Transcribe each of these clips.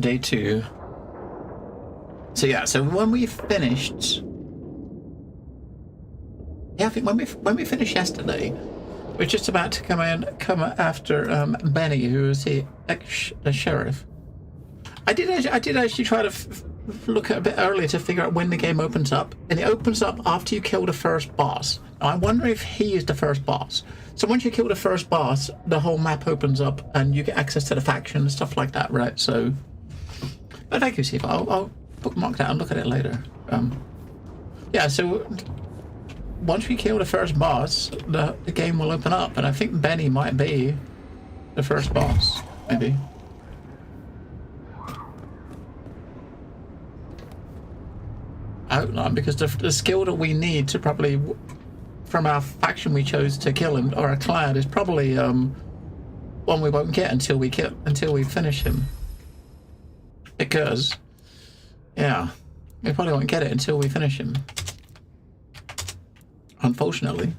day 2. So yeah, so when we finished, I think when we finished yesterday, we're just about to come after Benny, who is the sheriff. I did actually try to look at a bit earlier to figure out when the game opens up, and it opens up after you kill the first boss. Now, I wonder if he is the first boss. So once you kill the first boss, the whole map opens up and you get access to the faction and stuff like that, right? So, but thank you, Steve. I'll bookmark that and look at it later. Yeah, so once we kill the first boss, the game will open up, and I think Benny might be the first boss, maybe. Outline, because the skill that we need to probably, from our faction we chose to kill him, or our clan, is probably one we won't get until we finish him. Because, yeah, we probably won't get it until we finish him. Unfortunately.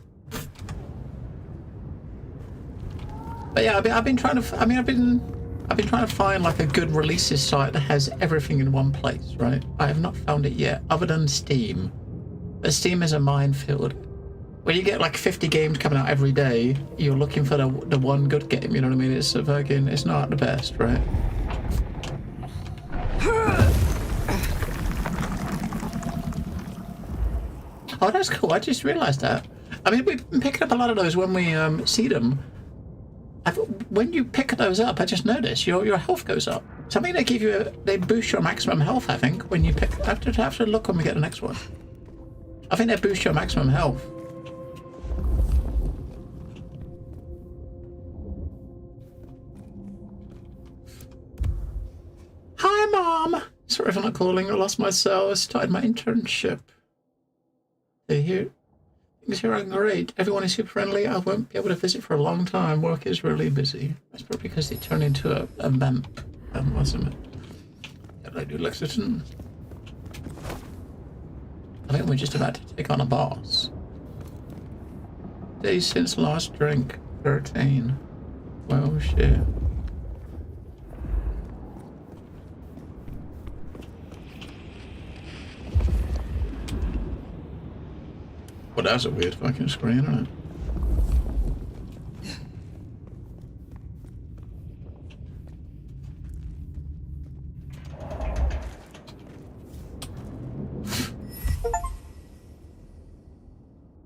But yeah, I've been trying to. I've been trying to find like a good releases site that has everything in one place, right? I have not found it yet, other than Steam. But Steam is a minefield. When you get like 50 games coming out every day, you're looking for the one good game, you know what I mean? It's fucking, it's not the best, right? Oh, that's cool. I just realized that. I mean, we've been picking up a lot of those when we see them. When you pick those up, I just noticed your health goes up. So I mean, they boost your maximum health. I think when you pick, I have to look when we get the next one. I think they boost your maximum health. Hi, Mom. Sorry if I'm not calling. I lost my cell. I started my internship. Things here are great. Everyone is super friendly. I won't be able to visit for a long time. Work is really busy. That's probably because they turned into a vamp. Wasn't it? What did I do, Lexington? I think we're just about to take on a boss. Days since last drink. 13. Well, shit. Well, that's a weird fucking screen, isn't it?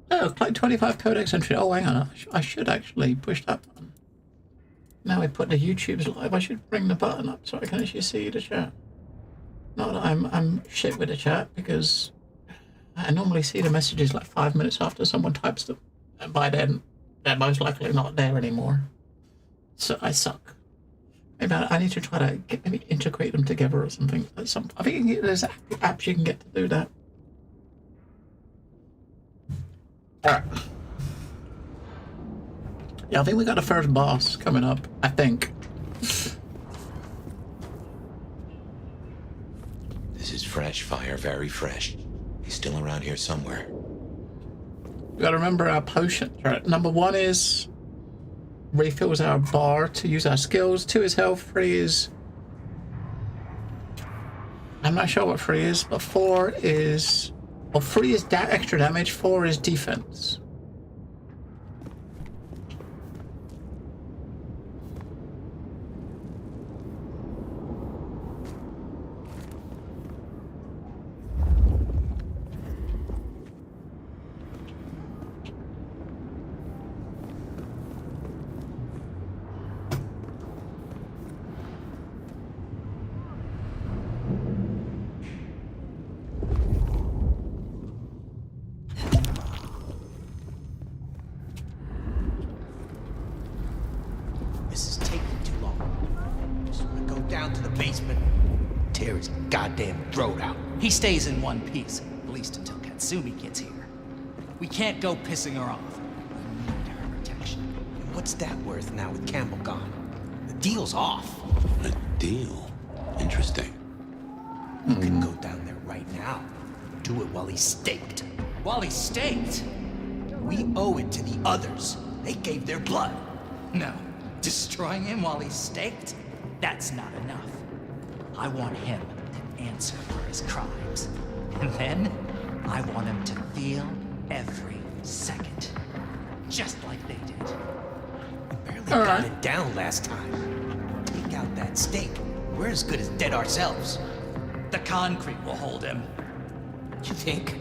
Oh, like 25 codex entry. Oh, hang on. I should actually push that button. Now we put the YouTube's live. I should bring the button up so I can actually see the chat. Not that I'm shit with the chat, because I normally see the messages like 5 minutes after someone types them, and by then they're most likely not there anymore. So I suck. Maybe I need to try to maybe integrate them together or something. I think there's apps you can get to do that. All right. Yeah, I think we got the first boss coming up. I think. This is fresh fire, very fresh. He's still around here somewhere. We gotta remember our potions, right? Number 1 is refills our bar to use our skills. 2 is health. 3 is, I'm not sure what 3 is, but 4 is, well, 3 is extra damage. 4 is defense. He stays in one piece, at least until Katsumi gets here. We can't go pissing her off. We need her protection. And what's that worth now with Campbell gone? The deal's off. A deal? Interesting. You can go down there right now. Do it while he's staked. While he's staked? We owe it to the others. They gave their blood. No. Destroying him while he's staked? That's not enough. I want him to answer for his crimes. And then, I want him to feel every second. Just like they did. Barely got it down last time. Take out that stake. We're as good as dead ourselves. The concrete will hold him. You think?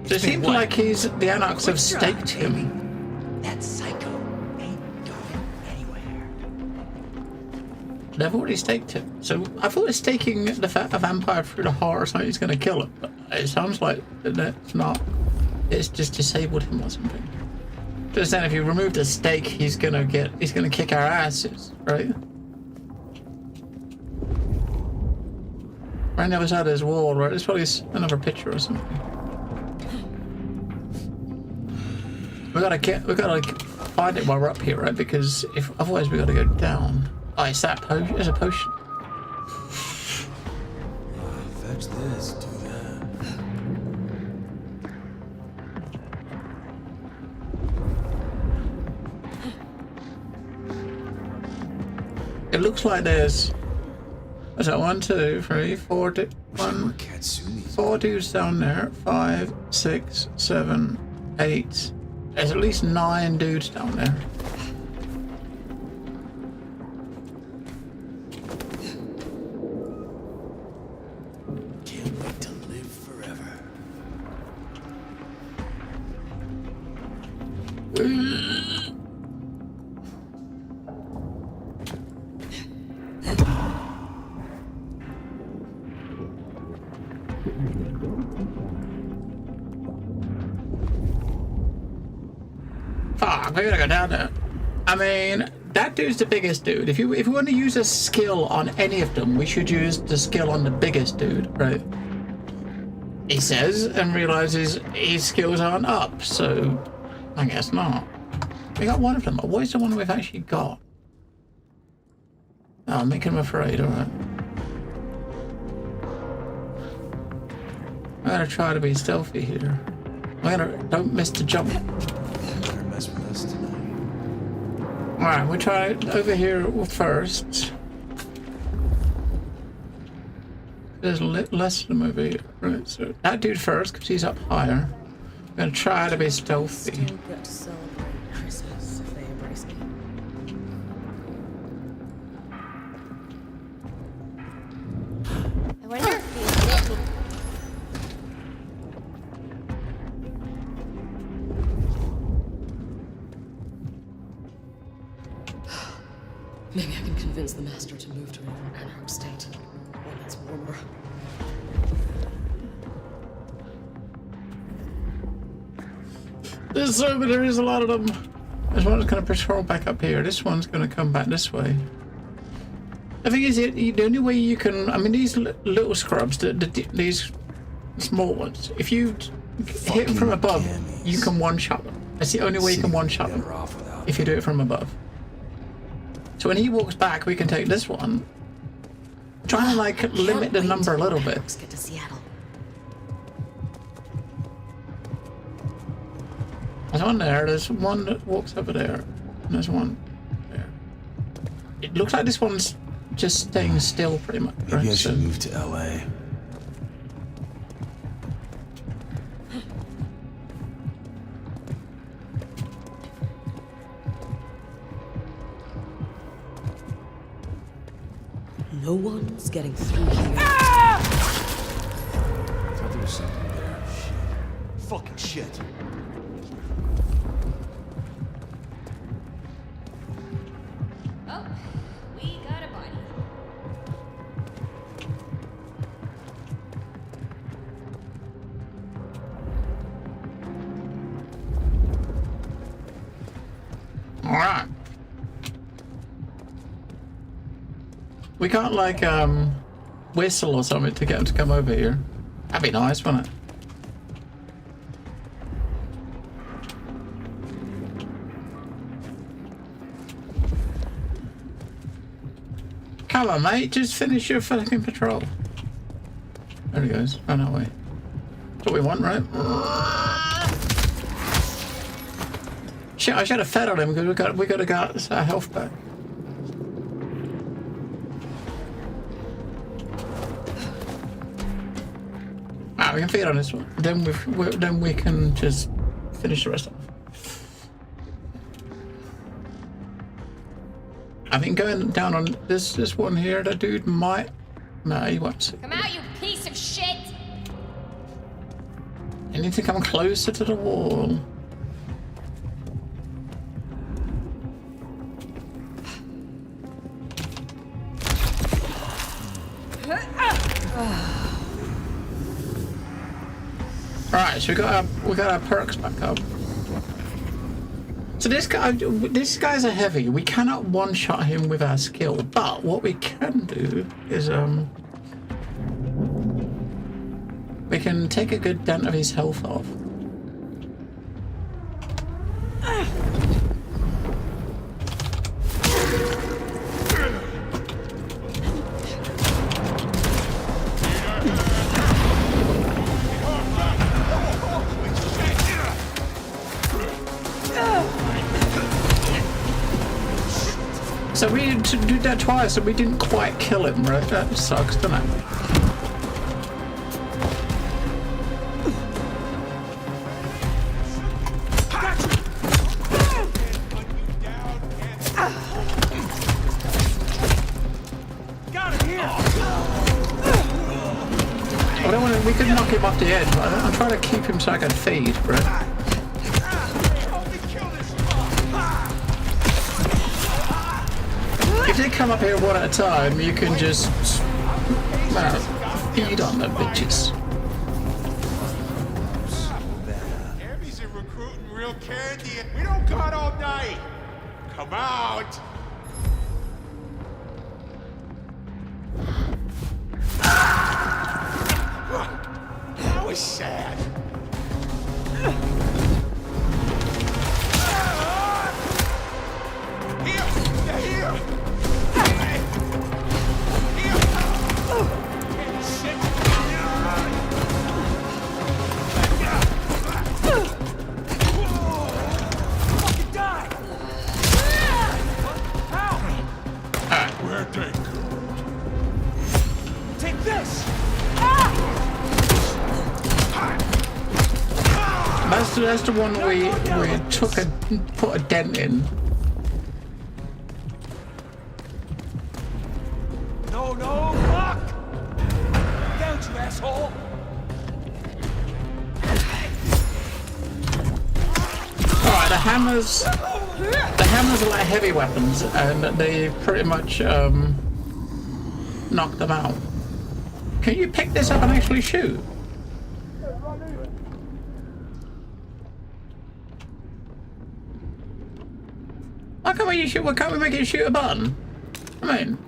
It seems like the Anarchs have staked him. That psycho ain't going anywhere. They've already staked him. So I thought staking a vampire through the heart or something is going to kill him. But it sounds like that's not. It's just disabled him or something. Just then, if you remove the stake, he's gonna kick our asses, right? Right on the other side of this wall, right? There's probably another picture or something. We gotta find it while we're up here, right? Because otherwise we gotta go down. Oh, it's that potion. There's a potion. Fetch this, do that. It looks like there's. What's that? 1, 2, 3, 4. Four dudes down there. 5, 6, 7, 8. There's at least 9 dudes down there. Can't wait to live forever. Fuck, we gotta go down there. I mean, that dude's the biggest dude. If you want to use a skill on any of them, we should use the skill on the biggest dude, right? He says and realizes his skills aren't up, so I guess not. We got one of them. What is the one we've actually got? Oh, make him afraid, alright. I'm gonna try to be stealthy here. Don't miss the jump. Better mess with us tonight. Alright, we'll try it over here first. There's less of them over here. Right, so that dude first, because he's up higher. I'm gonna try to be stealthy. Still get to celebrate Christmas if they embrace me. I wonder if he's bitten. Maybe I can convince the master to move to an anarch state. One that's warmer. There's a lot of them. This one's gonna patrol back up here. This one's gonna come back this way. The thing is, the only way you can, I mean, these little scrubs, these small ones, if you hit them from above, you can one-shot them. That's the only way you can one-shot them, if you do it from above. So when he walks back, we can take this one. Trying to like limit the number a little bit. Let's get to Seattle. There's one there, there's one that walks over there, and there's one there. It looks like this one's just staying still pretty much, right? Maybe I should move to LA. No one's getting through here. I thought there was something there. Shit. Fucking shit. Oh, we got a body. Alright. We can't like whistle or something to get him to come over here. That'd be nice, wouldn't it? Come on, mate, just finish your fucking patrol. There he goes. Run that way. That's what we want, right? Shit, I should have fed on him because we got to get our health back. Alright, we can feed on this one. Then we can just finish the rest off. I think going down on this one here, the dude might. No, he won't. Come out, you piece of shit! You need to come closer to the wall. Alright, so we got our perks back up. So this guy's a heavy. We cannot one-shot him with our skill, but what we can do is we can take a good dent of his health off. So we did that twice and we didn't quite kill him, right? That sucks, doesn't it? We could knock him off the edge, but I'm trying to keep him so I can feed, right? If they come up here one at a time, you can just feed on them bitches. Abby's recruiting real candy. We don't got all night. Come out. That was sad. Here! Where'd they go? Take this! That's the one we put a dent in. No, fuck! Down, you asshole! Alright, the hammers are like heavy weapons and they pretty much knock them out. Can you pick this up and actually shoot? Why can't we make it shoot a button? I mean,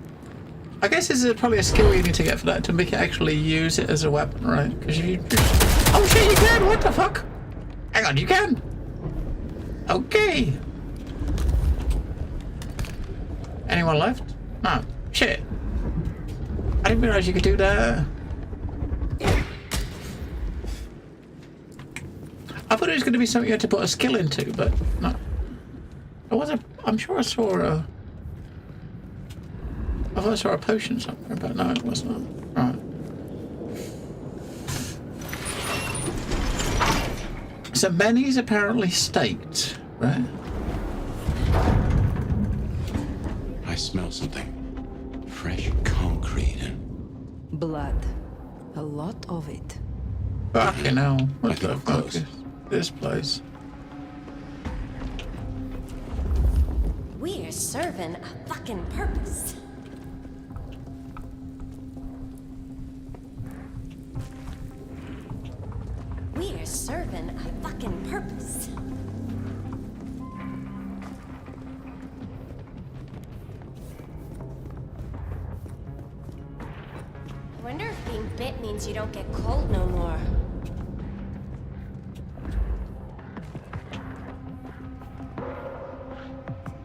I guess this is probably a skill you need to get for that to make it actually use it as a weapon, right? Because if you... Oh shit, you can! What the fuck? Hang on, you can! Okay. Anyone left? No. Shit. I didn't realize you could do that. I thought it was going to be something you had to put a skill into, but no. There was a... I'm sure I saw a... I thought I saw a potion somewhere, but no, it was not. Right. So Benny's apparently staked, right? I smell something. Fresh concrete and... Blood. A lot of it. Fucking hell. I What think the we're fuck close. is this place? We're serving a fucking purpose. We're serving a fucking purpose. I wonder if being bit means you don't get cold no more.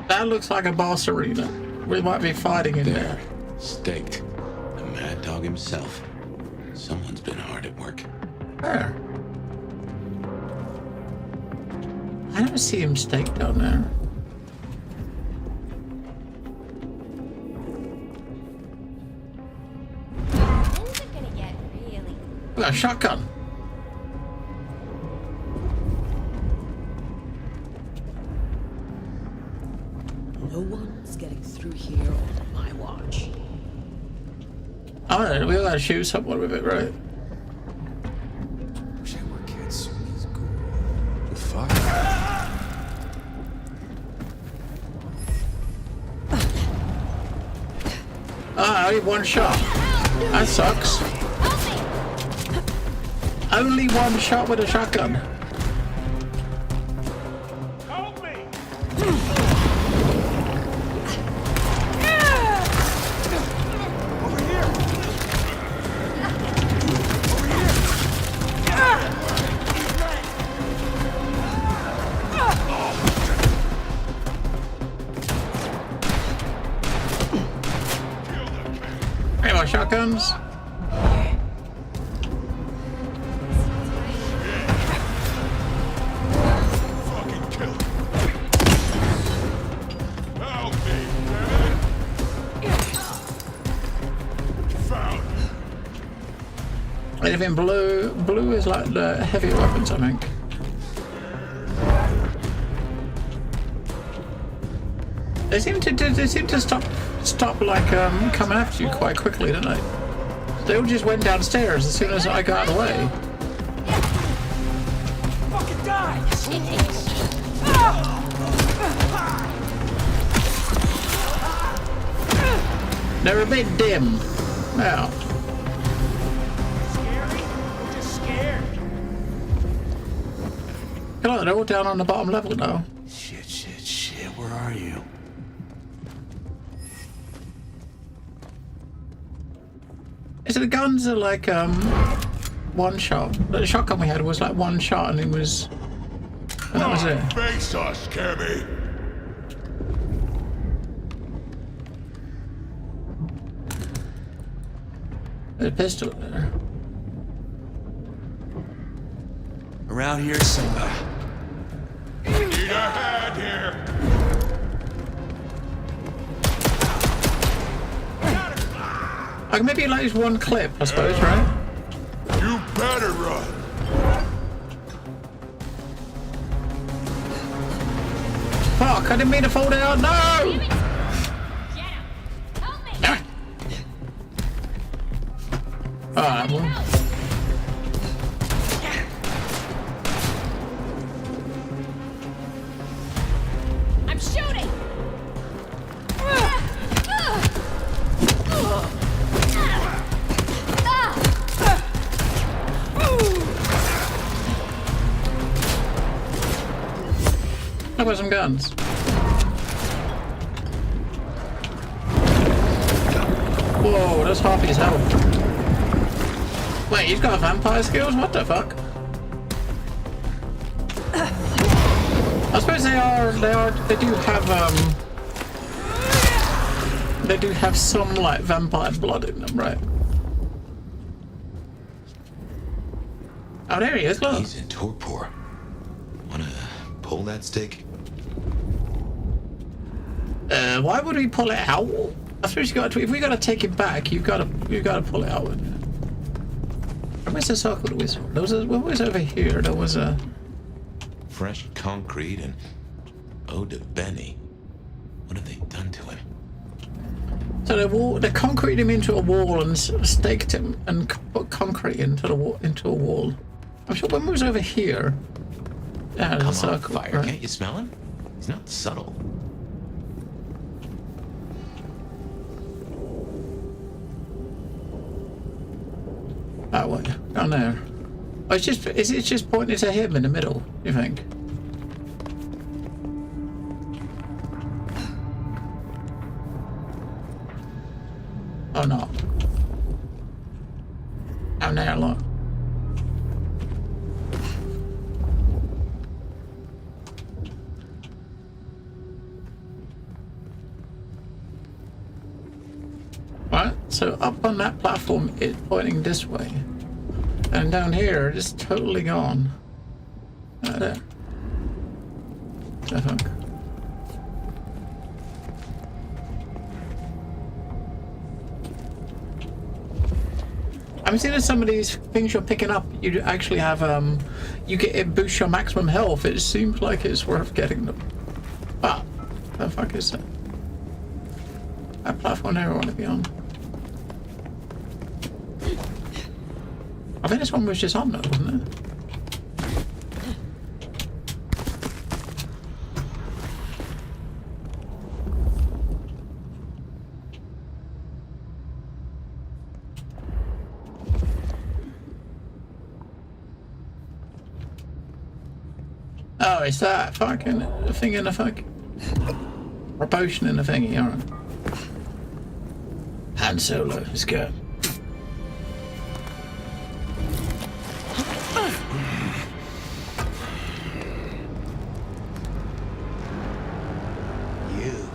That looks like a boss arena. We might be fighting in there. Staked. The mad dog himself. Someone's been hard at work. Where? I never see him staked down there. When's it gonna get really... We got a shotgun. No one's getting through here on my watch. I don't know, we gotta shoot someone with it, right? Wish I were Katsumi's ghoul. The fuck? Ah, only one shot. That sucks. Only one shot with a shotgun. Help me! Over here! Hey, my shotguns. Fucking kill him. Help me, man! Found him. Anything blue? Blue is like the heavier weapons, I think. They seem to stop like coming after you quite quickly, don't they? They all just went downstairs as soon as I got out of the way. Fucking die! They're a bit dim. Now, Scary? We're just scared. come on, they're all down on the bottom level now. Shit. Where are you? So the guns are like one shot. The shotgun we had was like one shot, and that was it. Face us, Cammy. There's a pistol there. Around here somewhere. Need a hand here. I can maybe like use one clip, I suppose, right? You better run. Fuck! I didn't mean to fall down. No! Alright, well. I'm shooting! How about some guns? Whoa, that's half his health. Wait, he's got vampire skills? What the fuck? I suppose they do have some like vampire blood in them, right? Oh, there he is, look. He's in torpor. Wanna pull that stick? Why would we pull it out? I suppose you got to, if we gotta take it back, you've gotta pull it out. Where's the circle that we saw? There was what was over here? There was a Fresh concrete and ode to Benny. What have they done to him? so they concreted him into a wall and staked him and put concrete into a wall. I'm sure when we was over here. Yeah, there's a Come on, circle. fire. Right. Can't you smell him? He's not subtle. That way, down there. Oh, is it just pointing to him in the middle, you think? Oh no. Down there, look. Right, so up on that platform it's pointing this way. And down here it's totally gone. Right there. The fuck? I'm seeing that some of these things you're picking up, you actually have it boosts your maximum health. It seems like it's worth getting them. But the fuck is that? That platform I want to be on. I think this one was just on though, wasn't it? Oh, it's that fucking thing in the fucking... or potion in the thingy, alright. Han Solo, let's go. You.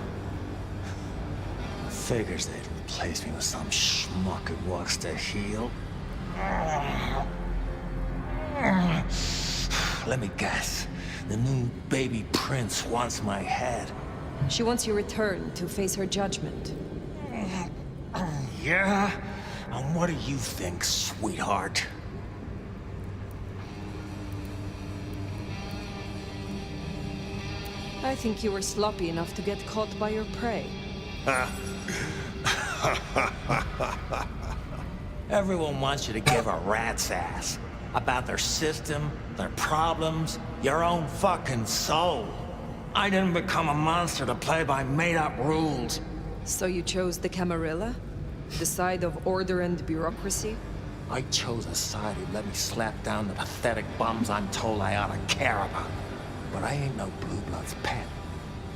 Figures they'd replace me with some schmuck who wants to heal. Let me guess. The new baby prince wants my head. She wants you returned to face her judgment. Yeah? And what do you think, sweetheart? I think you were sloppy enough to get caught by your prey. Everyone wants you to give a rat's ass about their system, their problems, your own fucking soul. I didn't become a monster to play by made-up rules. So you chose the Camarilla? The side of order and bureaucracy? I chose a side who let me slap down the pathetic bums I'm told I ought to care about. But I ain't no blue blood's pet.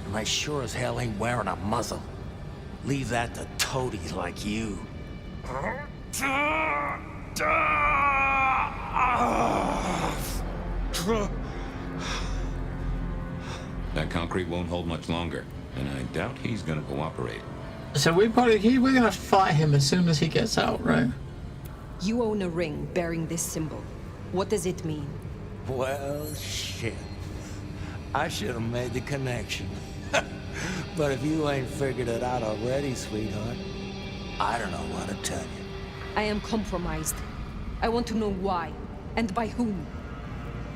And I sure as hell ain't wearing a muzzle. Leave that to toadies like you. That concrete won't hold much longer, and I doubt he's gonna cooperate. So we're gonna fight him as soon as he gets out, right? You own a ring bearing this symbol. What does it mean? Well, shit. I should have made the connection. But if you ain't figured it out already, sweetheart, I don't know what to tell you. I am compromised. I want to know why, and by whom.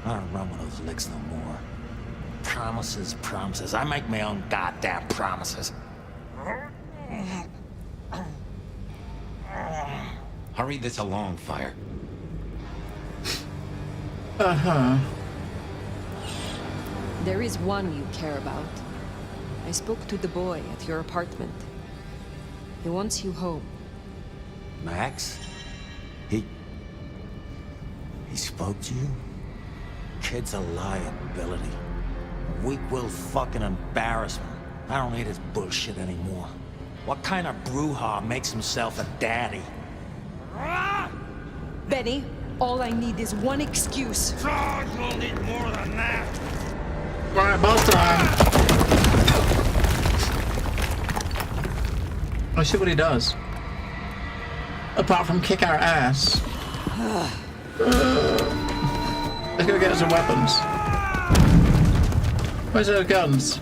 I don't run with those licks no more. Promises, promises. I make my own goddamn promises. Hurry this along, Fire. Uh-huh. There is one you care about. I spoke to the boy at your apartment. He wants you home. Max? He spoke to you? Kid's a liability. Weak-willed fucking embarrassment. I don't need his bullshit anymore. What kind of brouhaha makes himself a daddy? Benny, all I need is one excuse. You'll need more than that. Alright, boss time. Let's see what he does. Apart from kick our ass. Let's go get some weapons. Where's those guns?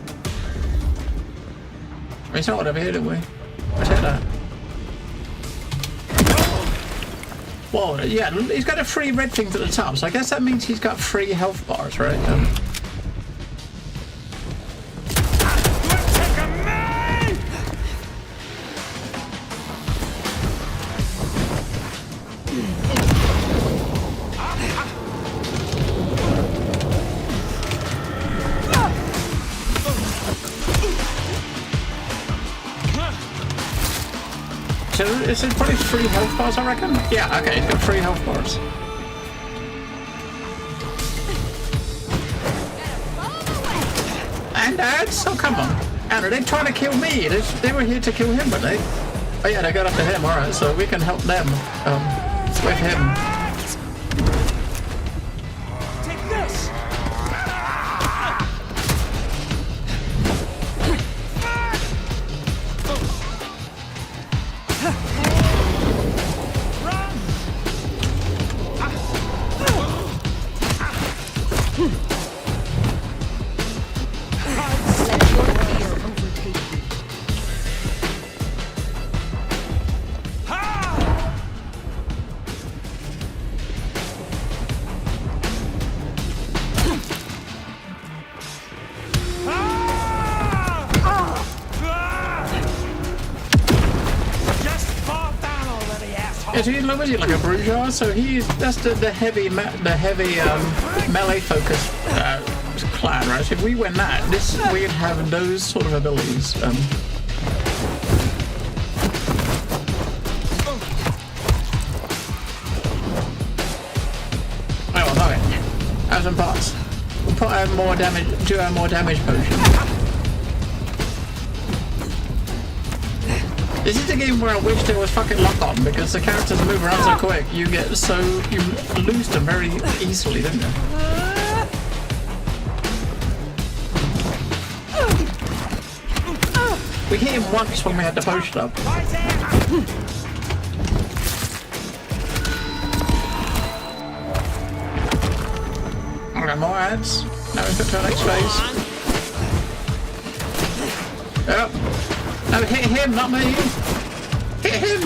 We saw it over here, didn't we? Let's hit that. Whoa, yeah, he's got a free red thing to the top, so I guess that means he's got free health bars, right? So is it probably free health bars, I reckon? Yeah, okay, it's got free health bars. And ads? Oh, come on. Anna, they're trying to kill me. They were here to kill him, weren't they? Oh yeah, they got after him, alright, so we can help them with him. Take this! was he like a bourgeois? So that's the heavy melee focus clan, right? So if we win that, we'd have those sort of abilities. Oh well, no, have some parts. We'll put out more damage. Do our more damage potion. This is a game where I wish there was fucking lock on because the characters move around so quick. You lose them very easily, don't you? We hit him once when we had the potion up. Okay, more ads. Now we go to our next phase. Yep. No, hit him, not me. Hit him.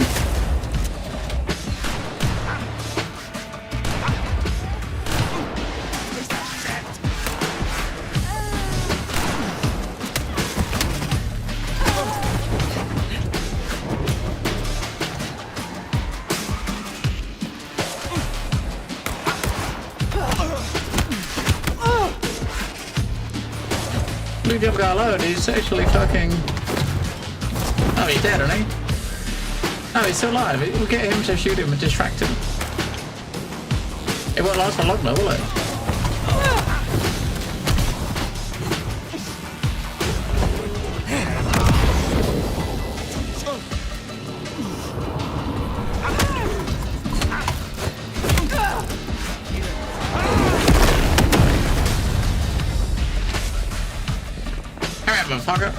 Blue jump guy alone, he's actually fucking... Oh, he's dead, isn't he? No, he's still alive. We'll get him to shoot him and distract him. It won't last for long though, will it? Alright, motherfucker.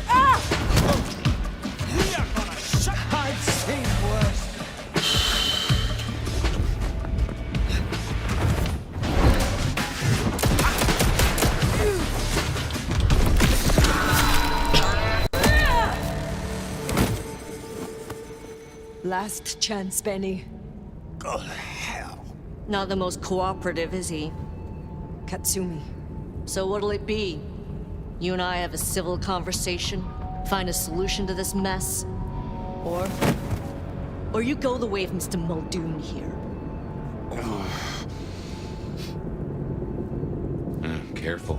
Last chance, Benny. Go to hell. Not the most cooperative, is he? Katsumi. So what'll it be? You and I have a civil conversation? Find a solution to this mess? Or you go the way of Mr. Muldoon here? Careful.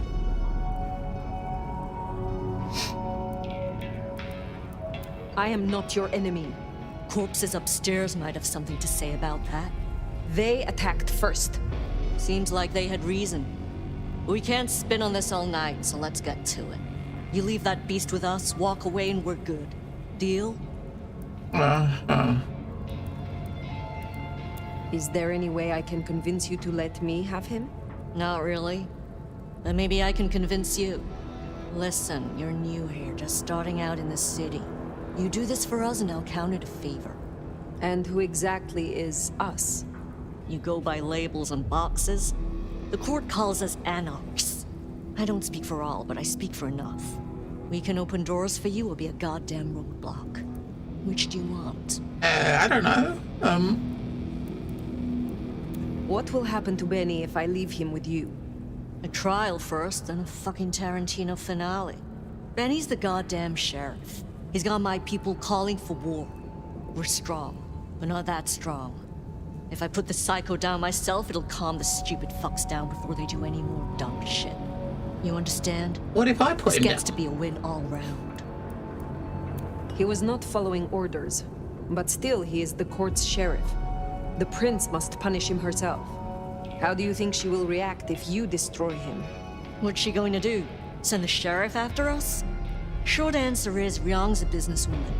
I am not your enemy. Corpses upstairs might have something to say about that. They attacked first. Seems like they had reason. We can't spin on this all night, so let's get to it. You leave that beast with us, walk away, and we're good. Deal? Is there any way I can convince you to let me have him? Not really. But maybe I can convince you. Listen, you're new here, just starting out in the city. You do this for us and I'll count it a favor. And who exactly is us? You go by labels and boxes. The court calls us anarchs. I don't speak for all, but I speak for enough. We can open doors for you or be a goddamn roadblock. Which do you want? I don't know. What will happen to Benny if I leave him with you? A trial first, then a fucking Tarantino finale. Benny's the goddamn sheriff. He's got my people calling for war. We're strong, but not that strong. If I put the psycho down myself, it'll calm the stupid fucks down before they do any more dumb shit. You understand? What if I put This him gets down? to be a win all round. He was not following orders, but still he is the court's sheriff. The prince must punish him herself. How do you think she will react if you destroy him? What's she going to do? Send the sheriff after us? Short answer is, Ryong's a businesswoman.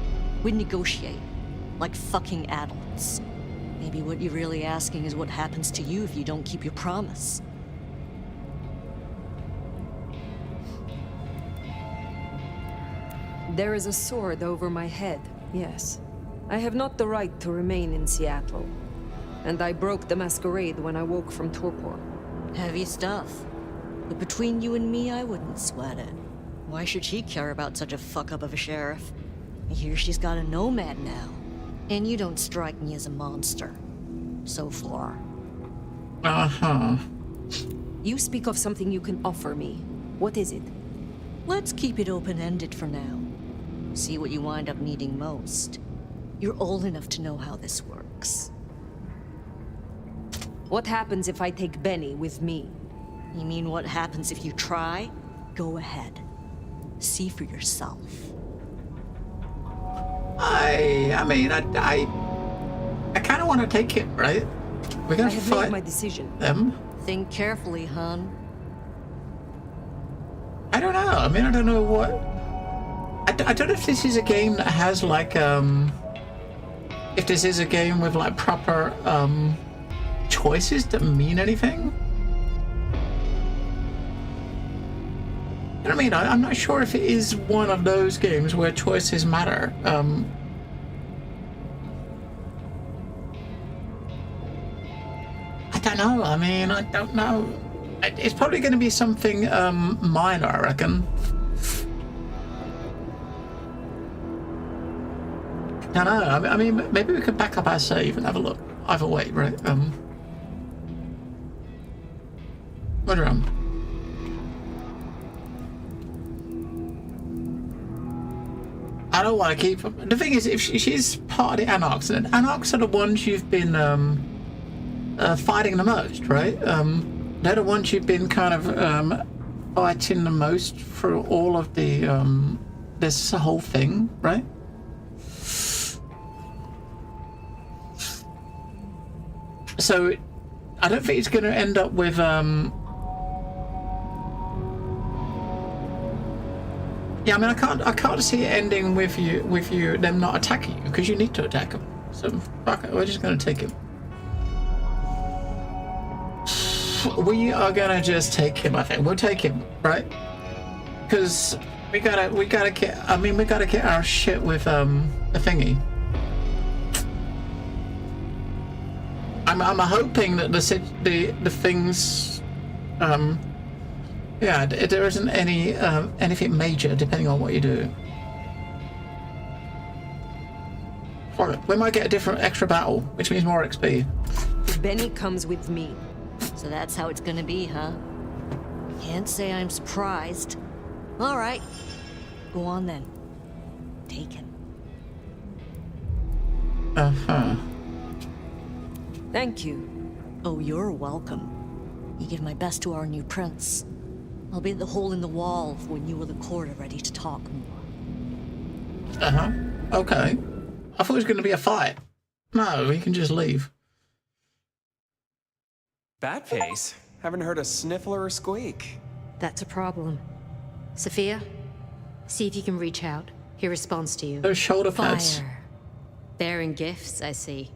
We'd negotiate. Like fucking adults. Maybe what you're really asking is what happens to you if you don't keep your promise. There is a sword over my head, yes. I have not the right to remain in Seattle. And I broke the Masquerade when I woke from torpor. Heavy stuff. But between you and me, I wouldn't sweat it. Why should she care about such a fuck-up of a sheriff? I hear she's got a nomad now. And you don't strike me as a monster. So far. Uh-huh. You speak of something you can offer me. What is it? Let's keep it open-ended for now. See what you wind up needing most. You're old enough to know how this works. What happens if I take Benny with me? You mean what happens if you try? Go ahead. See for yourself. I mean, I kind of want to take it, right? We're I gonna have made fight my decision. them. Think carefully, hon. I don't know. I mean, I don't know what. I don't know if this is a game that has like if this is a game with like proper choices that mean anything. You know what I mean? I'm not sure if it is one of those games where choices matter. I don't know. I mean, I don't know. It's probably going to be something minor, I reckon. I don't know. I mean, maybe we could back up our save and have a look. Either way, right? What around? I don't want to keep. The thing is, if she's part of the Anarchs, and Anarchs are the ones you've been fighting the most, right? They're the ones you've been kind of fighting the most for all of the this whole thing, right? So I don't think it's going to end up with yeah, I mean, I can't see it ending with you them not attacking you, because you need to attack them. So fuck it, we're just going to take him. We are gonna just take him. I think we'll take him, right? Because we gotta get. I mean, we gotta get our shit with the thingy. I'm hoping that the things, yeah, there isn't any anything major depending on what you do. We might get a different extra battle, which means more XP. Benny comes with me. So that's how it's gonna be, huh? Can't say I'm surprised. All right. Go on then. Take him. Uh-huh. Thank you. Oh, you're welcome. You give my best to our new prince. I'll be at the hole in the wall when you or the court are ready to talk more. Uh-huh. Okay. I thought it was going to be a fight. No, we can just leave. Bat face? Haven't heard a sniffle or a squeak. That's a problem. Sophia, see if you can reach out. He responds to you. Those shoulder pads. Fire. Bearing gifts, I see.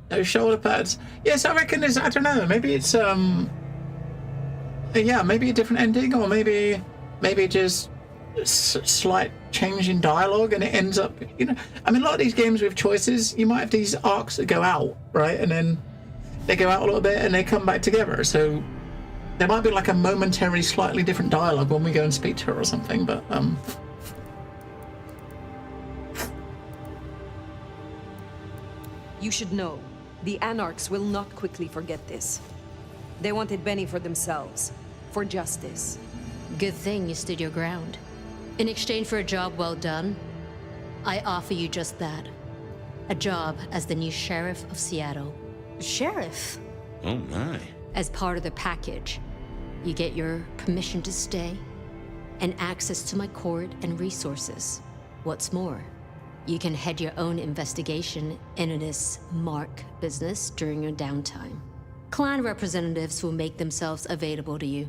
Those shoulder pads. Yes, I reckon there's, I don't know, maybe it's, yeah, maybe a different ending, or maybe just slight change in dialogue, and it ends up, you know, I mean, a lot of these games with choices, you might have these arcs that go out, right, and then they go out a little bit and they come back together, so there might be like a momentary slightly different dialogue when we go and speak to her or something, but You should know, the Anarchs will not quickly forget this. They wanted Benny for themselves, for justice. Good thing you stood your ground. In exchange for a job well done, I offer you just that. A job as the new sheriff of Seattle. Sheriff? Oh my. As part of the package, you get your permission to stay and access to my court and resources. What's more, you can head your own investigation into this Mark business during your downtime. Clan representatives will make themselves available to you,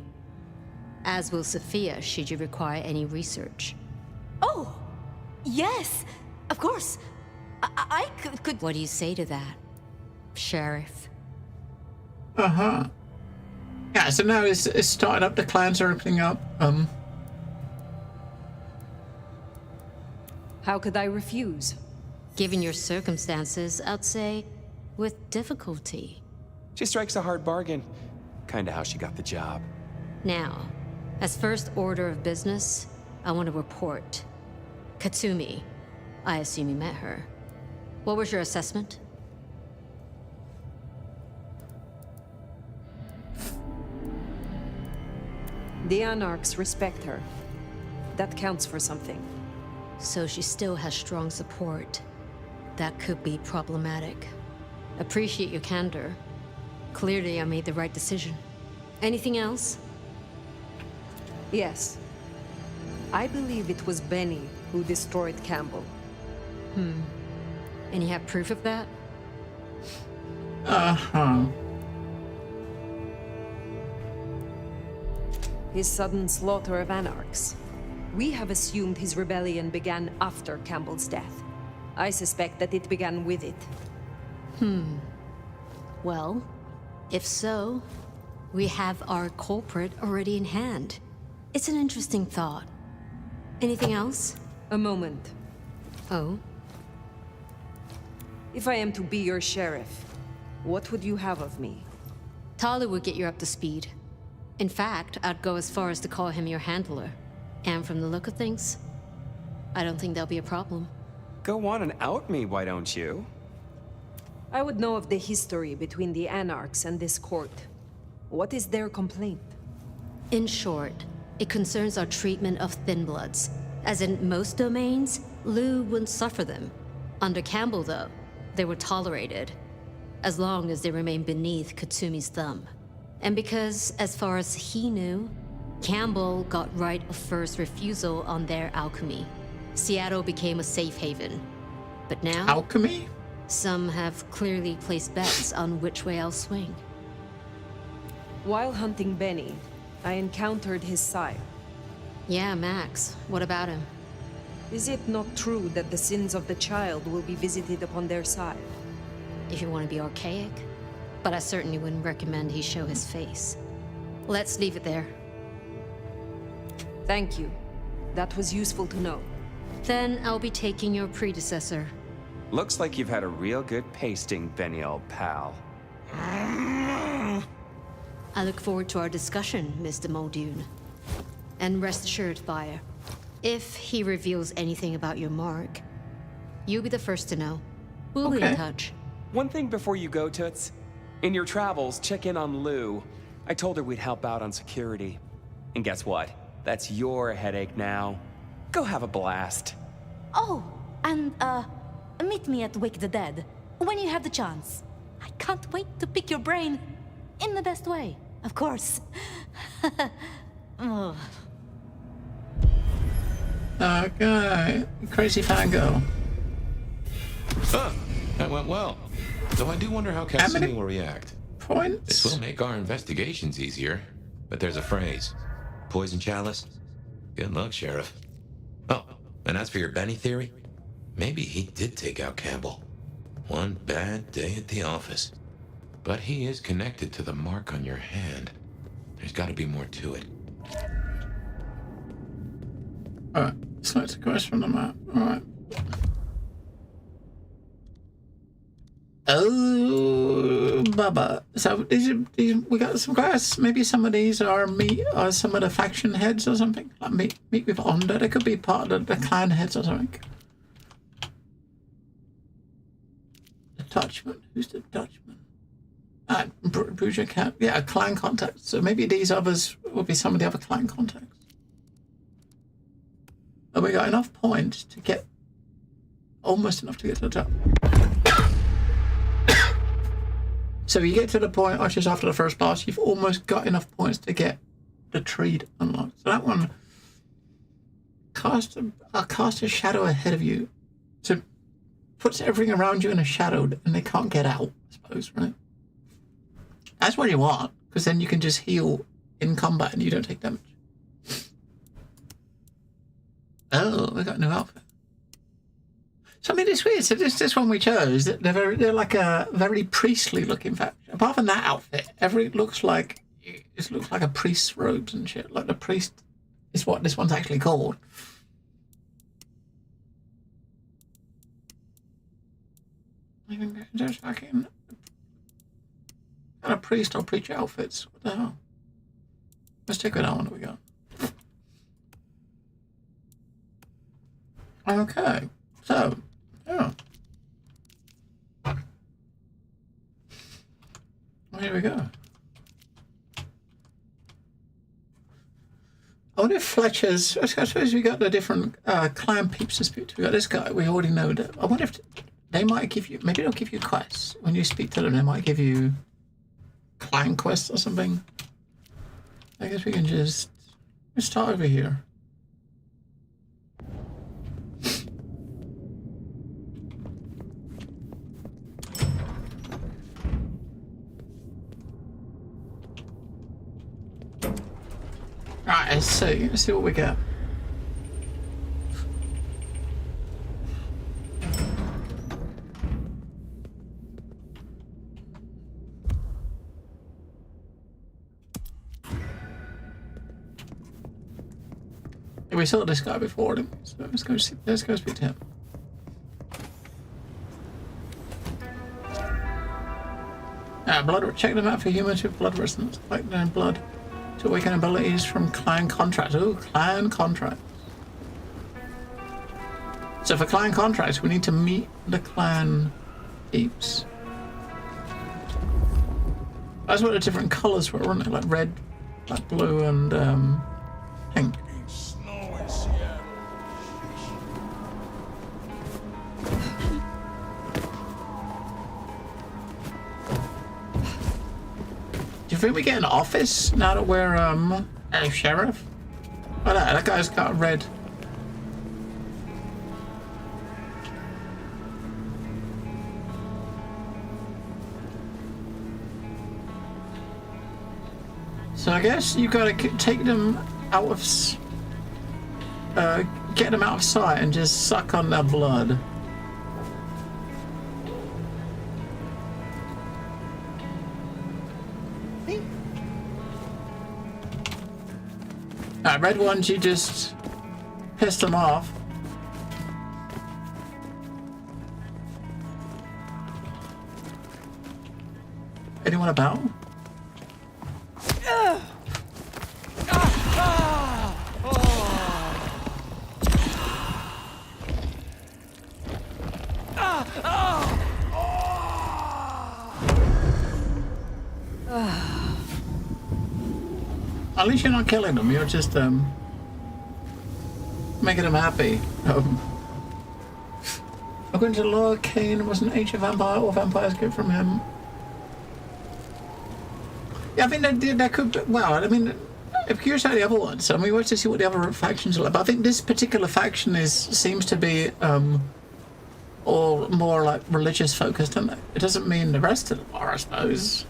as will Sophia should you require any research. Oh, yes, of course. I could... What do you say to that, Sheriff? uh-huh. Yeah, so now it's starting up, the clans are opening up, How could I refuse? Given your circumstances, I'd say with difficulty. She strikes a hard bargain. Kinda how she got the job. Now, as first order of business, I want to report. Katsumi, I assume you met her. What was your assessment? The Anarchs respect her. That counts for something. So she still has strong support. That could be problematic. Appreciate your candor. Clearly, I made the right decision. Anything else? Yes. I believe it was Benny who destroyed Campbell. And you have proof of that? Uh-huh. His sudden slaughter of anarchs. We have assumed his rebellion began after Campbell's death. I suspect that it began with it. Well, if so, we have our culprit already in hand. It's an interesting thought. Anything else? A moment. Oh? If I am to be your sheriff, what would you have of me? Tali would get you up to speed. In fact, I'd go as far as to call him your handler. And from the look of things, I don't think that'll be a problem. Go on and out me, why don't you? I would know of the history between the anarchs and this court. What is their complaint? In short, it concerns our treatment of thin bloods. As in most domains, Lou wouldn't suffer them. Under Campbell, though, they were tolerated, as long as they remained beneath Katsumi's thumb. And because, as far as he knew, Campbell got right of first refusal on their alchemy, Seattle became a safe haven. But now, Alchemy? some have clearly placed bets on which way I'll swing. While hunting Benny, I encountered his sire. Yeah, Max. What about him? Is it not true that the sins of the child will be visited upon their side? If you want to be archaic. But I certainly wouldn't recommend he show his face. Let's leave it there. Thank you. That was useful to know. Then I'll be taking your predecessor. Looks like you've had a real good pasting, Benny, old pal. I look forward to our discussion, Mr. Muldoon. And rest assured, Fire, if he reveals anything about your mark, you'll be the first to know. We'll be in touch. One thing before you go, Toots. In your travels, check in on Lou. I told her we'd help out on security. And guess what? That's your headache now. Go have a blast. Oh, and, meet me at Wake the Dead, when you have the chance. I can't wait to pick your brain. In the best way, of course. Oh. Okay. Crazy fangirl. Huh. That went well. Though I do wonder how Katsumi will react. Points? This will make our investigations easier. But there's a phrase. Poison chalice? Good luck, Sheriff. Oh, and as for your Benny theory, maybe he did take out Campbell. One bad day at the office. But he is connected to the mark on your hand. There's got to be more to it. Alright, select a quest from the map. Alright. Oh, Baba. So these we got some guys. Maybe some of these are some of the faction heads or something. Like meet with Onda. They could be part of the clan heads or something. The Dutchman. Who's the Dutchman? Bruja Cat. Yeah, clan contacts. So maybe these others will be some of the other clan contacts. And we got enough points to get almost enough to get to the top. So if you get to the point, or just after the first boss, you've almost got enough points to get the tree unlocked. So that one, cast a shadow ahead of you. So puts everything around you in a shadow and they can't get out, I suppose, right? That's what you want, because then you can just heal in combat and you don't take damage. Oh, we got a new outfit. So I mean, it's weird. So this one we chose, they're like a very priestly looking faction. Apart from that outfit, it looks like a priest's robes and shit. Like the priest is what this one's actually called. Even just fucking kind of priest or preacher outfits. What the hell? Let's check what that one we got. Okay, so yeah. Well, here we go. I wonder if Fletcher's. I suppose we got the different clan peeps to speak to. We got this guy. We already know that. I wonder if they might give you, maybe they'll give you quests. When you speak to them, they might give you clan quests or something. I guess we can just start over here. Alright, let's see what we get. We saw this guy before him, so let's go speak to him. Check them out for humans with blood resonance. Collect their blood to awaken abilities from clan contracts. Ooh, clan contracts. So for clan contracts, we need to meet the clan peeps. That's what the different colours were, weren't they? Like red, like blue, and pink. Do you think we get an office now that we're a sheriff? Oh no, that guy's got red. So I guess you gotta take them out of, get them out of sight and just suck on their blood. Red ones, you just piss them off. Anyone about? At least you're not killing them, you're just making them happy. According to the law, Kane was an ancient vampire. All vampires get from him. Yeah, I think that could be, well, I mean, if curious about the other ones, I mean, we want to see what the other factions are like, but I think this particular faction seems to be all more like religious focused, doesn't it? It doesn't mean the rest of them are, I suppose.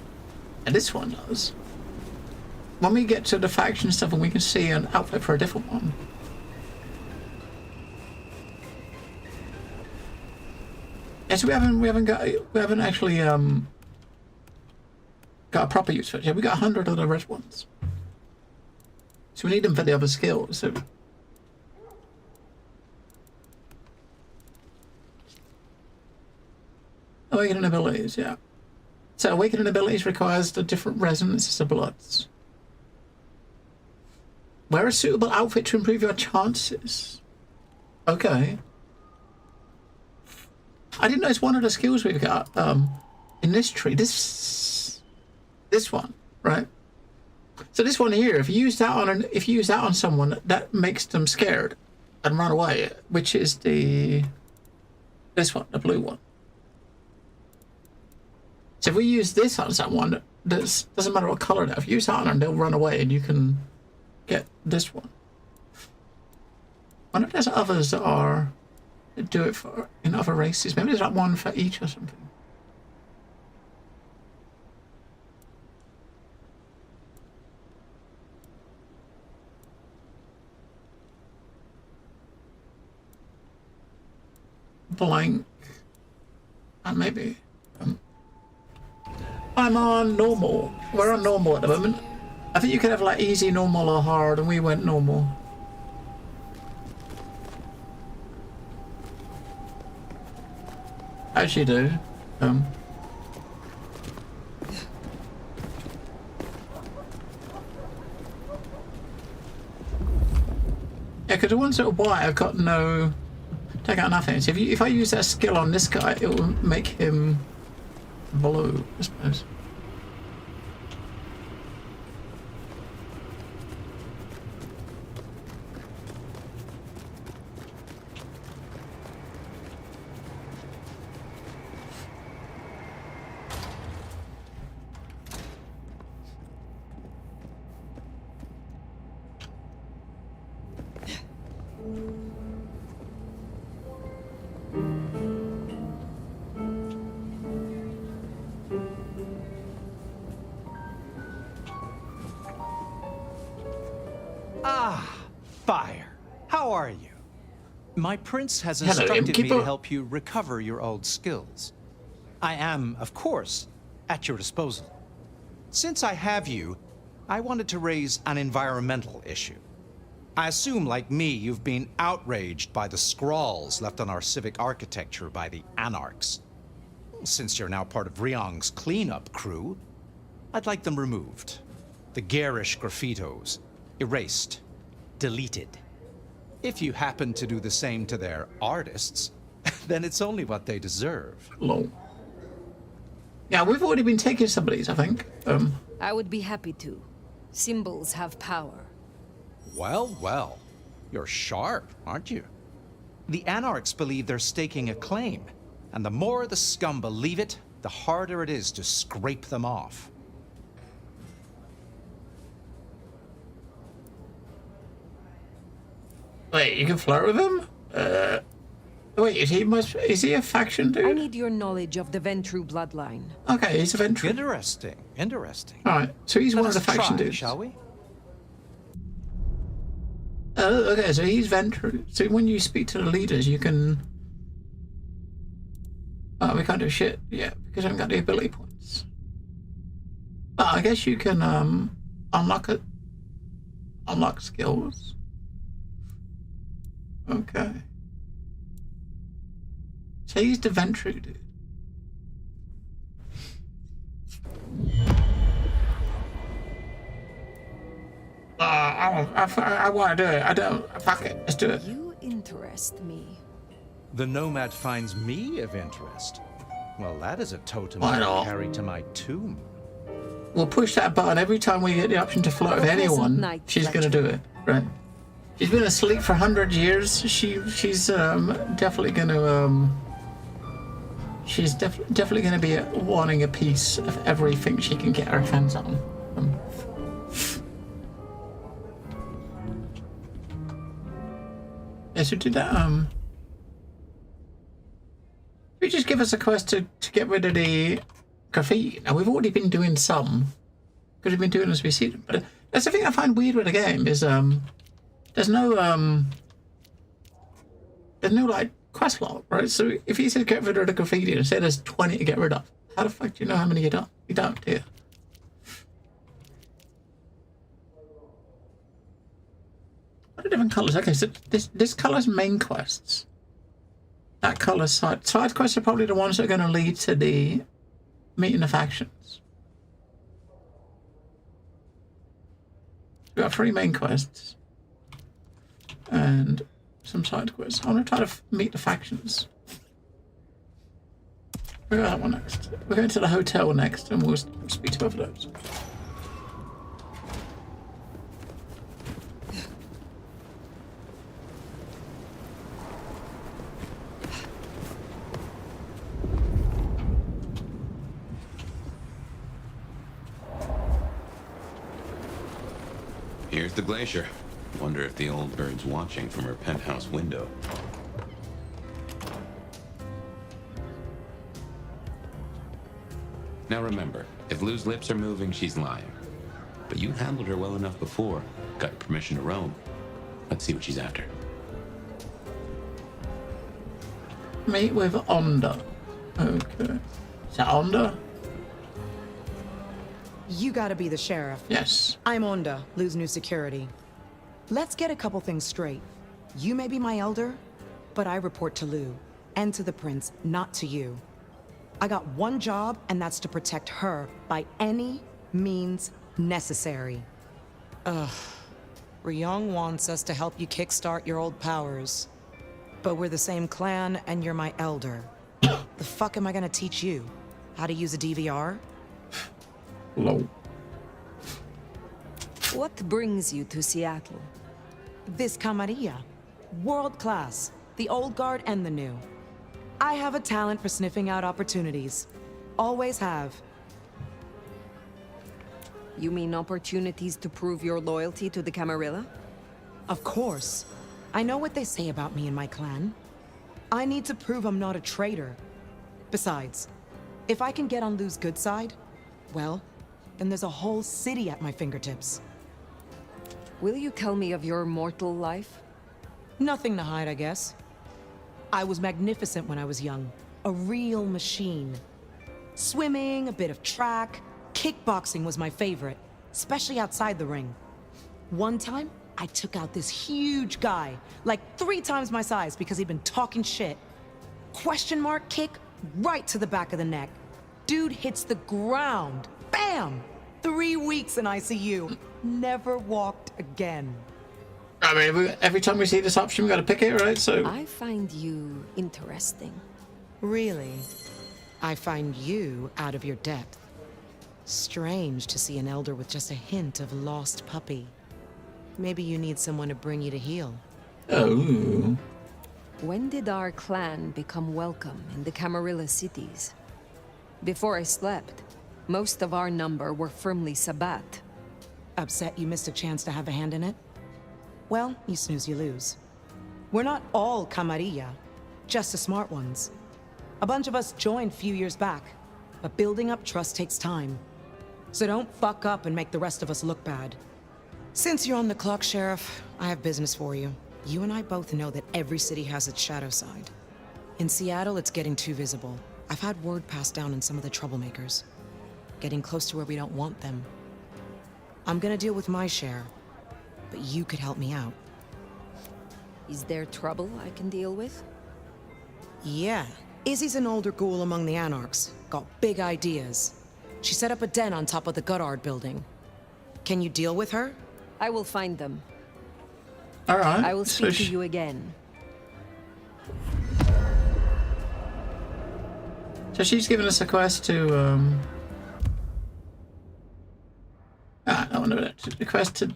And this one does. When we get to the faction stuff and we can see an outfit for a different one. Yes, we haven't actually got a proper use for it. Yeah, we got 100 of the red ones. So we need them for the other skills. So awakening abilities, yeah. So awakening abilities requires the different resonances of bloods. Wear a suitable outfit to improve your chances. Okay. I didn't notice one of the skills we've got in this tree. This one, right? So this one here, if you use that on someone, that makes them scared and run away, which is this one, the blue one. So if we use this on someone, doesn't matter what color they are. If you use that on them, they'll run away, and you can get this one. I wonder if there's others that do it for in other races. Maybe there's like one for each or something. Blank. And maybe. I'm on normal. We're on normal at the moment. I think you could have like easy, normal, or hard, and we went normal. As you do. Yeah, because the ones that are white have got no... Take out nothing. So if I use that skill on this guy, it will make him blue, I suppose. Spire, how are you? My prince has Hello, instructed me Innkeeper. to help you recover your old skills. I am, of course, at your disposal. Since I have you, I wanted to raise an environmental issue. I assume, like me, you've been outraged by the scrawls left on our civic architecture by the Anarchs. Since you're now part of Ryong's cleanup crew, I'd like them removed. The garish graffitos, erased, deleted. If you happen to do the same to their artists, then it's only what they deserve. Lol. Yeah, we've already been taking some of these, I think. I would be happy to. Symbols have power. Well, well. You're sharp, aren't you? The Anarchs believe they're staking a claim, and the more the scum believe it, the harder it is to scrape them off. Wait, you can flirt with him? Wait, is he a faction dude? I need your knowledge of the Ventru bloodline. Okay, he's a Ventru. Interesting, interesting. Alright, so he's Let one of the us faction try, dudes. shall we? Oh, okay, so he's Ventru. So when you speak to the leaders, you can... Oh, we can't do shit yet, because I haven't got the ability points. But I guess you can, unlock it. Unlock skills. Okay. So he's the Ventru dude. I want to do it. I don't. Fuck it. Let's do it. You interest me. The Nomad finds me of interest. Well, that is a totem Why I not? carry to my tomb. We'll push that button every time we get the option to flirt with Have a pleasant anyone. night, She's Fletcher. gonna do it, right? She's been asleep for 100 years. She's definitely gonna she's definitely gonna be wanting a piece of everything she can get her hands on. Yeah, so did that we just give us a quest to get rid of the graffiti. Now we've already been doing some because we've been doing as we see them. But that's the thing I find weird with the game is there's no like quest log, right? So if he said get rid of the graffiti and say there's 20 to get rid of, how the fuck do you know how many you don't? You don't, do you? What are different colours? Okay, so this colour's main quests. That colour's side quests are probably the ones that are going to lead to the meeting the factions. We've got 3 main quests. And some side quests. I want to try to meet the factions. We'll go that one next. We're going to the hotel next, and we'll speak to both of those. Here's the glacier. Wonder if the old bird's watching from her penthouse window. Now remember, if Lou's lips are moving, she's lying. But you handled her well enough before. Got permission to roam. Let's see what she's after. Meet with Onda. Okay. Is that Onda? You gotta be the sheriff. Yes. I'm Onda, Lou's new security. Let's get a couple things straight. You may be my elder, but I report to Lou, and to the prince, not to you. I got one job, and that's to protect her by any means necessary. Ugh. Ryong wants us to help you kickstart your old powers. But we're the same clan, and you're my elder. The fuck am I gonna teach you? How to use a DVR? Low. What brings you to Seattle? This camarilla. World class. The old guard and the new. I have a talent for sniffing out opportunities. Always have. You mean opportunities to prove your loyalty to the Camarilla? Of course. I know what they say about me and my clan. I need to prove I'm not a traitor. Besides, if I can get on Lou's good side, well, then there's a whole city at my fingertips. Will you tell me of your mortal life? Nothing to hide, I guess. I was magnificent when I was young. A real machine. Swimming, a bit of track. Kickboxing was my favorite, especially outside the ring. One time, I took out this huge guy, like 3 times my size because he'd been talking shit. Question mark kick right to the back of the neck. Dude hits the ground. Bam! 3 weeks in ICU. Never walked again. I mean, every time we see this option, we gotta pick it, right? So I find you interesting. Really? I find you out of your depth. Strange to see an elder with just a hint of lost puppy. Maybe you need someone to bring you to heal. oh, When did our clan become welcome in the Camarilla cities? Before I slept, most of our number were firmly Sabbat. Upset you missed a chance to have a hand in it? Well, you snooze, you lose. We're not all Camarilla, just the smart ones. A bunch of us joined a few years back, but building up trust takes time. So don't fuck up and make the rest of us look bad. Since you're on the clock, Sheriff, I have business for you. You and I both know that every city has its shadow side. In Seattle, it's getting too visible. I've had word passed down on some of the troublemakers. Getting close to where we don't want them. I'm gonna deal with my share, but you could help me out. Is there trouble I can deal with? Yeah. Izzy's an older ghoul among the Anarchs. Got big ideas. She set up a den on top of the Goddard building. Can you deal with her? I will find them. all right. I will speak to you again. So she's given us a quest to I want to the quest to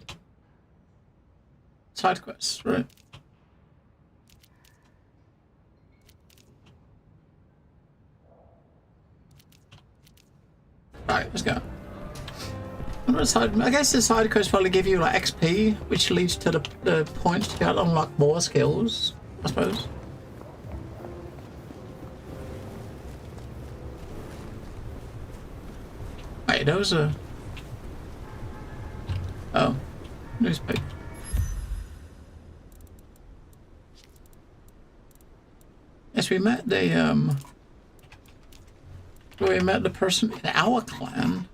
side quests, right? Right, let's go. I guess the side quests probably give you like XP, which leads to the points to unlock more skills, I suppose. Wait, those are... Oh, newspaper. Yes, we met the we met the person in our clan.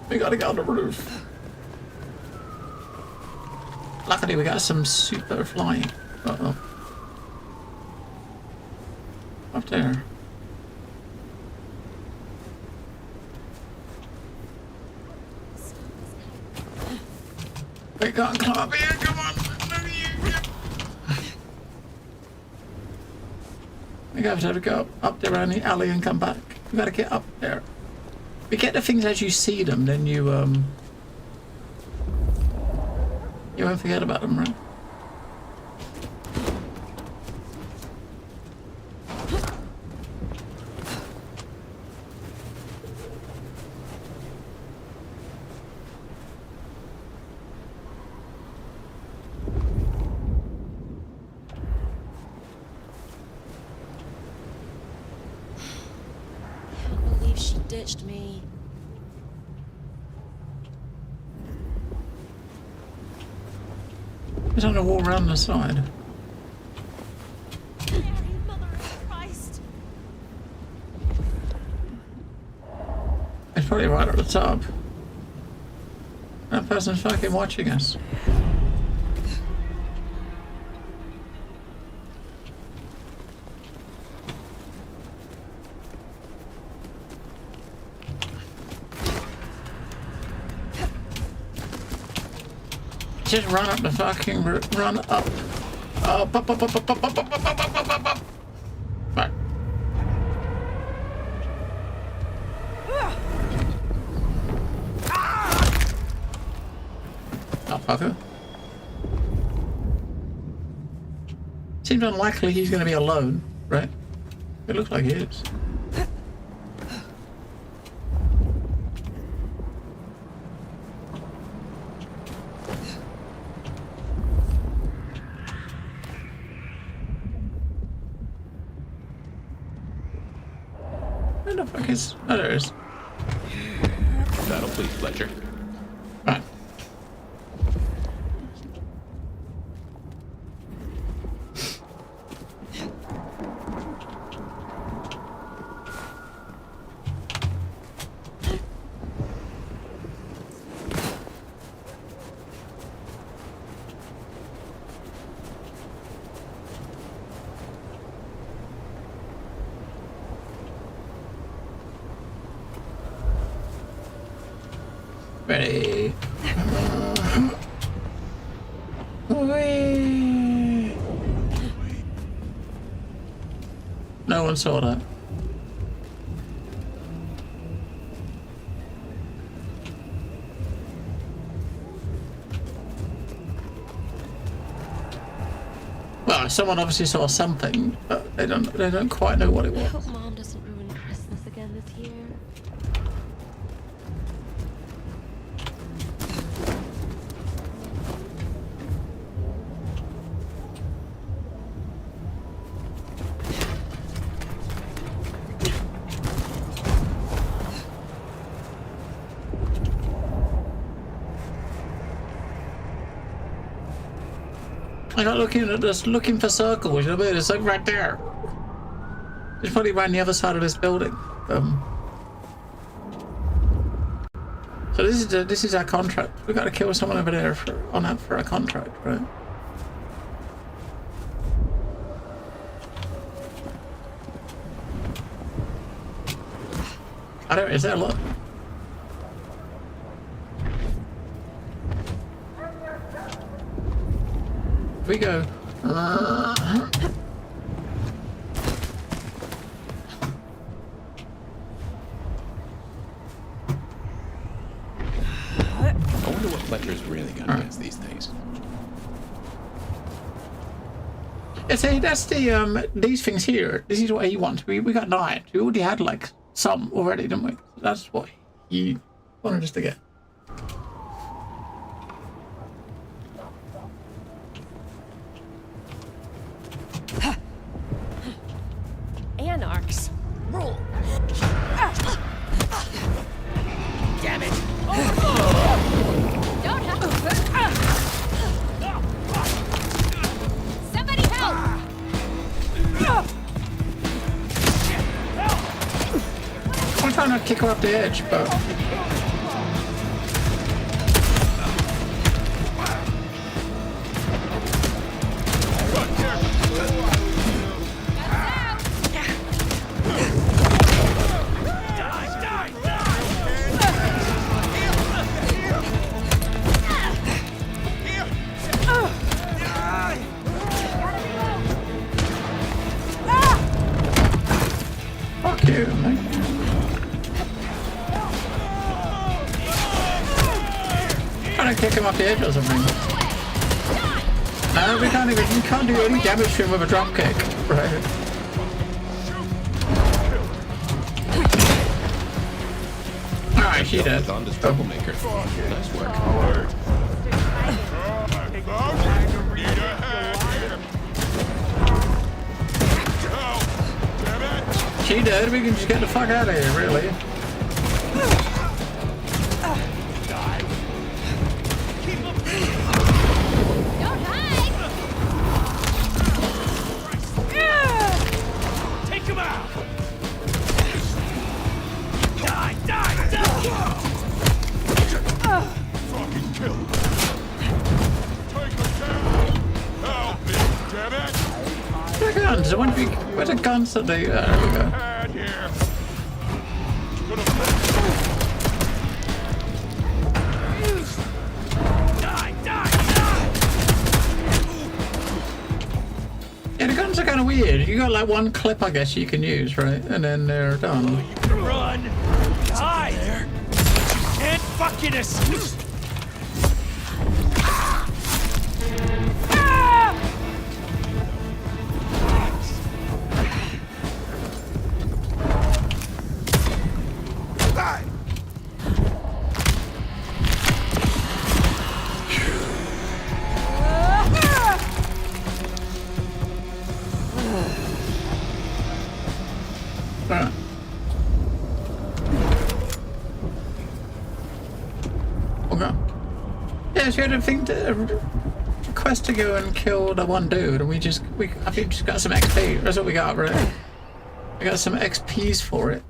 We gotta go on the roof. Luckily, we got some super flying. Uh-oh. Up there. We can't climb up here, come on! We have to go up there around the alley and come back. We gotta get up there. We get the things as you see them, then you won't forget about them, right? Can't believe she ditched me. It's on the wall around the side. Mary, Mother of Christ. It's probably right at the top. That person's fucking watching us. Just run up the fucking run up. Up, up, up, up, up, up, up, up, up, up, up, up, up. Right. Oh, fucker. Seems unlikely he's going to be alone, right? It looks like he is. Where the fuck is... Oh, there it is. That'll please Fletcher. Right. Ready. Whee. No one saw that. Well, someone obviously saw something, but they don't quite know what it I was. hope Mom doesn't ruin Christmas again this year. I got looking at this, looking for circles. You know what I mean? It's like right there. It's probably right on the other side of this building. So this is our contract. We got to kill someone over there for our contract, right? I don't. Is there a lot? We go. I wonder what Fletcher's really got against these things. Yeah, see, that's the these things here. This is what he wants. We got 9. We already had like some already, didn't we? That's what he wanted us to get. Anarchs. Rule. Damn it! Don't have to. Somebody help! I'm trying to kick her off the edge, but fuck you, mate. Trying to kick him off the edge or something. No, we can't do any damage to him with a drop kick, right? Alright, she did. On this troublemaker. Nice work. She did. We can just get the fuck out of here, really. Don't hide! Take him out! Die! Die! Die! Fucking kill him! Take him down! Help me, damn it! The guns. Where the guns that they? There we go. Head here! Die! Die! Yeah, the guns are kind of weird. You got like one clip, I guess, you can use, right? And then they're done. Run! Hide! There. You can't fucking escape! Right. yeah, so we had a thing to a quest to go and kill the one dude, and I think we just got some XP. That's what we got, right? We got some XPs for it.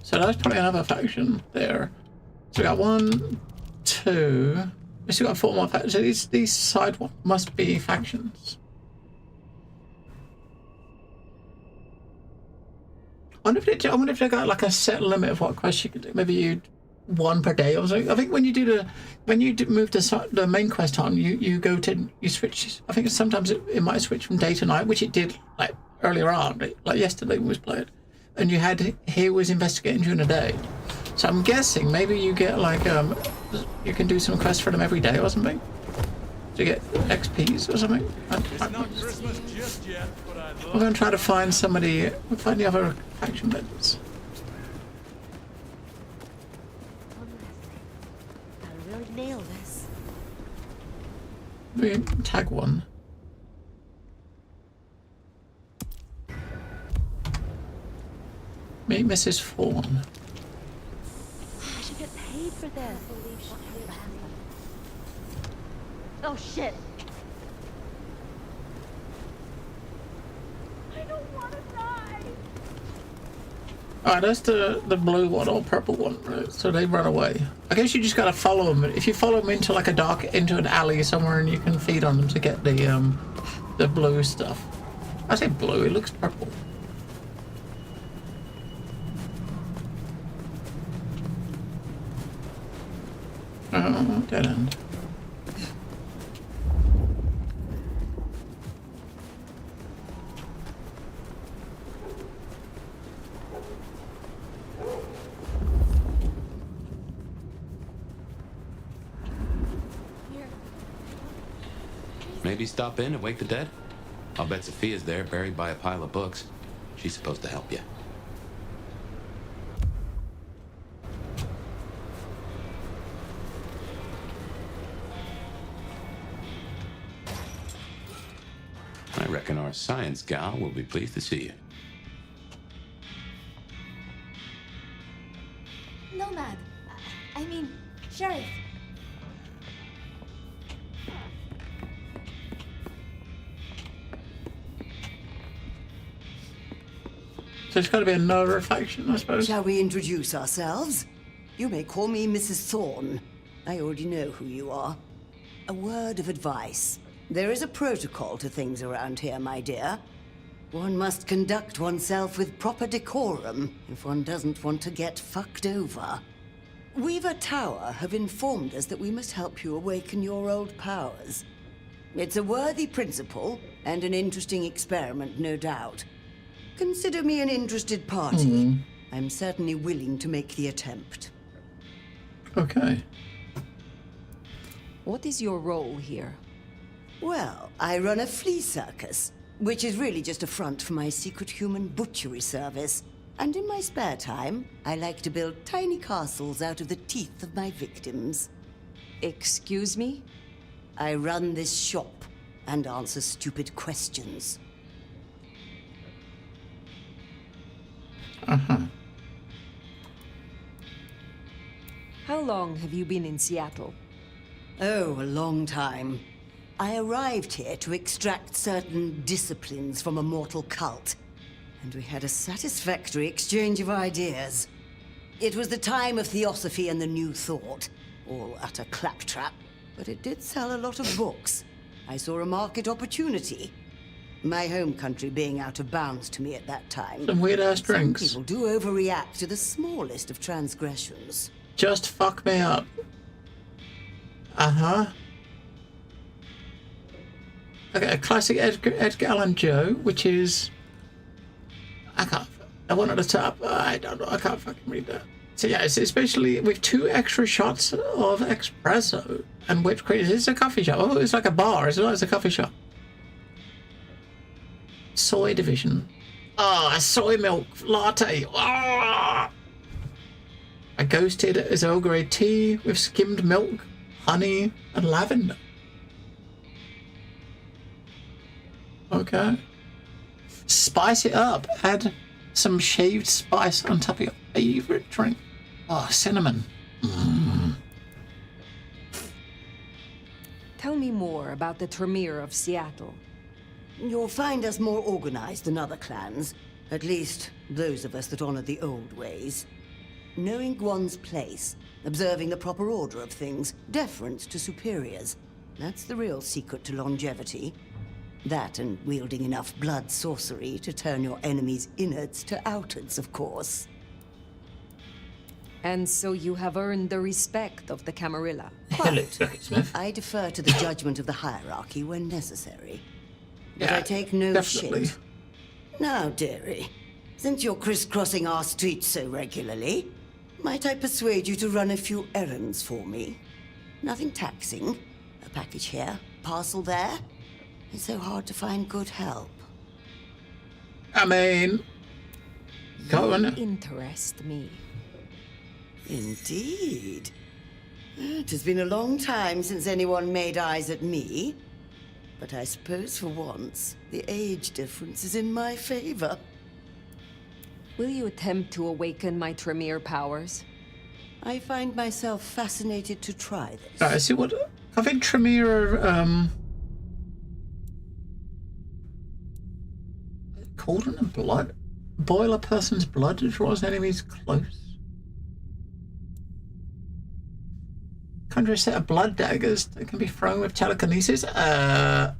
So that's probably another faction there. So we got 1, 2. We still got 4 more factions. So these side ones must be factions. I wonder if they got like a set limit of what quests you could do. Maybe you 1 per day or something. I think when you move the main quest on, you switch. I think sometimes it might switch from day to night, which it did like earlier on, like yesterday when we played. And you had he was investigating during the day. So I'm guessing maybe you get like you can do some quests for them every day or something to get XPs or something. It's not Christmas just yet, but I love I'm gonna try to find somebody, find the other faction members. Gotta really nail this. We tag 1. Meet Mrs. Fawn. I should get paid for this. Oh shit. I don't want to die. Alright, that's the blue one or purple one, right? So they run away. I guess you just gotta follow them. If you follow them into like into an alley somewhere, and you can feed on them to get the blue stuff. I say blue, it looks purple. Oh, dead end. Maybe stop in and wake the dead? I'll bet Sophia's there, buried by a pile of books. She's supposed to help you. I reckon our science gal will be pleased to see you. Nomad. I mean, Sheriff. So it's got to be another faction, I suppose. Shall we introduce ourselves? You may call me Mrs. Thorne. I already know who you are. A word of advice. There is a protocol to things around here, my dear. One must conduct oneself with proper decorum if one doesn't want to get fucked over. Weaver Tower have informed us that we must help you awaken your old powers. It's a worthy principle and an interesting experiment, no doubt. Consider me an interested party. I'm certainly willing to make the attempt. Okay. What is your role here? Well, I run a flea circus, which is really just a front for my secret human butchery service. And in my spare time, I like to build tiny castles out of the teeth of my victims. Excuse me? I run this shop and answer stupid questions. Uh-huh. How long have you been in Seattle? Oh, a long time. I arrived here to extract certain disciplines from a mortal cult, and we had a satisfactory exchange of ideas. It was the time of Theosophy and the New Thought, all utter claptrap, but it did sell a lot of books. I saw a market opportunity. My home country being out of bounds to me at that time. Some weird-ass drinks. Some people do overreact to the smallest of transgressions. Just fuck me up. Uh-huh. Okay, a classic Edgar Allan Poe, which is... I want at the top. I don't know. I can't fucking read that. So yeah, it's especially with 2 extra shots of espresso and whipped cream. It's a coffee shop. Oh, it's like a bar. It's not. It's a coffee shop. Soy division. Oh, a soy milk latte. Oh! A ghosted is Earl Grey tea with skimmed milk, honey, and lavender. Okay. Spice it up. Add some shaved spice on top of your favorite drink. Oh, cinnamon. Tell me more about the Tremere of Seattle. You'll find us more organized than other clans. At least, those of us that honor the old ways. Knowing one's place, observing the proper order of things, deference to superiors. That's the real secret to longevity. That and wielding enough blood sorcery to turn your enemy's innards to outards, of course. And so you have earned the respect of the Camarilla. But I defer to the judgment of the hierarchy when necessary. But I take no definitely. shit. Now, dearie, since you're crisscrossing our streets so regularly, might I persuade you to run a few errands for me? Nothing taxing. A package here, parcel there. It's so hard to find good help. I mean, go on. Interest me. Indeed. It has been a long time since anyone made eyes at me. But I suppose for once, the age difference is in my favor. Will you attempt to awaken my Tremere powers? I find myself fascinated to try this. Alright, see what I think Tremere cauldron of blood? Boil a person's blood to draw enemies close. Conjure a set of blood daggers that can be thrown with telekinesis. I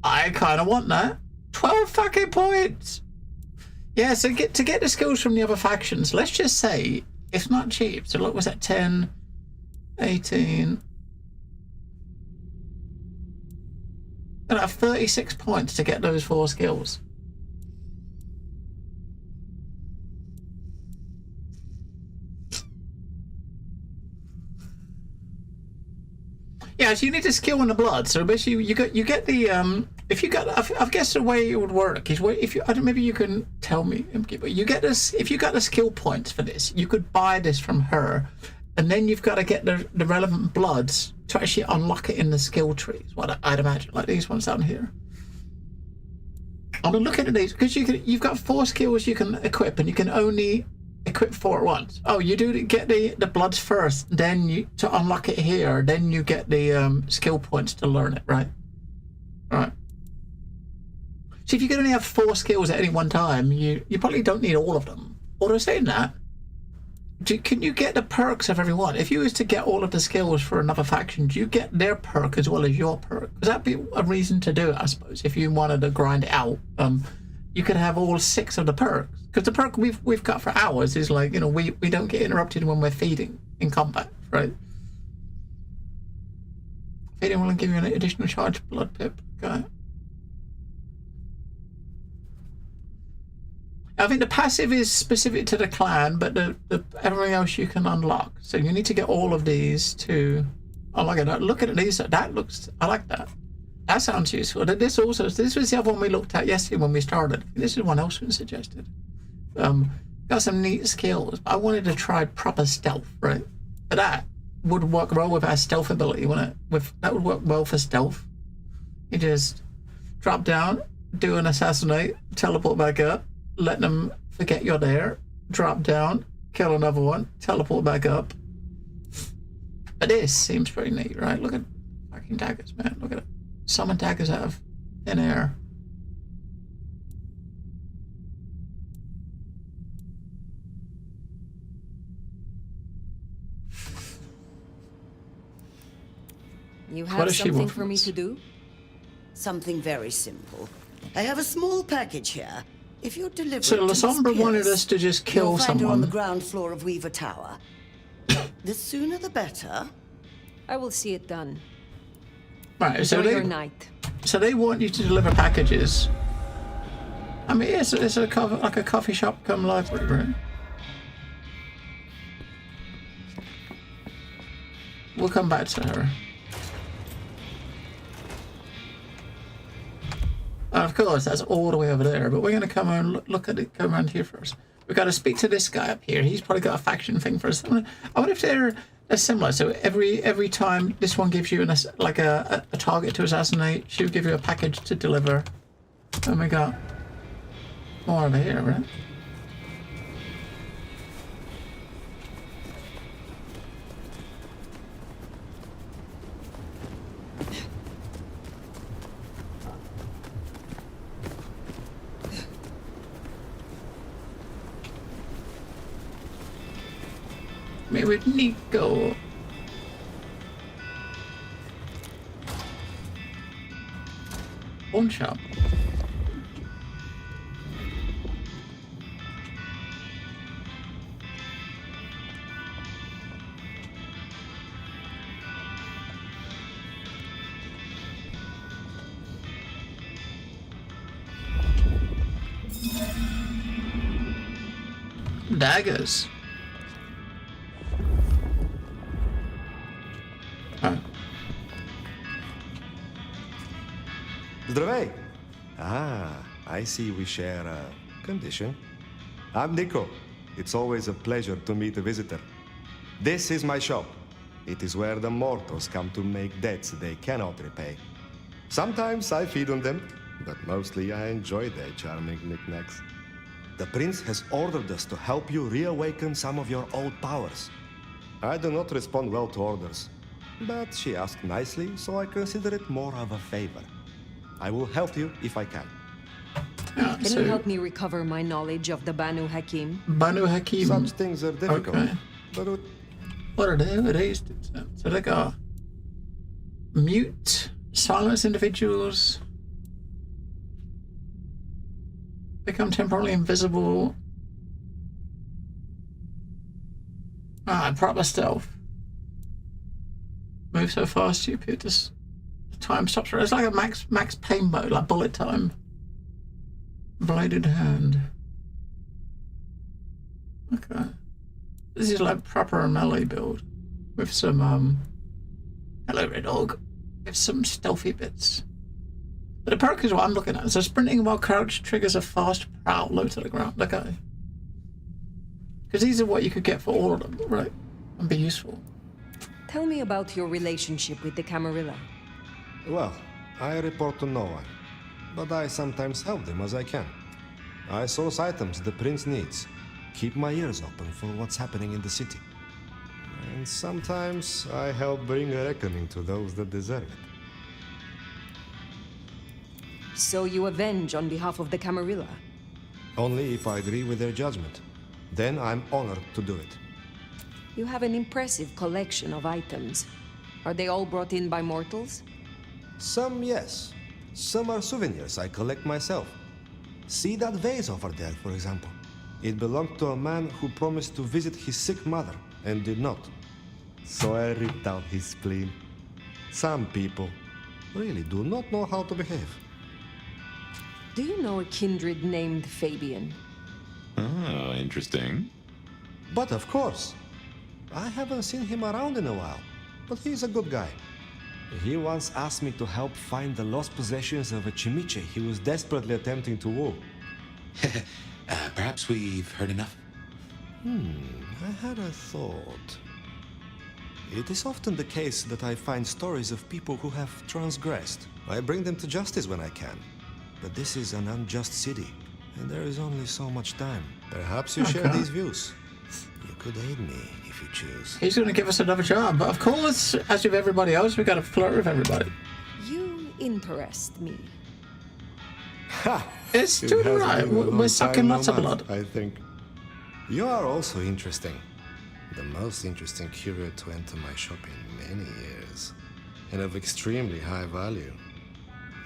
kinda want that. 12 fucking points! Yeah, so to get the skills from the other factions, let's just say it's not cheap. So look, was that 10, 18? I have 36 points to get those 4 skills. Yeah, so you need a skill in the blood. So basically, you get the if you got, I guess the way it would work is if you, I don't, maybe you can tell me, but you get this, if you got the skill points for this, you could buy this from her, and then you've got to get the relevant bloods to actually unlock it in the skill trees. What I'd imagine, like these ones down here. I'm looking at these because you've got 4 skills you can equip, and you can only equip 4 at once. Oh, you do get the bloods first, then you to unlock it here, then you get the skill points to learn it, right? Right. So if you can only have 4 skills at any one time, you probably don't need all of them. Although saying that, can you get the perks of everyone? If you was to get all of the skills for another faction, do you get their perk as well as your perk? Because that'd be a reason to do it, I suppose. If you wanted to grind it out, you could have all 6 of the perks. Because the perk we've got for hours is like, you know, we don't get interrupted when we're feeding in combat, right? Feeding will give you an additional charge blood pip. Okay. I think the passive is specific to the clan, but the everything else you can unlock. So you need to get all of these to unlock it. Look at these. That looks. I like that. That sounds useful. This was the other one we looked at yesterday when we started. This is one else we suggested. Got some neat skills. I wanted to try proper stealth, right? But that would work well with our stealth ability, wouldn't it? That would work well for stealth. You just drop down, do an assassinate, teleport back up, let them forget you're there, drop down, kill another one, teleport back up. But this seems pretty neat, right? Look at fucking daggers, man. Look at it. Summon daggers out of thin air. You have something for me to do? Something very simple. I have a small package here. If you're delivered so to La Sombra wanted us to just kill you'll find someone. her on the ground floor of Weaver Tower. The sooner the better. I will see it done. Right, so Enjoy your night. So they want you to deliver packages. I mean, it's like a coffee shop come library, right? We'll come back to her. And of course, that's all the way over there. But we're going to come and look at it. Come around here first. We've got to speak to this guy up here. He's probably got a faction thing for us. I wonder if they're similar. So every time this one gives you a target to assassinate, she'll give you a package to deliver. And we got more over here, right? meet with Nico. Pawn shop. Daggers. Oh. Zdravey! I see we share a condition. I'm Nico. It's always a pleasure to meet a visitor. This is my shop. It is where the mortals come to make debts they cannot repay. Sometimes I feed on them, but mostly I enjoy their charming knickknacks. The prince has ordered us to help you reawaken some of your old powers. I do not respond well to orders, but she asked nicely, so I consider it more of a favor. I will help you if I can. Can you help me recover my knowledge of the Banu Hakim? Banu Hakim. Such things are difficult. Okay. But what are they? What is it? So they got mute, silence individuals, become temporarily invisible. Proper stealth. Move so fast you appear to time stops. It's like a max pain mode, like bullet time. Bladed hand. Okay. This is like proper melee build with some hello red dog, with some stealthy bits. But the perk is what I'm looking at. So sprinting while crouched triggers a fast prowl low to the ground. Okay. Because these are what you could get for all of them, right? And be useful. Tell me about your relationship with the Camarilla. Well, I report to no one, but I sometimes help them as I can. I source items the prince needs, keep my ears open for what's happening in the city. And sometimes I help bring a reckoning to those that deserve it. So you avenge on behalf of the Camarilla? Only if I agree with their judgment. Then I'm honored to do it. You have an impressive collection of items. Are they all brought in by mortals? Some, yes. Some are souvenirs I collect myself. See that vase over there, for example. It belonged to a man who promised to visit his sick mother, and did not. So I ripped out his spleen. Some people really do not know how to behave. Do you know a kindred named Fabian? Oh, interesting. But of course. I haven't seen him around in a while, but he's a good guy. He once asked me to help find the lost possessions of a chimiche he was desperately attempting to woo. Perhaps we've heard enough? I had a thought. It is often the case that I find stories of people who have transgressed. I bring them to justice when I can. But this is an unjust city, and there is only so much time. Perhaps you share these views. You could aid me if you choose. He's going to give us another job, but of course, as with everybody else, we've got to flirt with everybody. You interest me. Ha! It's doing right. We're sucking lots of blood. I think. You are also interesting. The most interesting courier to enter my shop in many years. And of extremely high value.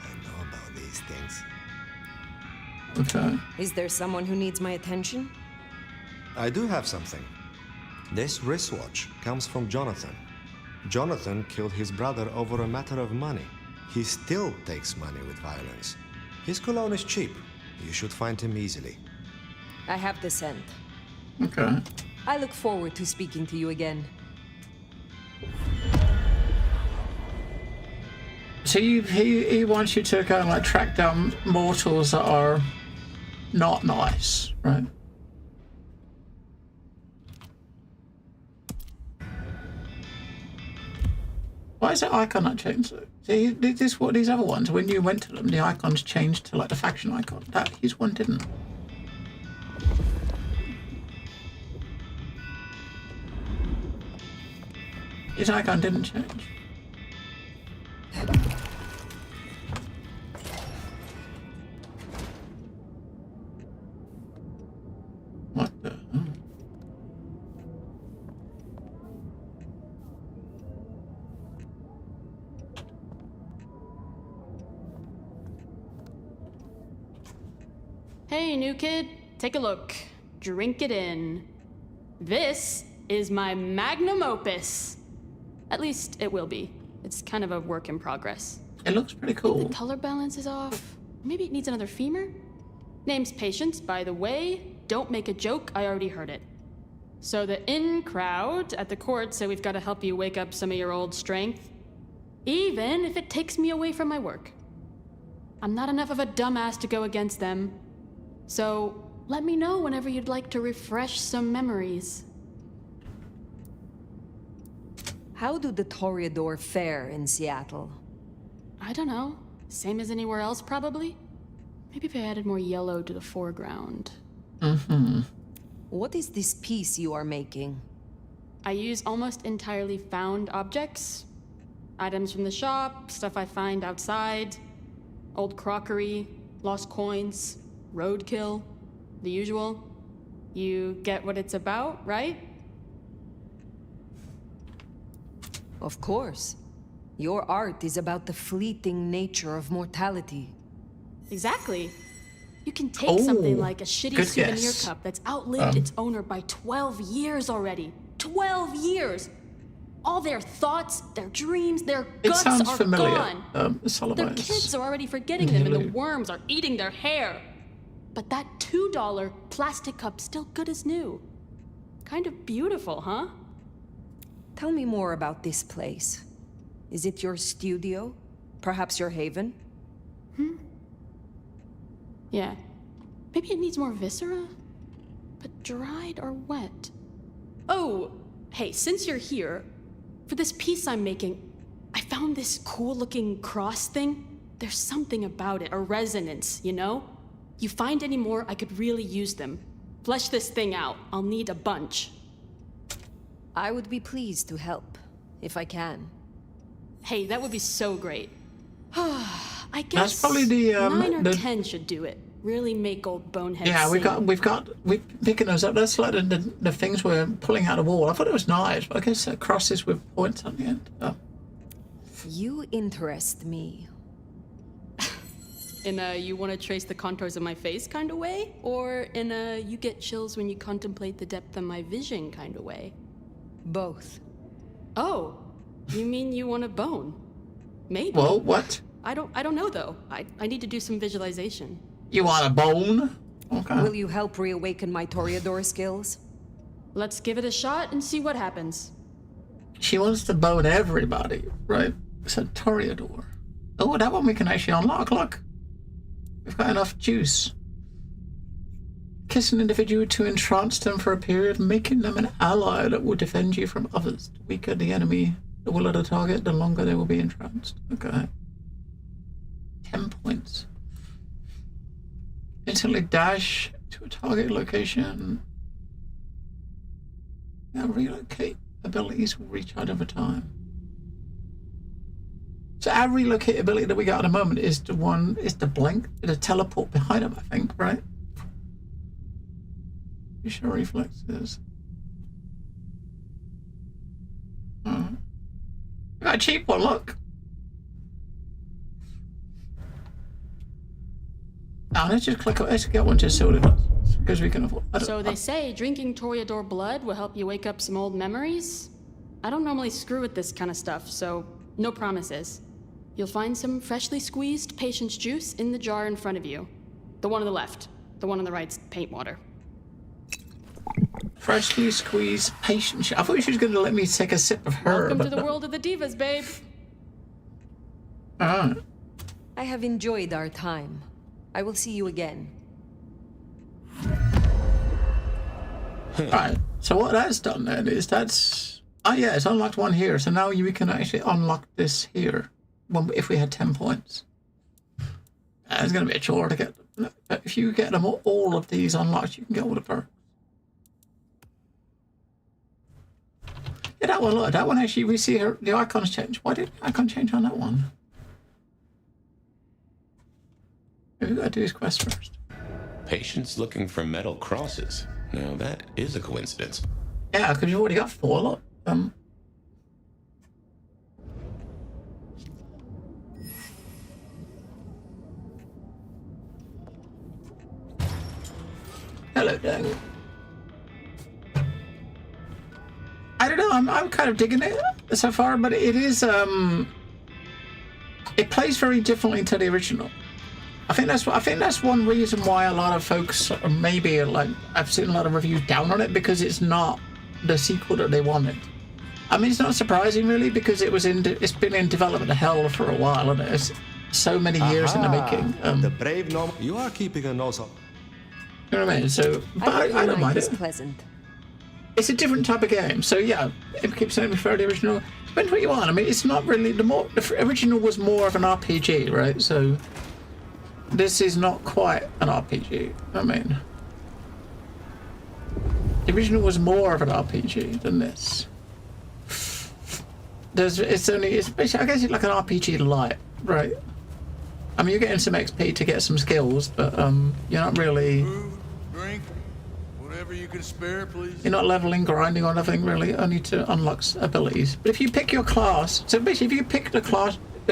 I know about these things. Okay. Is there someone who needs my attention? I do have something. This wristwatch comes from Jonathan. Jonathan killed his brother over a matter of money. He still takes money with violence. His cologne is cheap. You should find him easily. I have the scent. Okay. I look forward to speaking to you again. So he wants you to kind of like track down mortals that are not nice, right? Why is that icon not changed? See, this what these other ones, when you went to them, the icons changed to like the faction icon. That his one didn't. His icon didn't change. What the? Hey, new kid, take a look. Drink it in. This is my magnum opus. At least it will be. It's kind of a work in progress. It looks pretty cool. The color balance is off. Maybe it needs another femur? Name's Patience, by the way. Don't make a joke, I already heard it. So the in crowd at the court say we've got to help you wake up some of your old strength. Even if it takes me away from my work. I'm not enough of a dumbass to go against them. So let me know whenever you'd like to refresh some memories. How do the Toreador fare in Seattle? I don't know. Same as anywhere else, probably? Maybe if I added more yellow to the foreground. Mm-hmm. What is this piece you are making? I use almost entirely found objects. Items from the shop, stuff I find outside, old crockery, lost coins, roadkill, the usual. You get what it's about, right? Of course. Your art is about the fleeting nature of mortality. Exactly. You can take something like a shitty souvenir guess. cup that's outlived its owner by 12 years already. 12 years! All their thoughts, their dreams, their It guts sounds are familiar. gone. Their Solomons. kids are already forgetting them, and the worms are eating their hair. But that $2 plastic cup's still good as new. Kind of beautiful, huh? Tell me more about this place. Is it your studio? Perhaps your haven? Yeah. Maybe it needs more viscera? But dried or wet? Oh, hey, since you're here, for this piece I'm making, I found this cool-looking cross thing. There's something about it, a resonance, you know? You find any more, I could really use them. Flesh this thing out. I'll need a bunch. I would be pleased to help, if I can. Hey, that would be so great. I guess That's probably the 9 or 10 should do it. Really make old boneheads. Yeah, sing. we're picking those up. That's like the things we're pulling out of the wall. I thought it was knives, but I guess crosses with points on the end. Oh. You interest me. In a you want to trace the contours of my face kind of way? Or in a you get chills when you contemplate the depth of my vision kind of way? Both. Oh, you mean you want a bone? Maybe. Well, what? I don't know though. I need to do some visualization. You want a bone? Okay. Will you help reawaken my Toreador skills? Let's give it a shot and see what happens. She wants to bone everybody, right? It's a Toreador. Oh, that one we can actually unlock. Look. We've got enough juice. Kiss an individual to entrance them for a period, making them an ally that will defend you from others. The weaker the enemy, the will of the target, the longer they will be entranced. Okay. 10 points. Instantly dash to a target location. Now relocate abilities will recharge over time. So our relocate ability that we got at the moment is the blink, the teleport behind him, I think, right? Visual reflexes. Got a cheap one, look. Now let's just click on, let's get one just so it does. Because we can afford. So they say drinking Toreador blood will help you wake up some old memories. I don't normally screw with this kind of stuff, so no promises. You'll find some freshly squeezed patience juice in the jar in front of you. The one on the left. The one on the right's paint water. Freshly squeezed patience. I thought she was going to let me take a sip of her. Welcome to the world of the divas, babe. Alright. I have enjoyed our time. I will see you again. Alright, so what that's done then is that's... Oh yeah, it's unlocked one here, so now we can actually unlock this here. If we had 10 points. It's going to be a chore to get them. But if you get them all of these unlocked, you can get all the perks. Yeah, that one, look, that one actually, we see the icons change. Why did the icon change on that one? Maybe we've got to do this quest first. Patients looking for metal crosses. Now that is a coincidence. Yeah, because you've already got 4, look. Hello, Dang. I don't know. I'm kind of digging it so far, but it is it plays very differently to the original. I think that's one reason why a lot of folks are maybe like I've seen a lot of reviews down on it because it's not the sequel that they wanted. I mean, it's not surprising really because it's been in development hell for a while and it's so many years in the making. The brave no. You are keeping a nose up. You know what I mean? So, but I don't mind it. Pleasant. It's a different type of game, so yeah, it keeps saying refer to the original. Depends what you want. I mean, it's not really the original was more of an RPG, right? So this is not quite an RPG. I mean, the original was more of an RPG than this. It's basically, I guess it's like an RPG light, right? I mean, you're getting some XP to get some skills, but you're not really. Drink, whatever you can spare, please. You're not leveling, grinding, or nothing really. Only to unlock abilities. But if you pick your class, so basically, if you pick the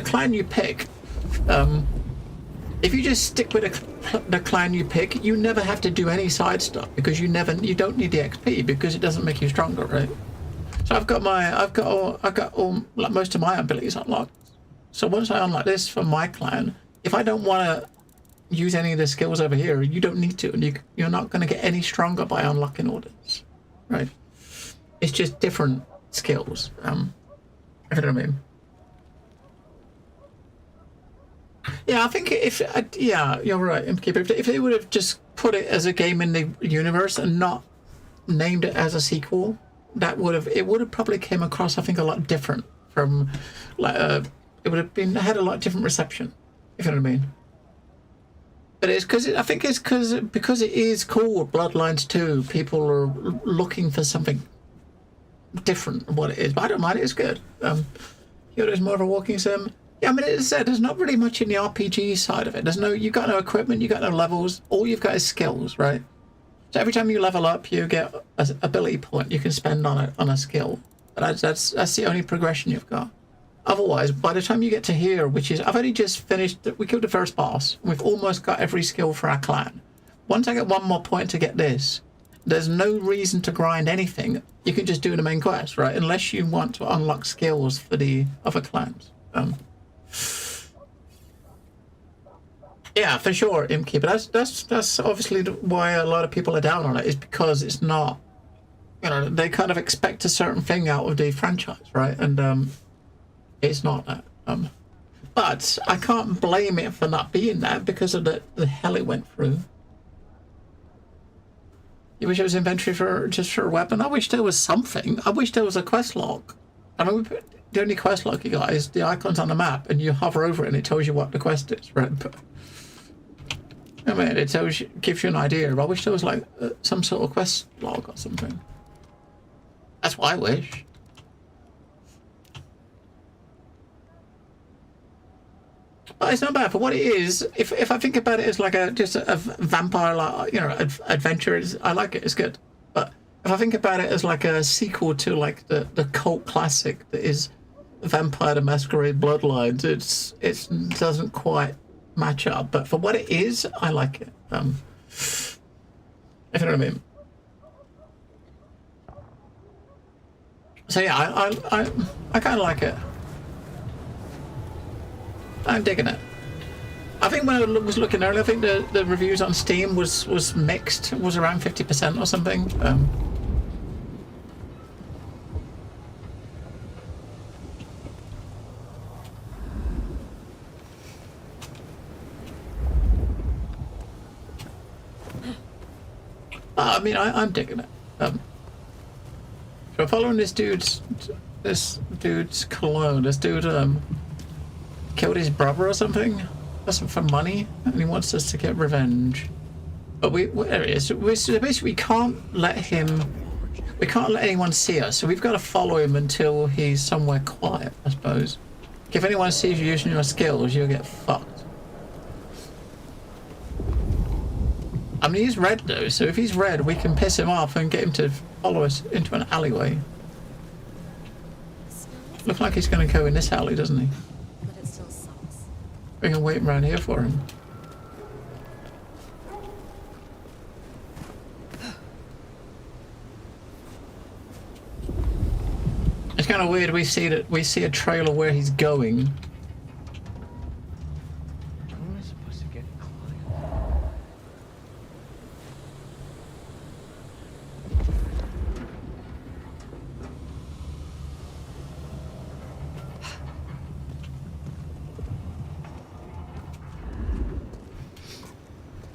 clan you pick, if you just stick with the clan you pick, you never have to do any side stuff because you don't need the XP because it doesn't make you stronger, right? So I've got all like most of my abilities unlocked. So once I unlock this for my clan, if I don't want to use any of the skills over here, you don't need to, and you're not going to get any stronger by unlocking orders, right? It's just different skills. If you know what I mean. Yeah, I think yeah, you're right, Imkeeper. If they would have just put it as a game in the universe and not named it as a sequel, it would have probably came across, I think, a lot different from like it would have had a lot different reception, if you know what I mean. But it's because it is called Bloodlines 2, people are looking for something different than what it is. But I don't mind it, it's good. It's more of a walking sim. Yeah, I mean, as I said, there's not really much in the RPG side of it. You got no equipment, you got no levels. All you've got is skills, right? So every time you level up, you get an ability point you can spend on a skill. But that's the only progression you've got. Otherwise, by the time you get to here, which is I've only just finished. We killed the first boss. We've almost got every skill for our clan. Once I get one more point to get this, there's no reason to grind anything. You can just do the main quest, right? Unless you want to unlock skills for the other clans. Yeah, for sure, Imki. But that's obviously why a lot of people are down on it, is because it's not. They kind of expect a certain thing out of the franchise, right? And it's not that. But I can't blame it for not being that because of the hell it went through. You wish there was inventory just for a weapon? I wish there was something. I wish there was a quest log. I mean, the only quest log you got is the icons on the map, and you hover over it and it tells you what the quest is, right? But, I mean, it gives you an idea. I wish there was like some sort of quest log or something. That's what I wish. But it's not bad for what it is. If I think about it as like just a vampire, like, adventure, I like it. It's good. But if I think about it as like a sequel to like the cult classic that is Vampire the Masquerade Bloodlines, it doesn't quite match up. But for what it is, I like it. If you know what I mean. So yeah, I kind of like it. I'm digging it. I think when I was looking earlier, I think the reviews on Steam was mixed, was around 50% or something. I mean, I'm digging it. So following this dude's cologne. This dude killed his brother or something. That's for money, and he wants us to get revenge. But there he is. Basically, we can't let anyone see us. So we've got to follow him until he's somewhere quiet, I suppose. If anyone sees you using your skills, you'll get fucked. I mean, he's red though, so if he's red, we can piss him off and get him to follow us into an alleyway. Looks like he's going to go in this alley, doesn't he? But it still sucks. We can wait around here for him. kind of weird. We see a trailer where he's going. How am I supposed to get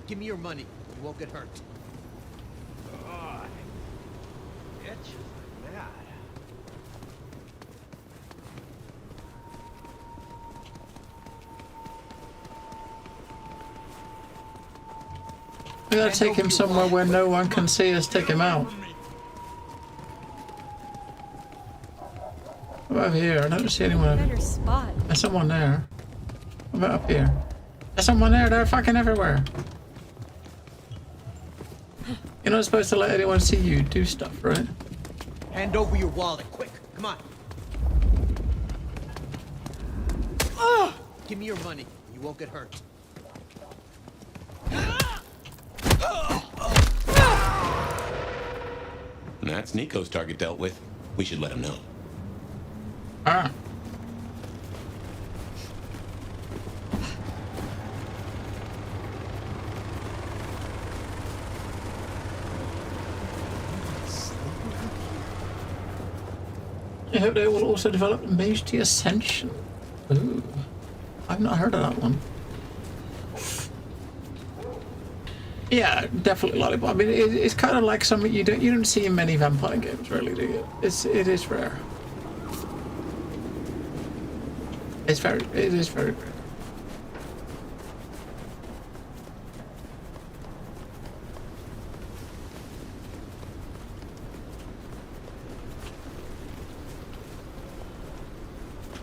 Give me your money. You won't get hurt. God. Itches like that. We gotta take him somewhere where no one can see us take him out. What about over here? I don't see anyone. Better spot. There's someone there. What about up here? There's someone there. They're fucking everywhere. You're not supposed to let anyone see you do stuff, right? Hand over your wallet, quick. Come on. Give me your money. You won't get hurt. That's Nico's target dealt with. We should let him know. Ah. I hope they will also develop Mage to Ascension. Ooh. I've not heard of that one. Yeah, definitely Lollipop. I mean, it's kind of like something you don't see in many vampire games, really, do you? It is rare. It is very rare.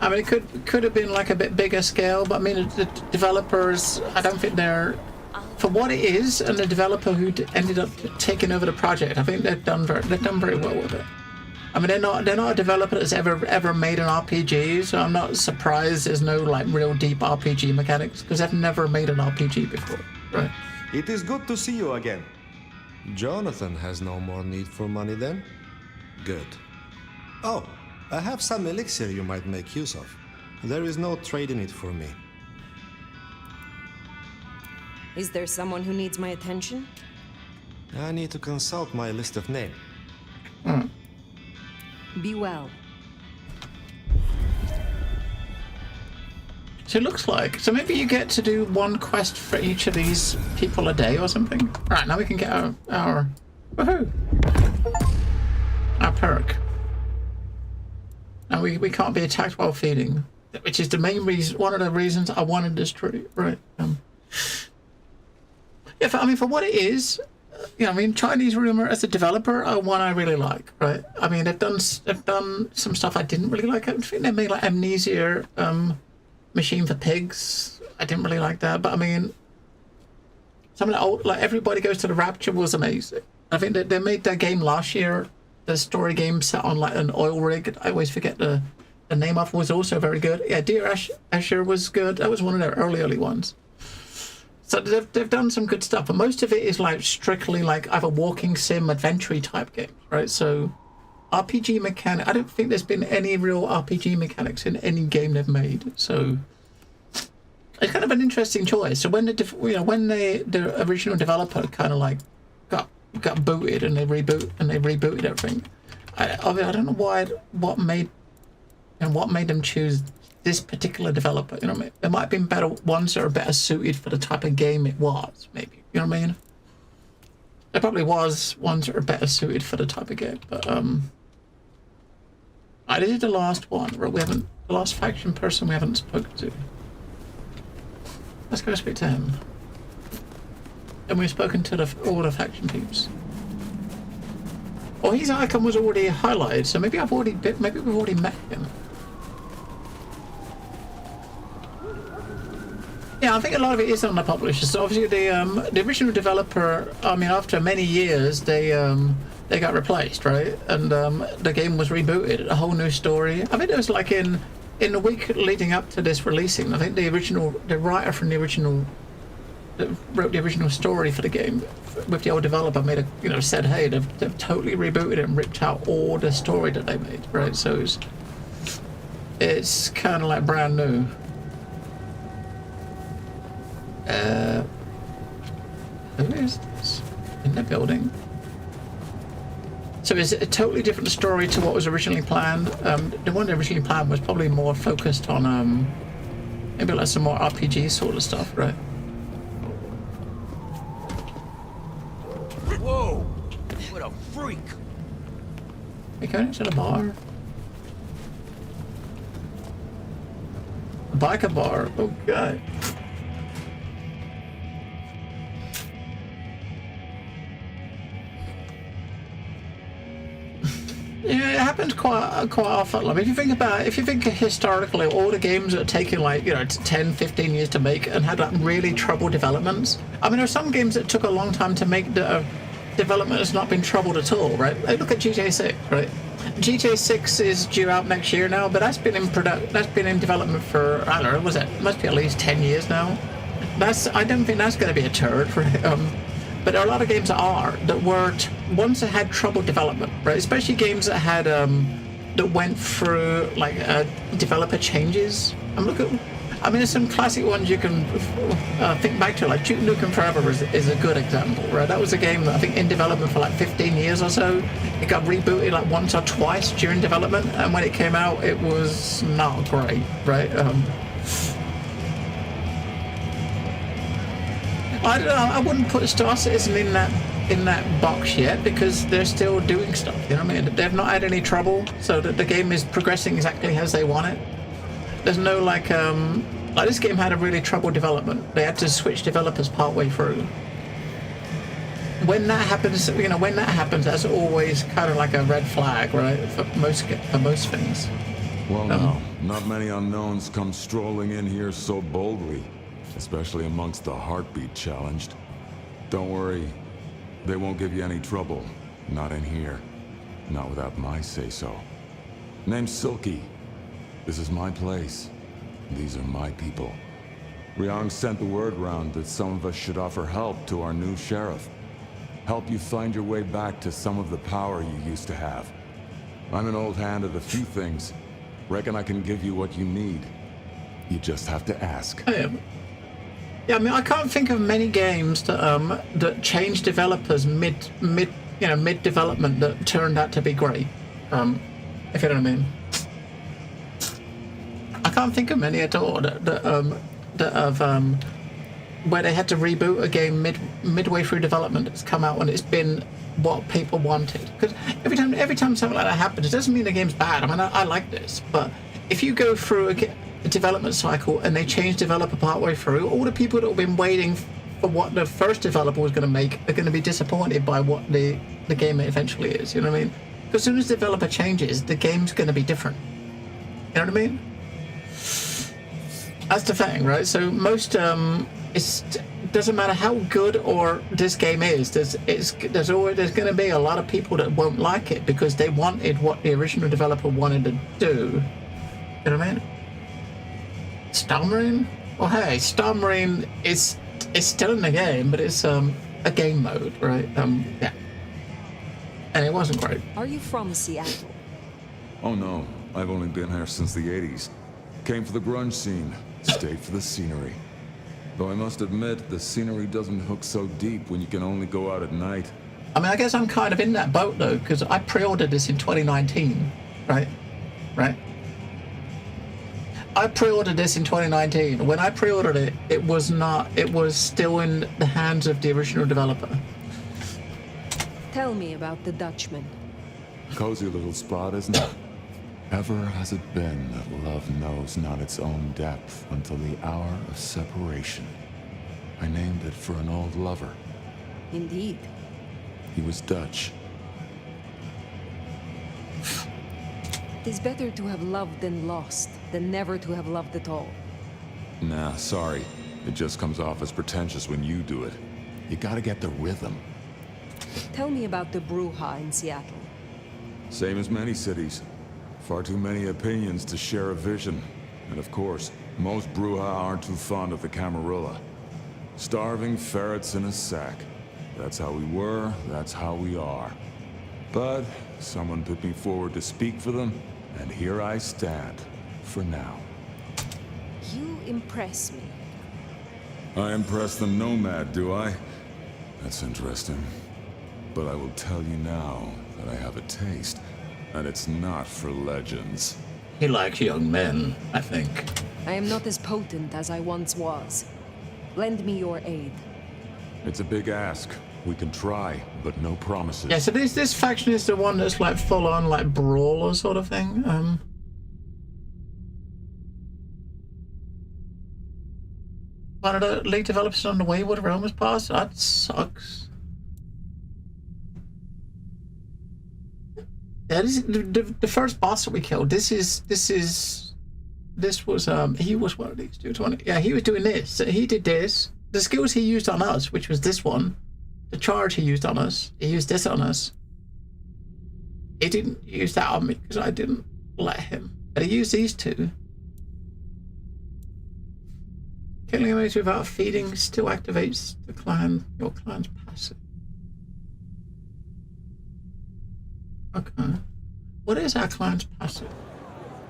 I mean, it could have been like a bit bigger scale, but I mean, the developers, I don't think they're, for what it is, and the developer who ended up taking over the project, I think they've done very well with it. I mean, they're not a developer that's ever made an RPG, so I'm not surprised there's no like real deep RPG mechanics, because they've never made an RPG before, right? It is good to see you again. Jonathan has no more need for money then? Good. Oh, I have some elixir you might make use of. There is no trade in it for me. Is there someone who needs my attention? I need to consult my list of names. Be well. So it looks like, so maybe you get to do one quest for each of these people a day or something. Right, now we can get our woohoo! Our perk. And we can't be attacked while feeding, which is the main reason, one of the reasons I wanted this tree, right? Yeah, I mean, for what it is, you know, I mean, Chinese Rumor as a developer are one I really like, right? I mean, they've done some stuff I didn't really like. I think they made like Amnesia, Machine for Pigs. I didn't really like that, but I mean, some of the old, like Everybody Goes to the Rapture was amazing. I think they made that game last year. The story game set on like an oil rig. I always forget the name of, was also very good. Yeah, Dear Asher was good. That was one of their early ones. So they've done some good stuff, but most of it is like strictly like either walking sim, adventure type games, right? So RPG mechanic, I don't think there's been any real RPG mechanics in any game they've made. So it's kind of an interesting choice. So when the original developer kind of like got booted and they rebooted everything, I don't know what made them choose this particular developer. You know what I mean? There might have been better ones that are better suited for the type of game it was, maybe. You know what I mean? There probably was ones that are better suited for the type of game, but I did the last one. The last faction person we haven't spoken to. Let's go speak to him. And we've spoken to all the faction peeps. Or his icon was already highlighted, so maybe we've already met him. Yeah, I think a lot of it is on the publisher. So obviously the original developer, I mean, after many years, they got replaced, right? And the game was rebooted, a whole new story. I think it was like in the week leading up to this releasing, I think the writer from the original that wrote the original story for the game with the old developer said, hey, they've totally rebooted it and ripped out all the story that they made, right? So It's kind of like brand new. Who is this in the building? So is it a totally different story to what was originally planned? The one originally planned was probably more focused on maybe like some more RPG sort of stuff, right? Whoa! What a freak! We going to the bar? A biker bar, okay. Yeah, it happens quite often. I mean, if you think historically, all the games that are taking like, 10, 15 years to make and had like really troubled developments. I mean, there are some games that took a long time to make that development has not been troubled at all, right? Like, look at GTA 6, right? GTA 6 is due out next year now, but that's been in development for, I don't know, it must be at least 10 years now. I don't think that's going to be a turd, right? But there are a lot of games that weren't ones that had trouble development, right? Especially games that had that went through like developer changes. There's some classic ones you can think back to, like Duke Nukem Forever is a good example, right? That was a game that I think in development for like 15 years or so. It got rebooted like once or twice during development, and when it came out, it was not great, right? I don't know. I wouldn't put Star Citizen in that box yet because they're still doing stuff. You know what I mean? They've not had any trouble, so that the game is progressing exactly as they want it. There's no like this game had a really troubled development. They had to switch developers partway through. When that happens, that's always kind of like a red flag, right? For most things. Well, no, not many unknowns come strolling in here so boldly. Especially amongst the heartbeat challenged. Don't worry, they won't give you any trouble. Not in here. Not without my say-so. Name's Silky. This is my place. These are my people. Ryong sent the word round that some of us should offer help to our new sheriff. Help you find your way back to some of the power you used to have. I'm an old hand at a few things. Reckon I can give you what you need. You just have to ask. Yeah, I mean, I can't think of many games that change developers mid development that turned out to be great. If you know what I mean. I can't think of many at all that have where they had to reboot a game midway through development. It's come out and it's been what people wanted. Because every time something like that happens, it doesn't mean the game's bad. I mean, I like this, but if you go through a development cycle and they change developer partway through, all the people that have been waiting for what the first developer was going to make are going to be disappointed by what the game eventually is. You know what I mean? Because as soon as the developer changes, the game's going to be different. You know what I mean? That's the thing, right? So most it doesn't matter how good or this game is. There's going to be a lot of people that won't like it because they wanted what the original developer wanted to do. You know what I mean? Star Marine? Well, hey, Star Marine is still in the game, but it's a game mode, right? Yeah. And it wasn't great. Are you from Seattle? Oh no, I've only been here since the 80s. Came for the grunge scene, stayed for the scenery. Though I must admit, the scenery doesn't hook so deep when you can only go out at night. I mean, I guess I'm kind of in that boat though, because I pre-ordered this in 2019, right? I pre-ordered this in 2019. When I pre-ordered it, it was still in the hands of the original developer. Tell me about the Dutchman. Cozy little spot, isn't it? Ever has it been that love knows not its own depth until the hour of separation. I named it for an old lover. Indeed. He was Dutch. It is better to have loved and lost than never to have loved at all. Nah, sorry. It just comes off as pretentious when you do it. You gotta get the rhythm. Tell me about the Bruja in Seattle. Same as many cities. Far too many opinions to share a vision. And of course, most Bruja aren't too fond of the Camarilla. Starving ferrets in a sack. That's how we were, that's how we are. But someone put me forward to speak for them, and here I stand, for now. You impress me. I impress the Nomad, do I? That's interesting. But I will tell you now that I have a taste, and it's not for legends. He likes young men, I think. I am not as potent as I once was. Lend me your aid. It's a big ask. We can try, but no promises. Yeah, so this faction is the one that's like full on like brawler sort of thing. One of the lead developers on the Wayward Realm has passed. That sucks. Yeah, this is the first boss that we killed. This was he was one of these dudes. Yeah, he was doing this. So he did this. The skills he used on us, which was this one. The charge he used on us. He used this on us. He didn't use that on me because I didn't let him. But he used these two. Killing enemies without feeding still activates your clan's passive. Okay. What is our clan's passive?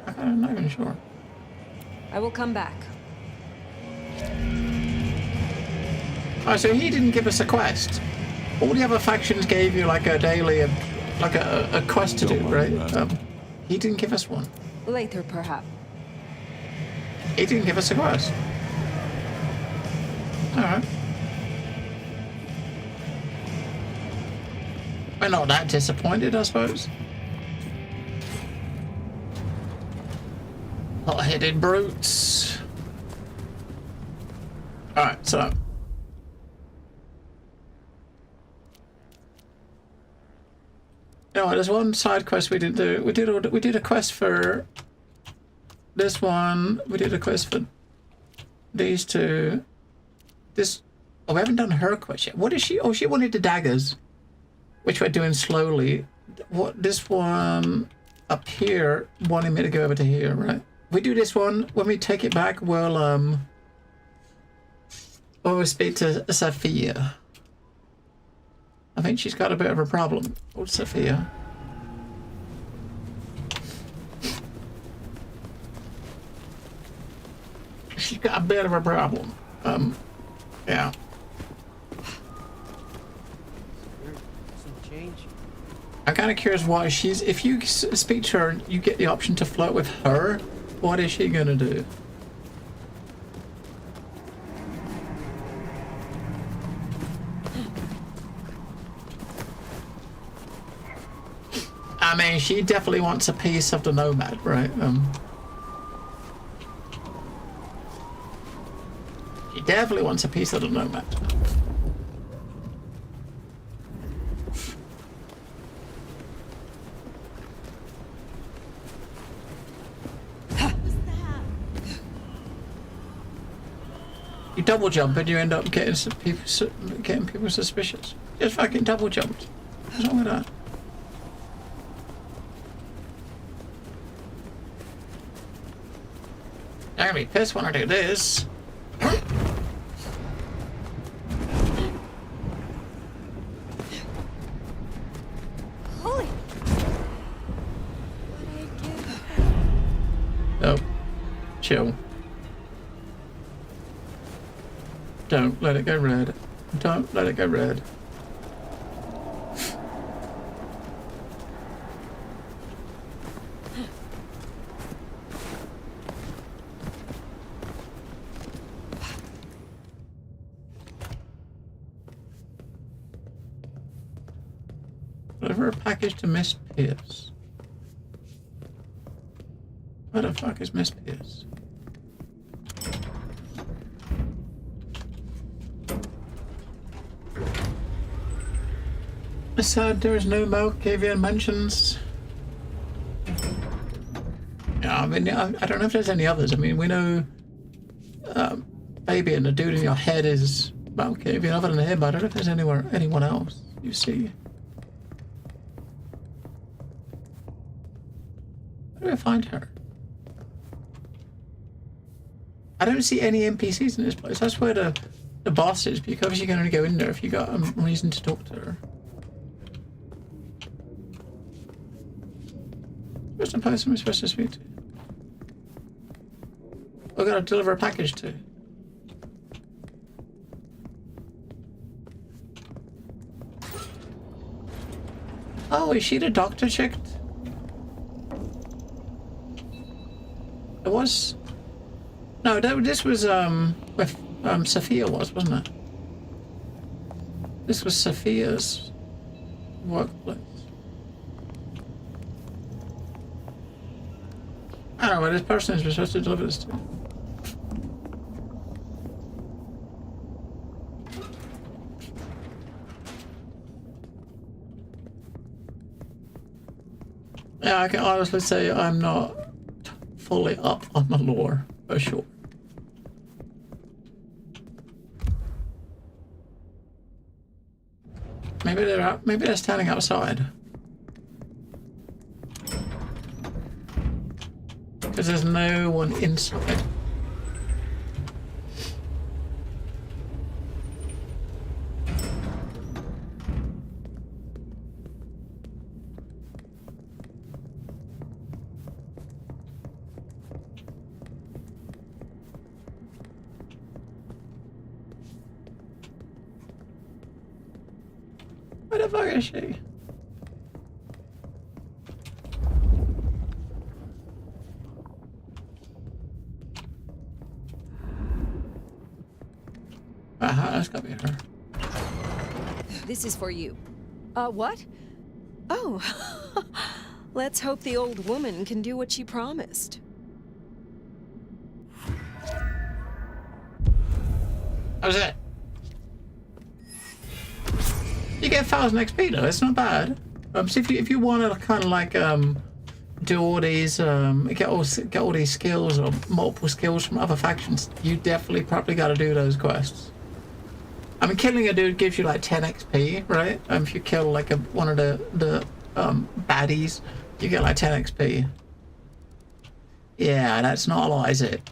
I'm not even sure. I will come back. Oh, so he didn't give us a quest. All the other factions gave you like a daily, like a quest to do, right? He didn't give us one. Later, perhaps. He didn't give us a quest. Alright. We're not that disappointed, I suppose. Hot-headed brutes. Alright, so... No, there's one side quest we didn't do. We did a quest for this one. We did a quest for these two. This. Oh, we haven't done her quest yet. What is she? Oh, she wanted the daggers, which we're doing slowly. What this one up here wanted me to go over to here, right? We do this one. When we take it back, we'll speak to Sophia. I think she's got a bit of a problem. Old Sophia. She's got a bit of a problem. Yeah. I'm kind of curious why she's... If you speak to her, you get the option to flirt with her. What is she gonna do? I mean, she definitely wants a piece of the Nomad, right? She definitely wants a piece of the Nomad. You double jump and you end up getting people suspicious. Just fucking double jumped. What's wrong with that? I'm gonna be pissed when I do this. Holy! Oh. Chill. Don't let it go red. Don't let it go red. Deliver a package to Miss Pierce. Where the fuck is Miss Pierce? It's sad there is no Malkavian mentions. Yeah, I mean, I don't know if there's any others. I mean, we know Baby and the dude in your head is Malkavian. Other than him, I don't know if there's anyone else you see. Where do I find her? I don't see any NPCs in this place. That's where the boss is, because you can only go in there if you got a reason to talk to her. Where's the person we're supposed to speak to? We're gonna deliver a package to. Oh, is she the doctor chick? It was. No, this was with Sophia wasn't it? This was Sophia's workplace. I don't know where this person is supposed to deliver this to. Yeah, I can honestly say I'm not fully up on the lore, for sure. Maybe they're standing outside. Because there's no one inside. Where the fuck is she? That's gotta be her. This is for you. What? Oh. Let's hope the old woman can do what she promised. How's that? You get 1,000 XP though, it's not bad. So if you want to kind of like do all these get all these skills or multiple skills from other factions, you definitely probably got to do those quests. I mean, killing a dude gives you like 10 XP, right? If you kill like one of the baddies, you get like 10 XP. Yeah, that's not a lot, is it?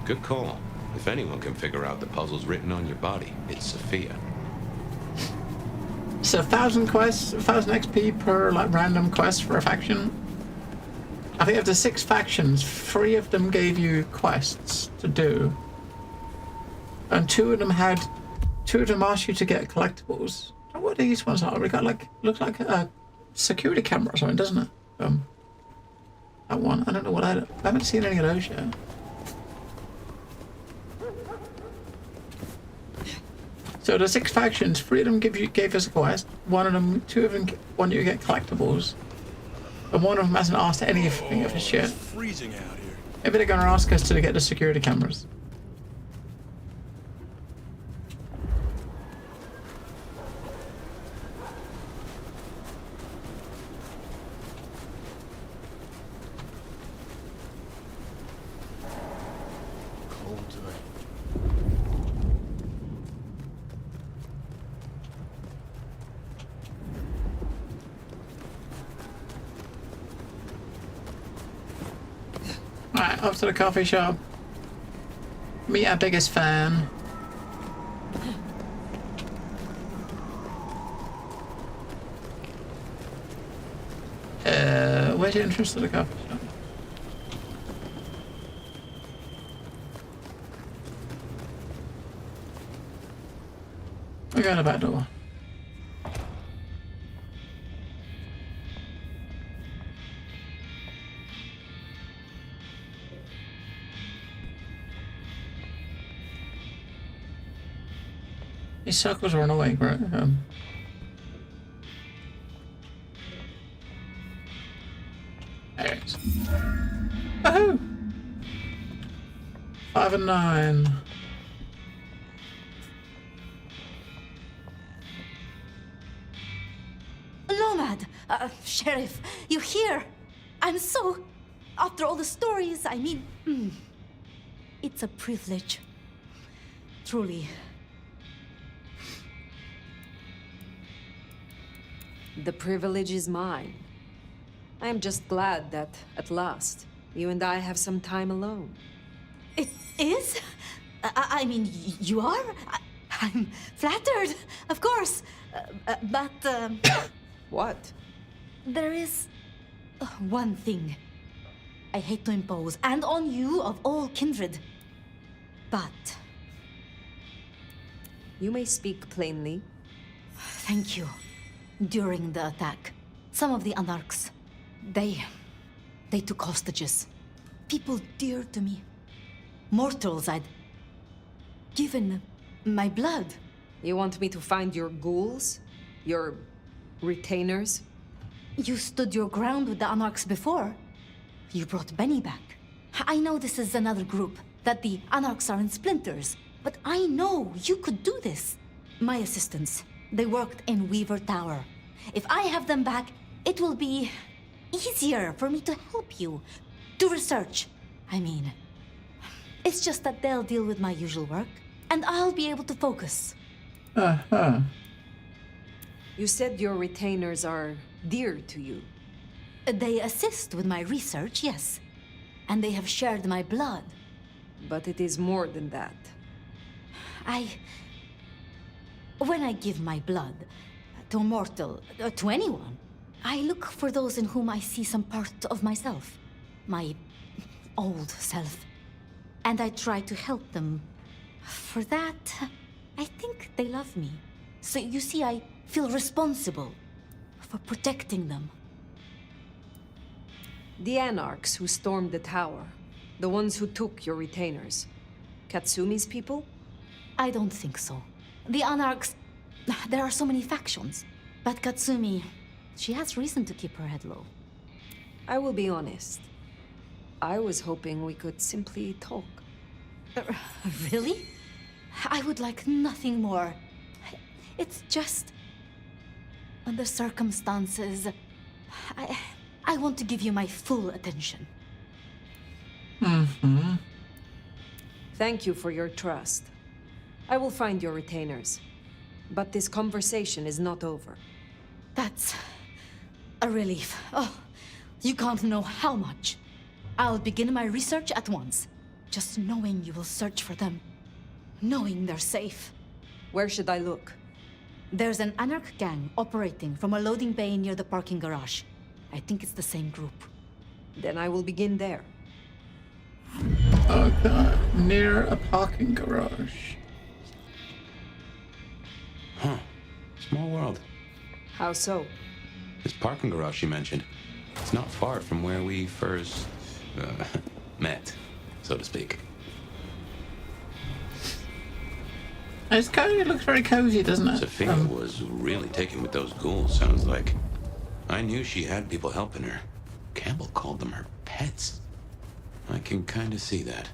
Good call. If anyone can figure out the puzzles written on your body, it's Sophia. So 1,000 quests, 1,000 XP per like random quest for a faction. I think of the 6 factions, 3 of them gave you quests to do, and 2 of them asked you to get collectibles. What these ones are? We got like looks like a security camera or something, doesn't it? That one. I don't know what I haven't seen any of those yet. So the 6 factions, 3 of them gave us a quest. 2 of them want you to get collectibles. And one of them hasn't asked anything of his shit. It's freezing out here. Maybe they're gonna ask us to get the security cameras. Cold today. Alright, off to the coffee shop. Meet our biggest fan. Where's your entrance to the coffee shop? We go in the back door. These circles are annoying, right? There it is. Woohoo! 5 and 9. Nomad! Sheriff, you here? I'm so... After all the stories, I mean... It's a privilege. Truly. The privilege is mine. I am just glad that, at last, you and I have some time alone. It is? I mean, you are? I'm flattered, of course. But, What? There is One thing. I hate to impose, and on you of all kindred. But... You may speak plainly. Thank you. During the attack, some of the Anarchs, they took hostages. People dear to me. Mortals I'd given my blood. You want me to find your ghouls? Your retainers? You stood your ground with the Anarchs before. You brought Benny back. I know this is another group, that the Anarchs are in splinters, but I know you could do this. My assistants, they worked in Weaver Tower. If I have them back, it will be easier for me to help you. Do research, I mean. It's just that they'll deal with my usual work, and I'll be able to focus. Uh-huh. You said your retainers are dear to you. They assist with my research, yes. And they have shared my blood. But it is more than that. When I give my blood to a mortal, to anyone, I look for those in whom I see some part of myself. My old self. And I try to help them. For that, I think they love me. So you see, I feel responsible for protecting them. The Anarchs who stormed the tower, the ones who took your retainers, Katsumi's people? I don't think so. The Anarchs, there are so many factions. But Katsumi, she has reason to keep her head low. I will be honest. I was hoping we could simply talk. Really? I would like nothing more. It's just... under circumstances... I want to give you my full attention. Mm-hmm. Thank you for your trust. I will find your retainers. But this conversation is not over. That's a relief. Oh, you can't know how much. I'll begin my research at once. Just knowing you will search for them. Knowing they're safe. Where should I look? There's an Anarch gang operating from a loading bay near the parking garage. I think it's the same group. Then I will begin there. Okay, near a parking garage. Huh. Small world. How so? This parking garage you mentioned, it's not far from where we first met, so to speak. It's kind of, it looks very cozy, doesn't it? Sophia was really taken with those ghouls, sounds like. I knew she had people helping her. Campbell called them her pets. I can kind of see that.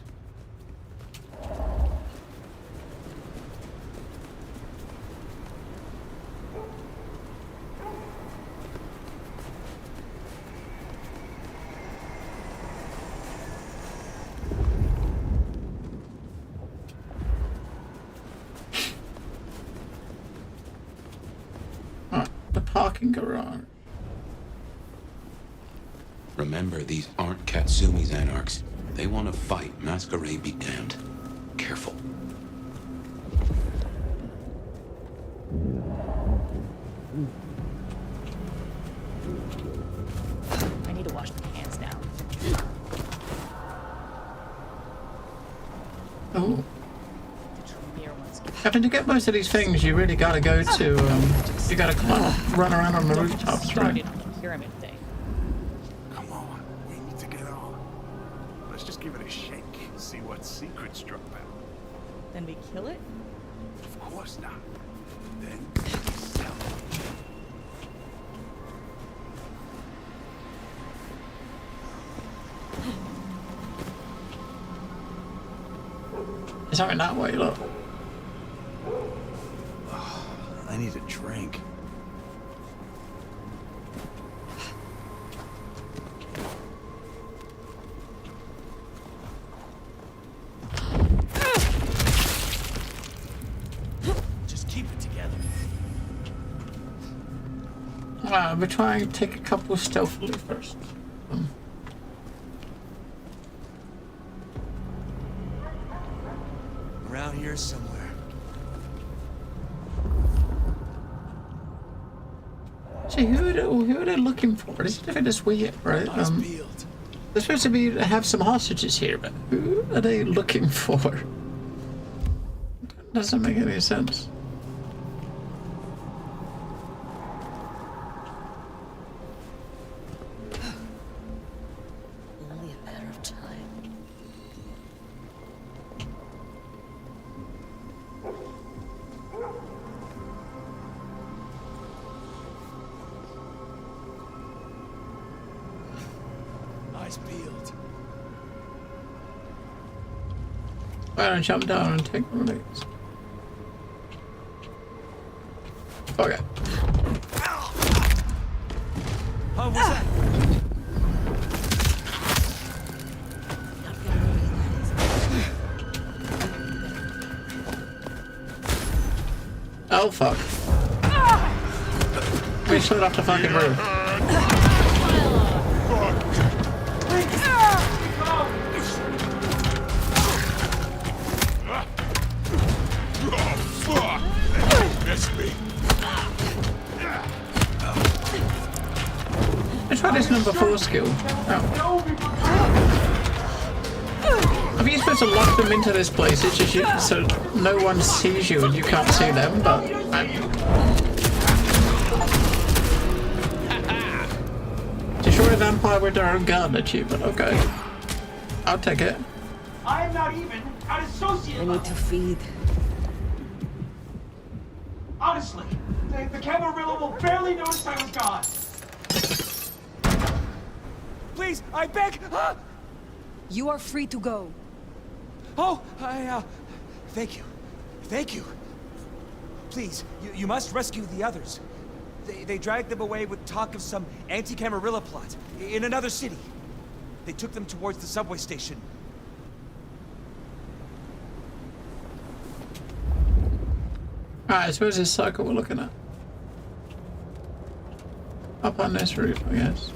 The parking garage. Remember, these aren't Katsumi's Anarchs. They want to fight. Masquerade be damned. Careful. I need to wash my hands now. Oh. Having to get most of these things, you really gotta go to, you gotta run around on the rooftops, right? Started on the pyramid thing. Come on, we need to get on. Let's just give it a shake, see what secrets drop out. Then we kill it? Of course not. Then we sell it. It's something that way, look. I need a drink. Just keep it together. We're trying to take a couple stealthily first. Around here somewhere. See, who are they looking for? This is just weird, right? They're supposed to have some hostages here, but who are they looking for? Doesn't make any sense. Only a matter of time. Eyes peeled. Why don't I jump down and take one of these? Okay. Oh, what's that? Oh fuck. We slid off the fucking roof. That's me. Let's try this number 4 skill. Oh. I think you're supposed to lock them into this place, it's just so no one sees you and you can't see them, but... Destroy a vampire with their own gun achievement, okay. I'll take it. I am not even an associate. I need to feed. Honestly, the Camarilla will barely notice I was gone. Please, I beg. You are free to go. Oh, thank you. Thank you. Please, you must rescue the others. They dragged them away with talk of some anti-Camarilla plot in another city. They took them towards the subway station. Alright, I suppose this cycle we're looking at. Up on this roof, I guess.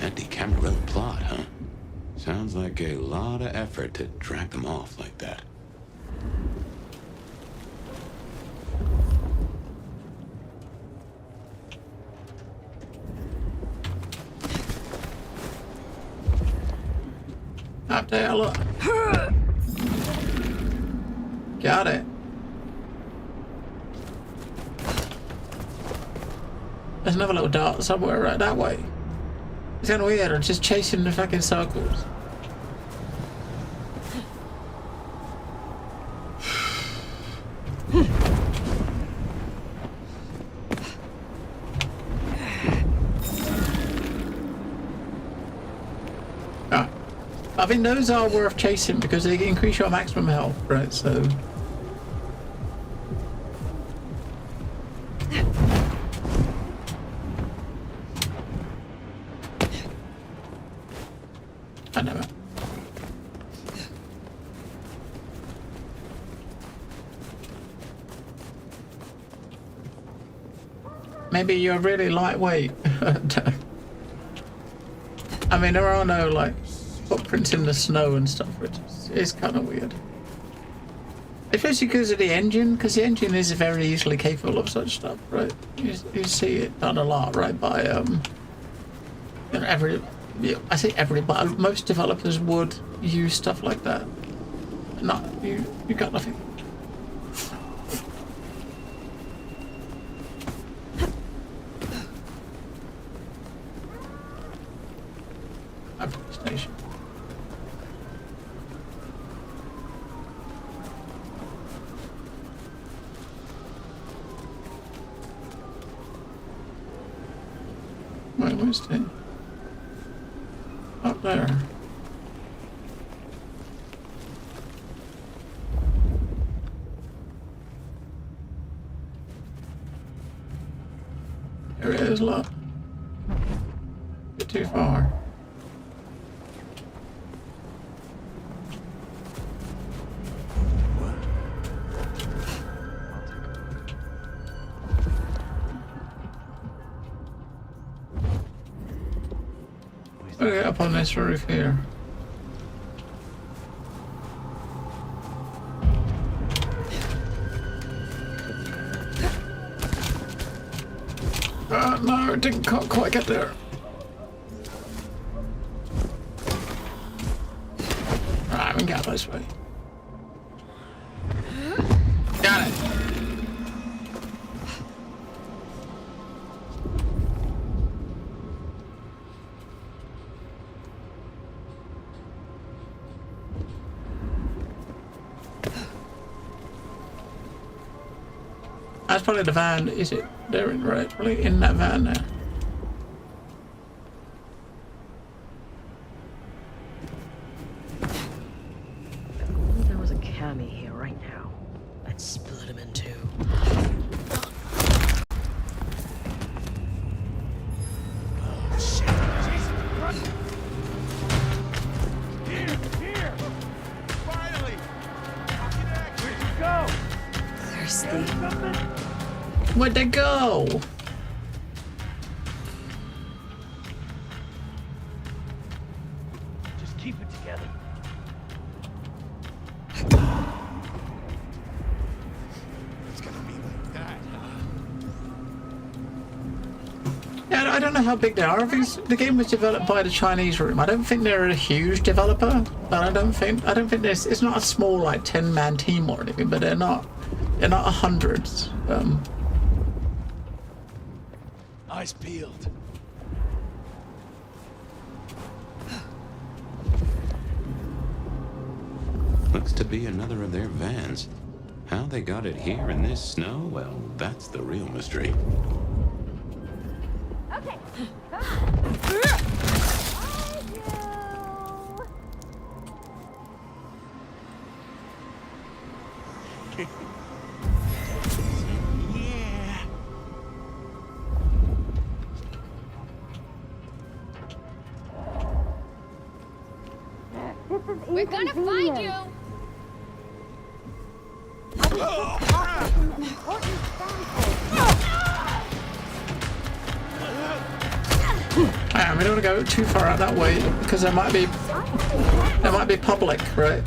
Anti-Camarilla plot, huh? Sounds like a lot of effort to drag them off like that. Up there, look. Got it. There's another little dart somewhere right that way. It's kind of weird, I'm just chasing the fucking circles. I think those are worth chasing because they increase your maximum health, right? So. I know it. Maybe you're really lightweight. I mean, there are no, like, footprints in the snow and stuff, which is kind of weird. Especially because of the engine, because the engine is very easily capable of such stuff, right? You see it done a lot, right? By you know, I say everybody, but most developers would use stuff like that. Not you got nothing. Station. Wait, where's the... Up there. There it is, look. Bit too far. Okay, up on this roof here. I didn't quite get there. Right, we can get this way. Got it. That's probably the van, is it? They're in, right, probably in that van there. If there was a Cammy here right now, I'd split him in two. Oh, shit. Jesus Christ. Here. Finally. Where'd you go? Thirsty. Where'd they go? Just keep it together. It's gonna be like that, huh? Yeah, I don't know how big they are. The game was developed by the Chinese room. I don't think they're a huge developer, but I don't think there's. It's not a small like 10-man team or anything. But they're not hundreds. Eyes peeled. Looks to be another of their vans. How they got it here in this snow, well, that's the real mystery. Okay. We're gonna find you. We don't want to go too far out that way because there might be public, right?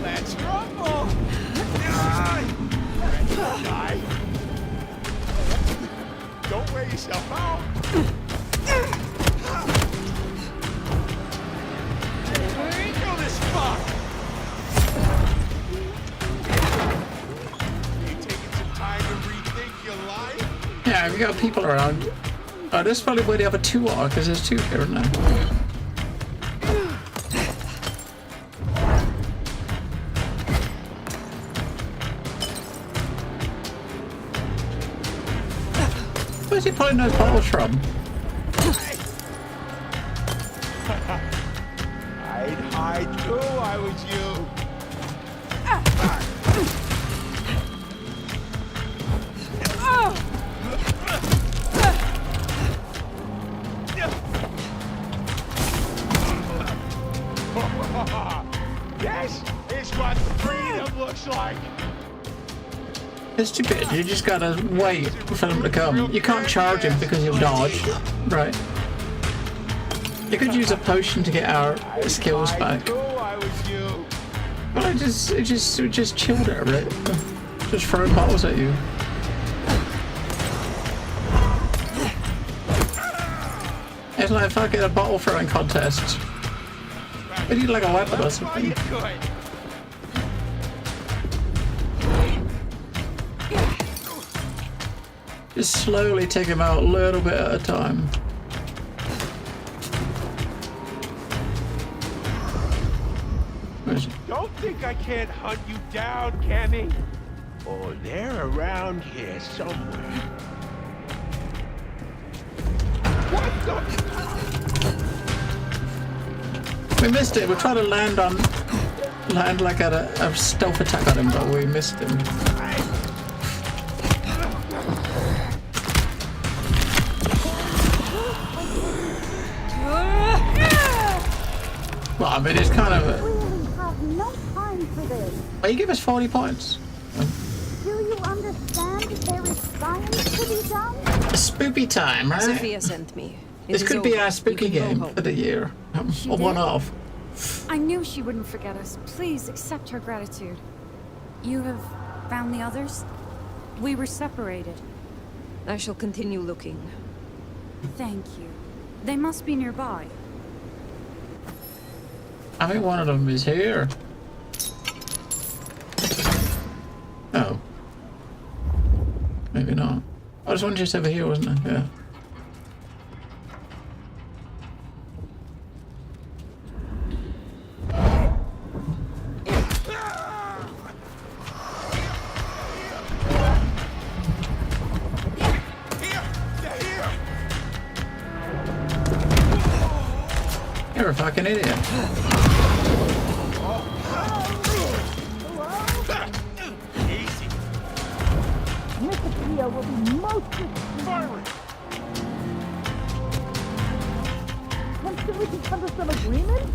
Let's rumble. Don't wear yourself out. Kill this fuck. You taking some time to rethink your life? Yeah, we got people around. Oh, this is probably where the other two are because there's two here, isn't there? Where's he pulling those bottles from? I'd hide too, I was you. This is what freedom looks like. It's too bad. You just gotta wait for them to come. You can't charge him because he'll dodge, right? You could use a potion to get our skills back. But it just chill there, right? Just throwing bottles at you. It's like if I get a bottle throwing contest. I need like a weapon or something. Just slowly take him out a little bit at a time. Don't think I can't hunt you down, Cammy. Oh, they're around here somewhere. What the? We missed it. We're trying to land like at a stealth attack on him, but we missed him. Well, I mean, it's kind of a... We have no time for this. Well, you give us 40 points. Spooky time, right? Sophia sent me. This could be our spooky game for the year. She Or one did? of. I knew she wouldn't forget us. Please accept her gratitude. You have found the others? We were separated. I shall continue looking. Thank you. They must be nearby. I think one of them is here. Oh. Maybe not. Oh, there's one just over here, wasn't there? Yeah. You're a fucking idiot. Masquerade will be most violent. Constantly can come to some agreement?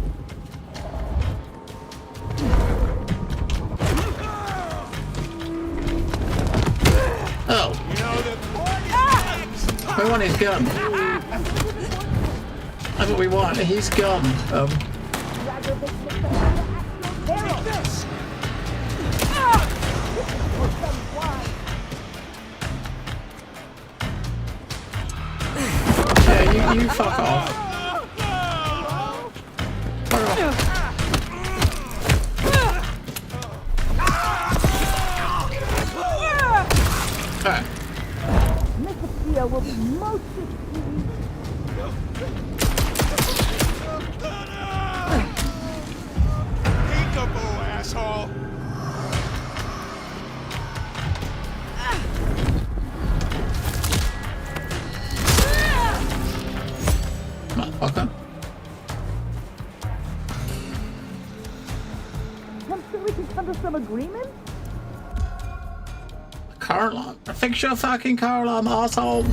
Oh. We want his gun. That's what we want. He's gun. Yeah, you fuck off. Fuck off. Alright. Masquerade will be most Peekaboo, asshole! Motherfucker. Constantly can come to some agreement? Car alarm. Fix your fucking car alarm, asshole.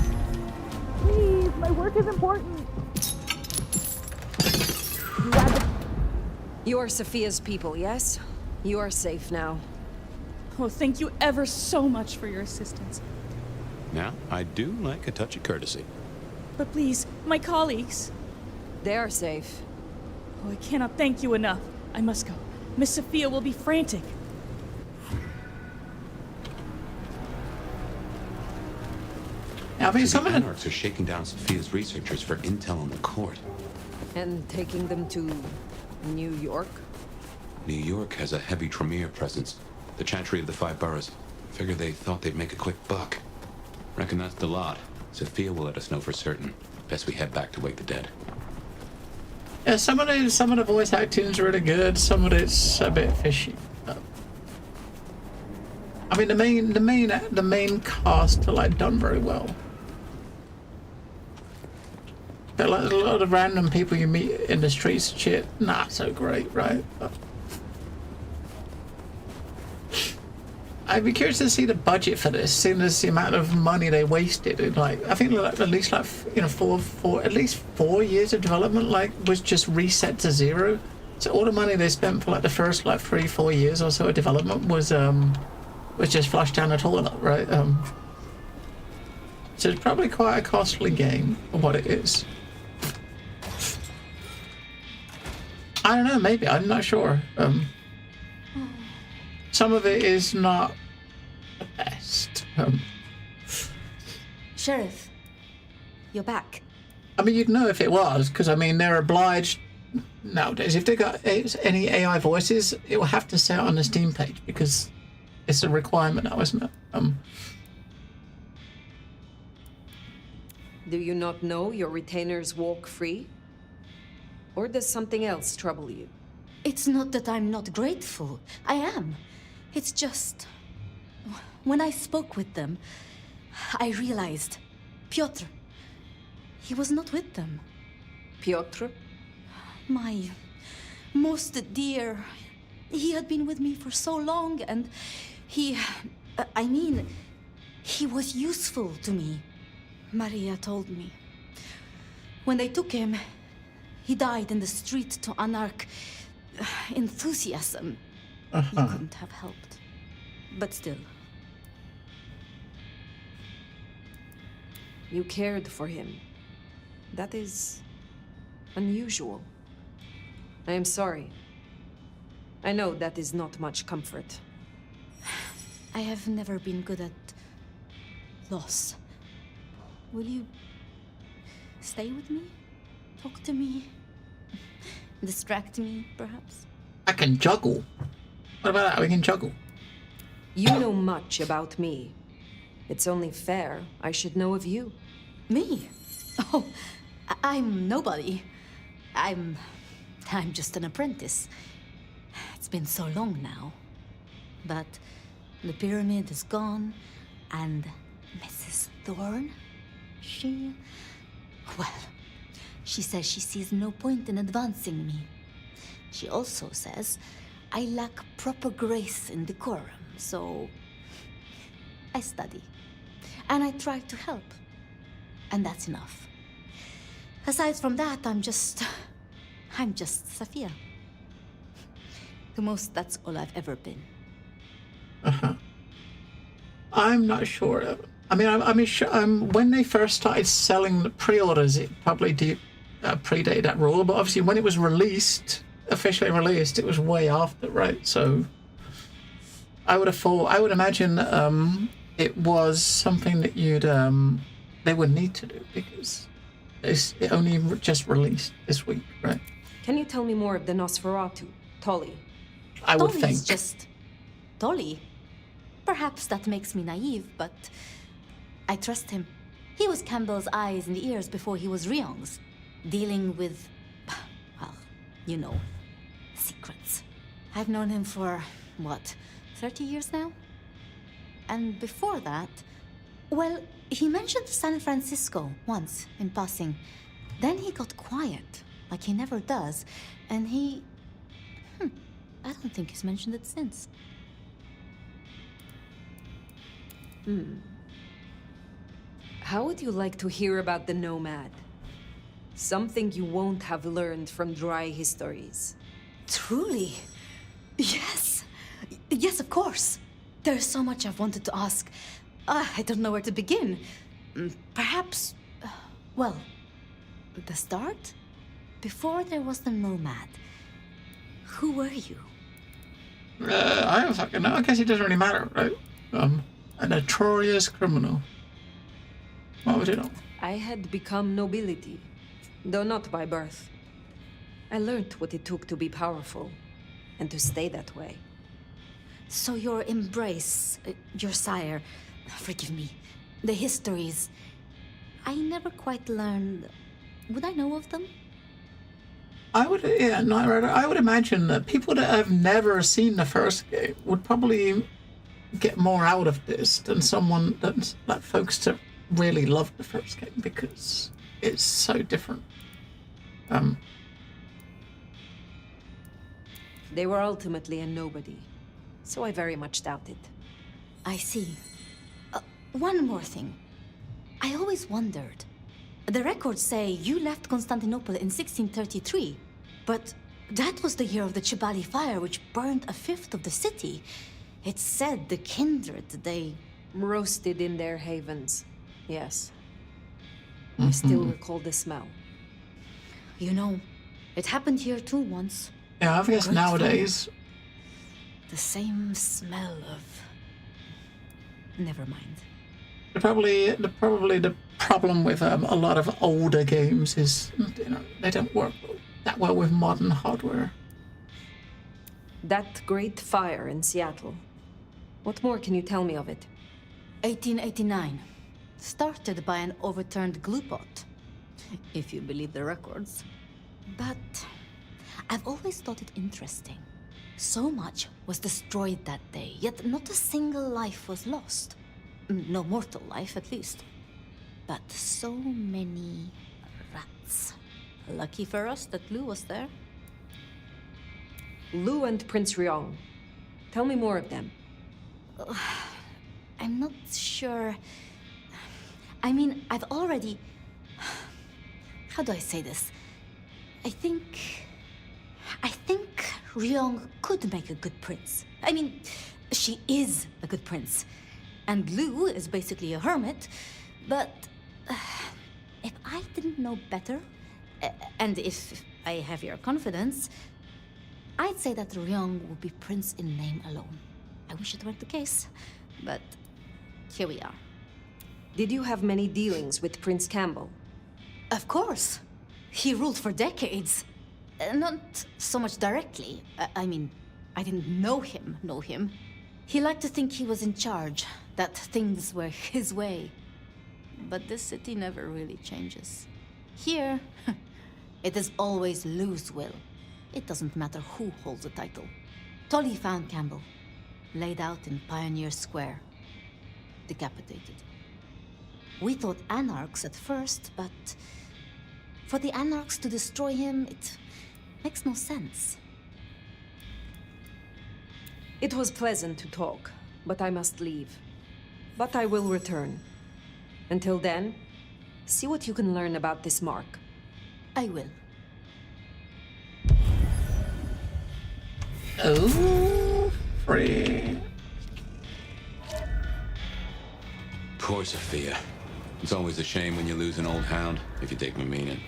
Please, my work is important. You are Sophia's people, yes? You are safe now. Oh, thank you ever so much for your assistance. Now, I do like a touch of courtesy. But please, my colleagues. They are safe. Oh, I cannot thank you enough. I must go. Miss Sophia will be frantic. I think some the of the Anarchs are shaking down Sophia's researchers for intel on the court. And taking them to New York? New York has a heavy Tremere presence. The Chantry of the Five Boroughs. Figure they thought they'd make a quick buck. Reckon that's the lot. Sophia will let us know for certain. Best we head back to wake the dead. Yeah, some of the voice acting's really good. Some of it's a bit fishy. I mean, the main cast are like done very well. But like a lot of random people you meet in the streets and shit, not so great, right? I'd be curious to see the budget for this, seeing as the amount of money they wasted. And like, I think like, at least like at least 4 years of development like was just reset to zero. So all the money they spent for like the first like 3-4 years or so of development was just flushed down the toilet, right? So it's probably quite a costly game for what it is. I don't know, maybe, I'm not sure. Some of it is not the best. Sheriff, you're back. I mean, you'd know if it was, because I mean, they're obliged nowadays. If they got any AI voices, it will have to say it on the Steam page because it's a requirement now, isn't it? Do you not know your retainers walk free? Or does something else trouble you? It's not that I'm not grateful. I am. It's just... When I spoke with them, I realized... Piotr... He was not with them. Piotr? My... most dear... He had been with me for so long, and he... I mean... He was useful to me. Maria told me. When they took him, he died in the street to Anarch enthusiasm. He couldn't have helped. But still. You cared for him. That is unusual. I am sorry. I know that is not much comfort. I have never been good at loss. Will you stay with me? Talk to me? Distract me, perhaps? I can juggle. What about that? We can juggle. You know much about me. It's only fair I should know of you. Me? Oh, I'm nobody. I'm just an apprentice. It's been so long now. But the pyramid is gone, and Mrs. Thorne, well, she says she sees no point in advancing me. She also says I lack proper grace and decorum, so I study. And I try to help. And that's enough. Aside from that, I'm just Sophia. The most, that's all I've ever been. I'm not sure. I mean, sure, when they first started selling the pre-orders, it probably did predate that rule. But obviously, when it was released, officially released, it was way after, right? So I would imagine it was something that they would need to do because it only just released this week, right? Can you tell me more of the Nosferatu, Tolly? I would Tolly's think. just Tolly. Perhaps that makes me naive, but I trust him. He was Campbell's eyes and ears before he was Ryong's, dealing with, well, you know, secrets. I've known him for, what, 30 years now? And before that, well, he mentioned San Francisco once in passing. Then he got quiet, like he never does, and I don't think he's mentioned it since. How would you like to hear about the Nomad? Something you won't have learned from dry histories. Truly? Yes. Yes, of course. There's so much I've wanted to ask. I don't know where to begin. Perhaps, well, the start? Before there was the Nomad, who were you? I don't fucking know. I guess it doesn't really matter, right? A notorious criminal. What would you know? I had become nobility, though not by birth. I learned what it took to be powerful, and to stay that way. So your embrace, your sire, forgive me, the histories, I never quite learned. Would I know of them? I would imagine that people that have never seen the first game would probably get more out of this than someone that's like folks that really loved the first game because it's so different. They were ultimately a nobody, so I very much doubt it. I see. One more thing. I always wondered. The records say you left Constantinople in 1633, but that was the year of the Chibali fire, which burned a fifth of the city. It's said the kindred, they roasted in their havens. Yes. I still recall the smell. You know, it happened here too once. Yeah, I guess nowadays. The same smell of. Never mind. Probably the problem with a lot of older games is they don't work that well with modern hardware. That great fire in Seattle. What more can you tell me of it? 1889. Started by an overturned glue pot, if you believe the records. But I've always thought it interesting. So much was destroyed that day, yet not a single life was lost. No mortal life, at least. But so many rats. Lucky for us that Lou was there. Lou and Prince Ryong. Tell me more of them. I'm not sure. I mean, I've already... How do I say this? I think Ryong could make a good prince. I mean, she is a good prince. And Lou is basically a hermit, but If I didn't know better, and if I have your confidence, I'd say that Ryong would be prince in name alone. I wish it weren't the case, but here we are. Did you have many dealings with Prince Campbell? Of course. He ruled for decades. Not so much directly. I mean, I didn't know him. He liked to think he was in charge, that things were his way. But this city never really changes. Here, it is always Lu's will. It doesn't matter who holds the title. Tolly found Campbell, laid out in Pioneer Square, decapitated. We thought Anarchs at first, but for the Anarchs to destroy him, it makes no sense. It was pleasant to talk, but I must leave. But I will return. Until then, see what you can learn about this mark. I will. Oh, free. Poor Sophia. It's always a shame when you lose an old hound, if you take my meaning.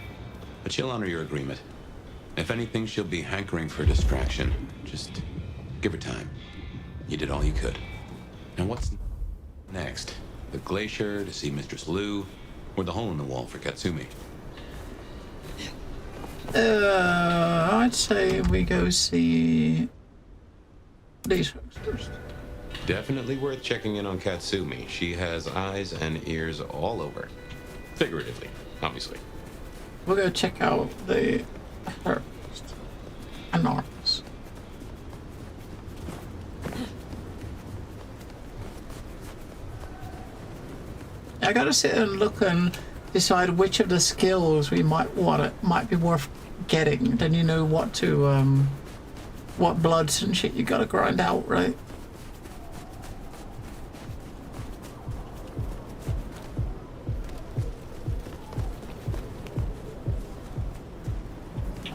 But she'll honor your agreement. If anything, she'll be hankering for distraction. Just give her time. You did all you could. Now what's next? The glacier to see Mistress Lu, or the hole in the wall for Katsumi? I'd say we go see these folks first. Definitely worth checking in on Katsumi. She has eyes and ears all over. Figuratively, obviously. We'll go check out the first Anarchs. I gotta sit and look and decide which of the skills we might be worth getting. Then you know what to what bloods and shit you gotta grind out, right?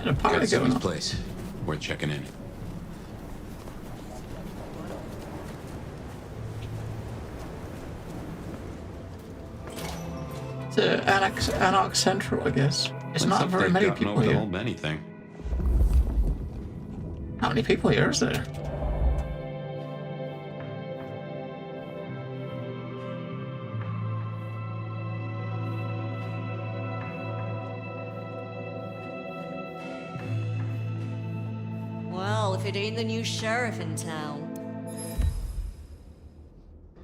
Katsumi's place. Worth checking in. To Anarch Central, I guess. It's not very many people here. The whole Benny thing. How many people here is there? Well, if it ain't the new sheriff in town.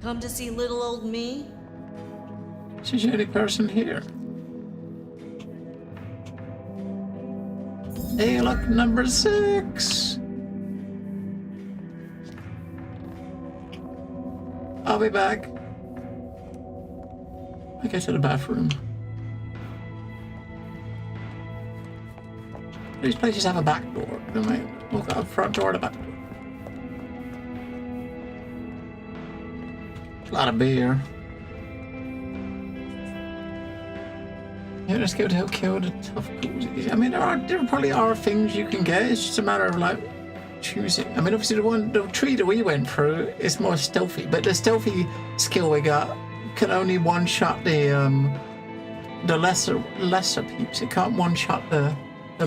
Come to see little old me? She's the only person here. Hey, look, number 6. I'll be back. I get to the bathroom. These places have a back door, don't they? We've got a front door and a back door. A lot of beer. Yeah, just go to kill the tough ghouls. I mean, there probably are things you can get. It's just a matter of like choosing. I mean, obviously the tree that we went through is more stealthy, but the stealthy skill we got can only one-shot the lesser peeps. It can't one-shot the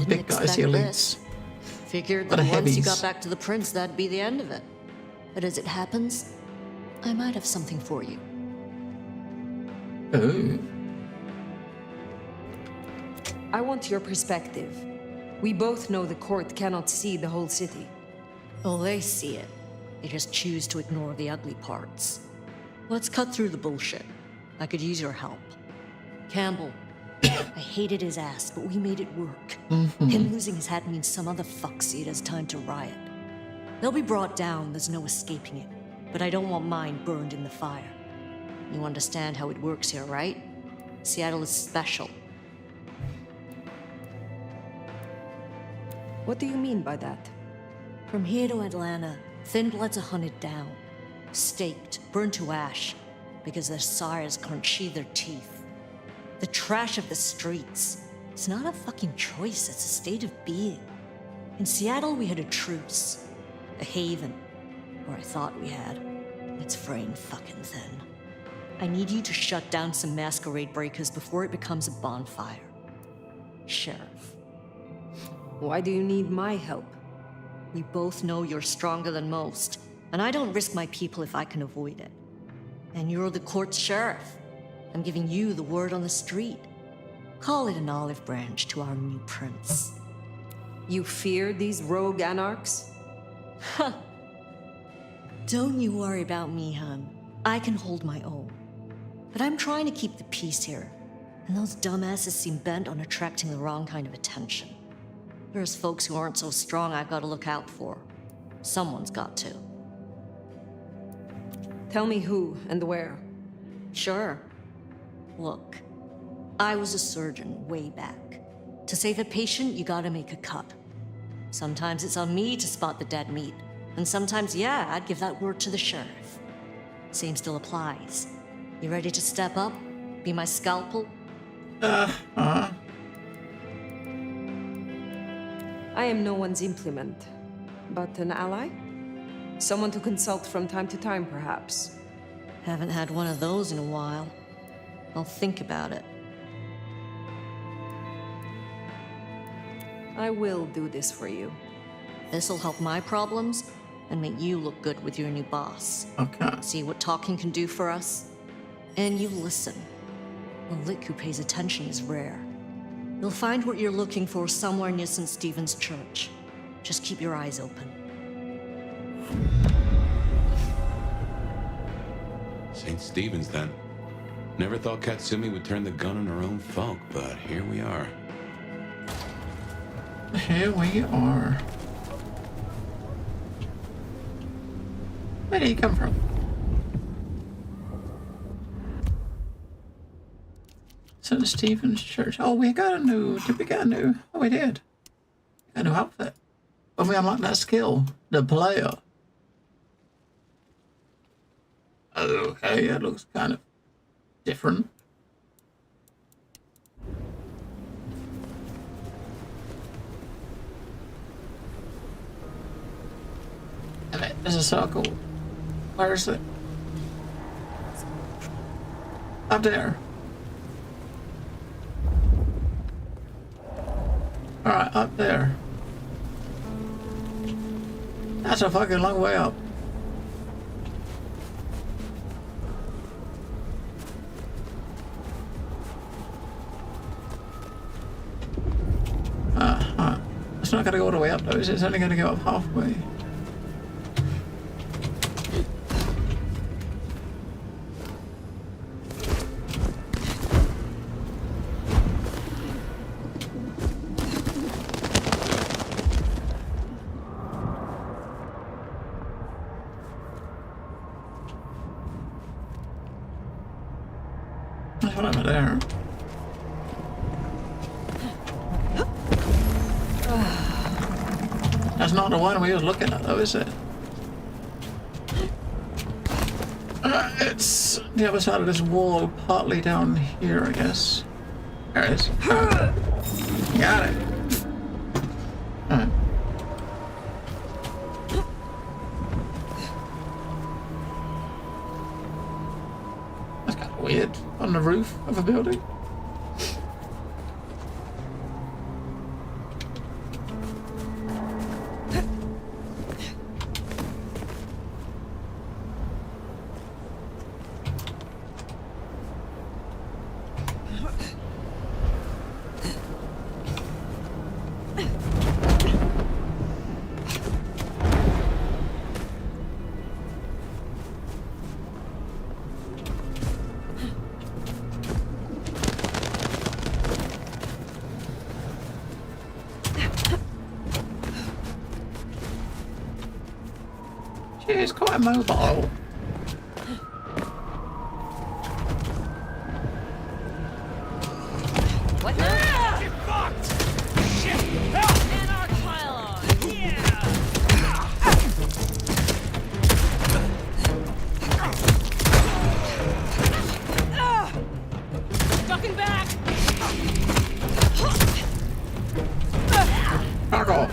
big guys, the elites. Figured that once you got back to the prince, that'd be the end of it. But as it happens, I might have something for you. Oh. I want your perspective. We both know the court cannot see the whole city. Oh, they see it. They just choose to ignore the ugly parts. Let's cut through the bullshit. I could use your help. Campbell. I hated his ass, but we made it work. Him losing his hat means some other fuckseed has time to riot. They'll be brought down, there's no escaping it. But I don't want mine burned in the fire. You understand how it works here, right? Seattle is special. What do you mean by that? From here to Atlanta, thin bloods are hunted down, staked, burned to ash, because their sires can't sheathe their teeth. The trash of the streets. It's not a fucking choice, it's a state of being. In Seattle, we had a truce. A haven. Or I thought we had. It's fraying fucking thin. I need you to shut down some masquerade breakers before it becomes a bonfire. Sheriff. Why do you need my help? We both know you're stronger than most, and I don't risk my people if I can avoid it. And you're the court's sheriff. I'm giving you the word on the street. Call it an olive branch to our new prince. You fear these rogue anarchs? Huh. Don't you worry about me, hon. I can hold my own. But I'm trying to keep the peace here, and those dumbasses seem bent on attracting the wrong kind of attention. There's folks who aren't so strong I've got to look out for. Someone's got to. Tell me who and where. Sure. Look, I was a surgeon way back. To save a patient, you gotta make a cut. Sometimes it's on me to spot the dead meat, and sometimes, yeah, I'd give that word to the sheriff. Same still applies. You ready to step up? Be my scalpel? I am no one's implement, but an ally? Someone to consult from time to time, perhaps. Haven't had one of those in a while. I'll think about it. I will do this for you. This'll help my problems and make you look good with your new boss. Okay. See what talking can do for us? And you listen. A lick who pays attention is rare. You'll find what you're looking for somewhere near St. Stephen's Church. Just keep your eyes open. St. Stephen's, then. Never thought Katsumi would turn the gun on her own folk, but here we are. Here we are. Where did he come from? St. Stephen's Church. Oh, we got a new... Did we get a new... Oh, we did. A new outfit. When we unlocked that skill. The player. Okay, it looks kind of different. And there's a circle. Where is it? Up there. Alright, up there. That's a fucking long way up. It's not gonna go all the way up though, is it? It's only gonna go up halfway. There's one over there. That's not the one we was looking at though, is it? It's the other side of this wall, partly down here, I guess. There it is. Got it. Alright. That's kind of weird. On the roof of a building. She's quite mobile. What now? Get fucked! Shit! Help! Anarch pylon! Yeah! Ducking back! Back off.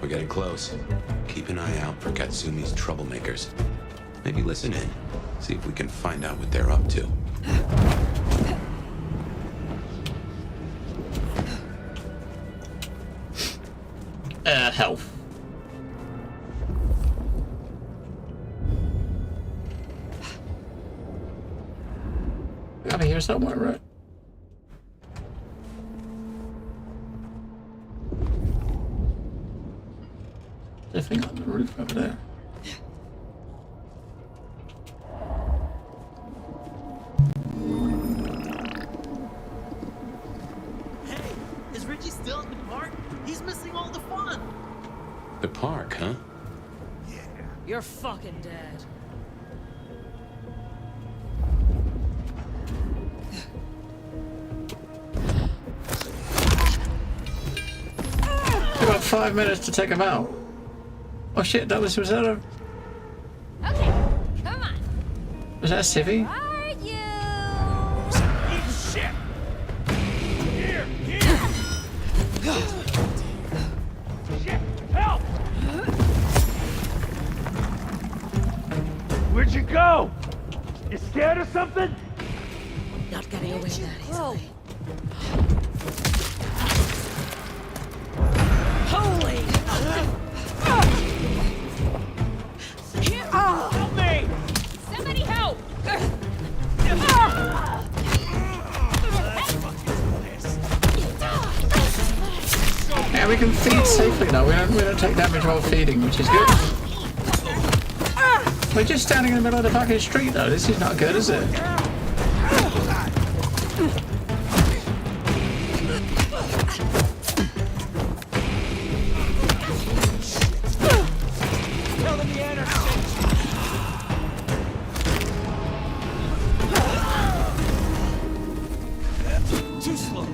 We're getting close. Keep an eye out. Natsumi's troublemakers. Maybe listen in. See if we can find out what they're up to. Health. Gotta hear somewhere, right? There's a thing on the roof over there. Hey, is Richie still at the park? He's missing all the fun. The park, huh? You're fucking dead. About 5 minutes to take him out. Oh shit, was that a... Okay, come on. Was that a civvy? Are you? Eat shit! Here! Shit! Help! Where'd you go? You scared or something? Not getting away that easily. Holy! Help me! Somebody help! Yeah, we can feed safely now. We don't take damage while feeding, which is good. We're just standing in the middle of the fucking street though. This is not good, is it? Tell them the intersection. Too slow.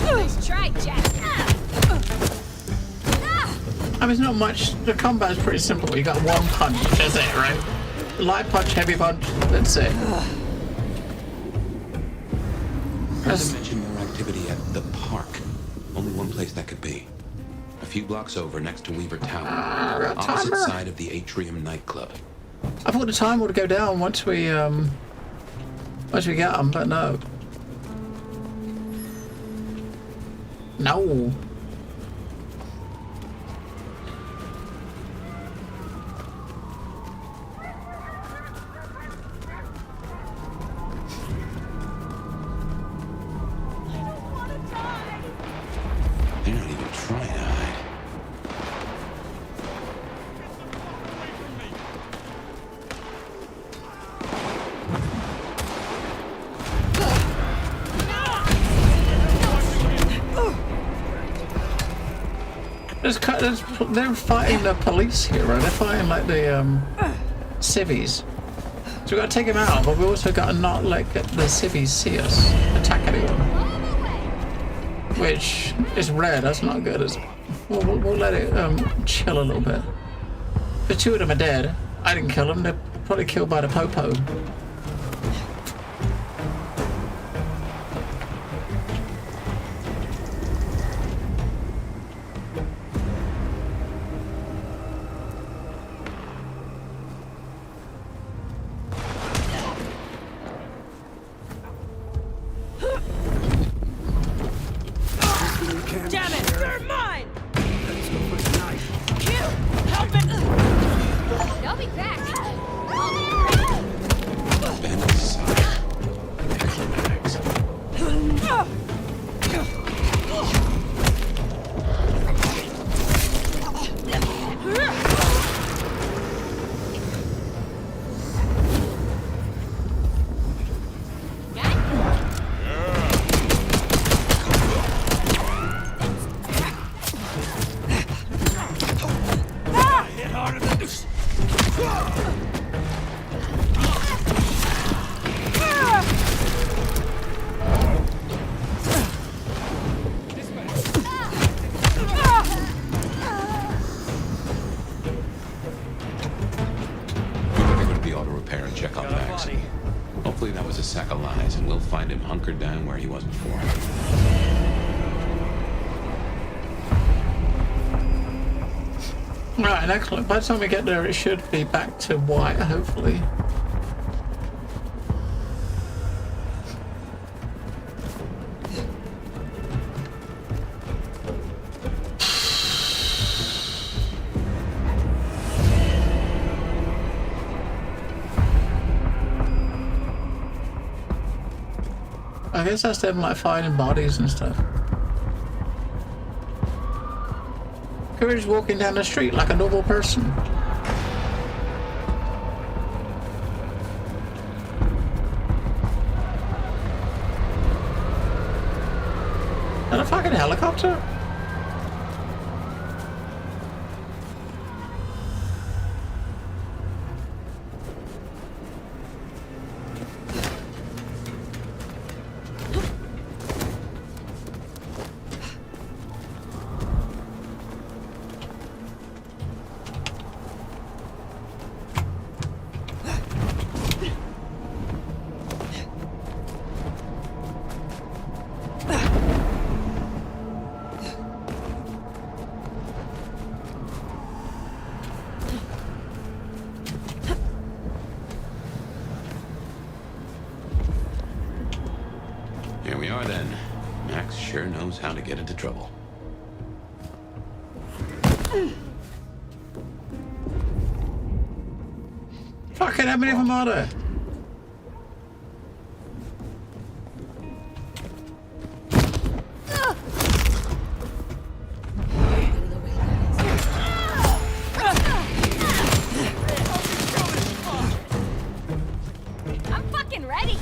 Nice try, Jack. I mean, it's not much. The combat is pretty simple. You got one punch. That's it, right? Light punch, heavy punch. That's it. Heard them mention more activity at the park. Only one place that could be. A few blocks over, next to Weaver Tower. Opposite side of the Atrium nightclub. I thought the time would go down once we get them, but no. No. They're not even trying to hide. They're fighting the police here, right? They're fighting like the civvies. So we got to take them out, but we also got to not let the civvies see us attack anyone. Which is rare. That's not good, is it? We'll let it chill a little bit. The two of them are dead. I didn't kill them. They're probably killed by the popo. Damn it! They're mine! Help it! They'll be back. Hopefully that was a sack of lies, and we'll find him hunkered down where he was before. Right, excellent. By the time we get there, it should be back to white, hopefully. I guess that's them like finding bodies and stuff. We're just walking down the street like a normal person. And a fucking helicopter? Here we are then. Max sure knows how to get into trouble. Fucking how many of them are there? I'm fucking ready.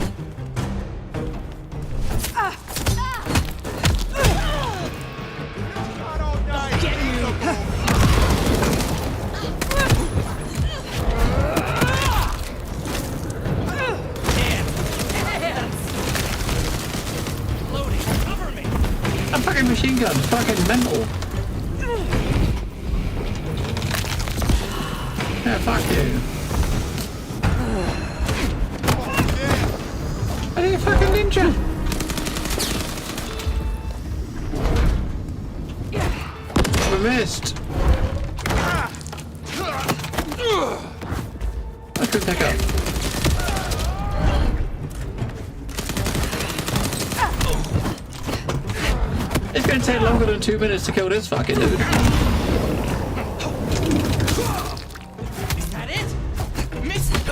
A fucking machine gun, fucking mental. Yeah, fuck you. I need a fucking ninja. We missed. I could pick up. It's gonna take longer than 2 minutes to kill this fucking dude. Is that it? Miss it.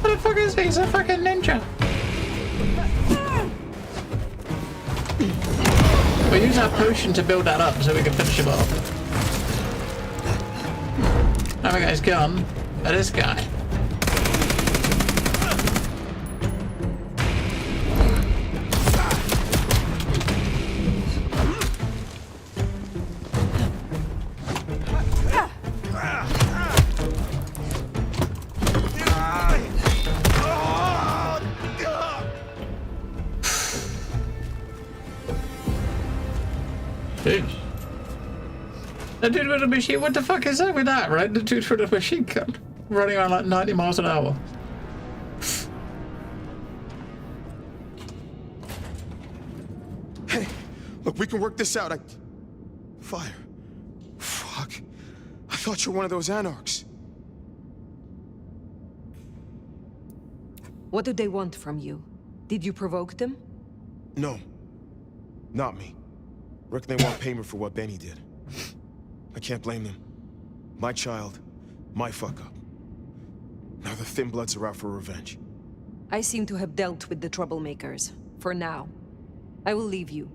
What the fuck is he? He's a fucking ninja. We'll use our potion to build that up so we can finish him off. Now we got his gun. But this guy. Dude. The dude with the machine, what the fuck is that with that, right? The dude with the machine gun running around like 90 miles an hour. Hey, look, we can work this out. Fire. Fuck. I thought you were one of those anarchs. What do they want from you? Did you provoke them? No. Not me. Reckon they want payment for what Benny did. I can't blame them. My child, my fuck up. Now the Thin Bloods are out for revenge. I seem to have dealt with the troublemakers. For now. I will leave you.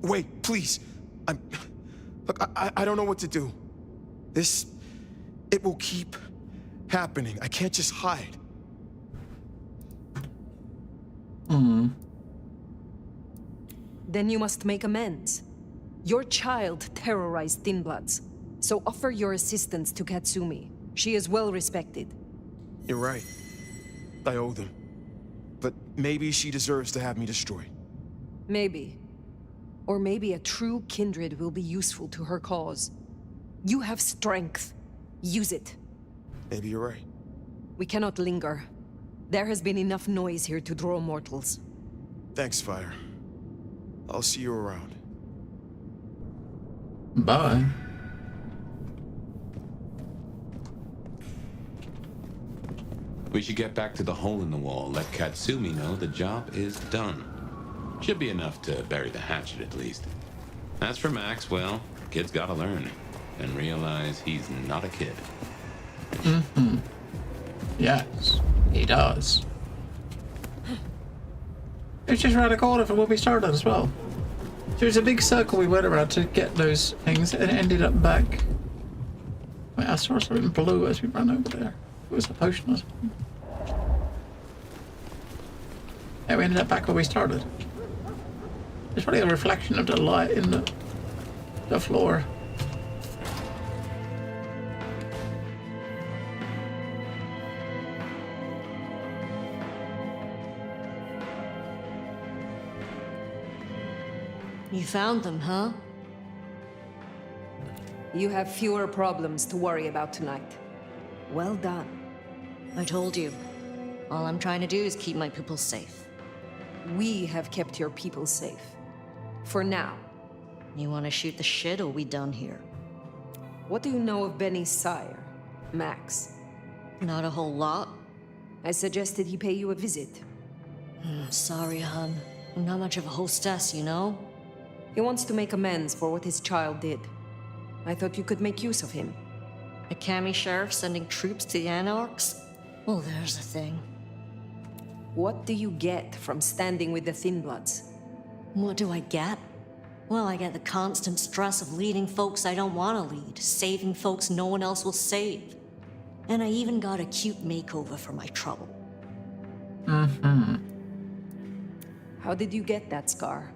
Wait, please. Look, I don't know what to do. It will keep happening. I can't just hide. Then you must make amends. Your child terrorized Thin Bloods, so offer your assistance to Katsumi. She is well respected. You're right. I owe them. But maybe she deserves to have me destroyed. Maybe. Or maybe a true kindred will be useful to her cause. You have strength. Use it. Maybe you're right. We cannot linger. There has been enough noise here to draw mortals. Thanks, Fire. I'll see you around. Bye. We should get back to the hole in the wall, let Katsumi know the job is done. Should be enough to bury the hatchet at least. As for Max, well, kid's gotta learn and realize he's not a kid. Mm-hmm. Yes, he does. It's just around the corner from where we started as well. So it's a big circle we went around to get those things and it ended up back. Wait, I saw something blue as we ran over there. It was a potion or something. Yeah, we ended up back where we started. It's probably a reflection of the light in the floor. You found them, huh? You have fewer problems to worry about tonight. Well done. I told you. All I'm trying to do is keep my people safe. We have kept your people safe. For now. You want to shoot the shit, or we done here? What do you know of Benny's sire, Max? Not a whole lot. I suggested he pay you a visit. Sorry, hon. I'm not much of a hostess, you know? He wants to make amends for what his child did. I thought you could make use of him. A Kami sheriff sending troops to the Anarchs? Well, there's the thing. What do you get from standing with the Thin Bloods? What do I get? Well, I get the constant stress of leading folks I don't want to lead, saving folks no one else will save. And I even got a cute makeover for my trouble. Mm-hmm. How did you get that scar?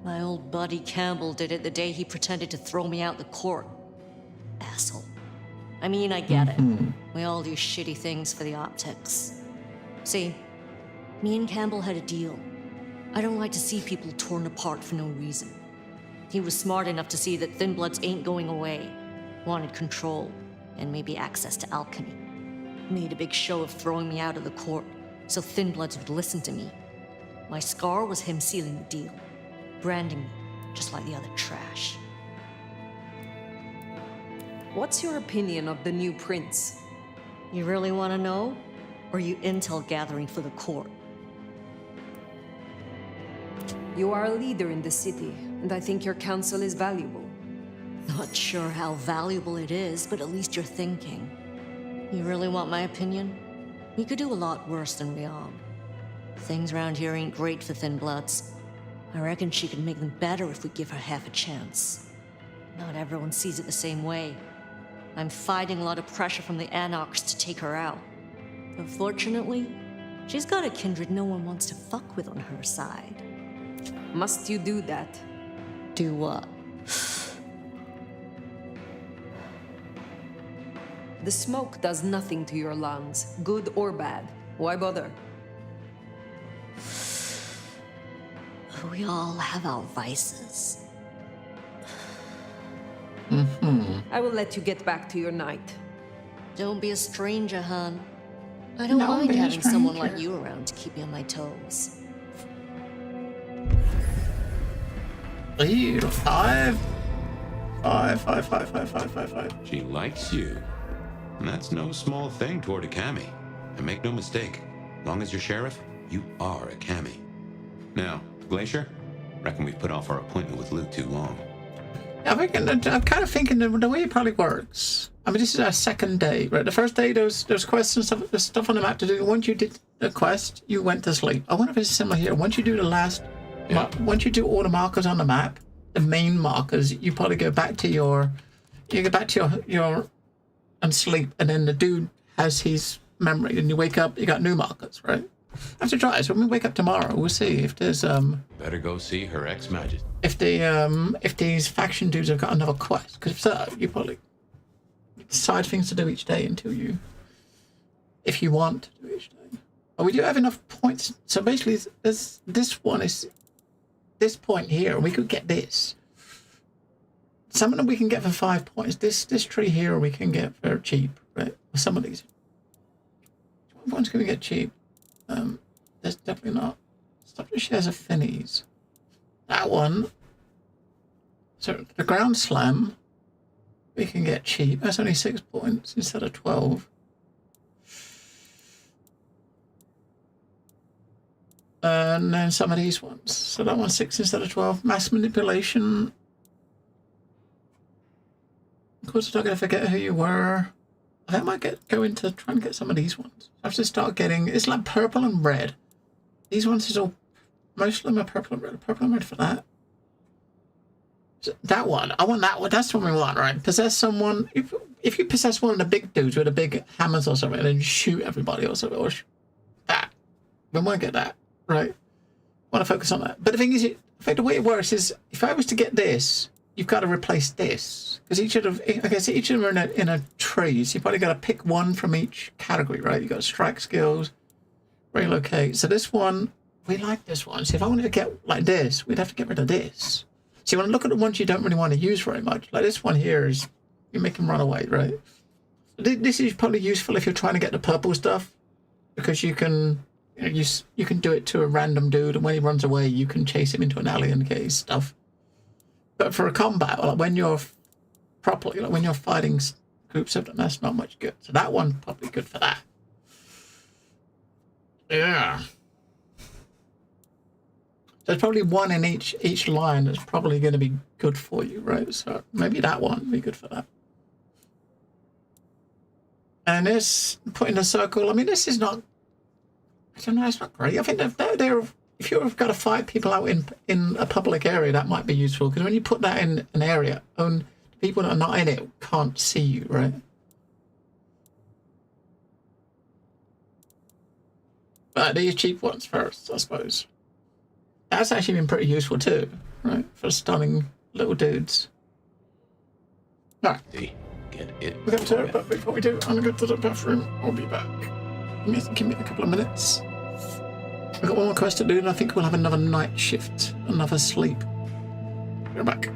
My old buddy Campbell did it the day he pretended to throw me out the court. Asshole. I mean, I get it. We all do shitty things for the optics. See, me and Campbell had a deal. I don't like to see people torn apart for no reason. He was smart enough to see that Thin Bloods ain't going away. Wanted control, and maybe access to alchemy. Made a big show of throwing me out of the court, so Thin Bloods would listen to me. My scar was him sealing the deal. Branding me, just like the other trash. What's your opinion of the new prince? You really want to know? Or are you intel gathering for the court? You are a leader in the city, and I think your counsel is valuable. Not sure how valuable it is, but at least you're thinking. You really want my opinion? We could do a lot worse than we are. Things around here ain't great for Thin Bloods. I reckon she could make them better if we give her half a chance. Not everyone sees it the same way. I'm fighting a lot of pressure from the Anarchs to take her out. But fortunately, she's got a kindred no one wants to fuck with on her side. Must you do that? Do what? The smoke does nothing to your lungs, good or bad. Why bother? We all have our vices. I will let you get back to your night. Don't be a stranger, hon. I don't mind having someone like you around to keep me on my toes. Five. She likes you. And that's no small thing toward a Kami. And make no mistake, long as you're sheriff, you are a Kami. Now, Glacier, reckon we've put off our appointment with Luke too long. I'm kind of thinking the way it probably works. I mean, this is our second day, right? The first day, there was quests and stuff, there's stuff on the map to do. Once you did the quest, you went to sleep. I wonder if it's similar here. Once you do the last, once you do all the markers on the map, the main markers, you probably go back to your and sleep, and then the dude has his memory, and you wake up, you got new markers, right? I have to try it. So when we wake up tomorrow, we'll see if there's Better go see Her Ex-Majesty. if these faction dudes have got another quest. Because if so, you probably decide things to do each day until you, if you want to do each day. But we do have enough points. So basically, this one is this point here, and we could get this. Some of them we can get for 5 points. This tree here we can get for cheap, right? Some of these. one's going to get cheap. There's definitely not. Stuff that shares affinities. That one. So the ground slam, we can get cheap. That's only 6 points instead of 12. And then some of these ones. So that one's 6 instead of 12. Mass manipulation. Of course, I'm not going to forget who you were. I might go into try and get some of these ones. I have to start getting. It's like purple and red. These ones is all. Most of them are purple and red. Purple and red for that. That one. I want that one. That's the one we want, right? Possess someone. If you possess one of the big dudes with the big hammers or something, and then shoot everybody or something, or that. We want to get that, right? I want to focus on that. But the thing is, I think the way it works is, if I was to get this, you've got to replace this. Because each of them are in a tree, so you've probably got to pick one from each category, right? You've got strike skills, relocate. So this one, we like this one. So if I wanted to get like this, we'd have to get rid of this. So you want to look at the ones you don't really want to use very much. Like this one here is, you make them run away, right? This is probably useful if you're trying to get the purple stuff, because you can, you can do it to a random dude, and when he runs away, you can chase him into an alley and get his stuff. But for a combat, like when you're properly, like when you're fighting groups of them, that's not much good. So that one probably good for that. Yeah. There's probably one in each line that's probably going to be good for you, right? So maybe that one would be good for that. And this, put in a circle, I mean, this is not, I don't know, it's not great. I think they're if you've got to fight people out in a public area, that might be useful. Because when you put that in an area, people that are not in it can't see you, right? But these cheap ones first, I suppose. That's actually been pretty useful too, right? For stunning little dudes. Alright. Get it. We're going to it, but before we do, I'm going to go to the bathroom. I'll be back. Give me a couple of minutes. We've got one more quest to do, and I think we'll have another night shift, another sleep. We're back.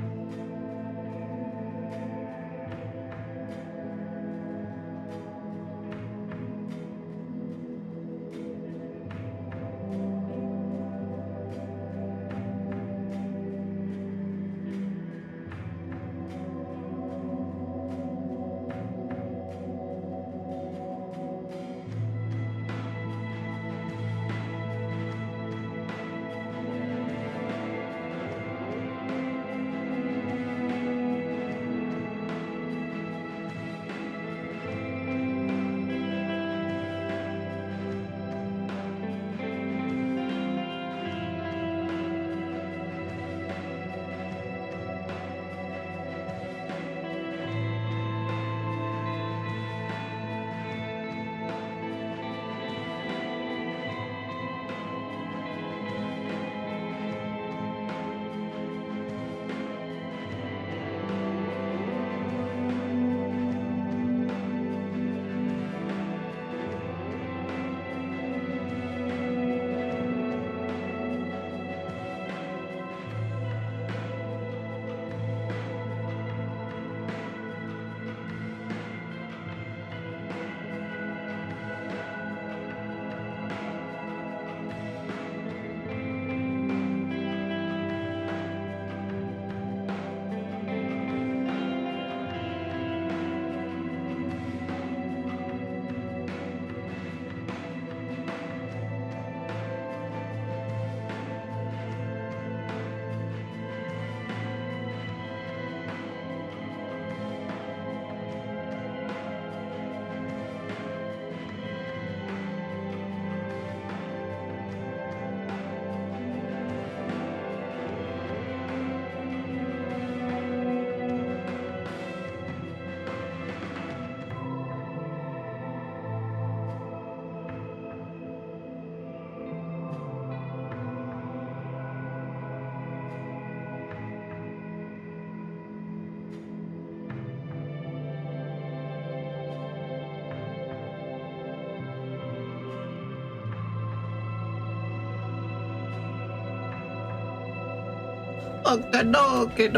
Okie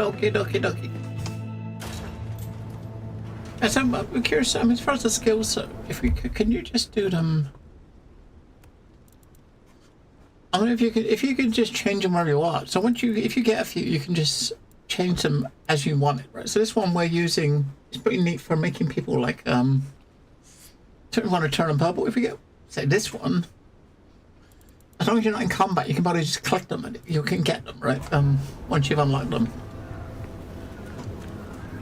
dokie. And so I'm curious, as far as the skills, if we could, can you just do them? I don't know if you could just change them wherever you want. So if you get a few, you can just change them as you want it, right? So this one we're using is pretty neat for making people like don't want to turn them purple. If we get say this one, as long as you're not in combat, you can probably just click them and you can get them, right? Once you've unlocked them.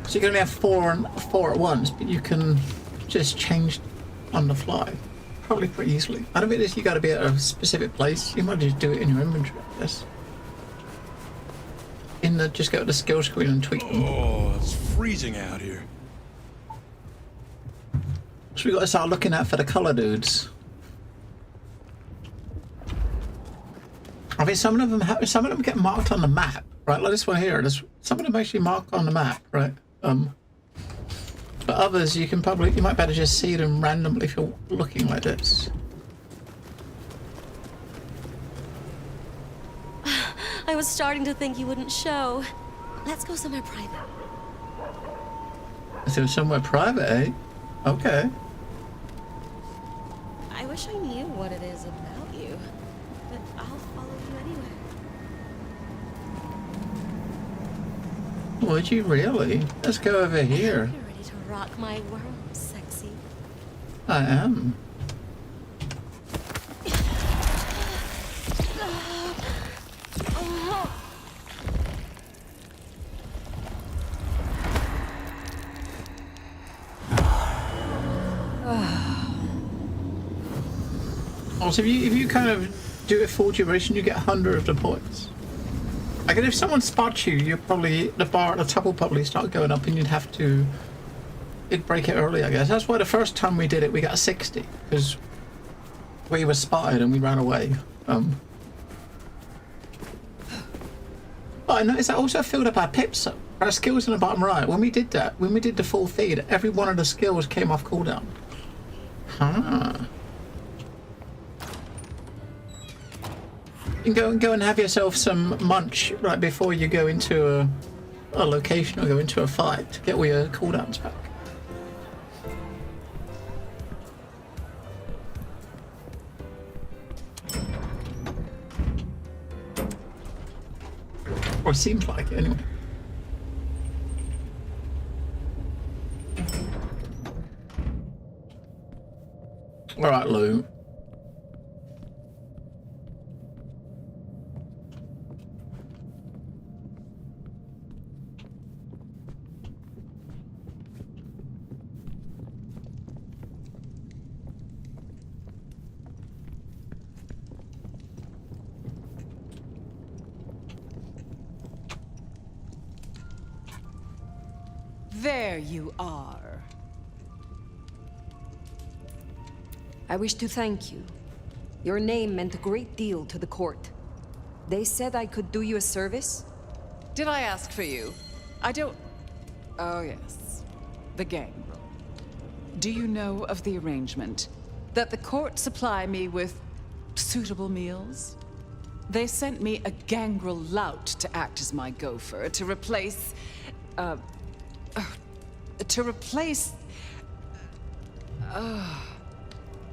So you can only have four at once, but you can just change on the fly. Probably pretty easily. I don't think you got to be at a specific place. You might just do it in your inventory, I guess. Just go to the skill screen and tweak them. Oh, it's freezing out here. So we got to start looking out for the color dudes. I mean, some of them get marked on the map, right? Like this one here. Some of them actually mark on the map, right? But others, you might better just see them randomly if you're looking like this. I was starting to think you wouldn't show. Let's go somewhere private. So somewhere private, eh? Okay. I wish I knew what it is about you, but I'll follow you anyway. Would you really? Let's go over here. You're ready to rock my world, sexy. I am. Also, if you kind of do it full duration, you get 100 of the points. I guess if someone spots you, the bar at the top will probably start going up, and it'd break it early, I guess. That's why the first time we did it, we got 60, because we were spotted and we ran away. But I noticed that also filled up our pips, our skills in the bottom right. When we did the full feed, every one of the skills came off cooldown. Huh. You can go and have yourself some munch right before you go into a location or go into a fight to get all your cooldowns back. Or it seems like it anyway. Alright, Lou. There you are. I wish to thank you. Your name meant a great deal to the court. They said I could do you a service. Did I ask for you? I don't... Oh, yes. The gangrel. Do you know of the arrangement? That the court supply me with suitable meals? They sent me a gangrel lout to act as my gopher, to replace...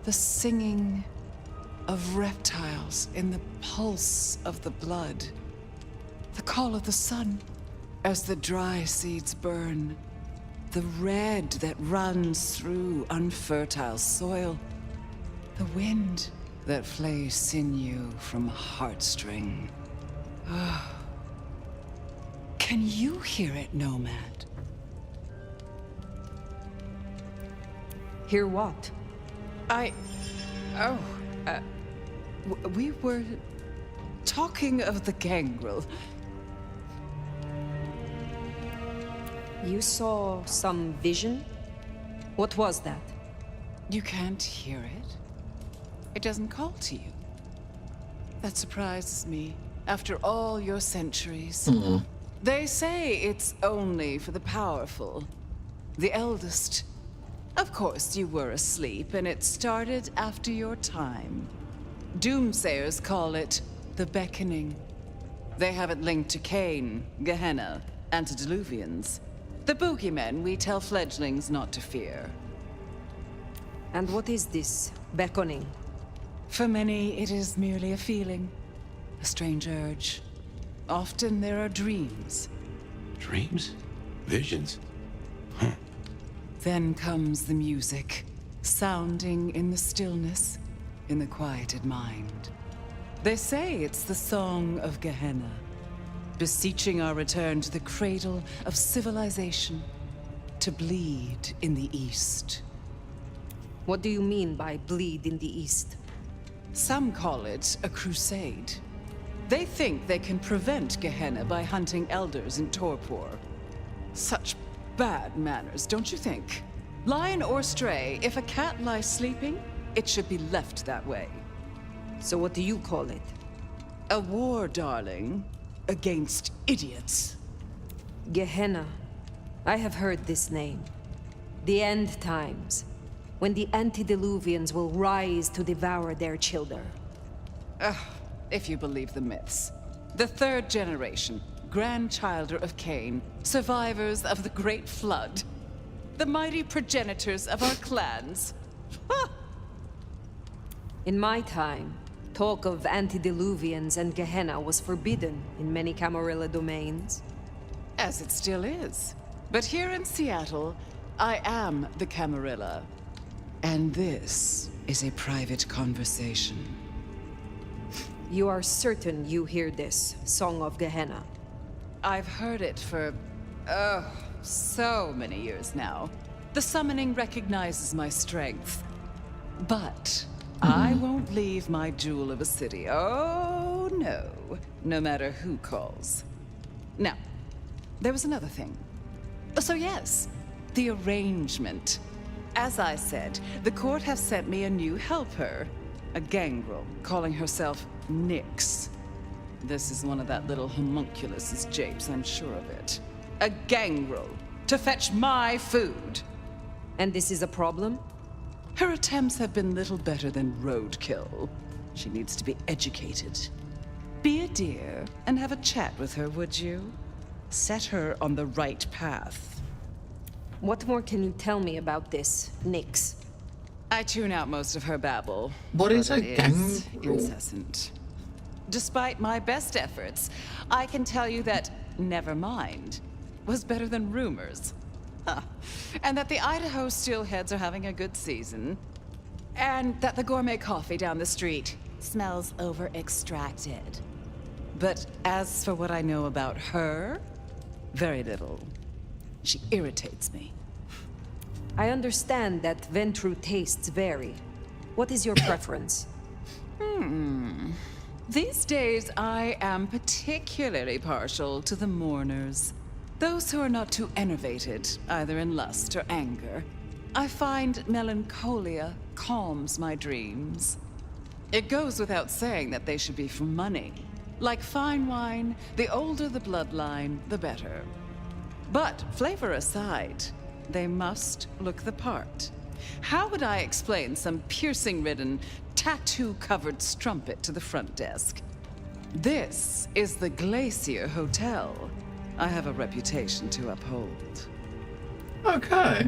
the singing of reptiles in the pulse of the blood. The call of the sun as the dry seeds burn. The red that runs through unfertile soil. The wind that flays sinew from heartstring. Can you hear it, Nomad? Hear what? We were talking of the gangrel. You saw some vision? What was that? You can't hear it? It doesn't call to you? That surprises me, after all your centuries. Mm-hmm. They say it's only for the powerful, the eldest. Of course, you were asleep, and it started after your time. Doomsayers call it the Beckoning. They have it linked to Cain, Gehenna, antediluvians. The boogeymen we tell fledglings not to fear. And what is this beckoning? For many, it is merely a feeling. a strange urge. Often there are dreams. Dreams? Visions? Then comes the music, sounding in the stillness, in the quieted mind. They say it's the song of Gehenna, beseeching our return to the cradle of civilization, to bleed in the East. What do you mean by bleed in the East? Some call it a crusade. They think they can prevent Gehenna by hunting elders in Torpor. Such bad manners, don't you think? Lion or stray, if a cat lies sleeping, it should be left that way. So what do you call it? A war, darling, against idiots. Gehenna. I have heard this name. The end times, when the antediluvians will rise to devour their children. If you believe the myths. The third generation, grandchilder of Cain, survivors of the Great Flood. The mighty progenitors of our clans. In my time, talk of antediluvians and Gehenna was forbidden in many Camarilla domains. As it still is. But here in Seattle, I am the Camarilla. And this is a private conversation. You are certain you hear this, Song of Gehenna? I've heard it for, so many years now. The summoning recognizes my strength. But I won't leave my jewel of a city. Oh, no. No matter who calls. Now, there was another thing. So yes, the arrangement. As I said, the court have sent me a new helper. A gangrel, calling herself Nyx. This is one of that little homunculus's japes, I'm sure of it. A gangrel, to fetch my food. And this is a problem? Her attempts have been little better than roadkill. She needs to be educated. Be a dear and have a chat with her, would you? Set her on the right path. What more can you tell me about this, Nyx? I tune out most of her babble. What is a gangrel? gangrel? Incessant. Despite my best efforts, I can tell you that Nevermind was better than rumors. Huh. And that the Idaho steelheads are having a good season. And that the gourmet coffee down the street smells over-extracted. But as for what I know about her, very little. She irritates me. I understand that Ventru tastes vary. What is your preference? These days, I am particularly partial to the mourners. Those who are not too enervated, either in lust or anger. I find melancholia calms my dreams. It goes without saying that they should be for money. Like fine wine, the older the bloodline, the better. But flavor aside, they must look the part. How would I explain some piercing-ridden, tattoo-covered strumpet to the front desk? This is the Glacier Hotel. I have a reputation to uphold. Okay.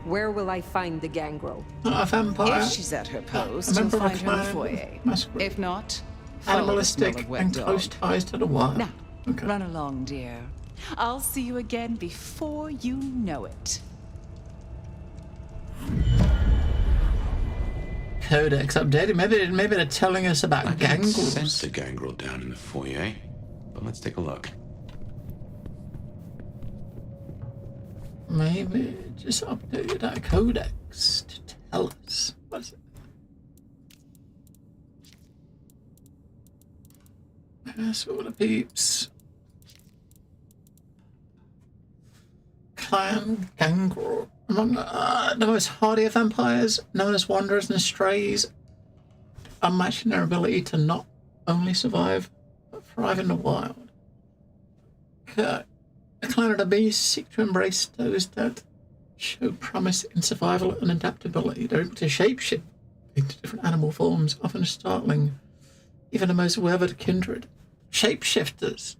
Where will I find the gangrel? A vampire. If she's at her post, A you'll member of a find her in the clan. foyer. Masquerade. If not, follow the Animalistic smell of wet and dog. close ties to the wild. Now, run along, dear. I'll see you again before you know it. Codex updated. Maybe they're telling us about I can gangrels. sense a gangrel down in the foyer, but let's take a look. Maybe just updated our codex to tell us. What is it? That's all the peeps. Clan gangrel. Among the most hardy of vampires, known as wanderers and strays, unmatched in their ability to not only survive, but thrive in the wild. The clan of the beasts seek to embrace those that show promise in survival and adaptability. They're able to shapeshift into different animal forms, often startling even the most weathered kindred. Shapeshifters.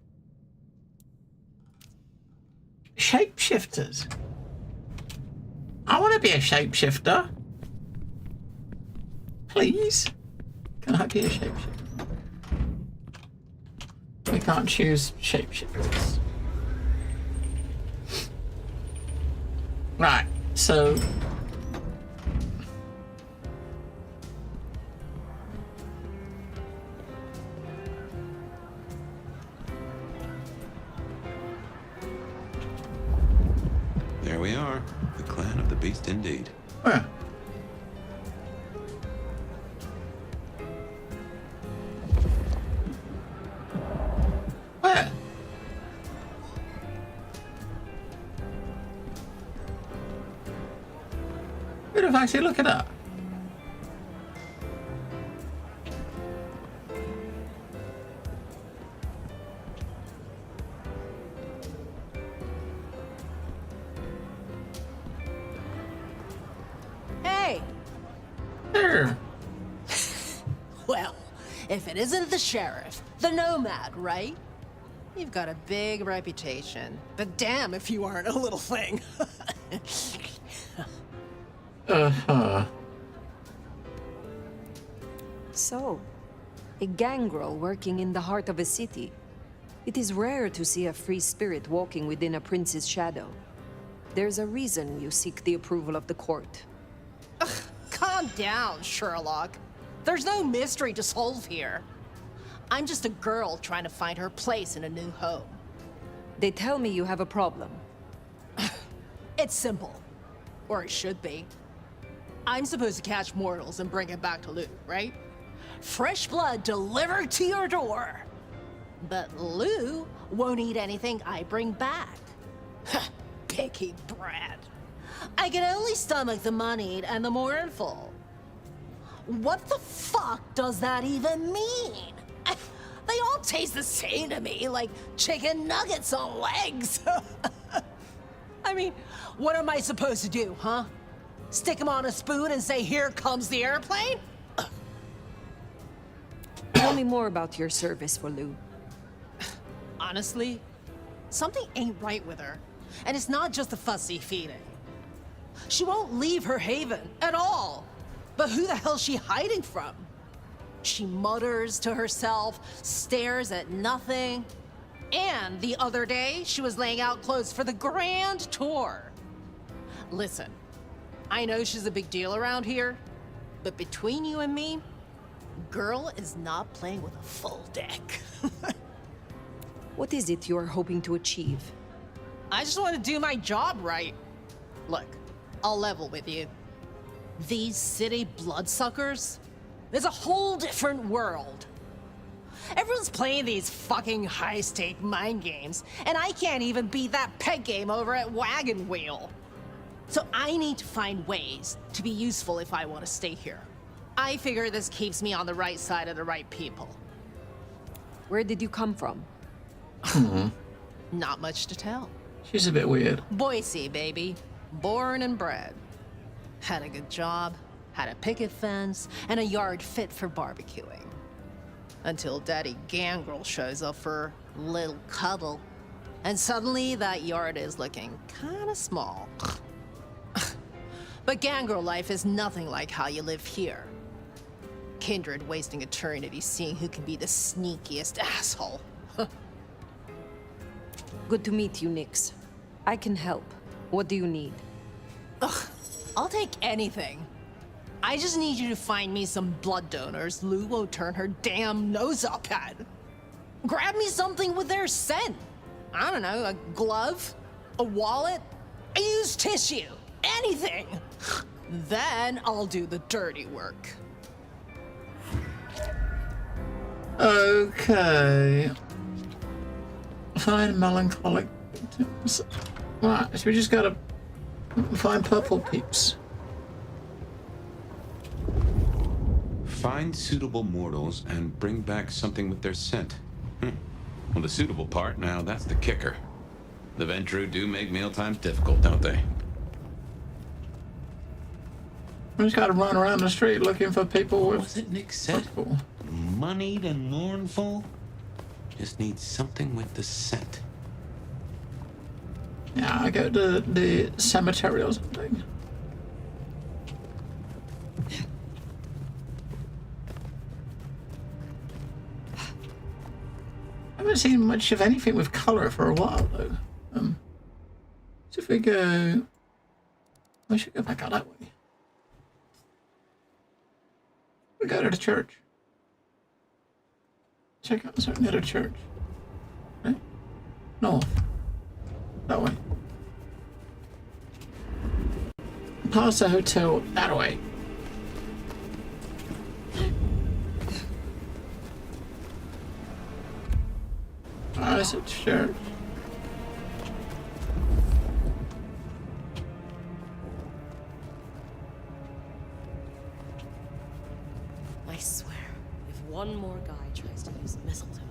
Shapeshifters. I want to be a shapeshifter. Please. Can I be a shapeshifter? can't choose shapeshifters. Right, so... There we are. The clan of the beast indeed. Where? Where? Where the fuck's he looking at? Hey! There. Well, if it isn't the sheriff, the nomad, right? You've got a big reputation, but damn if you aren't a little thing. Uh-huh. So, a gangrel working in the heart of a city. It is rare to see a free spirit walking within a prince's shadow. There's a reason you seek the approval of the court. Ugh, calm down, Sherlock. There's no mystery to solve here. I'm just a girl trying to find her place in a new home. They tell me you have a problem. It's simple. Or it should be. I'm supposed to catch mortals and bring it back to Lou, right? Fresh blood delivered to your door. But Lou won't eat anything I bring back. Picky brat. I can only stomach the moneyed and the mournful. What the fuck does that even mean? They all taste the same to me, like chicken nuggets on legs. I mean, what am I supposed to do, huh? Stick them on a spoon and say, here comes the airplane? Tell me more about your service for Lou. Honestly, something ain't right with her. And it's not just the fussy feeding. She won't leave her haven at all. But who the hell's she hiding from? She mutters to herself, stares at nothing. And the other day, she was laying out clothes for the grand tour. Listen, I know she's a big deal around here, but between you and me, girl is not playing with a full deck. What is it you're hoping to achieve? I just want to do my job right. Look, I'll level with you. These city bloodsuckers, it's a whole different world. Everyone's playing these fucking high-stake mind games, and I can't even beat that peg game over at Wagon Wheel. So I need to find ways to be useful if I want to stay here. I figure this keeps me on the right side of the right people. Where did you come from? Not much to tell. She's a bit weird. Boise, baby. Born and bred. Had a good job, had a picket fence, and a yard fit for barbecuing. Until Daddy Gangrel shows up for a little cuddle. And suddenly that yard is looking kinda small. But Gangrel life is nothing like how you live here. Kindred wasting eternity seeing who can be the sneakiest asshole. Good to meet you, Nix. I can help. What do you need? Ugh, I'll take anything. I just need you to find me some blood donors Lou won't turn her damn nose up at. Grab me something with their scent. I don't know, a glove, a wallet, a used tissue, anything. Then I'll do the dirty work. Okay. Find melancholic victims. Right, so we just gotta find purple peeps. Find suitable mortals and bring back something with their scent. Well, the suitable part, now that's the kicker. The Ventru do make mealtimes difficult, don't they? We just gotta run around the street looking for people with... What was it Nick said? Moneyed and mournful? Just need something with the scent. Yeah, I go to the cemetery or something. haven't seen much of anything with colour for a while though. So if we go, we should go back out that way. We go to the church. Check out a certain other church. Right? North. That way. Past the hotel that way. That's a church. I swear, if one more guy tries to use mistletoe.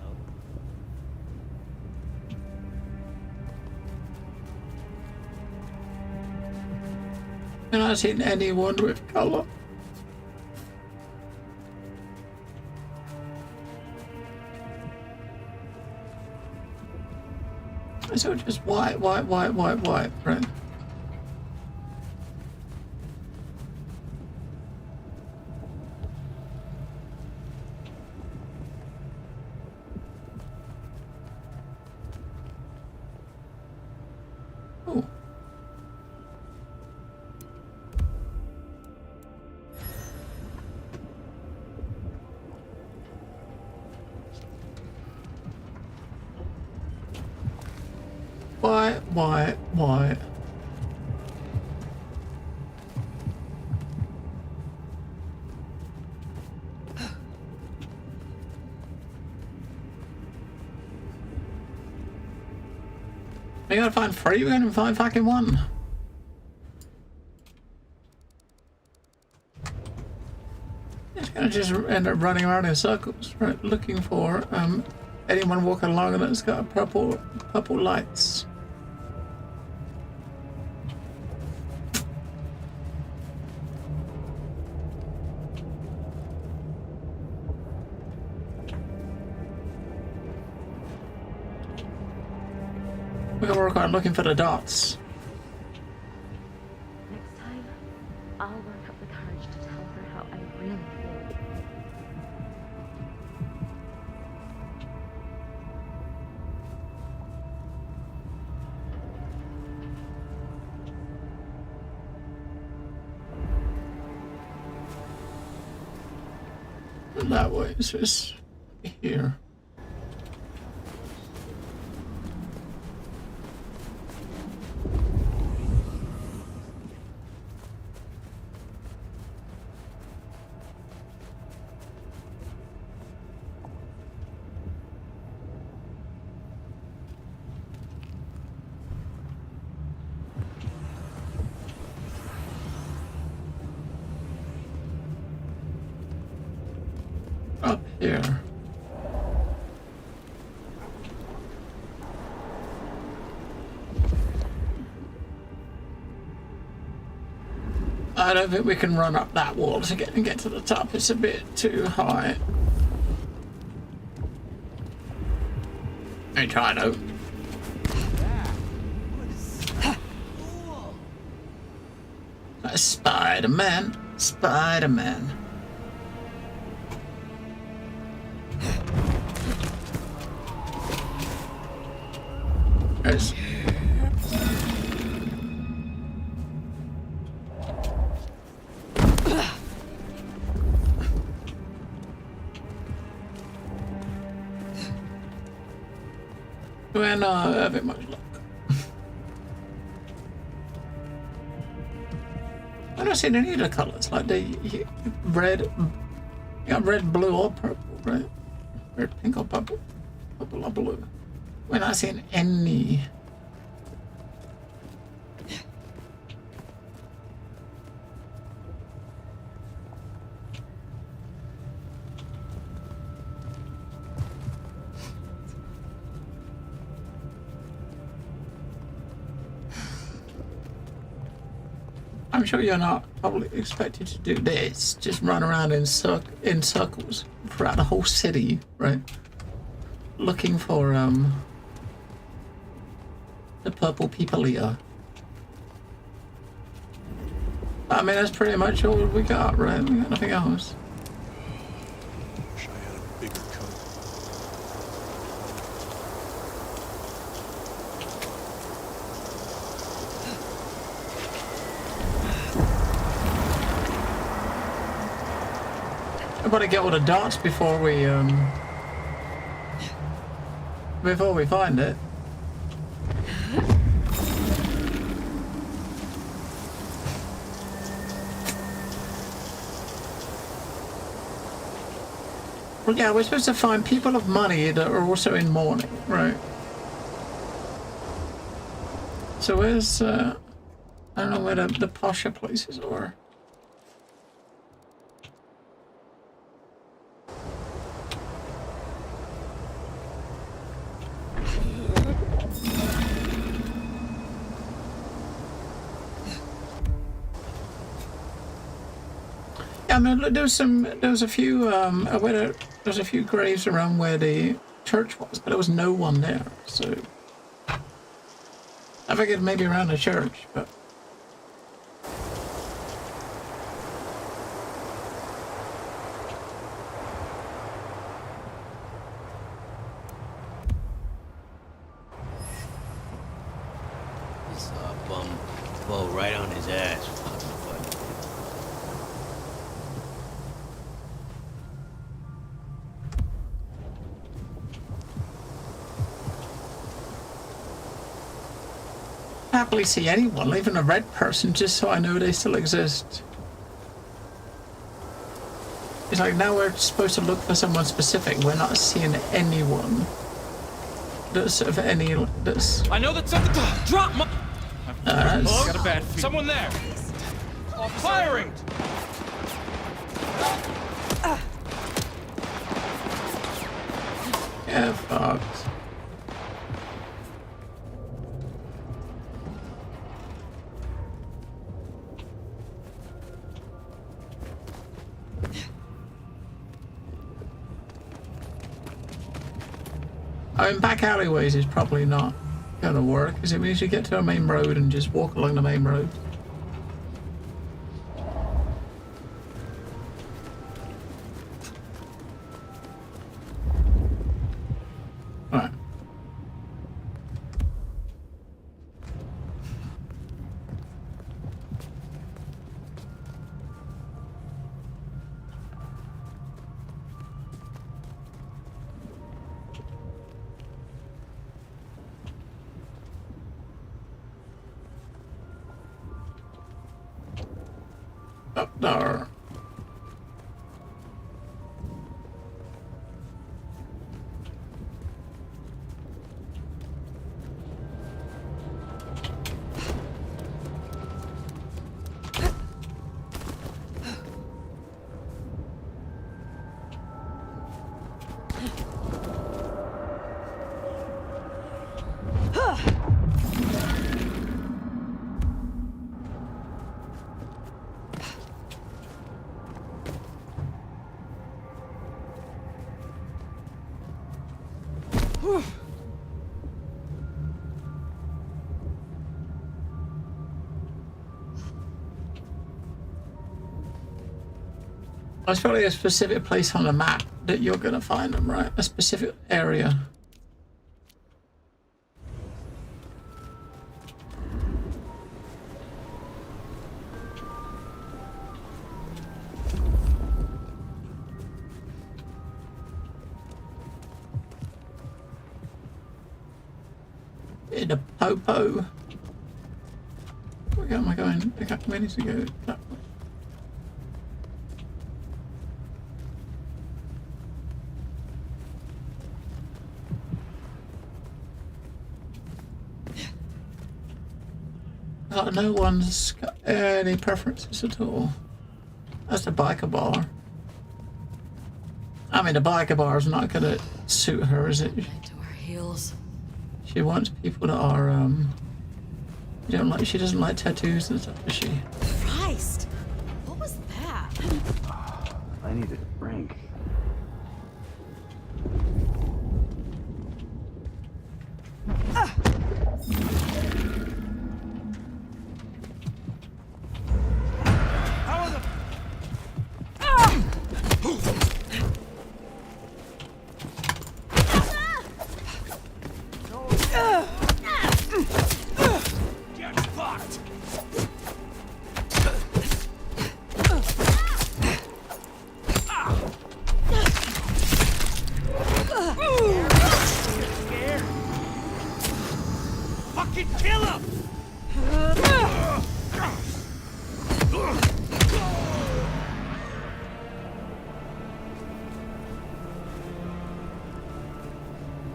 And I've seen anyone with colour. So just white, right? Oh. Why? We gotta find three, we're gonna find fucking one. It's gonna just end up running around in circles, right? Looking for anyone walking along that's got purple lights. We're gonna work on looking for the dots. Next time, I'll work up the courage to tell her how I really feel. That way, it's just here. Up here. I don't think we can run up that wall to get to the top. It's a bit too high. I try though. Spider-Man, Spider-Man. Yes. We're not having much luck. I don't see any of the colours, like the red, you got red, blue or purple, right? Red, pink or purple, purple or blue. We're not seeing any. I'm sure you're not probably expected to do this. Just run around in circles throughout the whole city, right? Looking for the purple people here. I mean, that's pretty much all we got, right? We got nothing else. Wish I had a bigger coat. better get all the dots before we find it. Well, yeah, we're supposed to find people of money that are also in mourning, right? So where's, I don't know where the posher places are. Yeah, I mean, there was a few, there's a few graves around where the church was, but there was no one there, so I figured maybe around the church, but This bum fall right on his ass. happily see anyone, even a red person, just so I know they still exist. It's like now we're supposed to look for someone specific. We're not seeing anyone that's of any. That's. I know that something. Drop my. Got a bad feeling. Someone there. Firing. Yeah, fucked. I mean, back alleyways is probably not gonna work, because it means you get to a main road and just walk along the main road. Alright. Up there. There's probably a specific place on the map that you're gonna find them, right? A specific area. In a popo. Where am I going? I got minutes to go that way. No one's got any preferences at all. That's the biker bar. I mean, the biker bar is not gonna suit her, is it? Heels. She wants people that are she doesn't like tattoos and stuff, does she? Christ! What was that? I need a drink.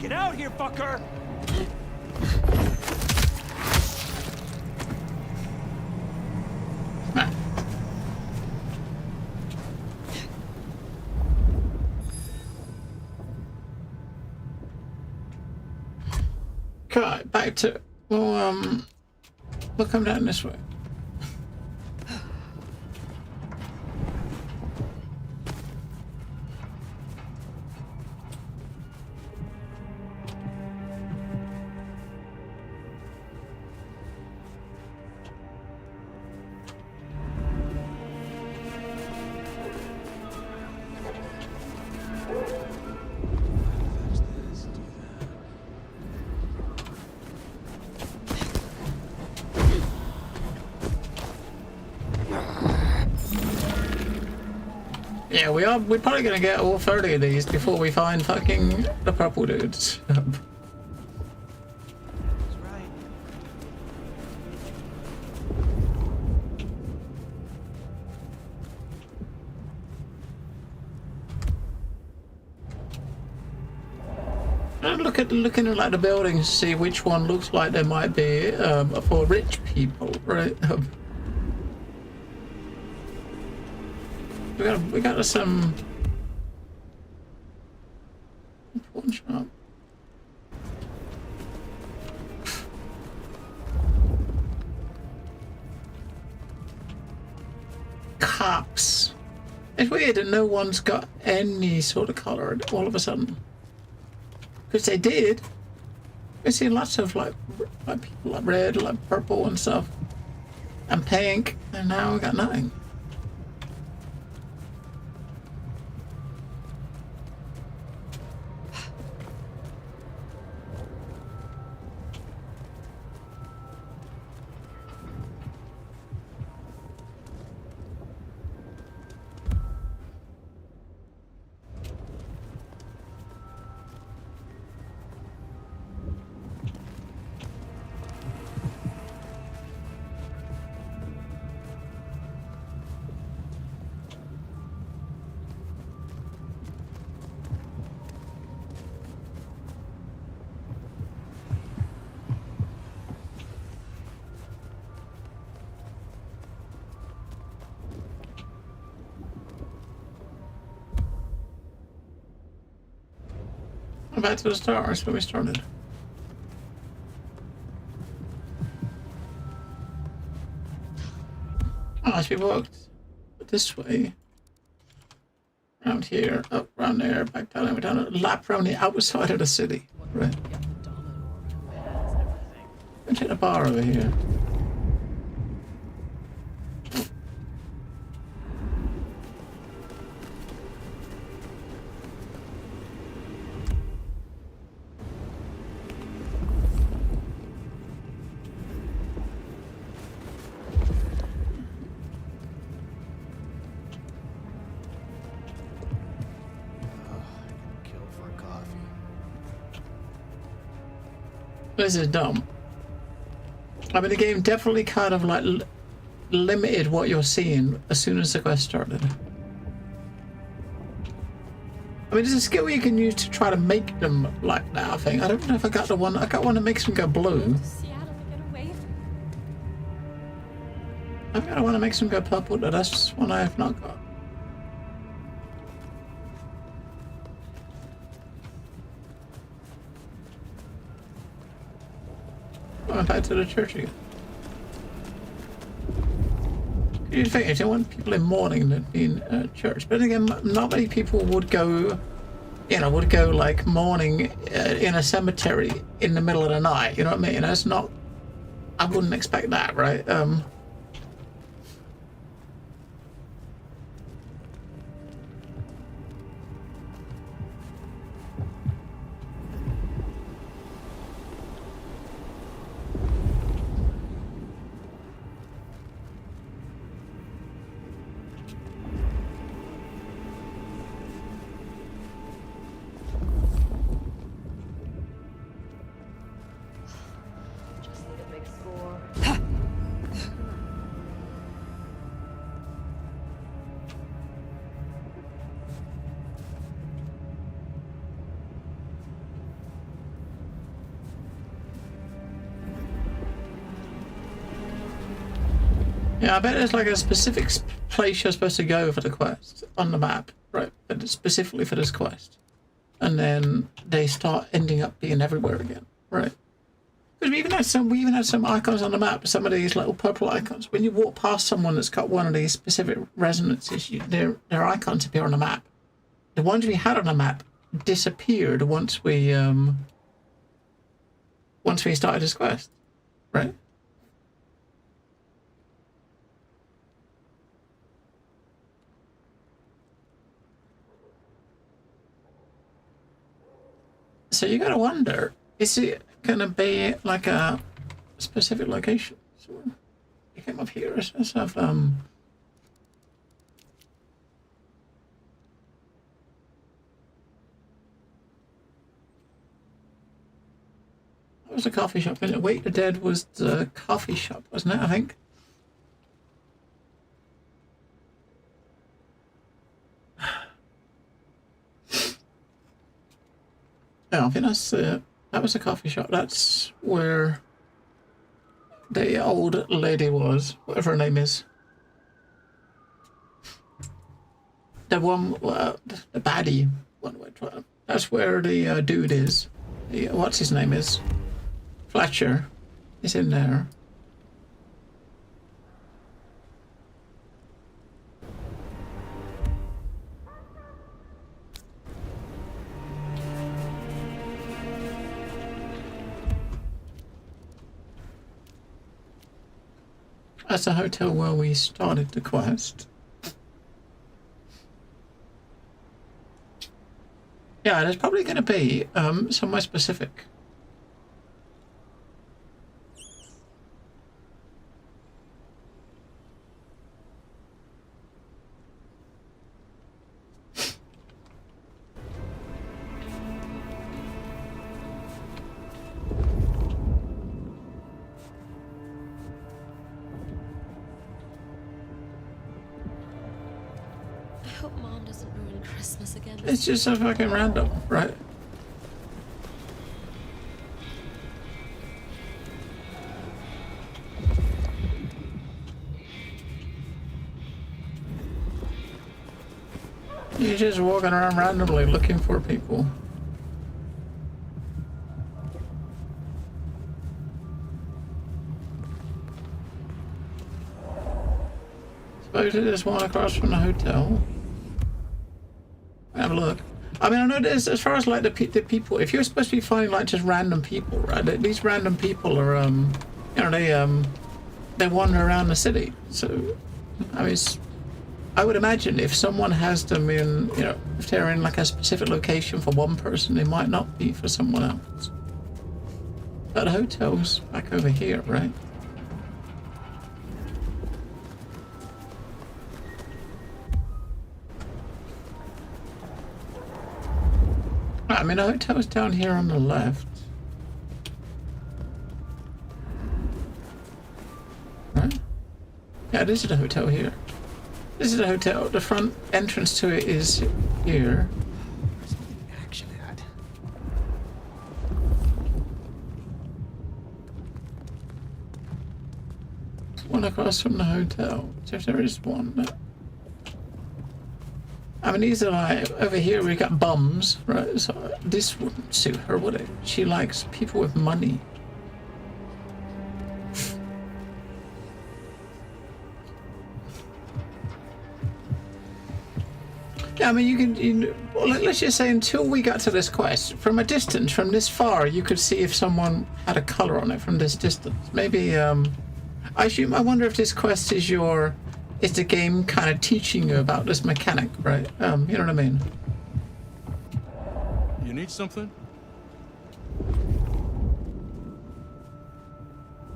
Get out here, fucker! Okay, back to we'll come down this way. Yeah, we're probably gonna get all 30 of these before we find fucking the purple dudes. I'm looking at like the buildings to see which one looks like they might be for rich people, right? We got some pawn shop. Cops. It's weird that no one's got any sort of color all of a sudden. Because they did. We see lots of like people like red, like purple and stuff, and pink, and now we got nothing. Back to the stars where we started. Oh, as we walked this way, around here, up, around there, back down, and we're down a lap around the outside of the city. Right. Let's hit a bar over here. This is dumb. I mean, the game definitely kind of like limited what you're seeing as soon as the quest started. I mean, there's a skill you can use to try to make them like that, I think. I don't know if I got the one. I got one that makes them go blue. I've got one that makes them go purple, but that's one I have not got. Going back to the church again. You'd think if you want people in mourning that'd be in church, but again, not many people would go, you know, would go like mourning in a cemetery in the middle of the night. You know what I mean? That's not. I wouldn't expect that, right? Yeah, I bet there's like a specific place you're supposed to go for the quest on the map, right? But it's specifically for this quest. And then they start ending up being everywhere again, right? Because we even had some icons on the map, some of these little purple icons. When you walk past someone that's got one of these specific resonances, their icons appear on the map. The ones we had on the map disappeared once we started this quest, right? So you gotta wonder, is it gonna be like a specific location? So you came up here, let's have that was a coffee shop, isn't it? Wait the Dead was the coffee shop, wasn't it, I think? Yeah, I think that was a coffee shop. That's where the old lady was, whatever her name is. The one, the baddie one. That's where the dude is. What's his name is? Fletcher is in there. That's the hotel where we started the quest. Yeah, there's probably going to be somewhere specific. It's just so fucking random, right? You're just walking around randomly looking for people. Suppose there's one across from the hotel. Have a look. I mean, I know there's, as far as like the people, if you're supposed to be finding like just random people, right? These random people are, you know, they wander around the city. So, I mean, I would imagine if someone has them in, you know, if they're in like a specific location for one person, they might not be for someone else. But the hotel's back over here, right? I mean, the hotel's down here on the left. Right? Yeah, this is the hotel here. This is the hotel. The front entrance to it is here. Action at. One across from the hotel. So if there is one. I mean, these are like, over here we got bums, right? So this wouldn't suit her, would it? She likes people with money. Yeah, I mean, well, let's just say until we got to this quest, from a distance, from this far, you could see if someone had a color on it from this distance. Maybe, I wonder if this quest is the game kind of teaching you about this mechanic, right? You know what I mean? You need something?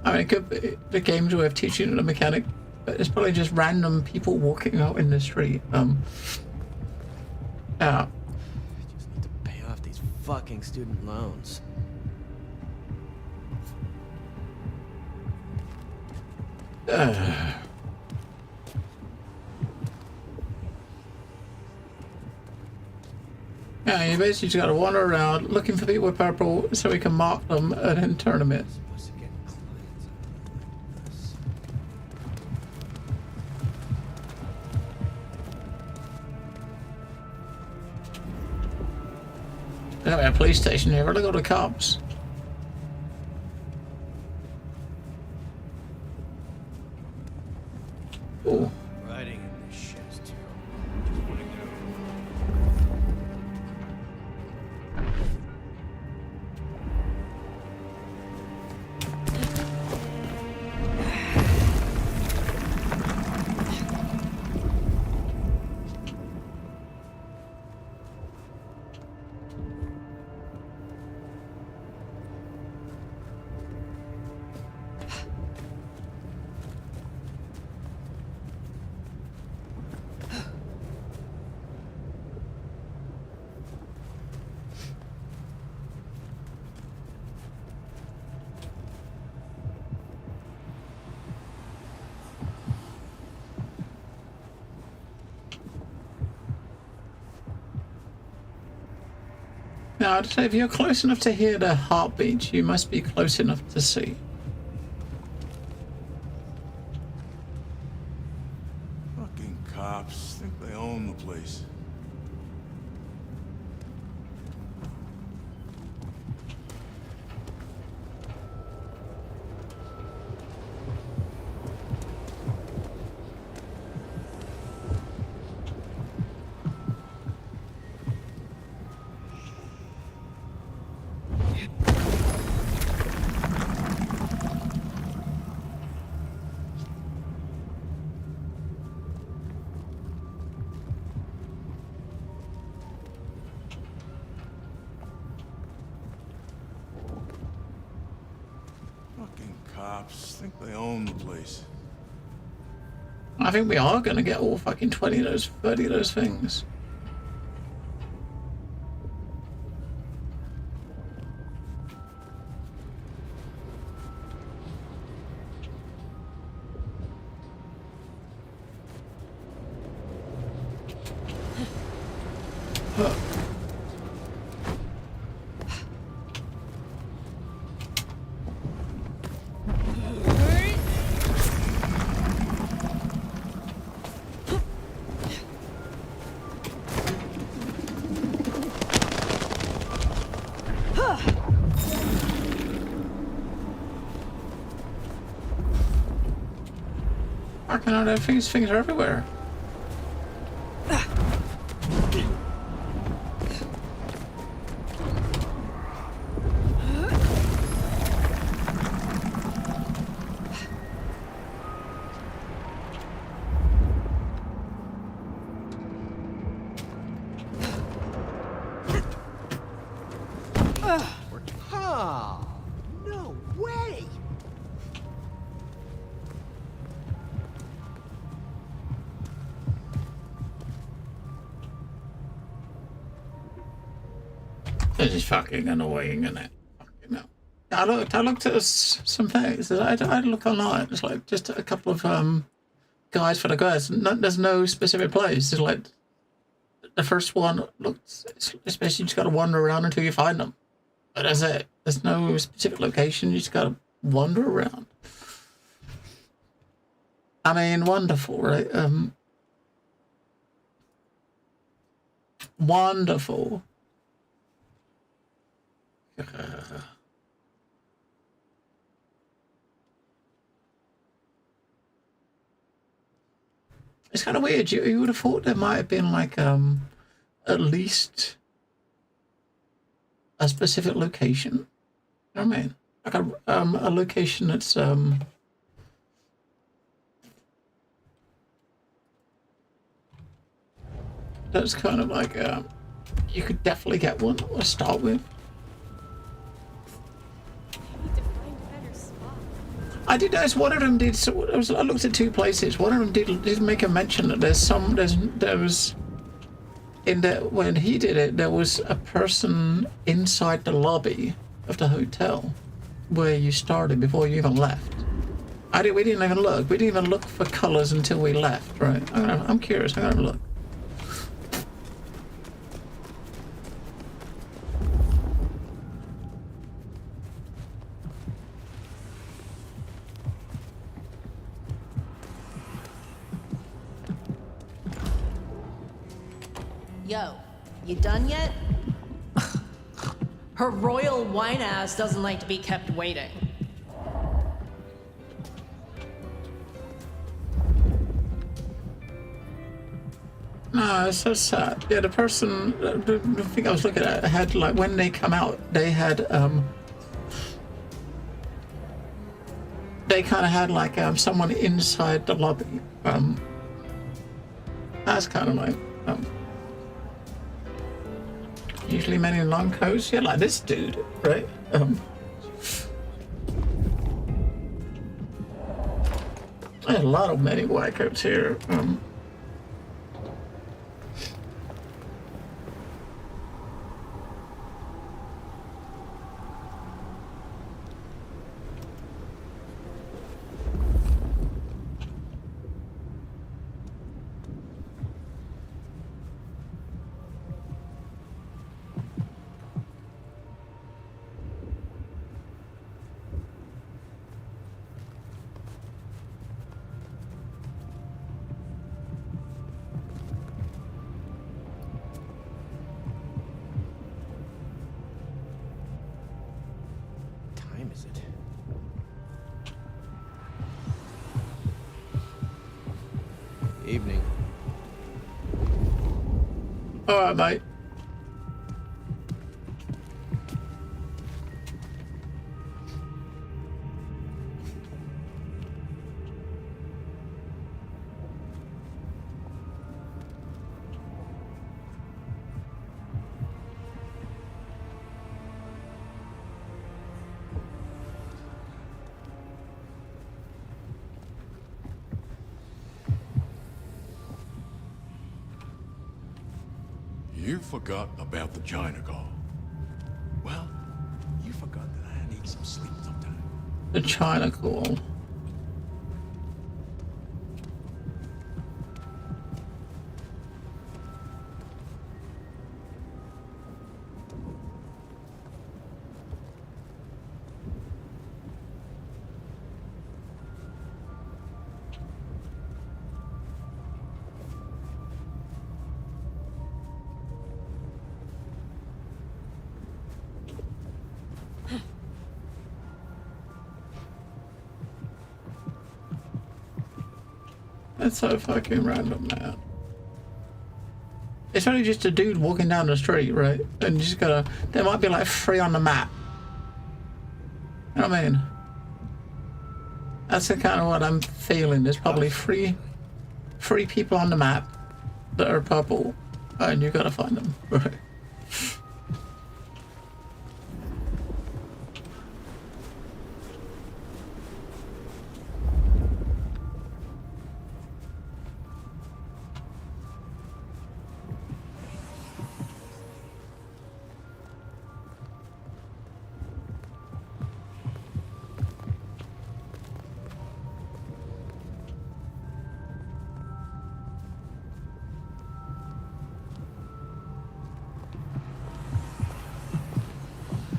I mean, it could be the game's way of teaching you the mechanic, but it's probably just random people walking out in the street. Just need to pay off these fucking student loans. Yeah, you basically just gotta wander around looking for people with purple so we can mark them and then turn them in. There's a police station here. Where do I go to cops? Ooh. Riding in this shit's terrible. Now, I'd say if you're close enough to hear the heartbeat, you must be close enough to see. Fucking cops think they own the place. Cops think they own the place. I think we are gonna get all fucking 20 of those, 30 of those things. Fucking hell, things are everywhere. Oh, no way! This is fucking annoying, isn't it? Fucking hell. I looked at some things. I look online. It's like just a couple of guides for the guys. There's no specific place. It's like the first one looks. It's basically just gotta wander around until you find them. But that's it. There's no specific location. You just gotta wander around. I mean, wonderful, right? Wonderful. It's kind of weird. You would have thought there might have been like at least a specific location. You know what I mean? Like a location that's kind of like you could definitely get one or start with. I did notice one of them did. So I looked at two places. One of them did make a mention that there was in that when he did it, there was a person inside the lobby of the hotel where you started before you even left. We didn't even look. We didn't even look for colors until we left. Right? I'm curious. I'm gonna have a look. Yo, you done yet? Her royal wine ass doesn't like to be kept waiting. No, it's so sad. Yeah, the person, the thing I was looking at had, like, when they come out, they had, they kind of had, like, someone inside the lobby. That's kind of like, usually men in long coats. Yeah, like this dude, right? There's a lot of men in white coats here. Time is it? Evening. All right, mate. You forgot about the China call. Well, you forgot that I need some sleep sometime. The China call. That's so fucking random, man. It's only just a dude walking down the street, right? And you just gotta, there might be like 3 on the map. You know what I mean? That's the kind of what I'm feeling. There's probably three people on the map that are purple, and you gotta find them, right?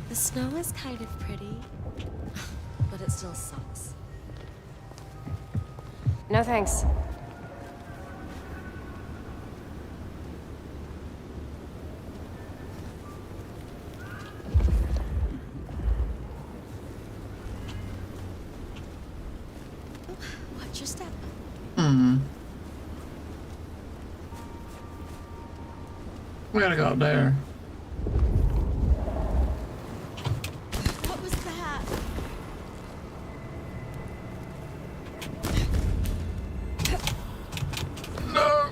The snow is kind of pretty, but it still sucks. No thanks. Watch your step. We gotta go up there. What was that? No.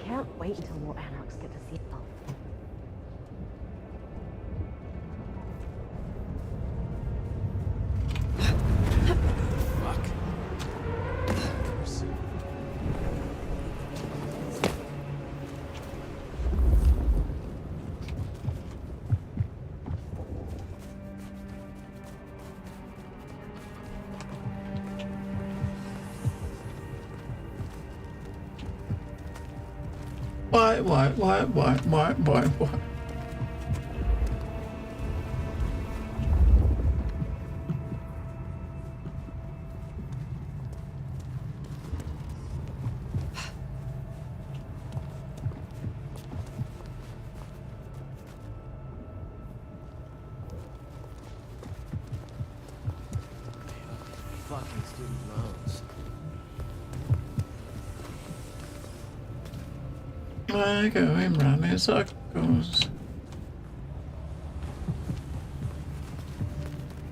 can't wait until more anarchs get to see it. Fuck. Why? Fucking student loans. I go in round in circles.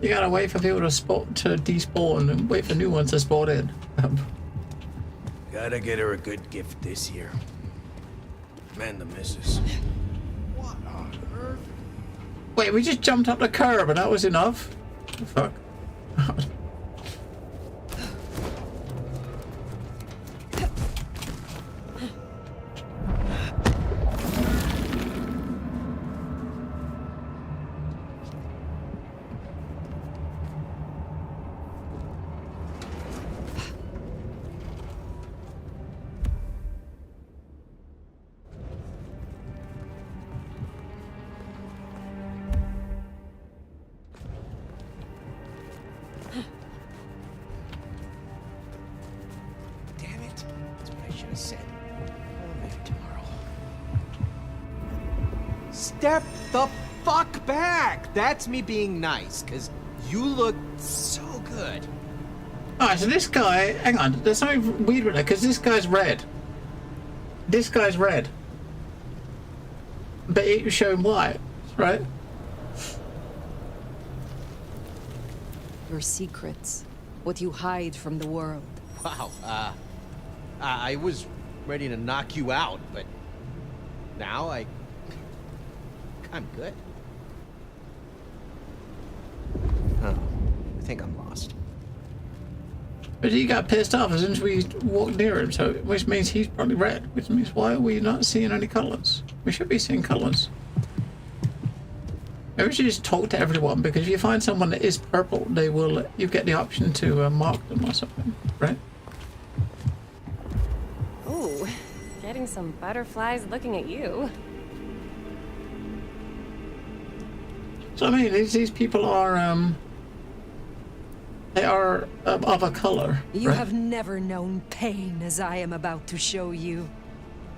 You gotta wait for people to despawn and wait for new ones to spawn in. Gotta get her a good gift this year. And the missus. What on earth? Wait, we just jumped up the curb and that was enough? Fuck. Damn it. That's what I should have said. Oh, maybe tomorrow. Step the fuck back! That's me being nice, because you look so good. Alright, so this guy, hang on, there's something weird with that, because this guy's red. This guy's red. But it was showing white, right? Your secrets. What you hide from the world. Wow, I was ready to knock you out, but now I'm good. Oh, I think I'm lost. But he got pissed off as soon as we walked near him, so which means he's probably red, which means why are we not seeing any colours? We should be seeing colours. Maybe we should just talk to everyone, because if you find someone that is purple, they will. You get the option to mark them or something, right? Ooh, getting some butterflies looking at you. So I mean, these people are they are of a color. You right? have never known pain as I am about to show you.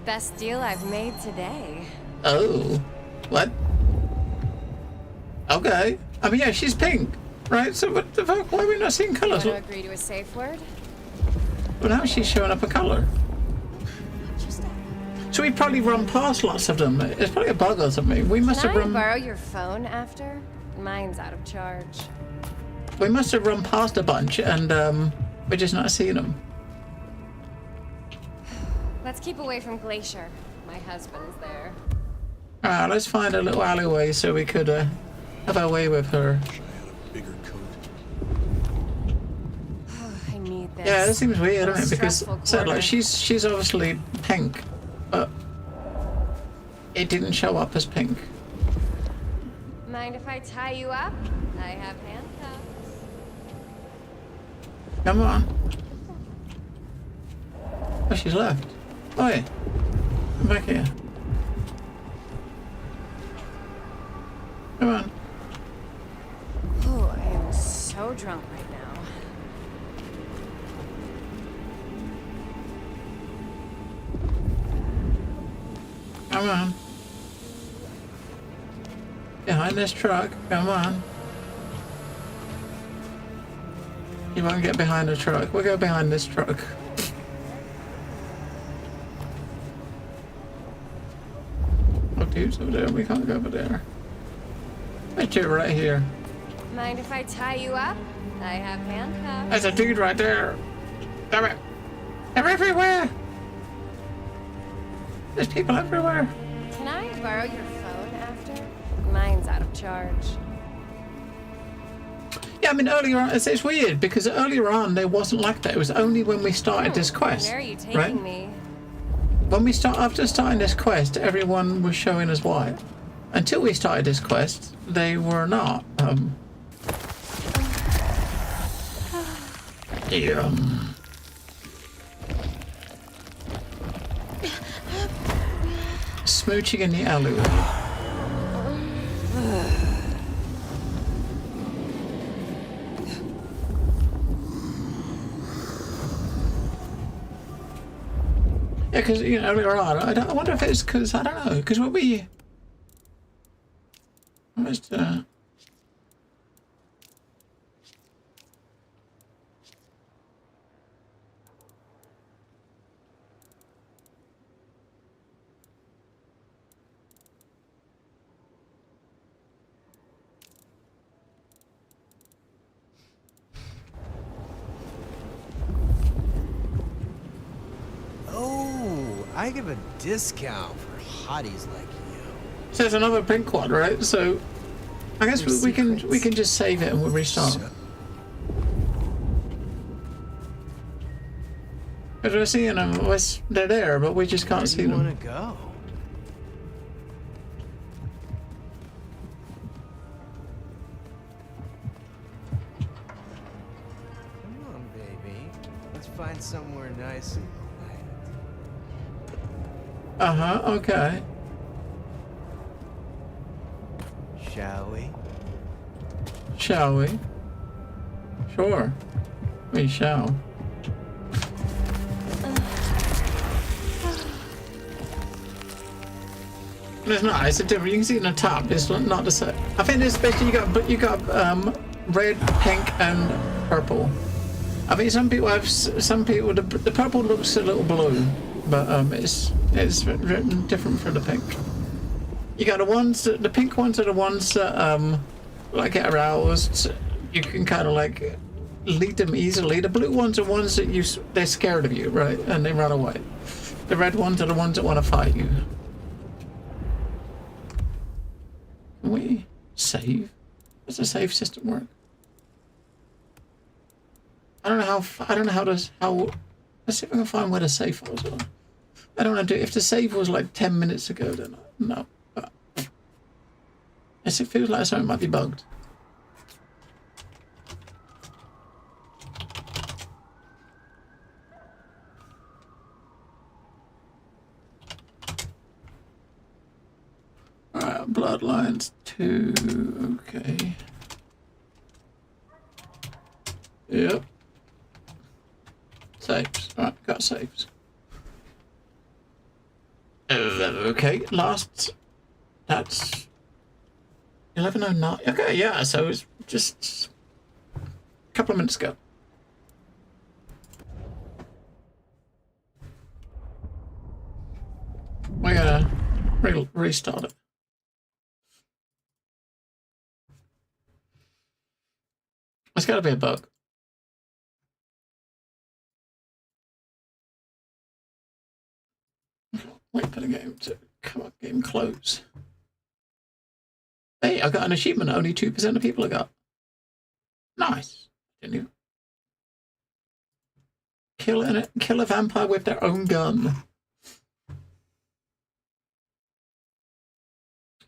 Best deal I've made today. Oh, what? Okay. I mean, yeah, she's pink, right? So what the fuck? Why are we not seeing colours? Want to agree to a safe word? But now she's showing up a colour. So we probably run past lots of them. It's probably a bug or something. We must have Can I run. borrow your phone after? Mine's out of charge. We must have run past a bunch, and we're just not seeing them. Let's keep away from Glacier. My husband's there. Alright, let's find a little alleyway so we could have our way with her. I need this. Yeah, that seems weird, What a doesn't it? Because stressful so, like, quarter. she's obviously pink, but it didn't show up as pink. Mind if I tie you up? I have handcuffs. Come on. Oh, she's left. Oh yeah. Come back here. Come on. Oh, I am so drunk right now. Come on. Behind this truck. Come on. You won't get behind the truck. We'll go behind this truck. Oh, dude's over there. We can't go over there. Let's do it right here. Mind if I tie you up? I have handcuffs. There's a dude right there. Damn it. They're everywhere. There's people everywhere. Can I borrow your phone after? Mine's out of charge. Yeah, I mean, earlier on, it's weird because earlier on there wasn't like that. It was only when we started this quest. Where are you taking right? me? When we after starting this quest, everyone was showing us white. Until we started this quest, they were not. Yeah. Smooching in the alleyway. Yeah, because, you know, earlier on, I wonder if it's because, I don't know, because what we... Almost, Oh, I give a discount for hotties like you. so there's another pink one, right? So I guess we can just save it and we'll restart. Because we're seeing them, they're there, but we just can't see them. Where do you want to go? Come on, baby. Let's find somewhere nice and quiet. Uh-huh, okay. Shall we? Shall we? Sure. We shall. It's not. It's a different. You can see it in the top. It's not the same. I think it's basically you got red, pink, and purple. I think some people have. Some people the purple looks a little blue, but it's written different for the pink. You got the ones that, the pink ones are the ones that like get aroused. You can kind of like lead them easily. The blue ones are ones that they're scared of you, right, and they run away. The red ones are the ones that want to fight you. Can we save? Does the save system work? I don't know how. Let's see if I can find where the save was. I don't know. If the save was like 10 minutes ago, then no. It feels like something might be bugged. Alright, Bloodlines 2, okay. Yep. Saves. Alright, got saves. Okay, last... That's... 11:09. Okay, yeah, so it's just... a couple of minutes ago. We're gonna restart it. It's gotta be a bug. Wait for the game to come up, game close. Hey, I got an achievement only 2% of people have got. Nice. Didn't you? Kill a vampire with their own gun.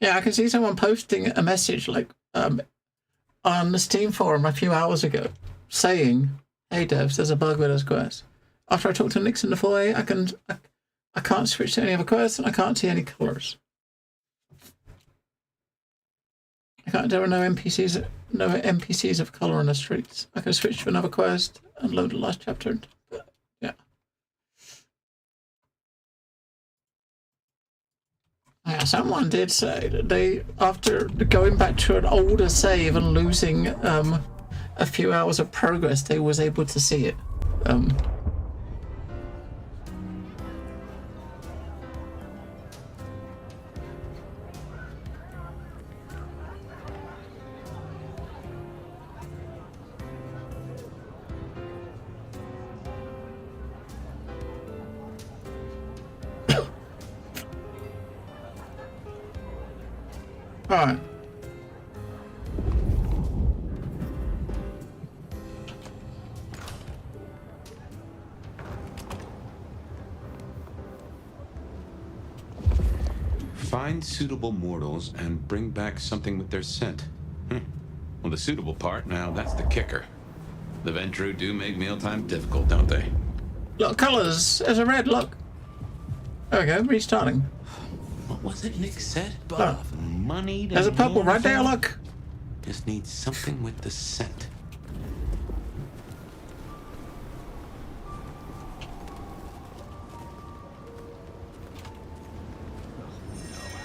Yeah, I can see someone posting a message like on the Steam forum a few hours ago saying, "Hey devs, there's a bug with this quest. After I talked to Nix in the foyer, I can't switch to any other quests and I can't see any colors. There are no NPCs of color on the streets. I can switch to another quest and load the last chapter." But, yeah. Yeah, someone did say that they, after going back to an older save and losing a few hours of progress, they was able to see it. Alright. Find suitable mortals and bring back something with their scent. Well, the suitable part, now that's the kicker. The Ventru do make mealtime difficult, don't they? Look, colours. There's a red, look. There we go, restarting. What was it Nick said? Look. Money to There's a purple right there, for? look. Just need something with the scent.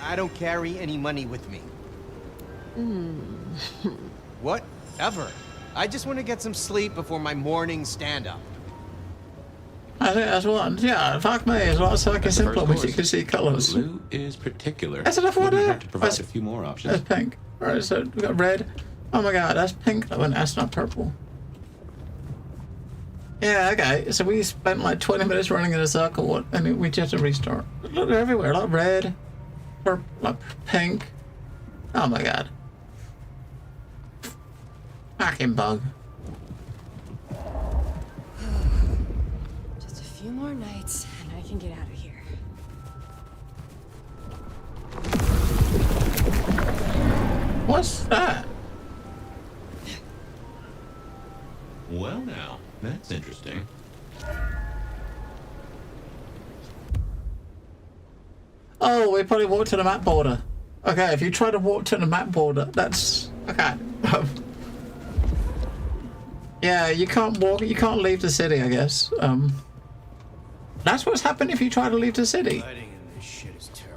I don't carry any money with me. Whatever. I just want to get some sleep before my morning stand-up. I think that's one. Yeah, fuck me. It's a lot fucking simpler when you can see colours. Blue is particular. That's enough water. Wouldn't hurt to provide That's- a few more options. That's pink. Alright, so we got red. Oh my god, that's pink. Oh, and that's not purple. Yeah, okay. So we spent like 20 minutes running in a circle and we just had to restart. Look, they're everywhere. Like red, purple, like pink. Oh my god. Fucking bug. Just a few more nights, and I can get out of here. What's that? Well now, that's interesting. Oh, we probably walked to the map border. Okay, if you try to walk to the map border, that's... Okay. Yeah, you can't walk, you can't leave the city, I guess. That's what's happened if you try to leave the city.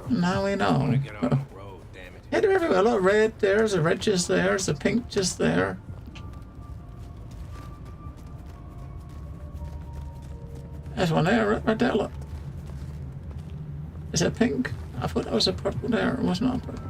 Now we know. Yeah, they're everywhere. Look, red, there's a red just there, there's a pink just there. There's one there, right there, look. Is that pink? I thought that was a purple there. It was not purple.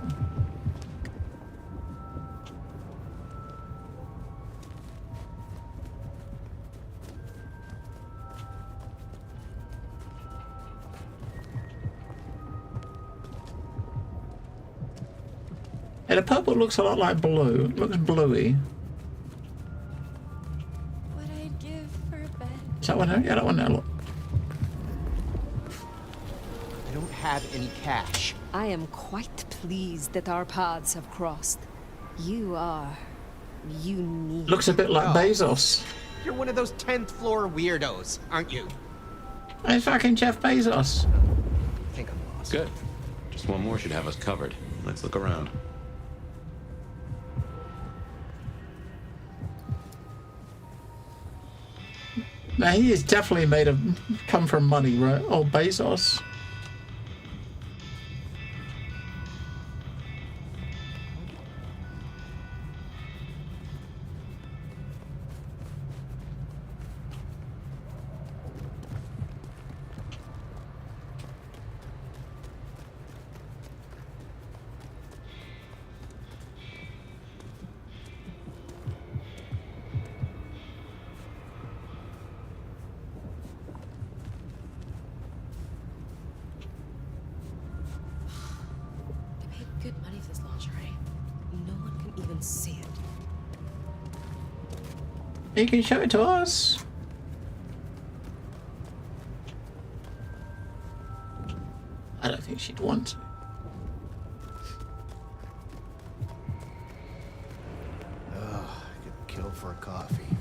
Yeah, the purple looks a lot like blue. It looks bluey. What I'd give for a bed. Is that one there? Yeah, that one there, look. I don't have any cash. I am quite pleased that our paths have crossed. You are unique. Looks a bit like Bezos. You're one of those 10th floor weirdos, aren't you? It's fucking Jeff Bezos. I think I'm lost. Good. Just one more should have us covered. Let's look around. Now he is definitely made of come from money, right? Oh, Bezos. Good money for this lingerie. No one can even see it. You can show it to us. I don't think she'd want to. Ugh, I could kill for a coffee.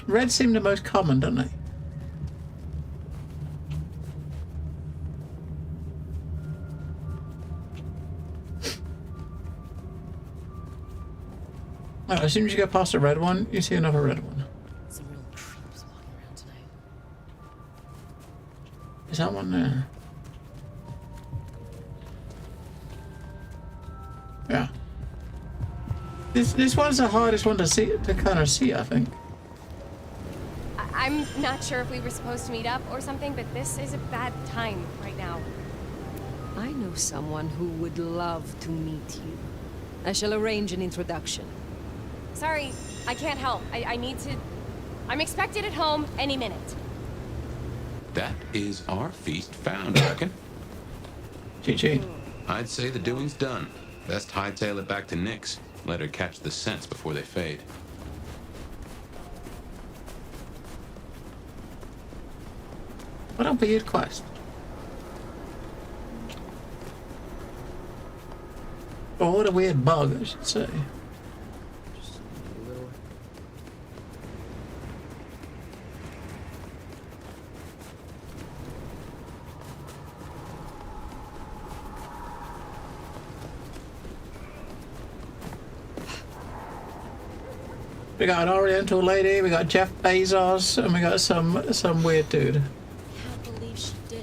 Red seem the most common, don't they? Oh, as soon as you go past the red one, you see another red one. Some real creeps walking around tonight. Is that one there? Yeah. This one's the hardest one to see, to kind of see, I think. I'm not sure if we were supposed to meet up or something, but this is a bad time right now. I know someone who would love to meet you. I shall arrange an introduction. Sorry, I can't help. I need to... I'm expected at home any minute. That is our feast found, I reckon. GG. I'd say the doing's done. Best hightail it back to Nyx. Let her catch the scents before they fade. What a weird quest. Or what a weird bug, I should say. We got an Oriental lady, we got Jeff Bezos, and we got some weird dude.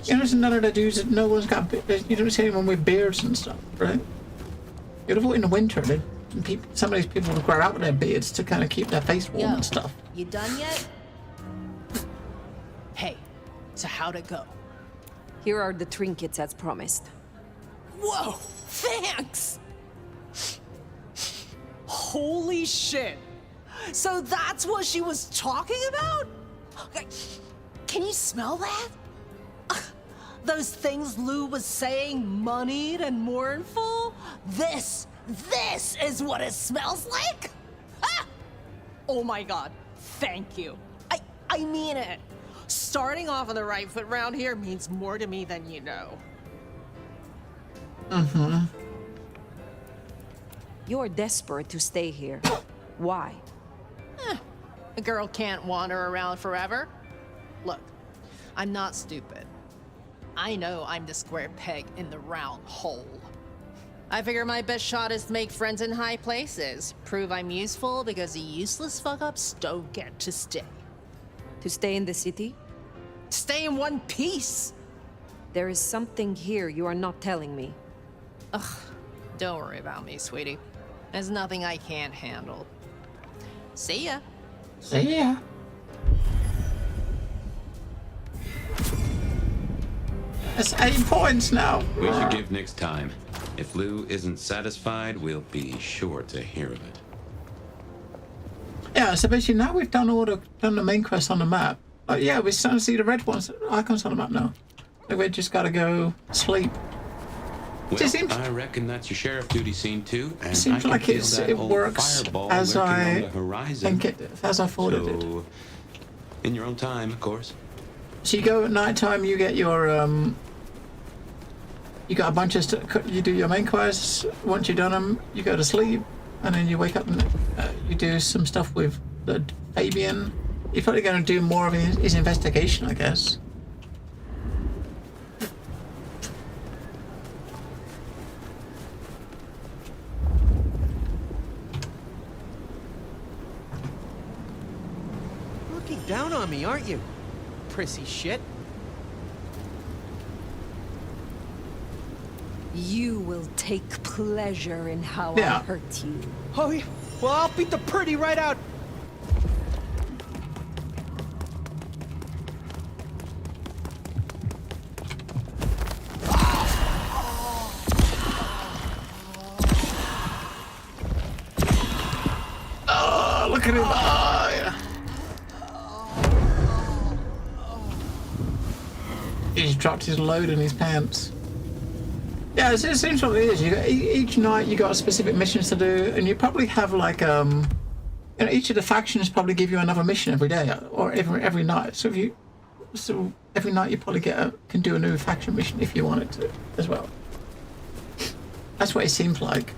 You know, there's none of the dudes that no one's got. You don't see anyone with beards and stuff, right? You'd avoid in the winter. Some of these people would grow out their beards to kind of keep their face warm and stuff. You done yet? Hey, so how'd it go? Here are the trinkets as promised. Whoa, thanks! Holy shit! So that's what she was talking about? Can you smell that? Those things Lou was saying, moneyed and mournful? This is what it smells like? Ah! Oh my god, thank you. I mean it. Starting off on the right foot round here means more to me than you know. Mm-hmm. You're desperate to stay here. Why? A girl can't wander around forever. Look, I'm not stupid. I know I'm the square peg in the round hole. I figure my best shot is to make friends in high places. Prove I'm useful because the useless fuck-ups don't get to stay. To stay in the city? Stay in one piece! There is something here you are not telling me. Ugh, don't worry about me, sweetie. There's nothing I can't handle. See ya. See ya. That's 8 points now. We should give Nyx time. If Lou isn't satisfied, we'll be sure to hear of it. Yeah, so basically now we've done the main quest on the map. Yeah, we're starting to see the red ones, icons on the map now. So we just gotta go sleep. Well, I reckon that's your sheriff duty scene too. And It seems I like can feel that it old works fireball as lurking on I the horizon. think as I thought it did. So, in your own time, of course. So you go at night time, you get your you got a bunch of you do your main quests. Once you've done them, you go to sleep, and then you wake up and you do some stuff with the Fabian. You're probably going to do more of his investigation, I guess. Looking down on me, aren't you? Prissy shit. You will take pleasure in how I hurt you. Oh yeah. Well, I'll beat the pretty right out. Oh, look at him! Oh, yeah. He's dropped his load in his pants. Yeah, it seems like it is. You got, each night you got specific missions to do, and you probably have like you know, each of the factions probably give you another mission every day or every night. So every night you probably can do a new faction mission if you wanted to as well. That's what it seems like.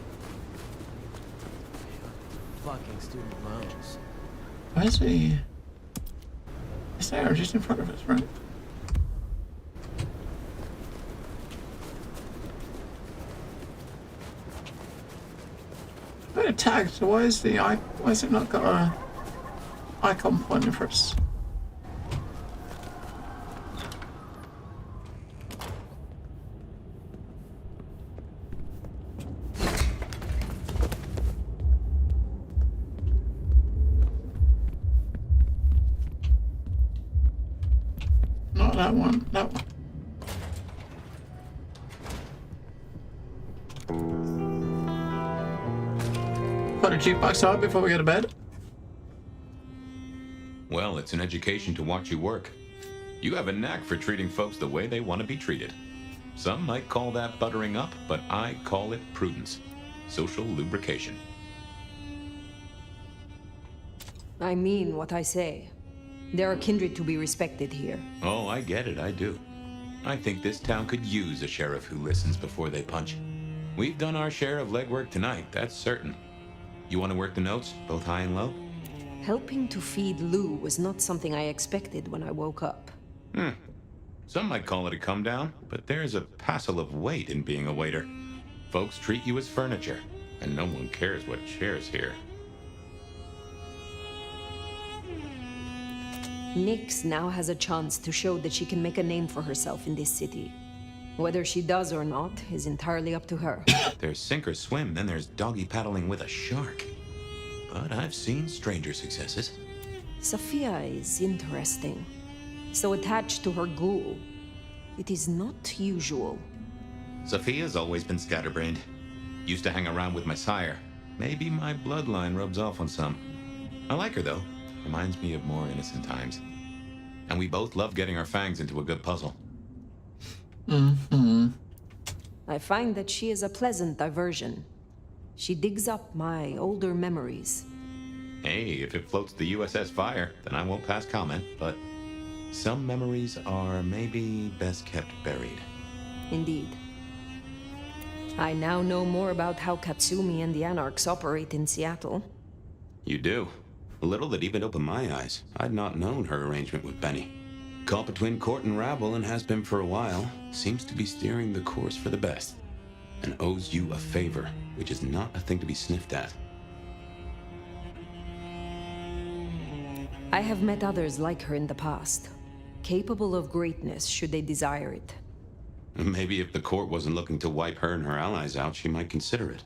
Fucking student loans. Where's he? It's there, just in front of us, right? Got a tag, so why is it not got a icon pointing for us? Not that one, that one. Put a jukebox on before we go to bed. Well, it's an education to watch you work. You have a knack for treating folks the way they want to be treated. Some might call that buttering up, but I call it prudence. Social lubrication. I mean what I say. There are kindred to be respected here. Oh, I get it, I do. I think this town could use a sheriff who listens before they punch. We've done our share of legwork tonight, that's certain. You want to work the notes, both high and low? Helping to feed Lou was not something I expected when I woke up. Some might call it a come down, but there's a passel of weight in being a waiter. Folks treat you as furniture, and no one cares what shares here. Nyx now has a chance to show that she can make a name for herself in this city. Whether she does or not is entirely up to her. There's sink or swim, then there's doggy paddling with a shark. But I've seen stranger successes. Sophia is interesting. So attached to her ghoul. It is not usual. Sophia's always been scatterbrained. Used to hang around with my sire. Maybe my bloodline rubs off on some. I like her, though. Reminds me of more innocent times. And we both love getting our fangs into a good puzzle. I find that she is a pleasant diversion. She digs up my older memories. Hey, if it floats the USS Fire, then I won't pass comment, but some memories are maybe best kept buried. Indeed. I now know more about how Katsumi and the Anarchs operate in Seattle. You do. A little that even opened my eyes. I'd not known her arrangement with Benny. Caught between court and rabble and has been for a while. Seems to be steering the course for the best. And owes you a favor, which is not a thing to be sniffed at. I have met others like her in the past. Capable of greatness should they desire it. Maybe if the court wasn't looking to wipe her and her allies out, she might consider it.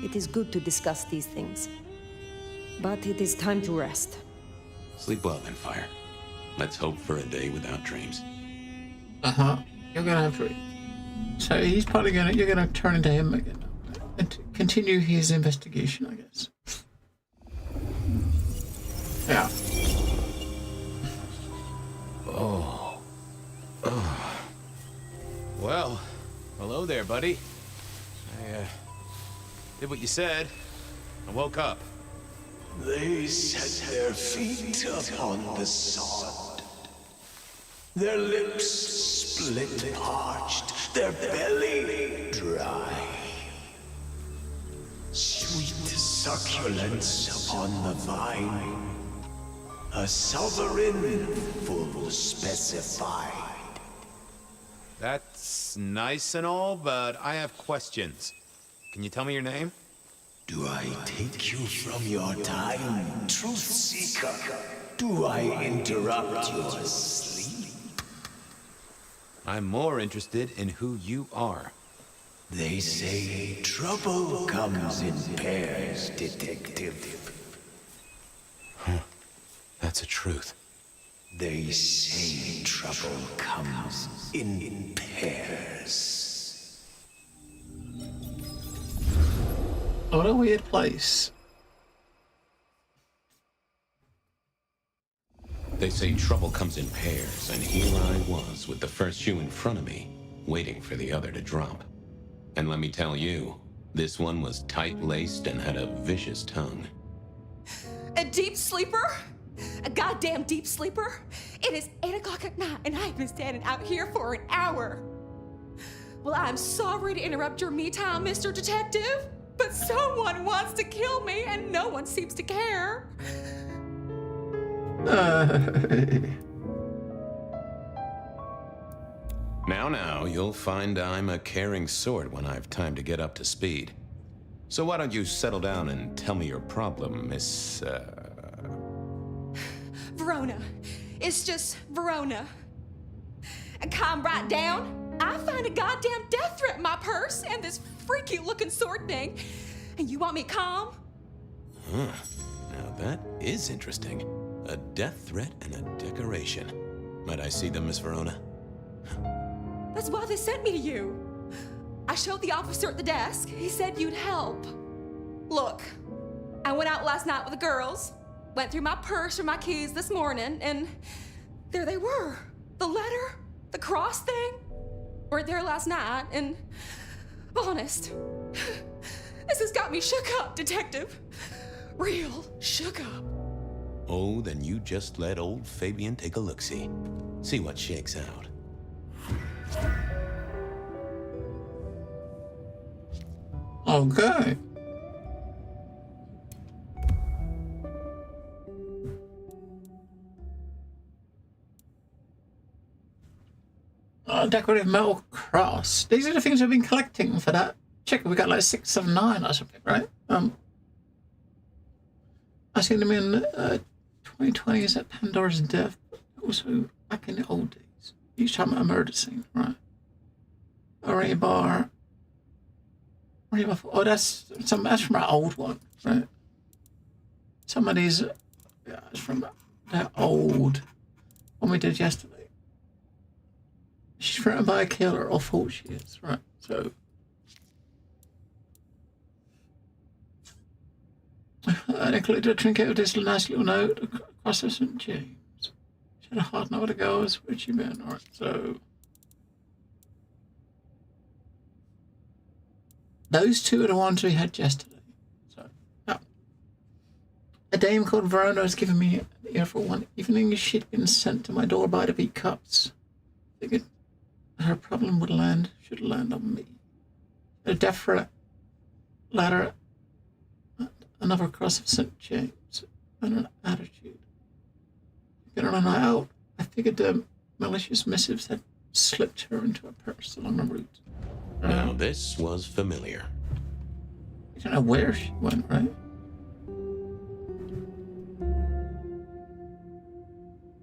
It is good to discuss these things. But it is time to rest. Sleep well then, Fire. Let's hope for a day without dreams. You're gonna have to... So he's probably gonna... You're gonna turn into him again. And continue his investigation, I guess. Yeah. Well, hello there, buddy. I did what you said. I woke up. They set their feet upon the sod. Their lips split parched, their belly dry. Sweet succulence upon the vine. A sovereign full specified. That's nice and all, but I have questions. Can you tell me your name? Do I take you from your time, truth seeker? Do I interrupt your sleep? I'm more interested in who you are. They say trouble comes in pairs, detective. That's a truth. They say trouble comes in pairs. What a weird place. They say trouble comes in pairs, and here I was with the first shoe in front of me, waiting for the other to drop. And let me tell you, this one was tight-laced and had a vicious tongue. A deep sleeper? A goddamn deep sleeper? It is 8 o'clock at night and I've been standing out here for an hour. Well, I'm sorry to interrupt your me time, Mr. Detective, but someone wants to kill me and no one seems to care. Now, you'll find I'm a caring sort when I've time to get up to speed. So why don't you settle down and tell me your problem, Miss, Verona. It's just Verona. And calm right down. I find a goddamn death threat in my purse and this freaky looking sword thing. And you want me calm? Huh. Now that is interesting. A death threat and a decoration. Might I see them, Miss Verona? That's why they sent me to you. I showed the officer at the desk. He said you'd help. Look, I went out last night with the girls, went through my purse for my keys this morning, and there they were. The letter, the the cross thing? We're there last night, and honest, this has got me shook up, Detective. Real shook up. Oh, then you just let old Fabian take a look-see. See what shakes out. Okay. Decorative metal cross. These are the things we've been collecting for that. Check, we got like 6 of 9 or something, right? I seen them in 2020 is at Pandora's Death, but also back in the old days. Each time a murder scene, right? A rebar. Oh, that's from an old one, right? Some of these, yeah, it's from that old one we did yesterday. She's threatened by a killer, or thought she is, right? So, I included a trinket with this nice little note across the St. James. She had a hard note to go, where'd she been? Alright, so. Those 2 are the ones we had yesterday. So, now. A dame called Verona has given me an ear for one evening. She'd been sent to my door by the Beat Cups. Figured her problem should land on me. A death ladder, another cross of St. James, and an attitude. Getting on a night out, I figured the malicious missives had slipped her into a purse along the route. Now this was familiar. I don't know where she went, right?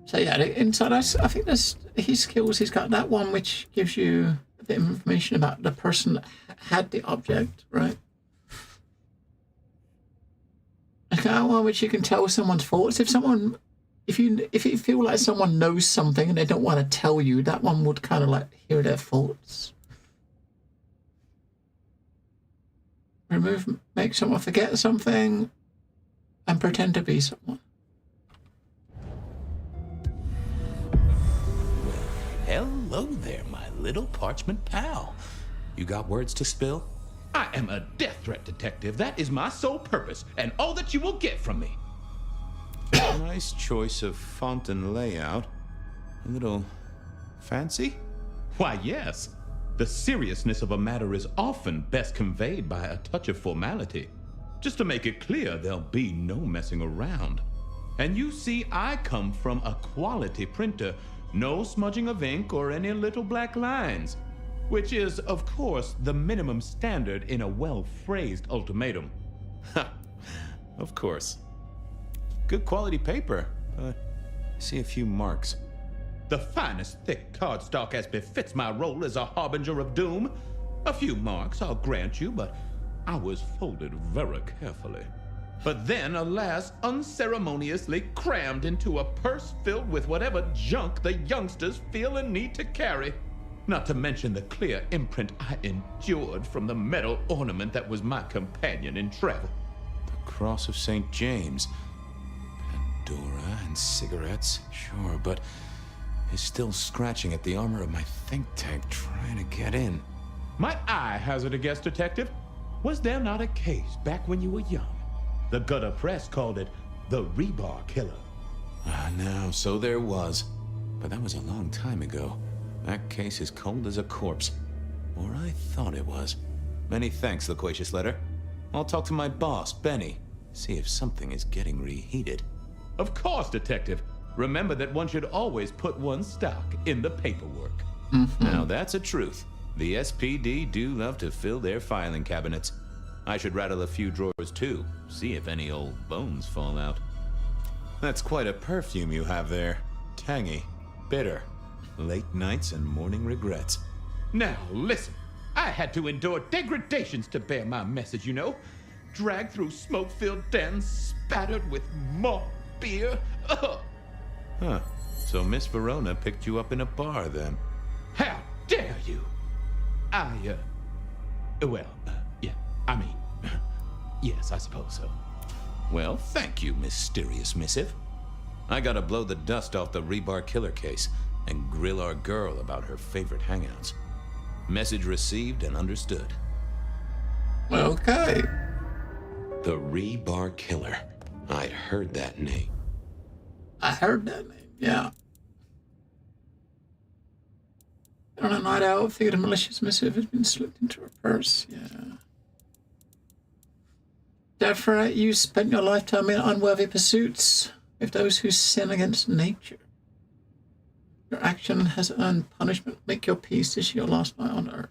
So yeah, inside us, I think there's his skills. He's got that one which gives you a bit of information about the person that had the object, right? Like that one which you can tell someone's thoughts. If you feel like someone knows something and they don't want to tell you, that one would kind of like hear their thoughts. Remove, make someone forget something, and pretend to be someone. Hello there, my little parchment pal. You got words to spill? I am a death threat detective. That is my sole purpose, and all that you will get from me. Nice choice of font and layout. A little fancy? Why, yes. The seriousness of a matter is often best conveyed by a touch of formality. Just to make it clear, there'll be no messing around. And you see, I come from a quality printer. No smudging of ink or any little black lines. Which is, of course, the minimum standard in a well-phrased ultimatum. Ha! Of course. Good quality paper. I see a few marks. The finest thick cardstock as befits my role as a harbinger of doom. A few marks, I'll grant you, but I was folded very carefully. But then, alas, unceremoniously crammed into a purse filled with whatever junk the youngsters feel a need to carry. Not to mention the clear imprint I endured from the metal ornament that was my companion in travel. The Cross of St. James. Pandora and cigarettes, sure, but is still scratching at the armor of my think tank trying to get in. Might I hazard a guess, Detective? Was there not a case back when you were young? The gutter press called it the Rebar Killer. No, so there was. But that was a long time ago. That case is cold as a corpse. Or I thought it was. Many thanks, loquacious letter. I'll talk to my boss, Benny. See if something is getting reheated. Of course, Detective. Remember that one should always put one's stock in the paperwork. Now that's a truth. The SPD do love to fill their filing cabinets. I should rattle a few drawers too, see if any old bones fall out. That's quite a perfume you have there. Tangy, bitter, late nights and morning regrets. Now listen, I had to endure degradations to bear my message, you know. Dragged through smoke-filled dens, spattered with malt beer. Ugh. Huh, so Miss Verona picked you up in a bar then? How dare you? Yes, I suppose so. Well, thank you, mysterious missive. I gotta blow the dust off the Rebar Killer case. and grill our girl about her favorite hangouts. Message received and understood. Okay. The Rebar Killer. I'd heard that name. I heard that name, yeah. On a night out, figured a malicious missive had been slipped into her purse, yeah. Therefore, you spent your lifetime in unworthy pursuits with those who sin against nature. Your action has earned punishment. Make your peace. This is your last night on Earth.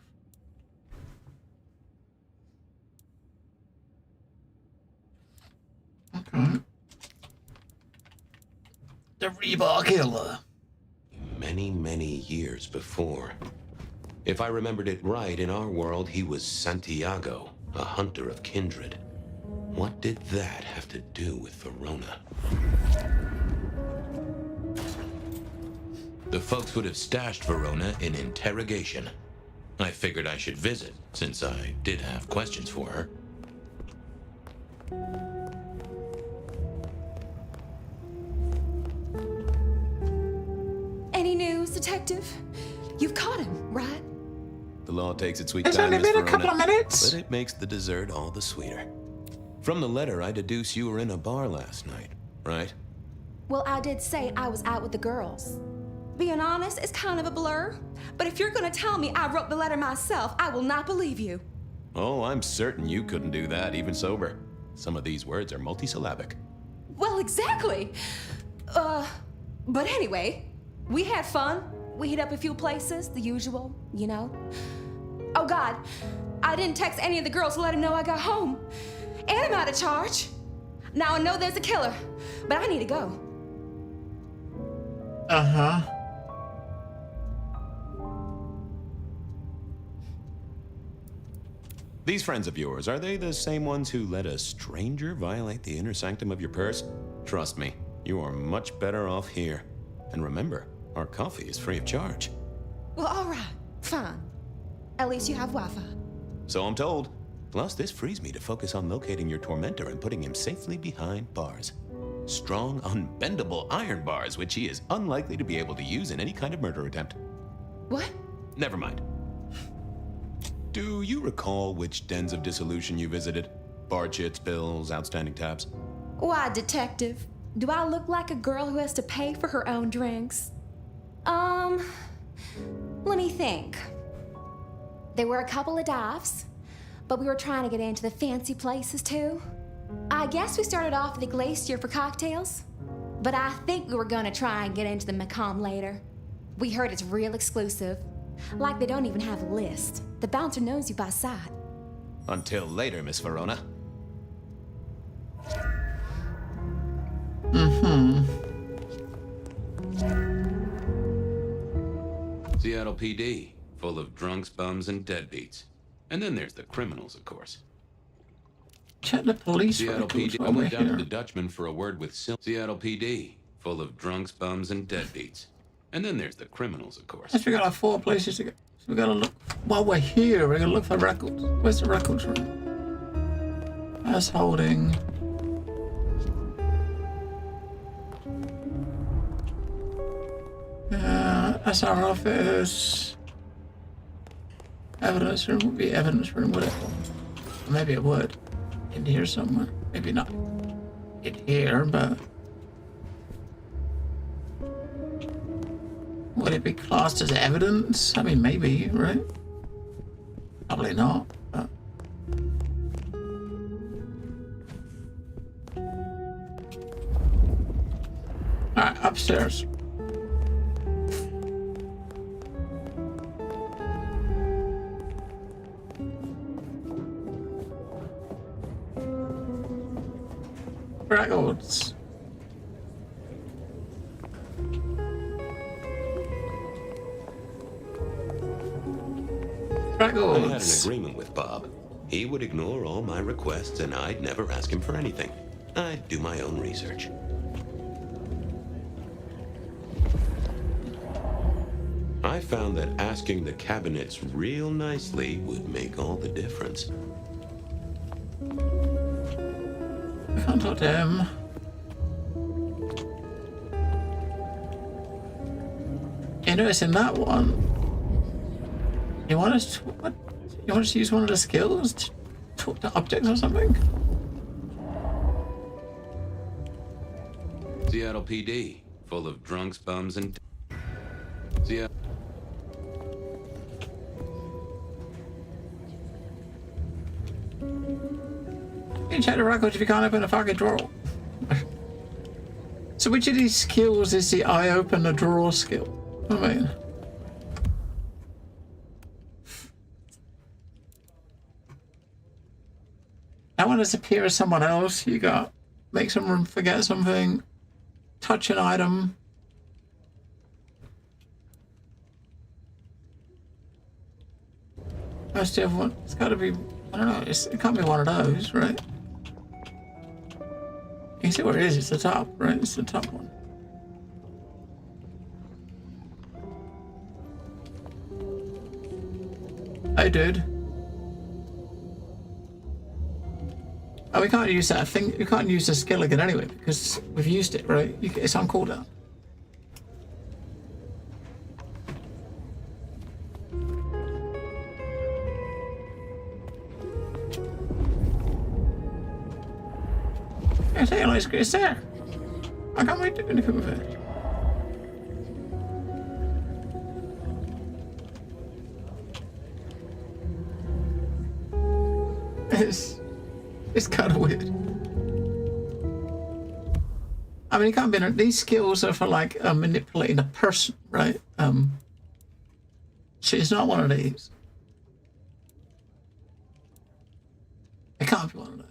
Okay. The Rebar Killer. Many, many years before. If I remembered it right, in our world, he was Santiago, a hunter of kindred. What did that have to do with Verona? The folks would have stashed Verona in interrogation. I figured I should visit, since I did have questions for her. Any news, Detective? You've caught him, right? The law takes its sweet It's time, only Miss been a Verona, couple of minutes. but it makes the dessert all the sweeter. From the letter, I deduce you were in a bar last night, right? Well, I did say I was out with the girls. Being honest, it's kind of a blur. But if you're gonna tell me I wrote the letter myself, I will not believe you. Oh, I'm certain you couldn't do that, even sober. Some of these words are multisyllabic. Well, exactly. But anyway, we had fun. We hit up a few places, the usual, you know. Oh God, I didn't text any of the girls to let them know I got home. And I'm out of charge. Now I know there's a killer, but I need to go. Uh-huh. These friends of yours, are they the same ones who let a stranger violate the inner sanctum of your purse? Trust me, you are much better off here. And remember, our coffee is free of charge. Well, all right, fine. At least you have Wi-Fi. So I'm told. Plus, this frees me to focus on locating your tormentor and putting him safely behind bars. Strong, unbendable iron bars, which he is unlikely to be able to use in any kind of murder attempt. What? Never mind. Do you recall which dens of dissolution you visited? Bar chits, bills, outstanding tabs? Why, Detective? Do I look like a girl who has to pay for her own drinks? Let me think. There were a couple of dives, but we were trying to get into the fancy places too. I guess we started off at the Glacier for cocktails, but I think we were gonna try and get into the Macomb later. We heard it's real exclusive. Like they don't even have a list. The bouncer knows you by sight. Until later, Miss Verona. Seattle PD, full of drunks, bums, and deadbeats. And then there's the criminals, of course. Check the police Seattle records PD. while I we're went down to here. the Dutchman for a word with Seattle PD, full of drunks, bums, and deadbeats. And then there's the criminals, of course. Yes, we got our 4 places to go. So we gotta look while we're here. We're gonna look for records. Where's the records room? That's holding. That's our office. Evidence room would be evidence room, would it? Or maybe it would. In here somewhere. Maybe not in here, but would it be classed as evidence? I mean, maybe, right? Probably not, but alright, upstairs. Records. I had an agreement with Bob. He would ignore all my requests and I'd never ask him for anything. I'd do my own research. I found that asking the cabinets real nicely would make all the difference. I can't talk to him. You notice in that one, you want us to, what? You want us to use one of the skills to talk to objects or something? Seattle PD, full of drunks, bums, and... Seattle... You can check the records if you can't open a fucking drawer. So which of these skills is the I open a drawer skill? I mean... That one does appear as someone else. You got make someone forget something, touch an item. Most the other one, it's got to be, I don't know, it can't be one of those, right? You can see where it is, it's the top, right? It's the top one. Hey, dude. Oh, we can't use that thing. We can't use the skill again anyway because we've used it, right? It's on cooldown. I say it's there. I can't wait to do anything with it. It's kind of weird. I mean, it can't be. These skills are for like manipulating a person, right? So it's not one of these. It can't be one of those.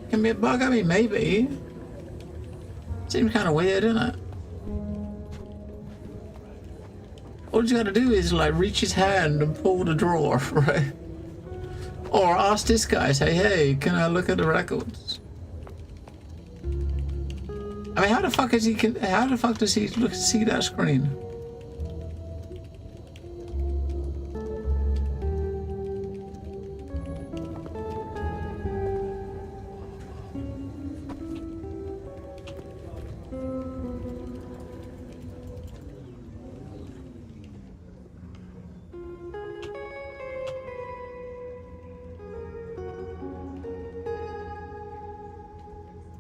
Can be a bug? I mean, maybe. Seems kind of weird, isn't it? All you gotta do is like reach his hand and pull the drawer, right? Or ask this guy, say, hey, can I look at the records? I mean, how the fuck does he see that screen?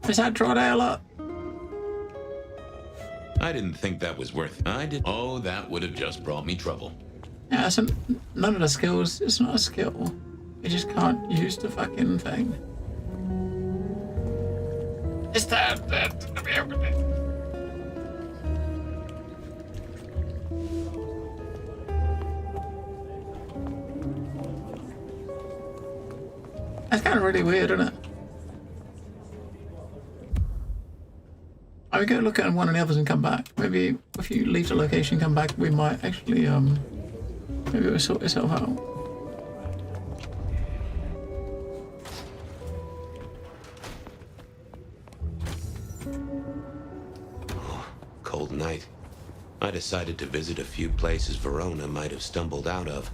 Is that draw dial up? I didn't think that was worth it. I did. Oh, that would have just brought me trouble. Yeah, so none of the skills, it's not a skill. You just can't use the fucking thing. It's that. That's kind of really weird, isn't it? I would go look at one of the others and come back. Maybe if you leave the location, come back, we might actually, maybe it will sort itself out. Cold night. I decided to visit a few places Verona might have stumbled out of.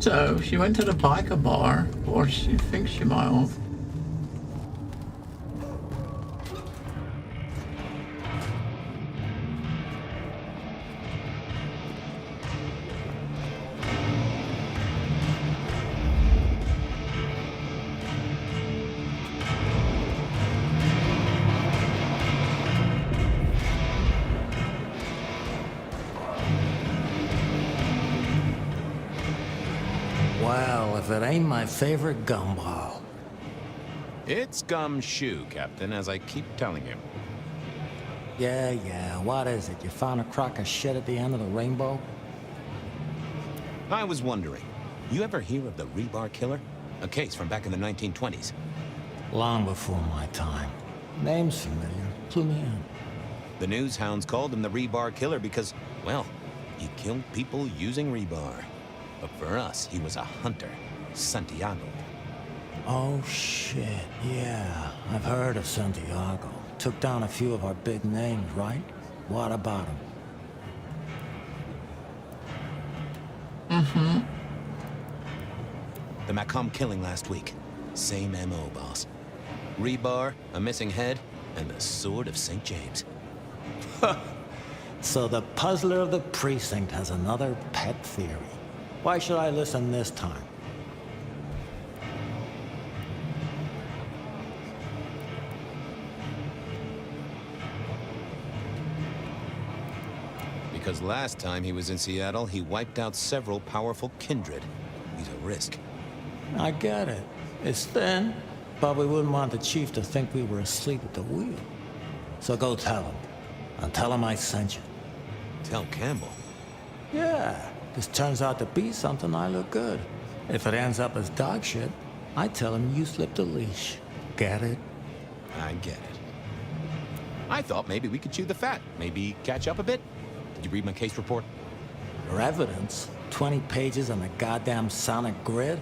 So she went to the biker bar, or she thinks she might have. Well, if it ain't my favorite gumball. It's gumshoe, Captain, as I keep telling you. Yeah, what is it? You found a crock of shit at the end of the rainbow? I was wondering, you ever hear of the Rebar Killer? A case from back in the 1920s. Long before my time. Name's familiar. Clue me in. The news hounds called him the rebar killer because, well, he killed people using rebar. But for us, he was a hunter. Santiago. Oh, shit, yeah. I've heard of Santiago. Took down a few of our big names, right? What about him? Mm-hmm. The Macomb killing last week. Same MO, boss. Rebar, a missing head, and the Sword of St. James. So the puzzler of the precinct has another pet theory. Why should I listen this time? Because last time he was in Seattle, he wiped out several powerful kindred. He's a risk. I get it. It's thin, but we wouldn't want the chief to think we were asleep at the wheel. So go tell him. And tell him I sent you. Tell Campbell? Yeah. This turns out to be something, I look good. If it ends up as dog shit, I tell him you slipped a leash. Get it? I get it. I thought maybe we could chew the fat. Maybe catch up a bit. Did you read my case report? Your evidence? 20 pages on a goddamn sonic grid?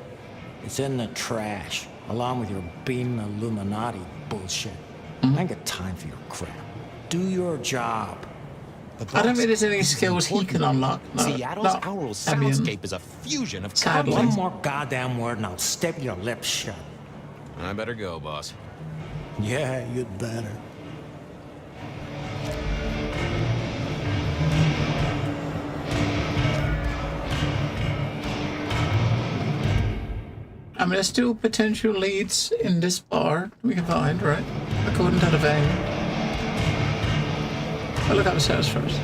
It's in the trash, along with your bean Illuminati bullshit. I ain't got time for your crap. Do your job. I don't think there's any skills he can unlock. No, Seattle's aural soundscape is a fusion of Sadly. One more goddamn word and I'll step your lips shut. I better go, boss. Yeah, you'd better. I mean, there's still potential leads in this bar we can find, right? According to the vein. I'll look upstairs first.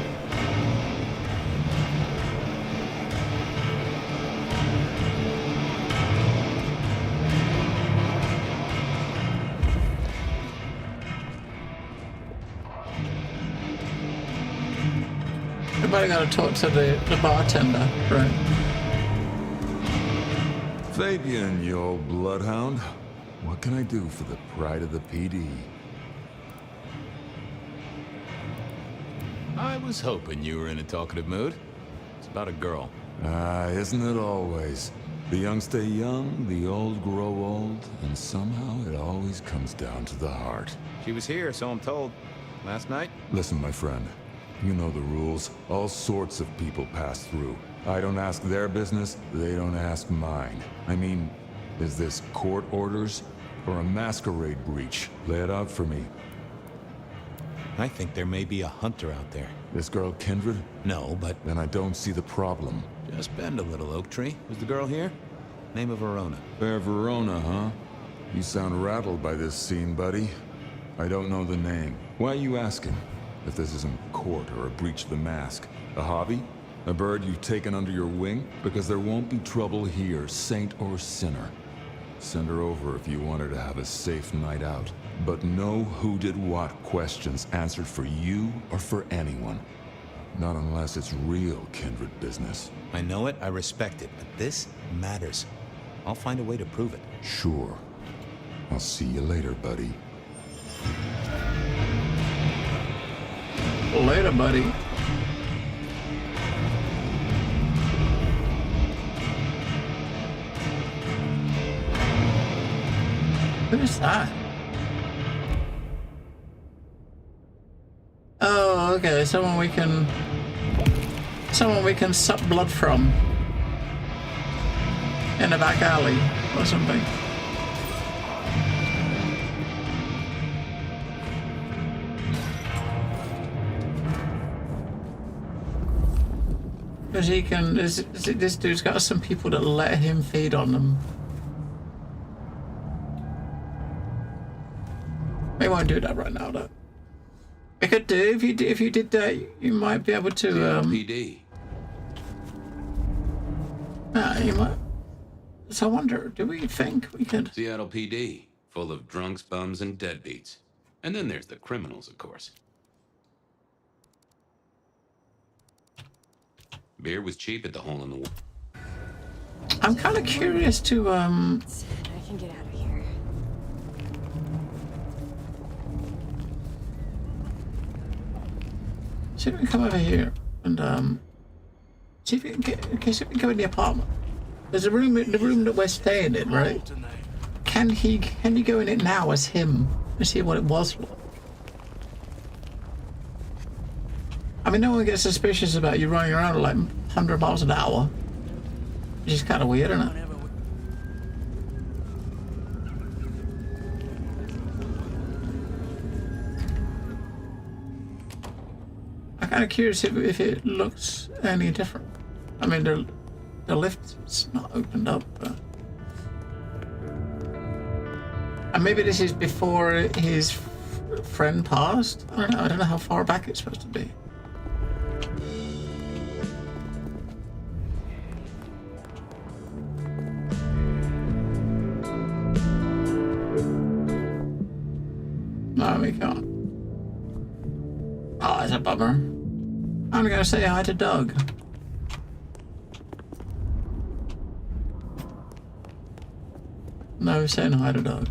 Everybody gotta talk to the bartender, right? Fabian, you old bloodhound. What can I do for the pride of the PD? I was hoping you were in a talkative mood. It's about a girl. Isn't it always? The young stay young, the old grow old, and somehow it always comes down to the heart. She was here, so I'm told. Last night? Listen, my friend. You know the rules. All sorts of people pass through. I don't ask their business, they don't ask mine. I mean, is this court orders or a masquerade breach? Lay it out for me. I think there may be a hunter out there. This girl Kindred? No, but... Then I don't see the problem. Just bend a little, Oak Tree. Was the girl here? Name of Verona. Fair Verona, huh? You sound rattled by this scene, buddy. I don't know the name. Why are you asking? If this isn't court or a breach of the mask. A hobby? A bird you've taken under your wing? Because there won't be trouble here, saint or sinner. Send her over if you want her to have a safe night out. But no who did what questions answered for you or for anyone. Not unless it's real kindred business. I know it, I respect it, but this matters. I'll find a way to prove it. Sure. I'll see you later, buddy. Later, buddy. Who's that? Oh, okay. Someone we can suck blood from in a back alley or something. Because he can. This dude's got some people that let him feed on them. We won't do that right now, though. We could do if you did that, you might be able to. PD. You might. So I wonder, do we think we could? Seattle PD, full of drunks, bums, and deadbeats. And then there's the criminals, of course. Beer was cheap at the hole in the wall. I'm kind of curious to I can get out of here. See if we can come over here and see if we can see if we can go in the apartment. There's a room, the room that we're staying in, right? Can you go in it now as him and see what it was like? I mean, no one gets suspicious about you running around at like 100 miles an hour. Which is kind of weird, isn't it? I'm kind of curious if it looks any different. I mean, the lift's not opened up, but... And maybe this is before his friend passed? I don't know how far back it's supposed to be. No, we can't. Oh, that's a bummer. I'm gonna say hi to Doug. No, saying hi to Doug.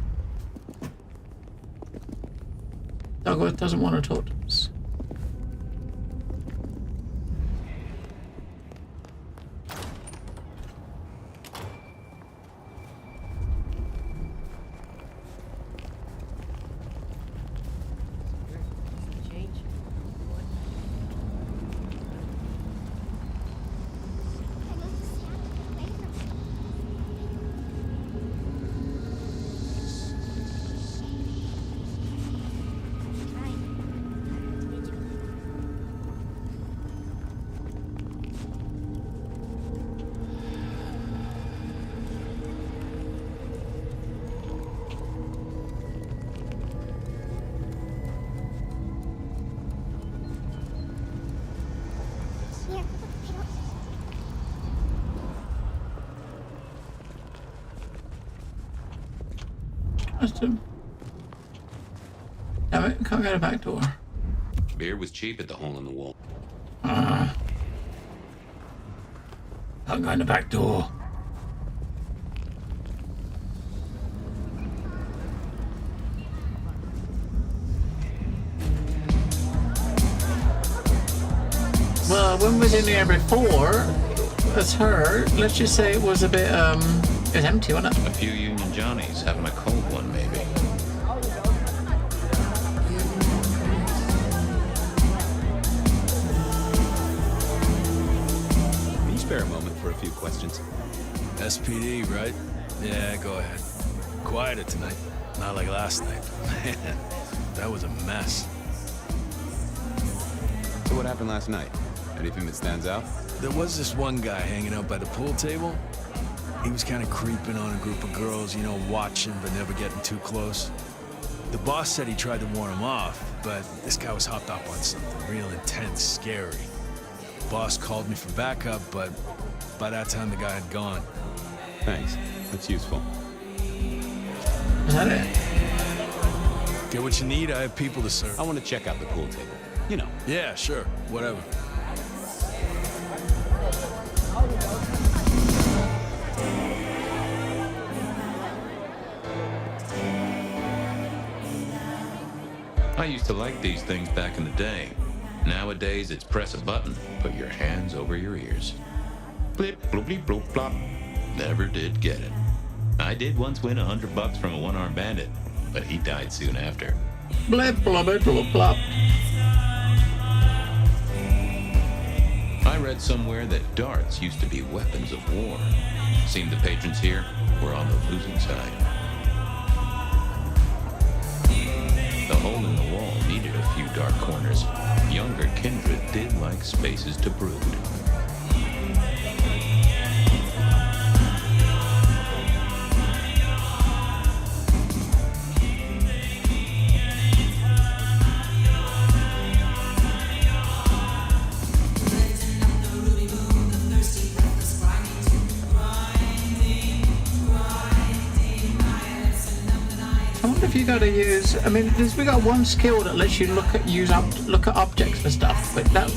Doug doesn't want to talk to us. Damn it, can't get a back door. Beer was cheap at the hole in the wall. Can't go in the back door. Well, when we was in here before, as her, let's just say it was a bit, it was empty, wasn't it? A few Union Johnnies having a cold one, maybe. Can you spare a moment for a few questions? SPD, right? Yeah, go ahead. Quieter tonight. Not like last night. Man, that was a mess. So what happened last night? Anything that stands out? There was this one guy hanging out by the pool table. He was kind of creeping on a group of girls, you know, watching but never getting too close. The boss said he tried to warn him off, but this guy was hopped up on something real intense, scary. The boss called me for backup, but by that time the guy had gone. Thanks. That's useful. Is that it? Get what you need, I have people to serve. I want to check out the pool table. You know. Yeah, sure. Whatever. I used to like these things back in the day. Nowadays, it's press a button, put your hands over your ears. Blip, bloop, bleep, bloop, plop. Never did get it. I did once win $100 from a one-armed bandit, but he died soon after. Blip, blubber, bloop, plop. I read somewhere that darts used to be weapons of war. Seemed the patrons here were on the losing side. The hole in the wall needed a few dark corners. Younger kindred did like spaces to brood. If you gotta use, I mean, we got one skill that lets you look at objects for stuff, but that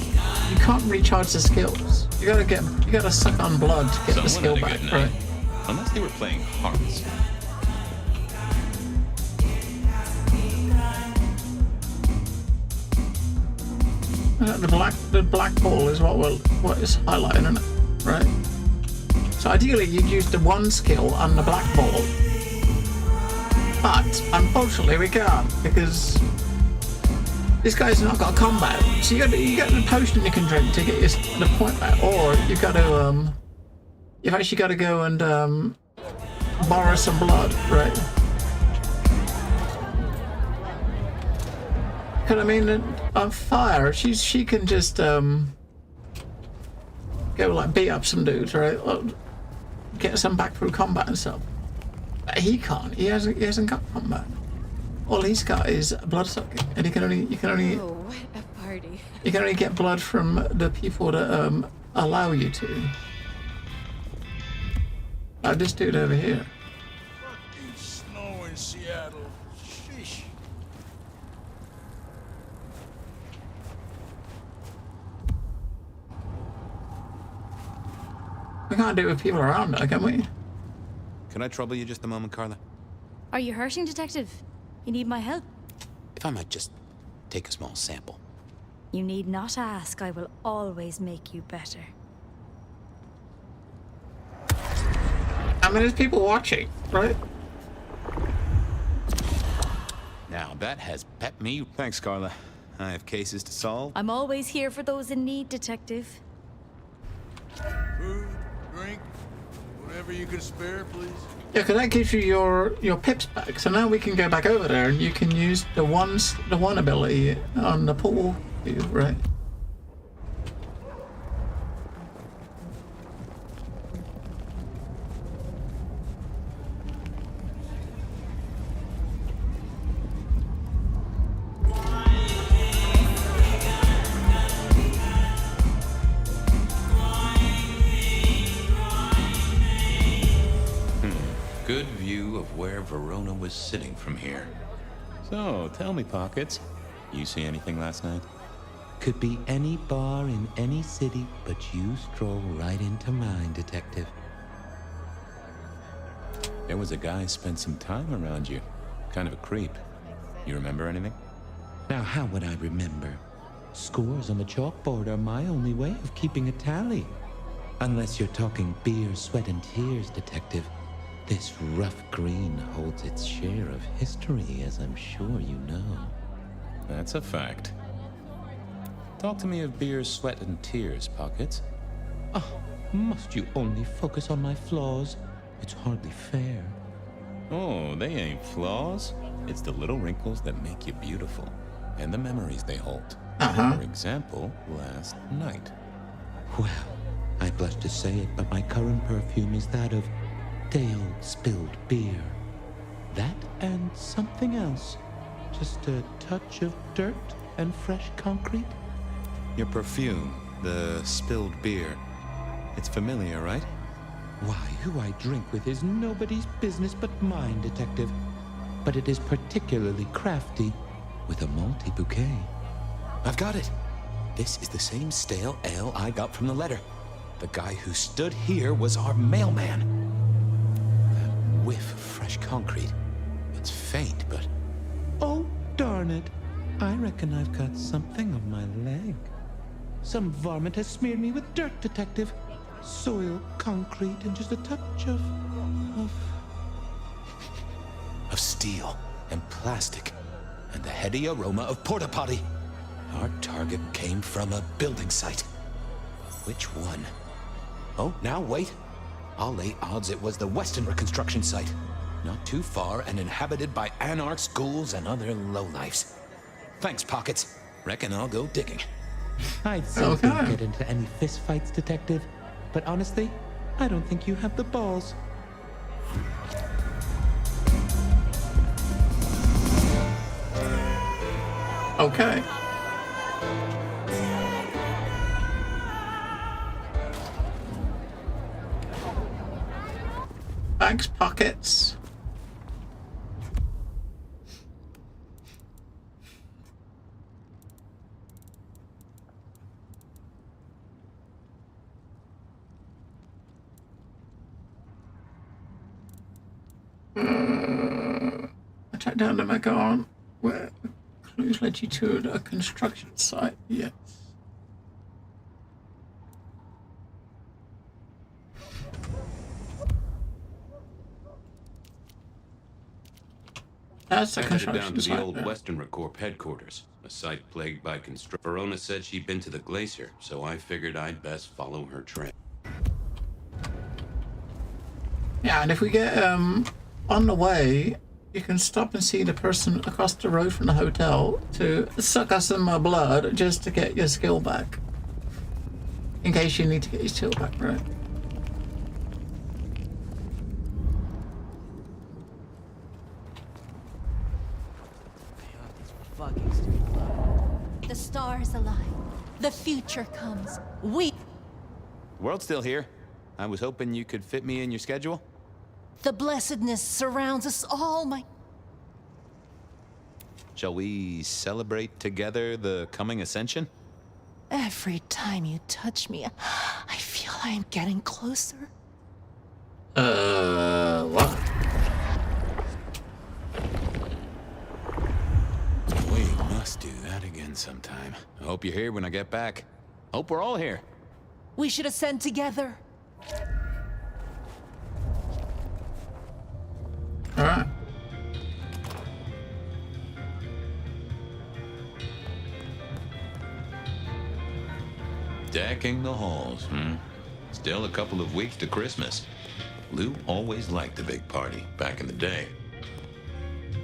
you can't recharge the skills. You gotta suck on blood to get the skill back, right? Unless they were playing hearts. The black ball is what is highlighting, isn't it? Right? So ideally you'd use the one skill on the black ball. But unfortunately we can't because this guy's not got combat. So you got the potion you can drink to get the point back, or you've got to you've actually got to go and borrow some blood, right? Because I mean, on fire, she can just go like beat up some dudes, right? Get some back through combat and stuff. But he can't. He hasn't got combat. All he's got is blood sucking, and you can only Oh, what a party! You can only get blood from the people that allow you to. Like this dude over here. Fucking snow in Seattle. Sheesh. We can't do it with people around, though, can we? Can I trouble you just a moment, Carla? Are you hurting, Detective? You need my help? If I might just take a small sample. You need not ask. I will always make you better. I mean, there's people watching, right? Now, that has pepped me. Thanks, Carla. I have cases to solve. I'm always here for those in need, Detective. Food, drink, whatever you can spare, please. Yeah, because that gives you your pips back. So now we can go back over there and you can use the one ability on the pool view, right? Good view of where Verona was sitting from here. So, tell me, Pockets. You see anything last night? Could be any bar in any city, but you stroll right into mine, Detective. There was a guy spent some time around you. Kind of a creep. You remember anything? Now, how would I remember? Scores on the chalkboard are my only way of keeping a tally. Unless you're talking beer, sweat, and tears, Detective. This rough green holds its share of history, as I'm sure you know. That's a fact. Talk to me of beer, sweat, and tears, Pockets. Oh, must you only focus on my flaws? It's hardly fair. Oh, they ain't flaws. It's the little wrinkles that make you beautiful, and the memories they hold. For example, last night. Well, I blush to say it, but my current perfume is that of day-old spilled beer. That and something else. Just a touch of dirt and fresh concrete. Your perfume, the spilled beer. It's familiar, right? Why, who I drink with is nobody's business but mine, Detective. But it is particularly crafty, with a malty bouquet. I've got it. This is the same stale ale I got from the letter. The guy who stood here was our mailman. That whiff of fresh concrete. It's faint, but... Oh, darn it. I reckon I've got something on my leg. Some varmint has smeared me with dirt, Detective. Soil, concrete, and just a touch of steel and plastic and the heady aroma of porta potty. Our target came from a building site. Which one? Oh, now wait. I'll lay odds it was the Weston construction site. Not too far and inhabited by anarchs, ghouls, and other lowlifes. Thanks, Pockets. Reckon I'll go digging. I'd say don't get into any fistfights, Detective. But honestly, I don't think you have the balls. Okay. Thanks, Pockets. I tracked down the Macaron, where clues led you to a construction site. Yes. That's the I headed down construction to the site. old Yeah. Western Corp headquarters, a site plagued by construction. Verona said she'd been to the glacier, so I figured I'd best follow her trail. Yeah, and if we get on the way, you can stop and see the person across the road from the hotel to suck us some blood just to get your skill back. In case you need to get your skill back, right? The stars align. The future comes. World's still here. I was hoping you could fit me in your schedule. The blessedness surrounds us all, my... Shall we celebrate together the coming ascension? Every time you touch me, I feel I'm getting closer. What? We must do that again sometime. I hope you're here when I get back. Hope we're all here. We should ascend together. Alright. Decking the halls, Still a couple of weeks to Christmas. Lou always liked a big party back in the day.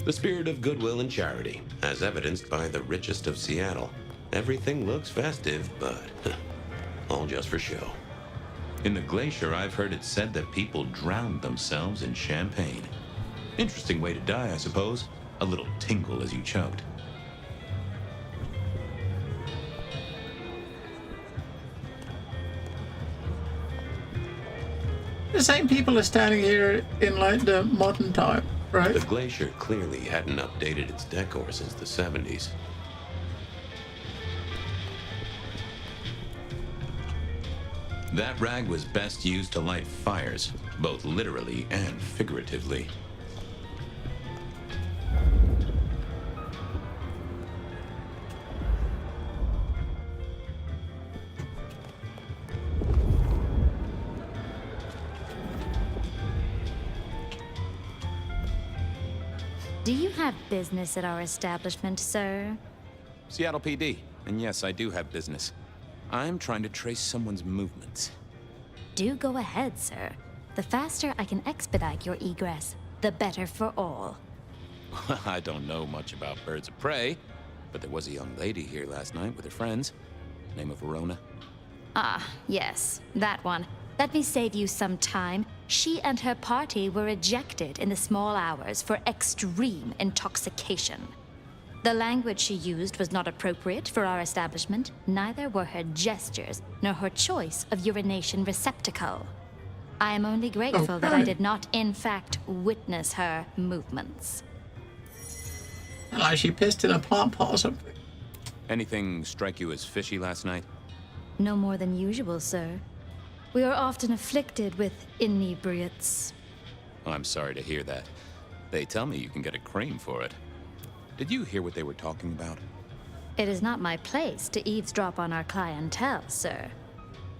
The spirit of goodwill and charity, as evidenced by the richest of Seattle. Everything looks festive, but all just for show. In the glacier, I've heard it said that people drowned themselves in champagne. Interesting way to die, I suppose. A little tingle as you choked. The same people are standing here in like the modern time, right? The glacier clearly hadn't updated its decor since the 70s. That rag was best used to light fires, both literally and figuratively. Do you have business at our establishment, sir? Seattle PD. And yes, I do have business. I'm trying to trace someone's movements. Do go ahead, sir. The faster I can expedite your egress, the better for all. I don't know much about birds of prey, but there was a young lady here last night with her friends. Name of Verona. Ah, yes, that one. Let me save you some time. She and her party were ejected in the small hours for extreme intoxication. The language she used was not appropriate for our establishment, neither were her gestures, nor her choice of urination receptacle. I am only grateful that I did not, in fact, witness her movements. Like she pissed in a plant pot or something. Anything strike you as fishy last night? No more than usual, sir. We are often afflicted with inebriates. I'm sorry to hear that. They tell me you can get a cream for it. Did you hear what they were talking about? It is not my place to eavesdrop on our clientele, sir.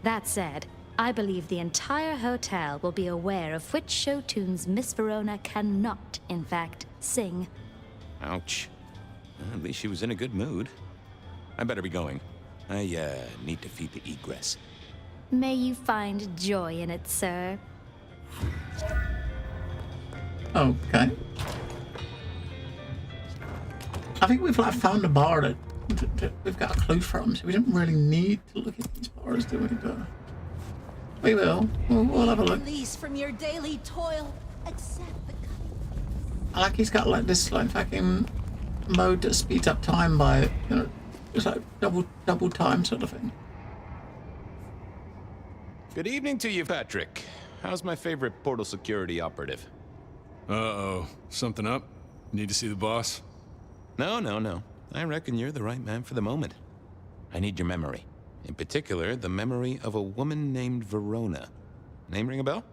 That said, I believe the entire hotel will be aware of which show tunes Miss Verona cannot, in fact, sing. Ouch. Well, at least she was in a good mood. I better be going. I, need to feed the egress. May you find joy in it, sir. Okay. I think we've like found a bar that we've got a clue from, so we don't really need to look at these bars, do we? But we will. We'll have a look. Release from your daily toil. Accept the... I like he's got like this like fucking mode that speeds up time by, you know, it's like double time sort of thing. Good evening to you, Patrick. How's my favorite portal security operative? Uh-oh. Something up? Need to see the boss? No. I reckon you're the right man for the moment. I need your memory. In particular, the memory of a woman named Verona. Name ring a bell?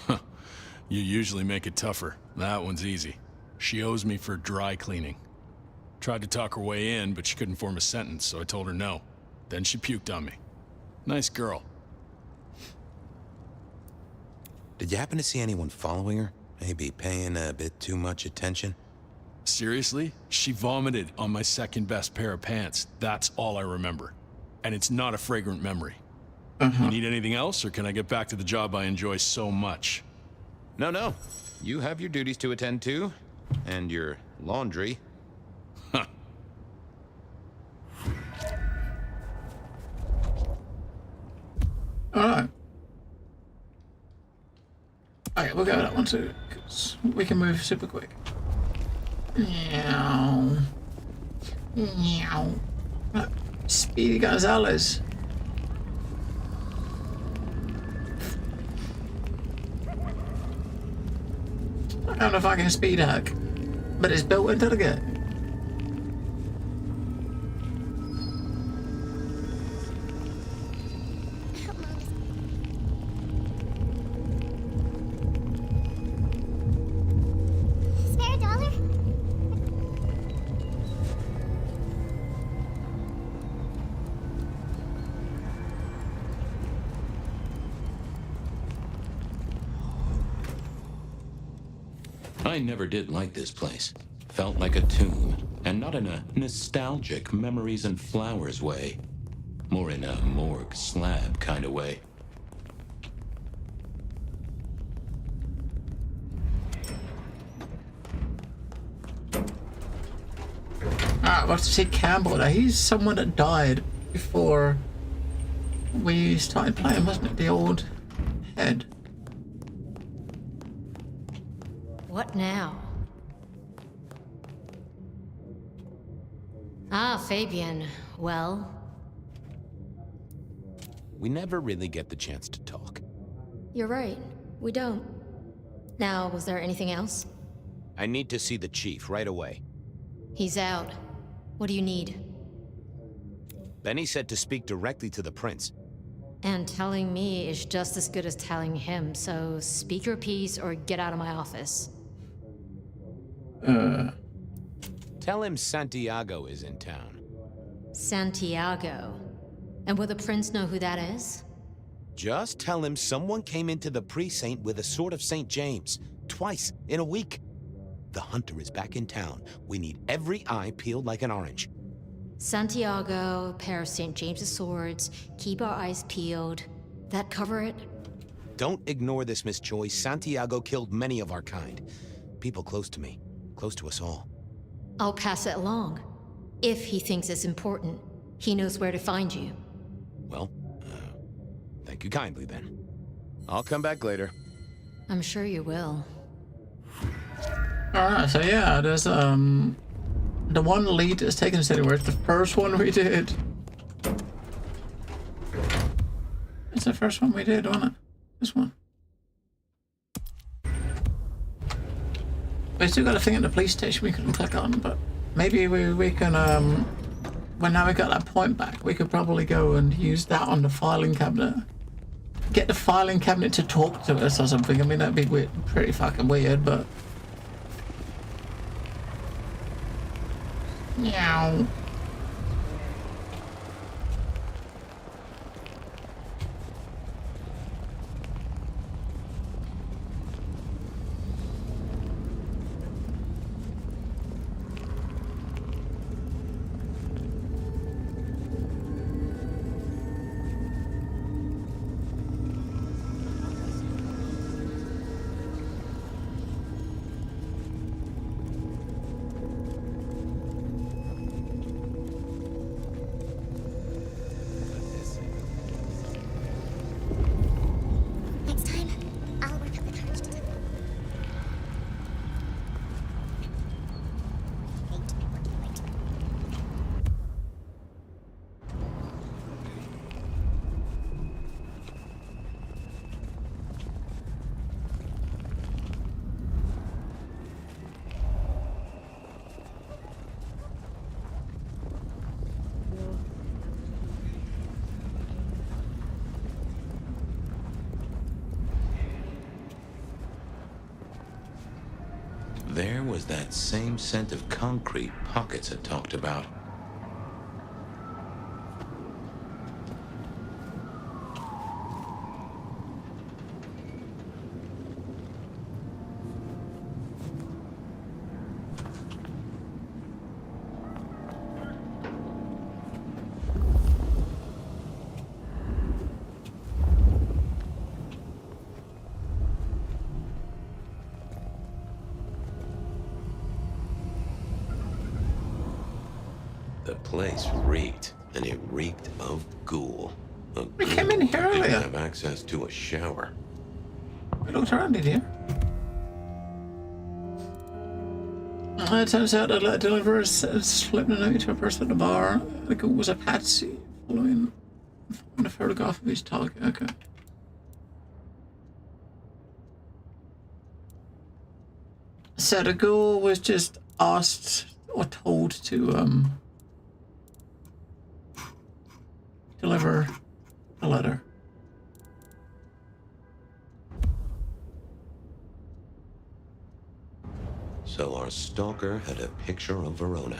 You usually make it tougher. That one's easy. She owes me for dry cleaning. Tried to talk her way in, but she couldn't form a sentence, so I told her no. Then she puked on me. Nice girl. Did you happen to see anyone following her? Maybe paying a bit too much attention? Seriously? She vomited on my second best pair of pants. That's all I remember. And it's not a fragrant memory. You need anything else, or can I get back to the job I enjoy so much? No, no. You have your duties to attend to, and your laundry. Huh. Alright. Okay, we'll go with that one too, because we can move super quick. Meow. Meow. Speedy Gonzalez. I don't know if I can speed hack, but it's built into the game. Spare a dollar? I never did like this place. Felt like a tomb, and not in a nostalgic memories and flowers way. More in a morgue slab kind of way. Alright, we'll have to see Campbell now. He's someone that died before we started playing, wasn't it? The old head. What now? Ah, Fabian. Well? We never really get the chance to talk. You're right. We don't. Now, was there anything else? I need to see the chief right away. He's out. What do you need? Benny said to speak directly to the prince. And telling me is just as good as telling him, so speak your piece or get out of my office. Tell him Santiago is in town. Santiago. And will the prince know who that is? Just tell him someone came into the precinct with a sword of St. James. Twice in a week. The hunter is back in town. We need every eye peeled like an orange. Santiago, pair of St. James's swords, keep our eyes peeled. That cover it? Don't ignore this, Miss Choi. Santiago killed many of our kind. People close to me. Close to us all. I'll pass it along. If he thinks it's important, he knows where to find you. Well, thank you kindly then. I'll come back later. I'm sure you will. Alright, so yeah, there's the one lead that's taken us anywhere. It's the first one we did. It's the first one we did, wasn't it? This one. We still got a thing at the police station we couldn't click on, but maybe we can when now we got that point back, we could probably go and use that on the filing cabinet. Get the filing cabinet to talk to us or something. I mean, that'd be weird, pretty fucking weird, but meow. Next time, I'll work up the courage to There was that same scent of concrete Pockets had talked about. The place reeked, and it reeked of ghoul. We came in here earlier. Didn't have access to a shower. We looked around in here. It turns out a deliverer slipped a note to a person at the bar. The ghoul was a patsy, following a photograph of his target. Okay. So the ghoul was just asked or told to deliver a letter. So our stalker had a picture of Verona.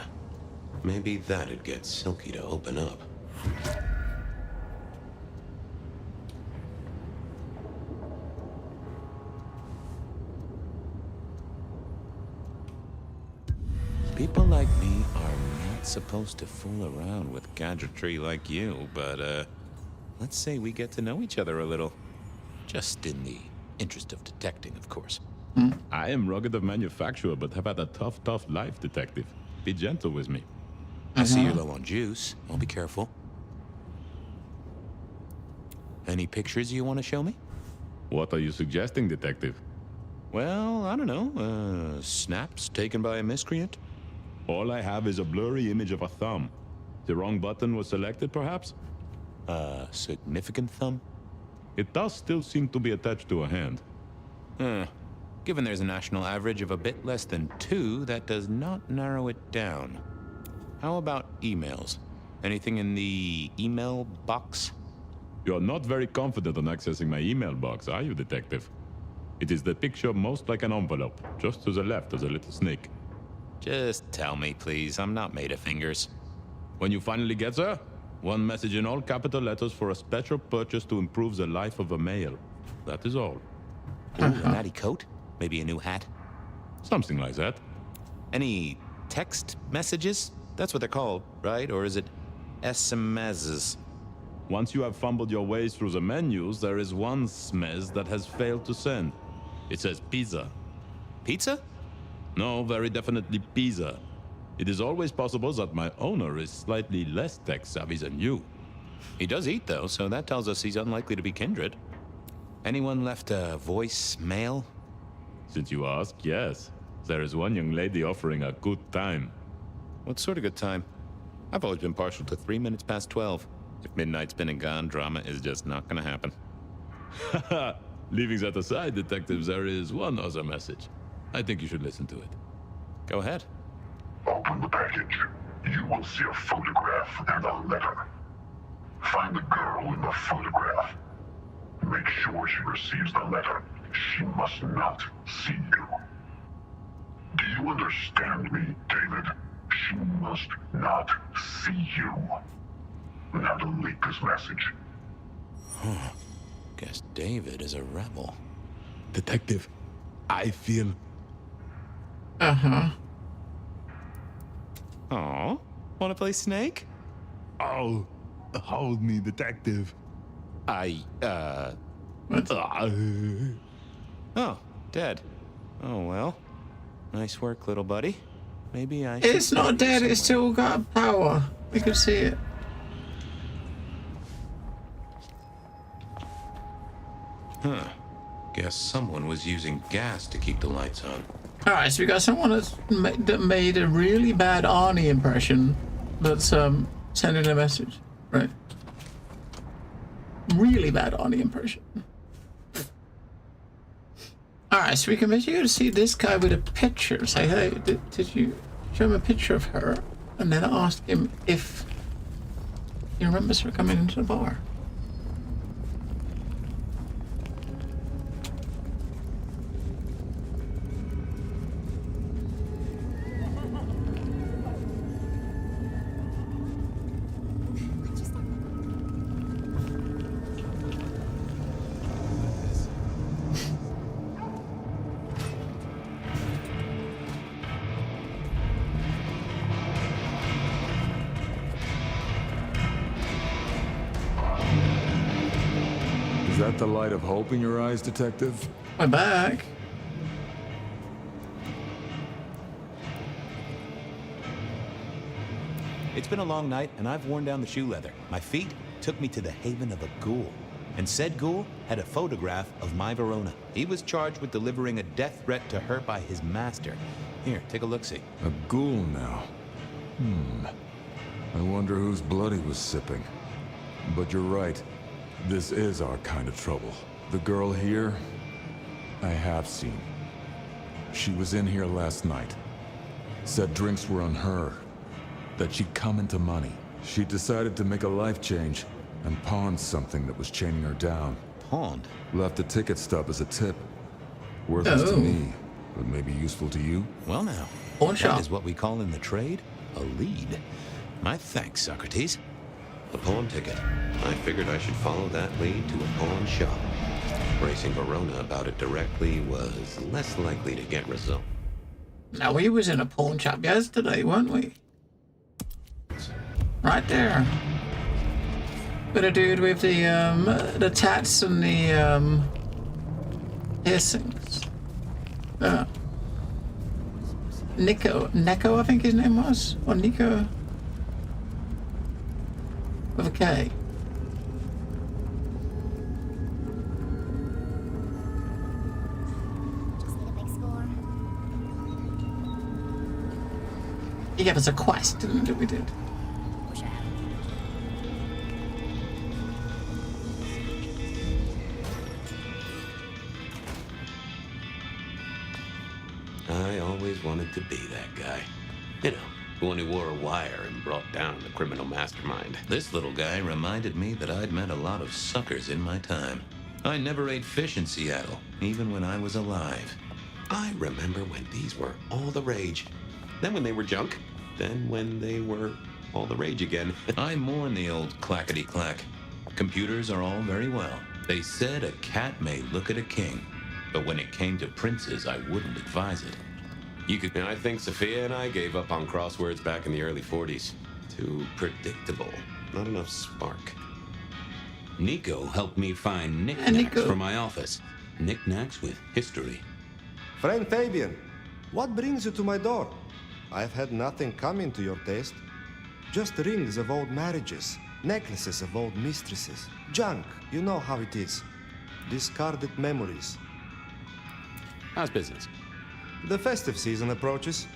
Maybe that'd get Silky to open up. People like me are not supposed to fool around with gadgetry like you, but let's say we get to know each other a little. Just in the interest of detecting, of course. I am rugged of manufacture, but have had a tough life, detective. Be gentle with me. I see you're low on juice. I'll be careful. Any pictures you want to show me? What are you suggesting, detective? Well, I don't know. Snaps taken by a miscreant? All I have is a blurry image of a thumb. The wrong button was selected, perhaps? A significant thumb? It does still seem to be attached to a hand. Given there's a national average of a bit less than 2, that does not narrow it down. How about emails? Anything in the email box? You're not very confident on accessing my email box, are you, detective? It is the picture most like an envelope, just to the left of the little snake. Just tell me, please. I'm not made of fingers. When you finally get there, one message in all capital letters for a special purchase to improve the life of a male. That is all. Ooh, a natty coat? Maybe a new hat? Something like that. Any text messages? That's what they're called, right? Or is it SMSs? Once you have fumbled your way through the menus, there is one smez that has failed to send. It says pizza. Pizza? No, very definitely pizza. It is always possible that my owner is slightly less tech-savvy than you. He does eat, though, so that tells us he's unlikely to be kindred. Anyone left a voicemail? Since you ask, yes. There is one young lady offering a good time. What sort of good time? I've always been partial to 3 minutes past 12. If midnight's been and gone, drama is just not gonna happen. Haha! Leaving that aside, detectives, there is one other message. I think you should listen to it. Go ahead. Open the package. You will see a photograph and a letter. Find the girl in the photograph. Make sure she receives the letter. She must not see you. Do you understand me, David? She must not see you. Now delete this message. Guess David is a rebel. Detective, I feel... Uh-huh. Aw, wanna play Snake? Oh, hold me, detective. Oh, dead. Oh, well. Nice work, little buddy. Maybe I... It's not dead, it's still got power. We can see it. Huh. Guess someone was using gas to keep the lights on. Alright, so we got someone that made a really bad Arnie impression that's sending a message, right? Really bad Arnie impression. Alright, so we can basically see this guy with a picture. Say, hey, did you show him a picture of her? And then ask him if he remembers her coming into the bar. Is that the light of hope in your eyes, detective? My back. It's been a long night, and I've worn down the shoe leather. My feet took me to the haven of a ghoul. And said ghoul had a photograph of my Verona. He was charged with delivering a death threat to her by his master. Here, take a look-see. A ghoul now. I wonder whose blood he was sipping. But you're right. This is our kind of trouble. The girl here, I have seen. She was in here last night. Said drinks were on her. That she'd come into money. She decided to make a life change and pawned something that was chaining her down. Pawned? Left a ticket stub as a tip. Worthless to me, but maybe useful to you? Well now, that is what we call in the trade a lead. My thanks, Socrates. A pawn ticket. I figured I should follow that lead to a pawn shop. Racing Verona about it directly was less likely to get results. Now, we was in a pawn shop yesterday, weren't we? Right there. With a dude with the tats and the piercings. Neko, I think his name was, or Nico, with a K. He gave us a quest, didn't we? Did. I always wanted to be that guy. You know, the one who wore a wire and brought down the criminal mastermind. This little guy reminded me that I'd met a lot of suckers in my time. I never ate fish in Seattle, even when I was alive. I remember when these were all the rage. Then when they were junk. Then when they were all the rage again. I mourn the old clackety-clack. Computers are all very well. They said a cat may look at a king. But when it came to princes, I wouldn't advise it. And I think Sophia and I gave up on crosswords back in the early 40s. Too predictable. Not enough spark. Nico helped me find knickknacks for my office. Knickknacks with history. Friend Fabian, what brings you to my door? I've had nothing coming to your taste. Just rings of old marriages, necklaces of old mistresses. Junk, you know how it is. Discarded memories. How's business? The festive season approaches.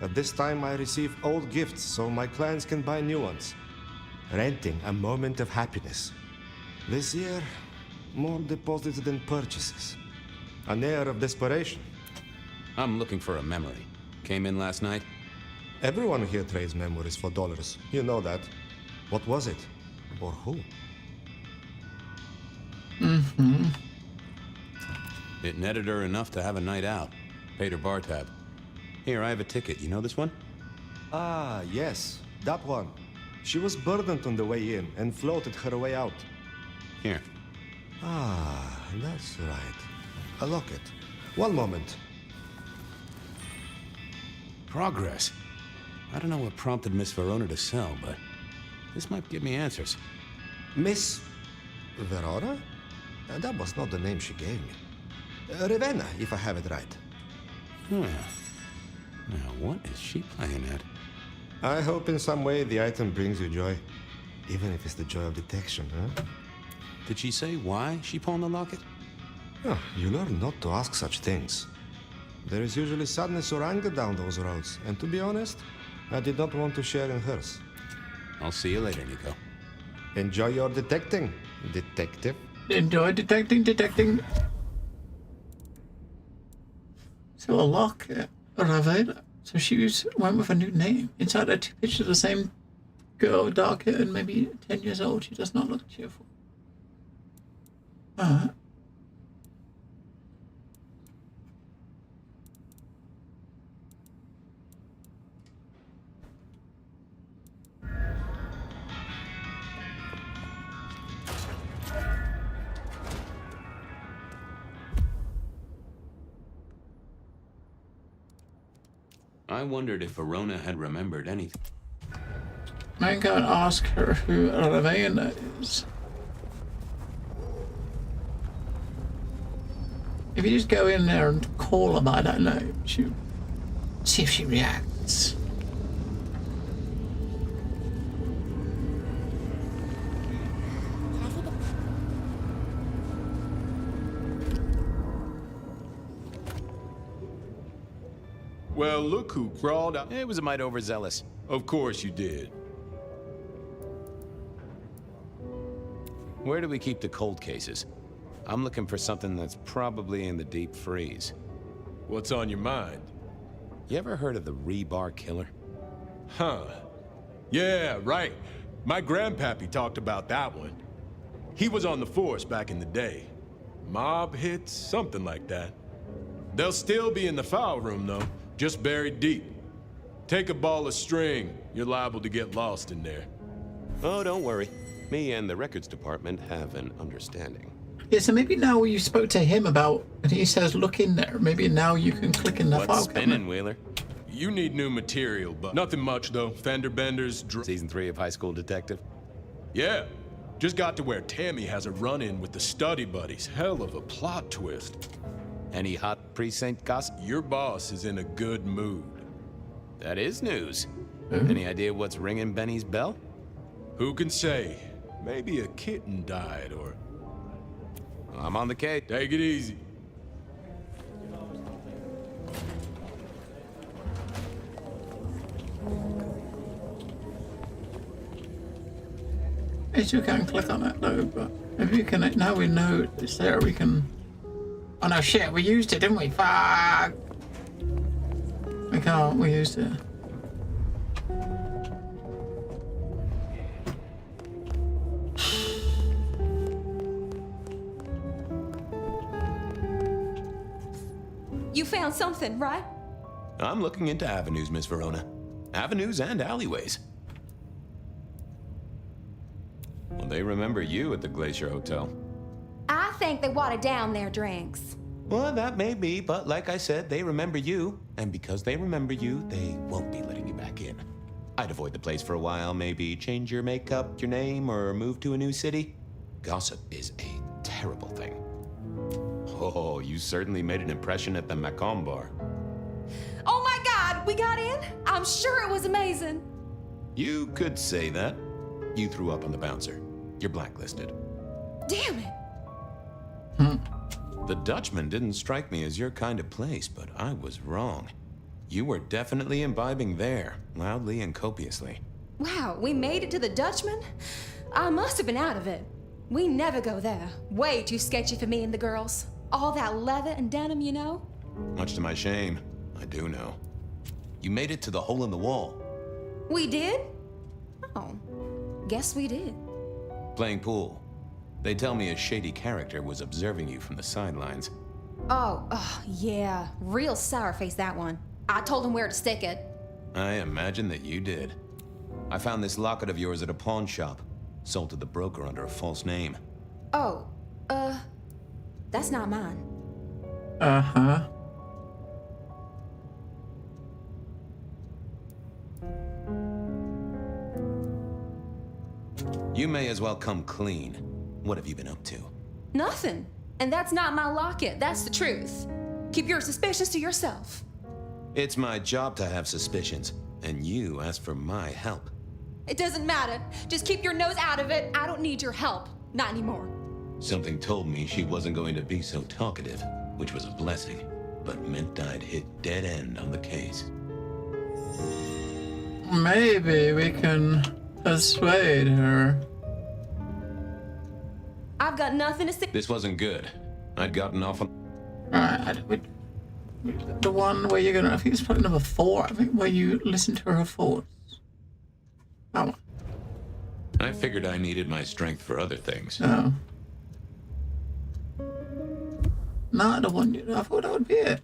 At this time I receive old gifts so my clients can buy new ones. Renting a moment of happiness. This year, more deposits than purchases. An air of desperation. I'm looking for a memory. Came in last night? Everyone here trades memories for dollars. You know that. What was it? Or who? It netted her enough to have a night out. Paid her bar tab. Here, I have a ticket. You know this one? Ah, yes. That one. She was burdened on the way in and floated her way out. Here. Ah, that's right. A locket. One moment. Progress. I don't know what prompted Miss Verona to sell, but this might give me answers. Miss Verona? That was not the name she gave me. Ravenna, if I have it right. Now, what is she playing at? I hope in some way the item brings you joy. Even if it's the joy of detection, huh? Did she say why she pawned the locket? Oh, you learn not to ask such things. There is usually sadness or anger down those roads, and to be honest, I did not want to share in hers. I'll see you later, Nico. Enjoy your detecting, detective. Enjoy detecting. So a lock, Ravenna. So she went with a new name. Inside are two pictures of the same girl, dark hair and maybe 10 years old. She does not look cheerful. I wondered if Verona had remembered anything. I can ask her who Ravenna is. If you just go in there and call her by that name, see if she reacts. Well, look who crawled out. It was a mite overzealous. Of course you did. Where do we keep the cold cases? I'm looking for something that's probably in the deep freeze. What's on your mind? You ever heard of the rebar killer? Huh. Yeah, right. My grandpappy talked about that one. He was on the force back in the day. Mob hits, something like that. They'll still be in the file room, though, just buried deep. Take a ball of string, you're liable to get lost in there. Oh, don't worry. Me and the records department have an understanding. Yeah, so maybe now you spoke to him about, and he says look in there. Maybe now you can click in the file What's spinning, cabinet. Wheeler? You need new material, but nothing much, though. Fender benders, Season 3 of High School Detective? Yeah. Just got to where Tammy has a run-in with the study buddies. Hell of a plot twist. Any hot precinct gossip? Your boss is in a good mood. That is news. Any idea what's ringing Benny's bell? Who can say? Maybe a kitten died, or... I'm on the case. Take it easy. I still can't click on it though, but if you can, now we know it's there, we can... Oh no, shit, we used it, didn't we? Fuck! We can't, we used it. You found something, right? I'm looking into avenues, Miss Verona. Avenues and alleyways. Well, they remember you at the Glacier Hotel. I think they watered down their drinks. Well, that may be, but like I said, they remember you. And because they remember you, they won't be letting you back in. I'd avoid the place for a while, maybe change your makeup, your name, or move to a new city. Gossip is a terrible thing. Oh, you certainly made an impression at the Macomb bar. Oh my God, we got in? I'm sure it was amazing. You could say that. You threw up on the bouncer. You're blacklisted. Damn it. The Dutchman didn't strike me as your kind of place, but I was wrong. You were definitely imbibing there, loudly and copiously. Wow, we made it to the Dutchman? I must have been out of it. We never go there. Way too sketchy for me and the girls. All that leather and denim, you know? Much to my shame, I do know. You made it to the hole in the wall. We did? Oh, guess we did. Playing pool. They tell me a shady character was observing you from the sidelines. Oh, yeah. Real sour face, that one. I told him where to stick it. I imagine that you did. I found this locket of yours at a pawn shop. Sold to the broker under a false name. Oh, that's not mine. Uh-huh. You may as well come clean. What have you been up to? Nothing. And that's not my locket. That's the truth. Keep your suspicions to yourself. It's my job to have suspicions, and you asked for my help. It doesn't matter. Just keep your nose out of it. I don't need your help. Not anymore. Something told me she wasn't going to be so talkative, which was a blessing, but meant I'd hit dead end on the case. Maybe we can persuade her. I've got nothing to say. This wasn't good. I'd gotten off on... Alright, the one where you're gonna, I think it's probably number 4, I think, where you listen to her thoughts. That one. I figured I needed my strength for other things. Oh. Not the one, I thought that would be it.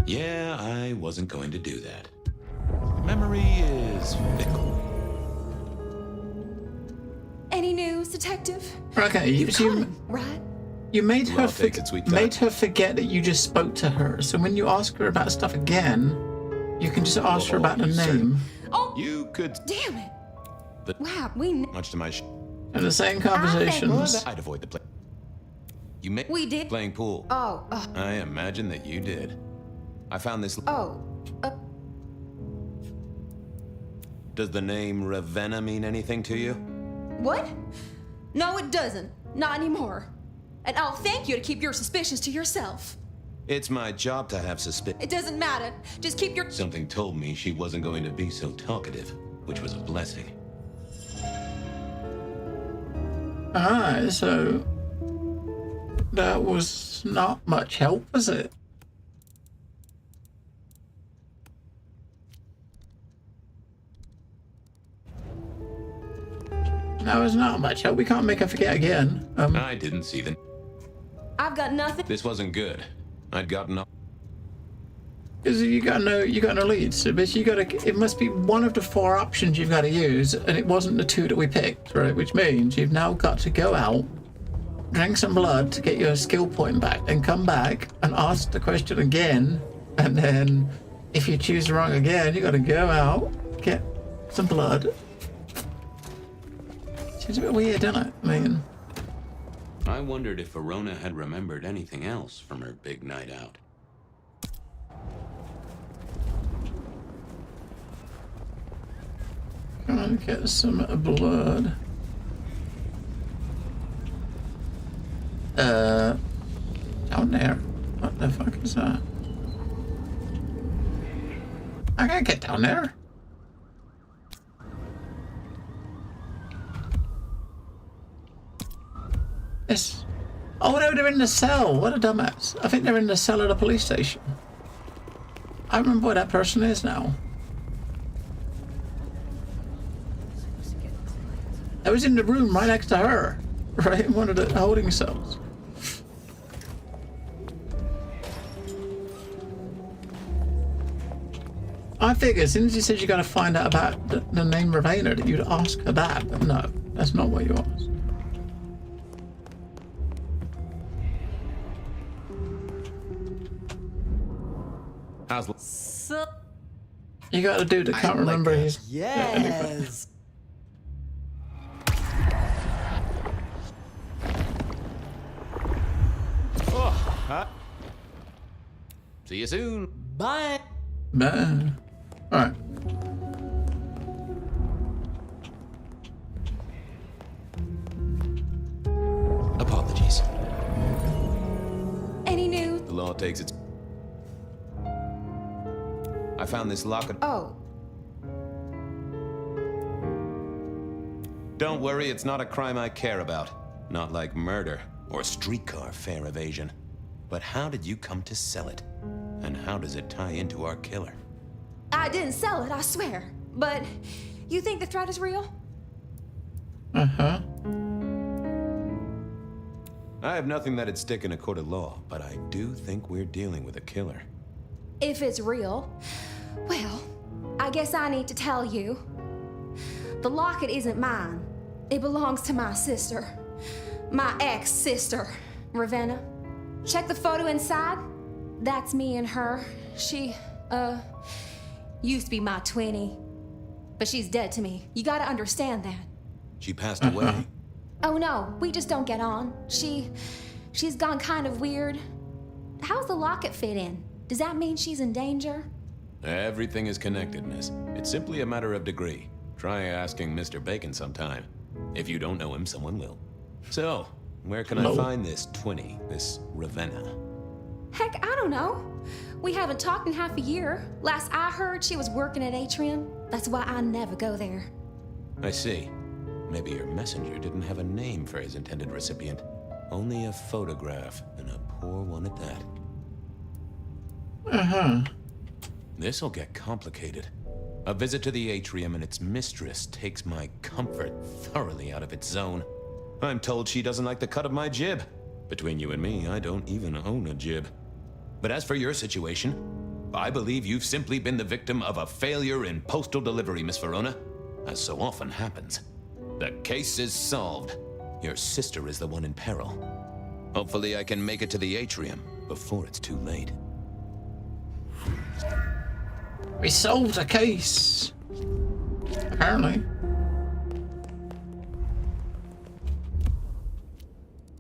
Yeah, I wasn't going to do that. Memory is fickle. Any news, detective? Okay, right? You made her takes it, sweet made her forget that you just spoke to her. So when you ask her about stuff again, you can just ask her about the name. Oh, you could. Damn it! Wow, Much to my And the same conversations. I'd avoid the play. You made. We did. Playing pool. Oh. I imagine that you did. I found this. Oh. Does the name Ravenna mean anything to you? What? No, it doesn't. Not anymore. And I'll thank you to keep your suspicions to yourself. It's my job to have suspicion. It doesn't matter. Just keep your... Something told me she wasn't going to be so talkative, which was a blessing. Alright, so that was not much help, was it? That was not much help. We can't make her forget again. I didn't see them. I've got nothing. This wasn't good. I'd gotten up. Because you got no leads. So basically, it must be one of the 4 options you've got to use, and it wasn't the 2 that we picked, right? Which means you've now got to go out, drink some blood to get your skill point back, then come back and ask the question again, and then if you choose wrong again, you got to go out, get some blood. Seems a bit weird, doesn't it? I mean, I wondered if Verona had remembered anything else from her big night out. Trying to get some blood. Down there. What the fuck is that? I can't get down there. Yes. Oh no, they're in the cell. What a dumbass. I think they're in the cell at the police station. I remember where that person is now. I was in the room right next to her, right in one of the holding cells. I figured as soon as you said you got to find out about the name Ravenna that you'd ask her that, but no, that's not what you asked. So You got a dude that can't remember his. yes. See you soon. Bye. Bye. All right. Apologies. Any news? The law takes its... I found this locket. Oh. Don't worry, it's not a crime I care about. Not like murder or streetcar fare evasion. But how did you come to sell it? And how does it tie into our killer? I didn't sell it, I swear. But you think the threat is real? Uh-huh. I have nothing that'd stick in a court of law, but I do think we're dealing with a killer. If it's real, well, I guess I need to tell you. The locket isn't mine. It belongs to my sister. My ex-sister, Ravenna. Check the photo inside. That's me and her. She, used to be my twinnie. But she's dead to me. You gotta understand that. She passed away. Oh no, we just don't get on. She's gone kind of weird. How's the locket fit in? Does that mean she's in danger? Everything is connected, miss. It's simply a matter of degree. Try asking Mr. Bacon sometime. If you don't know him, someone will. So, where can I find this twinnie, this Ravenna? Heck, I don't know. We haven't talked in half a year. Last I heard, she was working at Atrium. That's why I never go there. I see. Maybe your messenger didn't have a name for his intended recipient. Only a photograph, and a poor one at that. Uh-huh. This'll get complicated. A visit to the Atrium and its mistress takes my comfort thoroughly out of its zone. I'm told she doesn't like the cut of my jib. Between you and me, I don't even own a jib. But as for your situation, I believe you've simply been the victim of a failure in postal delivery, Miss Verona, as so often happens. The case is solved. Your sister is the one in peril. Hopefully I can make it to the Atrium before it's too late. We solved a case. Apparently.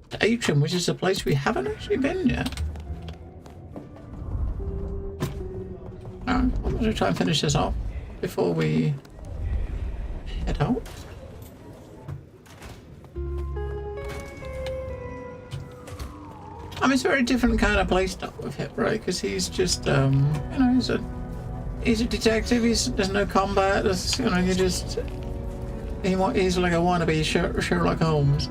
The Atrium, which is a place we haven't actually been yet. Alright, I'm going to try and finish this off before we head out. I mean, it's a very different kind of playstyle with him, right? Because he's just, you know, he's a detective. There's no combat. There's, you know, he's like a wannabe Sherlock Holmes.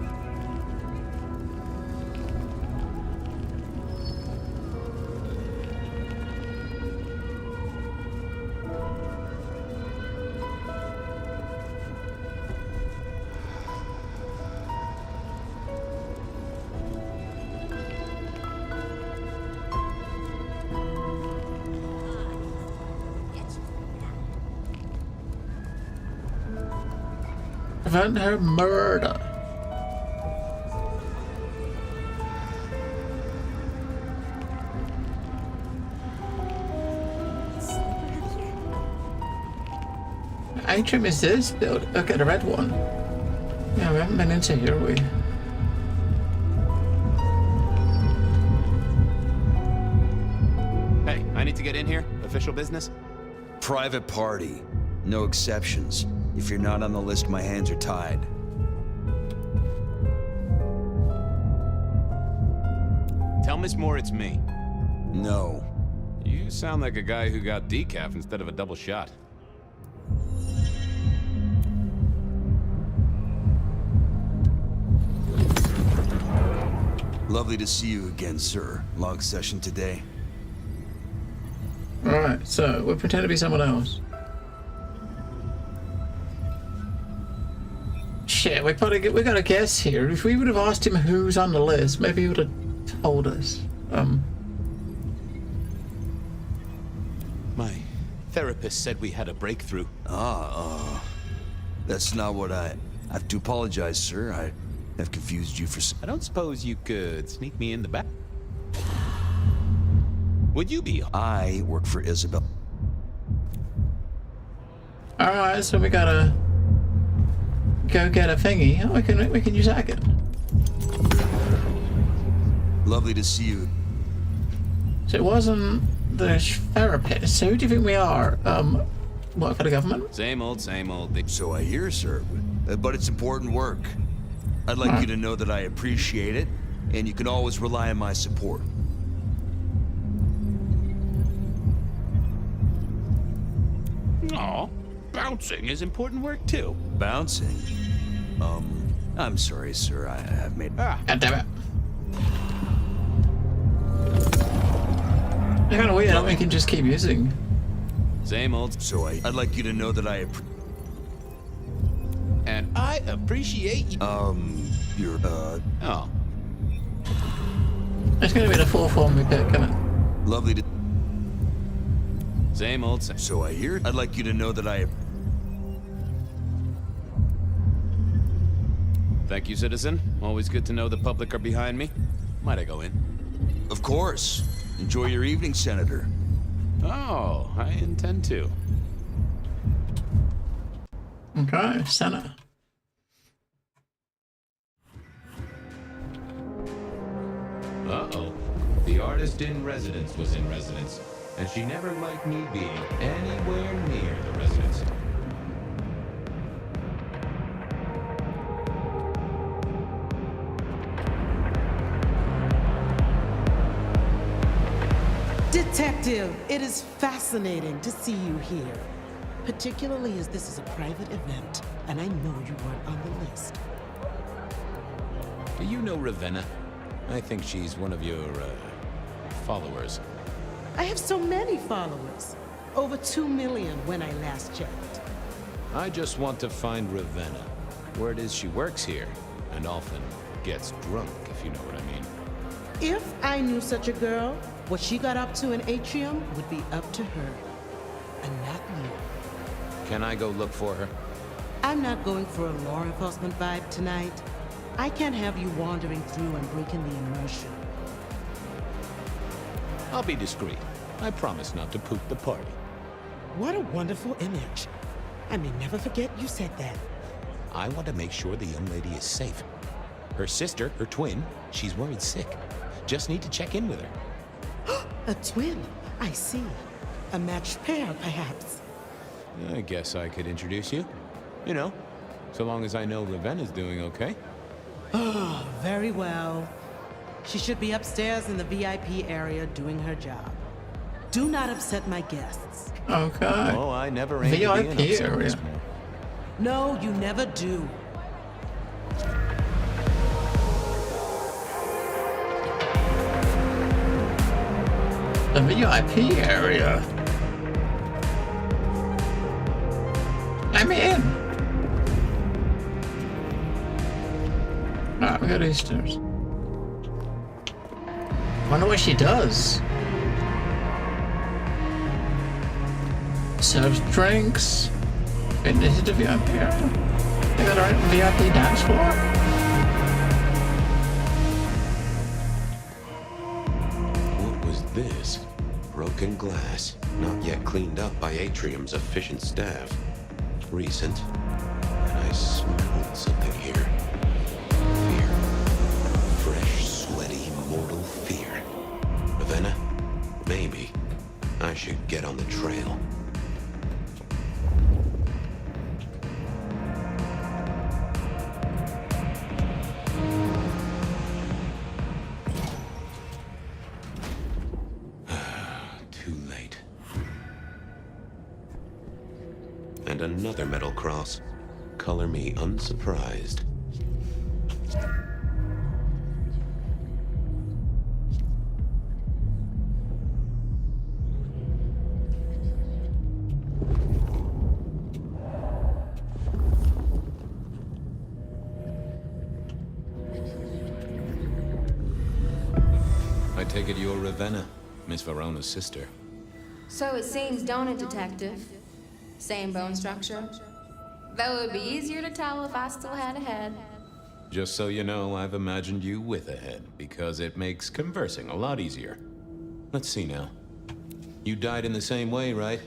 Prevent her murder. Atrium is this build? Look at the red one. Yeah, we haven't been into here, have we? Hey, I need to get in here. Official business? Private party. No exceptions. If you're not on the list, my hands are tied. Tell Miss Moore it's me. No. You sound like a guy who got decaf instead of a double shot. Lovely to see you again, sir. Long session today. Alright, so we pretend to be someone else. Shit, we got a guess here. If we would have asked him who's on the list, maybe he would have told us. My therapist said we had a breakthrough. That's not what I have to apologize, sir. I have confused you for... I don't suppose you could sneak me in the back? Would you be? I work for Isabel. Alright, so we gotta go get a thingy. Oh, we can use that again. Lovely to see you. So it wasn't the therapist. So who do you think we are? What, for the government? Same old, same old. So I hear, sir. But it's important work. I'd like you to know that I appreciate it, and you can always rely on my support. Aw, bouncing is important work too. Bouncing? I'm sorry, sir. I have made... God damn it. It's kind of weird how we can just keep using. Same old. So I'd like you to know that I And I appreciate you. You're, Oh. It's gonna be the fourth one we pick, isn't it? Lovely to... Same old, same. So I hear... I'd like you to know that I... Thank you, citizen. Always good to know the public are behind me. Might I go in? Of course. Enjoy your evening, Senator. Oh, I intend to. Okay, Senator. Uh-oh. The artist in residence was in residence, and she never liked me being anywhere near the residence. Detective, it is fascinating to see you here. Particularly as this is a private event, and I know you weren't on the list. Do you know Ravenna? I think she's one of your, followers. I have so many followers. Over 2 million when I last checked. I just want to find Ravenna. Word is she works here, and often gets drunk, if you know what I mean. If I knew such a girl, what she got up to in Atrium would be up to her, and not you. Can I go look for her? I'm not going for a law enforcement vibe tonight. I can't have you wandering through and breaking the immersion. I'll be discreet. I promise not to poop the party. What a wonderful image. I may never forget you said that. I want to make sure the young lady is safe. Her sister, her twin, she's worried sick. Just need to check in with her. A twin, I see. A matched pair, perhaps. I guess I could introduce you. You know, so long as I know Ravenna's doing okay. Oh, very well. She should be upstairs in the VIP area doing her job. Do not upset my guests. Okay. Oh, I never aim to be VIP an upset area. listener. No, you never do. The VIP area. I'm in. Alright, we got these stairs. Wonder what she does. Serves drinks. And this is the VIP area. They got our VIP dance floor. What was this? Broken glass, not yet cleaned up by Atrium's efficient staff. Recent. And I smelled something here. Fear. Fresh, sweaty, mortal fear. Ravenna? Maybe. I should get on the trail. And another metal cross. Color me unsurprised. I take it you're Ravenna, Miss Verona's sister. So it seems, don't it, Detective? Same bone structure. Though it would be easier to tell if I still had a head. Just so you know, I've imagined you with a head, because it makes conversing a lot easier. Let's see now. You died in the same way, right?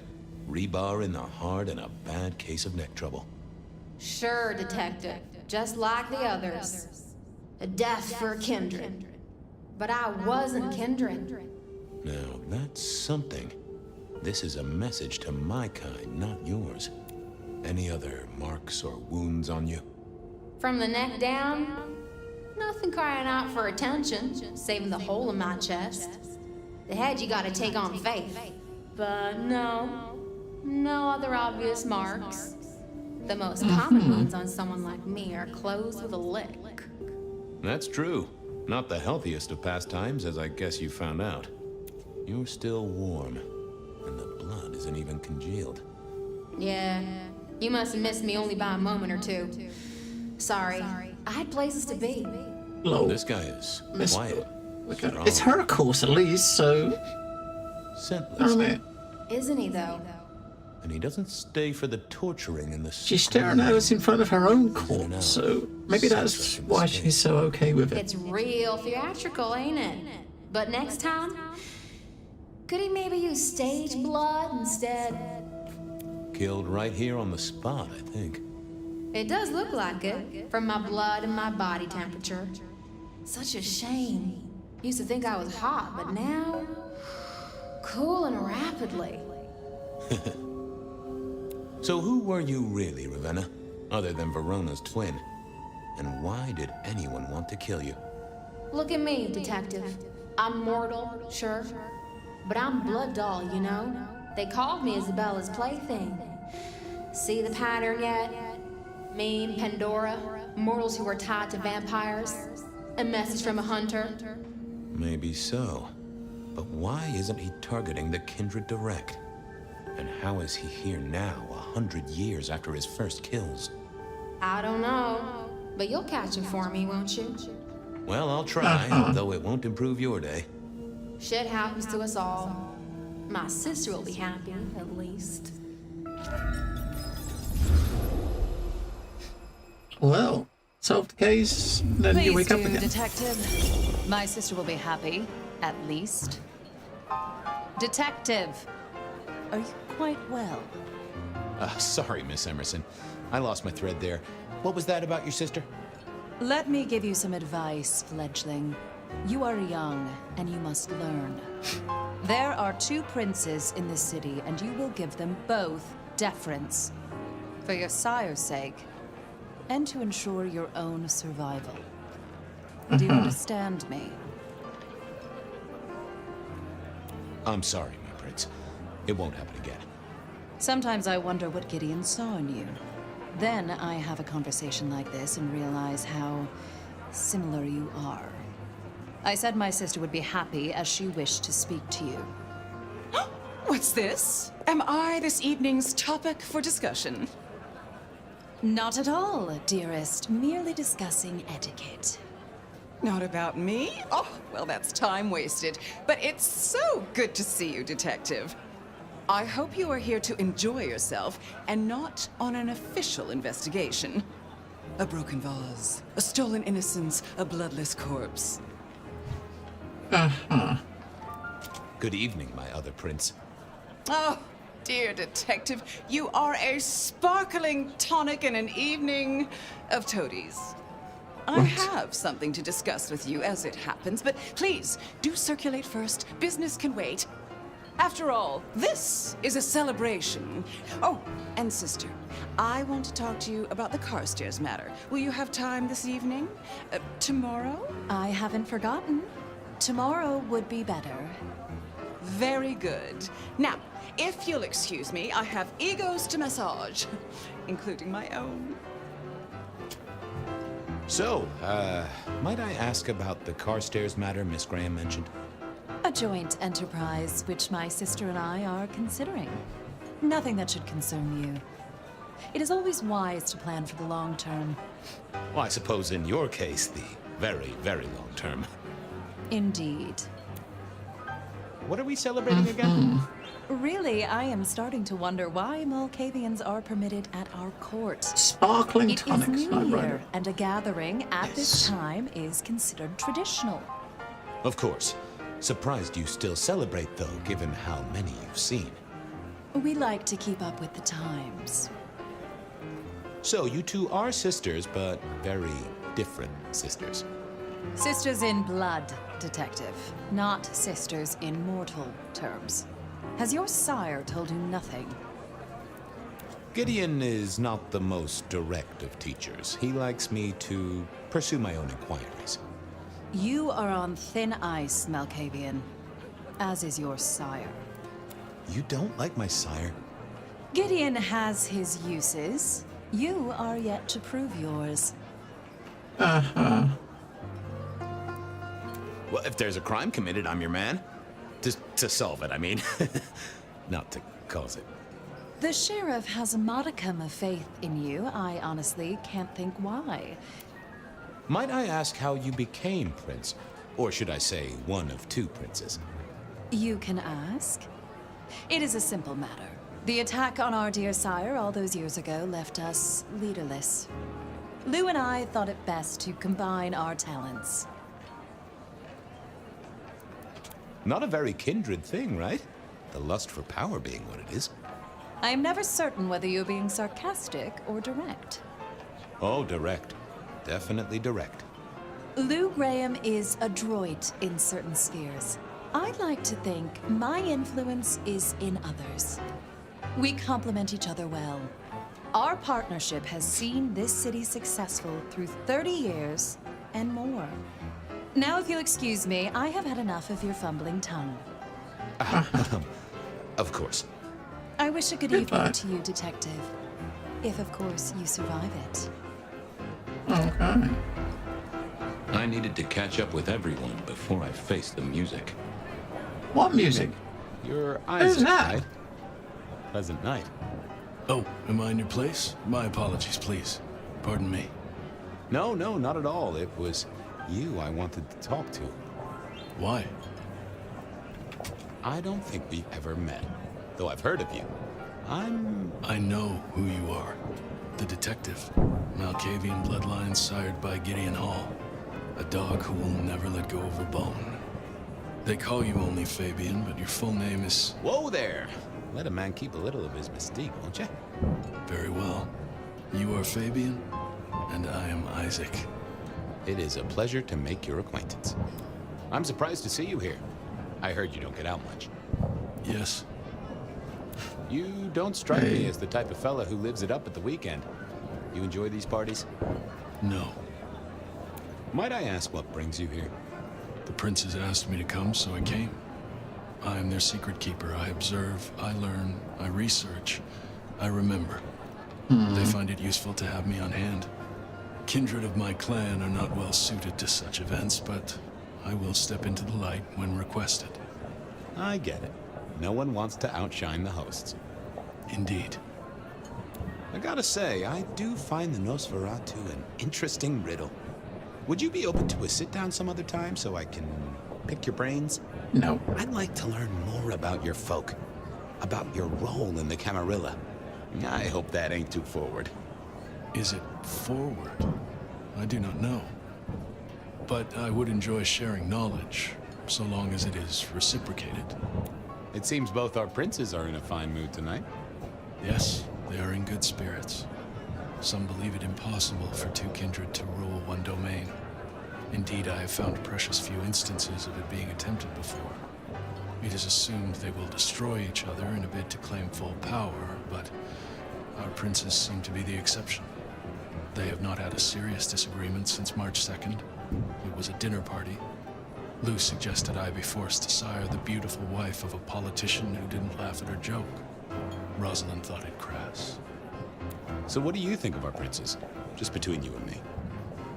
Rebar in the heart and a bad case of neck trouble. Sure, Detective. Just like the others. A death for kindred. But I wasn't kindred. Now, that's something. This is a message to my kind, not yours. Any other marks or wounds on you? From the neck down, nothing crying out for attention, saving the hole in my chest. The head you gotta take on faith. But no other obvious marks. The most common wounds on someone like me are closed with a lick. That's true. Not the healthiest of pastimes, as I guess you found out. You're still warm, and the blood isn't even congealed. Yeah, you must have missed me only by a moment or two. Sorry, I had places to be. Hello. This guy is Miss- quiet. strong, It's her course, at least, so. scentless. I mean, Isn't he, though? And he doesn't stay for the torturing and the... she's staring at us in front of her own court, so maybe that's why she's so okay with it. It's real theatrical, ain't it? But next time, could he maybe use stage blood instead? Killed right here on the spot, I think. It does look like it, from my blood and my body temperature. Such a shame. Used to think I was hot, but now... cooling rapidly. So who were you really, Ravenna? Other than Verona's twin? And why did anyone want to kill you? Look at me, Detective. I'm mortal, sure. But I'm blood doll, you know? They called me Isabella's plaything. See the pattern yet? Me and Pandora, mortals who are tied to vampires. A message from a hunter. Maybe so. But why isn't he targeting the kindred direct? And how is he here now, 100 years after his first kills? I don't know. But you'll catch him for me, won't you? Well, I'll try, though it won't improve your day. Shit happens to us all. My sister will be happy, at least. Well, solve the case, then you Please wake up do, again. Detective. My sister will be happy, at least. Detective, are you quite well? Sorry, Miss Emerson. I lost my thread there. What was that about your sister? Let me give you some advice, fledgling. You are young, and you must learn. There are 2 princes in this city, and you will give them both deference. For your sire's sake, and to ensure your own survival. Do you understand me? I'm sorry, my prince. It won't happen again. Sometimes I wonder what Gideon saw in you. Then I have a conversation like this and realize how similar you are. I said my sister would be happy as she wished to speak to you. What's this? Am I this evening's topic for discussion? Not at all, dearest. Merely discussing etiquette. Not about me? Oh, well, that's time wasted. But it's so good to see you, Detective. I hope you are here to enjoy yourself and not on an official investigation. A broken vase, a stolen innocence, a bloodless corpse. Uh-huh. Good evening, my other prince. Oh, dear Detective, you are a sparkling tonic in an evening of toadies. I have something to discuss with you as it happens, but please, do circulate first. Business can wait. After all, this is a celebration. Oh, and sister, I want to talk to you about the Carstairs matter. Will you have time this evening? Tomorrow? I haven't forgotten. Tomorrow would be better. Very good. Now, if you'll excuse me, I have egos to massage, including my own. So, might I ask about the Carstairs matter Miss Graham mentioned? A joint enterprise which my sister and I are considering. Nothing that should concern you. It is always wise to plan for the long term. Well, I suppose in your case, the very, very long term. Indeed. What are we celebrating again? Really, I am starting to wonder why Malkavians are permitted at our court. Sparkling tonics, It is my New brother. Year, and a gathering at this time is considered traditional. Of course. Surprised you still celebrate, though, given how many you've seen. We like to keep up with the times. So, you two are sisters, but very different sisters. Sisters in blood, Detective, not sisters in mortal terms. Has your sire told you nothing? Gideon is not the most direct of teachers. He likes me to pursue my own inquiries. You are on thin ice, Malkavian, as is your sire. You don't like my sire? Gideon has his uses. You are yet to prove yours. Uh-huh. Well, if there's a crime committed, I'm your man. To solve it, I mean. Not to cause it. The sheriff has a modicum of faith in you. I honestly can't think why. Might I ask how you became prince? Or should I say, one of two princes? You can ask. It is a simple matter. The attack on our dear sire all those years ago left us leaderless. Lou and I thought it best to combine our talents. Not a very kindred thing, right? The lust for power being what it is. I am never certain whether you're being sarcastic or direct. Oh, direct. Definitely direct. Lou Graham is adroit in certain spheres. I'd like to think my influence is in others. We complement each other well. Our partnership has seen this city successful through 30 years and more. Now, if you'll excuse me, I have had enough of your fumbling tongue. Of course. I wish a good evening to you, Detective. If, of course, you survive it. Okay. I needed to catch up with everyone before I faced the music. What music? Your eyes Who's that? right. Pleasant night. Oh, am I in your place? My apologies, please. Pardon me. No, not at all. It was you I wanted to talk to. Why? I don't think we've ever met, though I've heard of you. I know who you are. The detective. Malkavian Bloodlines sired by Gideon Hall. A dog who will never let go of a bone. They call you only Fabian, but your full name is... Whoa there! Let a man keep a little of his mystique, won't you? Very well. You are Fabian, and I am Isaac. It is a pleasure to make your acquaintance. I'm surprised to see you here. I heard you don't get out much. Yes. You don't strike me as the type of fella who lives it up at the weekend. You enjoy these parties? No. Might I ask what brings you here? The prince has asked me to come, so I came. I am their secret keeper. I observe, I learn, I research, I remember. They find it useful to have me on hand. Kindred of my clan are not well suited to such events, but I will step into the light when requested. I get it. No one wants to outshine the hosts. Indeed. I gotta say, I do find the Nosferatu an interesting riddle. Would you be open to a sit-down some other time so I can pick your brains? No. I'd like to learn more about your folk, about your role in the Camarilla. I hope that ain't too forward. Is it forward? I do not know. But I would enjoy sharing knowledge, so long as it is reciprocated. It seems both our princes are in a fine mood tonight. Yes, they are in good spirits. Some believe it impossible for two kindred to rule one domain. Indeed, I have found precious few instances of it being attempted before. It is assumed they will destroy each other in a bid to claim full power, but our princes seem to be the exception. They have not had a serious disagreement since March 2nd. It was a dinner party. Lou suggested I be forced to sire the beautiful wife of a politician who didn't laugh at her joke. Rosalind thought it crass. So what do you think of our princes? Just between you and me.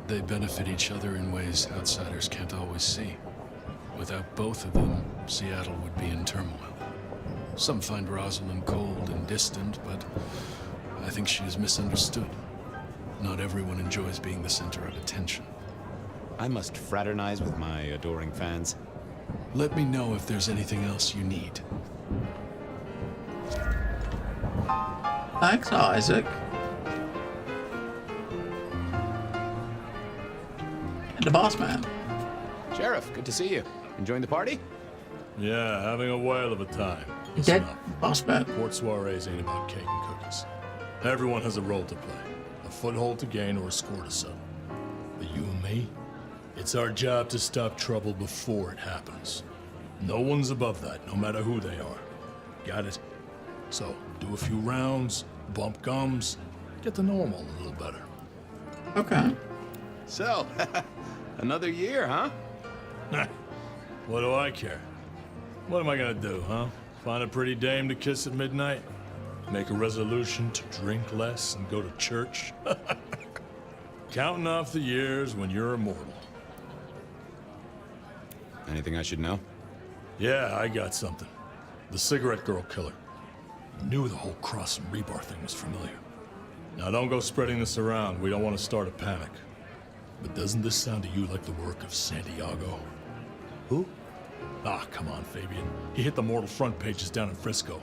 They benefit each other in ways outsiders can't always see. Without both of them, Seattle would be in turmoil. Some find Rosalind cold and distant, but I think she is misunderstood. Not everyone enjoys being the center of attention. I must fraternize with my adoring fans. Let me know if there's anything else you need. Thanks, Isaac. And the boss man. Sheriff, good to see you. Enjoying the party? Yeah, having a whale of a time. Dead boss man. Court soirees ain't about cake and cookies. Everyone has a role to play. A foothold to gain or a score to settle. But you and me, it's our job to stop trouble before it happens. No one's above that, no matter who they are. Got it? So, do a few rounds, bump gums, get to know them all a little better. Okay. So, another year, huh? What do I care? What am I gonna do, huh? Find a pretty dame to kiss at midnight? Make a resolution to drink less and go to church? Counting off the years when you're immortal. Anything I should know? Yeah, I got something. The cigarette girl killer. Knew the whole Cross and Rebar thing was familiar. Now don't go spreading this around. We don't want to start a panic. But doesn't this sound to you like the work of Santiago? Who? Ah, come on, Fabian. He hit the mortal front pages down in Frisco.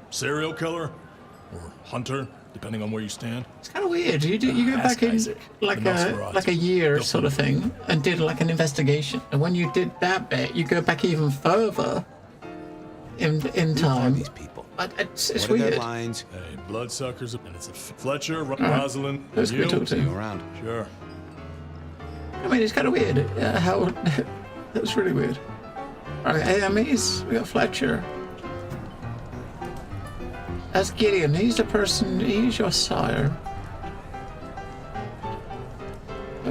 Serial killer? Or hunter, depending on where you stand? It's kind of weird. You go back in like a year sort of thing and did like an investigation. And when you did that bit, you go back even further in time. These people. It's what are weird. their lines? Hey, bloodsuckers, and it's a Fletcher, Rosalind, That's and you. good to See you around. Sure. I mean, it's kind of weird how that's really weird. All right, AMEs. We got Fletcher. That's Gideon. He's the person. He's your sire.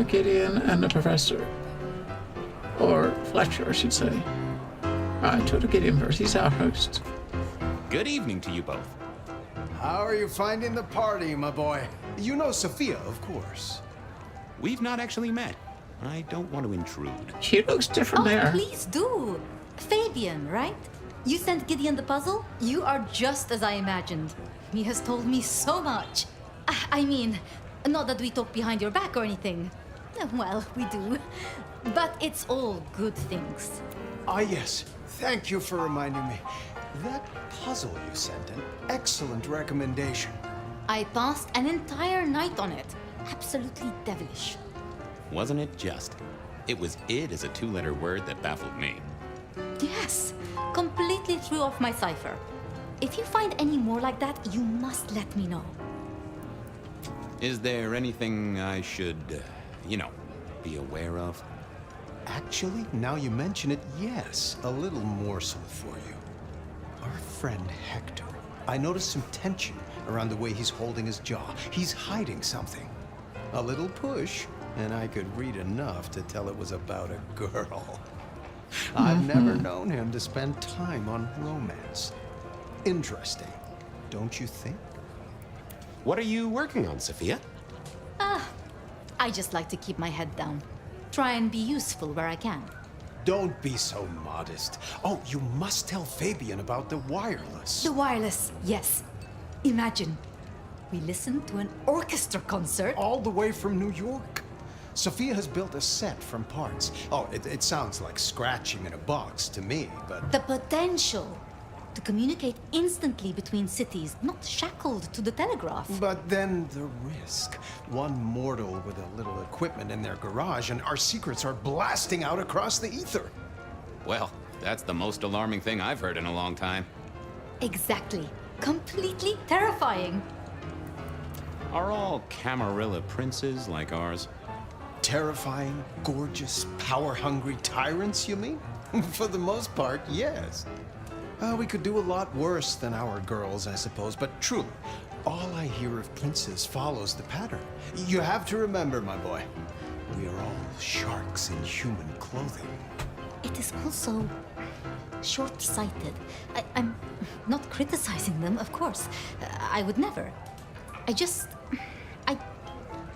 Gideon and the professor, or Fletcher, I should say. All right, to the Gideon first. He's our host. Good evening to you both. How are you finding the party, my boy? You know Sophia, of course. We've not actually met. I don't want to intrude. She looks different there. Please do. Fabian, right? You sent Gideon the puzzle? You are just as I imagined. He has told me so much. I mean, not that we talk behind your back or anything. Well, we do. But it's all good things. Ah, yes. Thank you for reminding me. That puzzle you sent, an excellent recommendation. I passed an entire night on it. Absolutely devilish. Wasn't it just? It was id as a two-letter word that baffled me. Yes, completely threw off my cipher. If you find any more like that, you must let me know. Is there anything I should, be aware of? Actually, now you mention it, yes. A little morsel for you. Our friend Hector. I noticed some tension around the way he's holding his jaw. He's hiding something. A little push, and I could read enough to tell it was about a girl. I've never known him to spend time on romance. Interesting, don't you think? What are you working on, Sophia? I just like to keep my head down. Try and be useful where I can. Don't be so modest. Oh, you must tell Fabian about the wireless. The wireless, yes. Imagine, we listened to an orchestra concert. All the way from New York. Sophia has built a set from parts. Oh, it sounds like scratching in a box to me, but... The potential to communicate instantly between cities, not shackled to the telegraph. But then the risk. One mortal with a little equipment in their garage and our secrets are blasting out across the ether. Well, that's the most alarming thing I've heard in a long time. Exactly. Completely terrifying. Are all Camarilla princes like ours? Terrifying, gorgeous, power-hungry tyrants, you mean? For the most part, yes. We could do a lot worse than our girls, I suppose, but truly, all I hear of princes follows the pattern. You have to remember, my boy, we are all sharks in human clothing. It is also short-sighted. I'm not criticizing them, of course. I would never.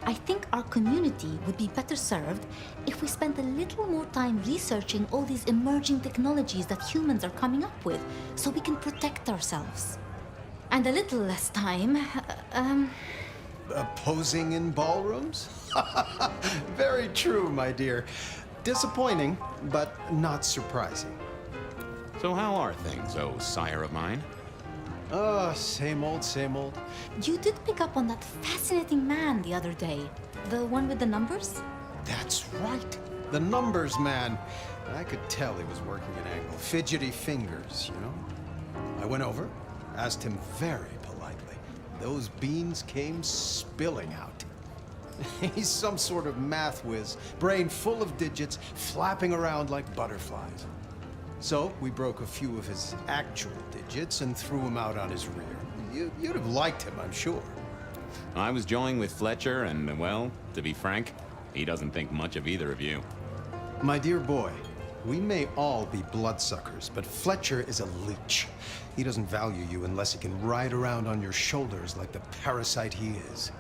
I think our community would be better served if we spent a little more time researching all these emerging technologies that humans are coming up with, so we can protect ourselves. And a little less time, Posing in ballrooms? Very true, my dear. Disappointing, but not surprising. So how are things, oh sire of mine? Oh, same old, same old. You did pick up on that fascinating man the other day. The one with the numbers? That's right. The numbers man. I could tell he was working an angle. Fidgety fingers, you know? I went over, asked him very politely. Those beans came spilling out. He's some sort of math whiz, brain full of digits, flapping around like butterflies. So we broke a few of his actual digits and threw him out on his rear. You'd have liked him, I'm sure. I was joining with Fletcher, and, well, to be frank, he doesn't think much of either of you. My dear boy, we may all be bloodsuckers, but Fletcher is a leech. He doesn't value you unless he can ride around on your shoulders like the parasite he is.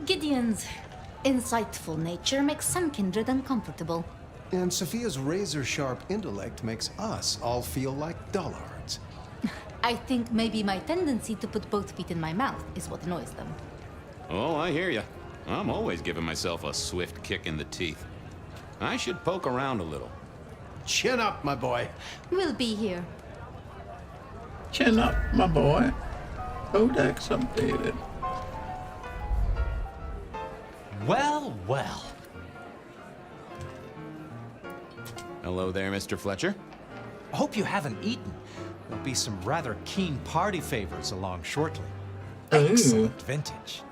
Gideon's insightful nature makes some kindred uncomfortable. And Sophia's razor-sharp intellect makes us all feel like dullards. I think maybe my tendency to put both feet in my mouth is what annoys them. Oh, I hear you. I'm always giving myself a swift kick in the teeth. I should poke around a little. Chin up, my boy. We'll be here. Chin up, my boy. Codex updated. Well, well. Hello there, Mr. Fletcher. Hope you haven't eaten. There'll be some rather keen party favors along shortly. Ooh. Excellent vintage.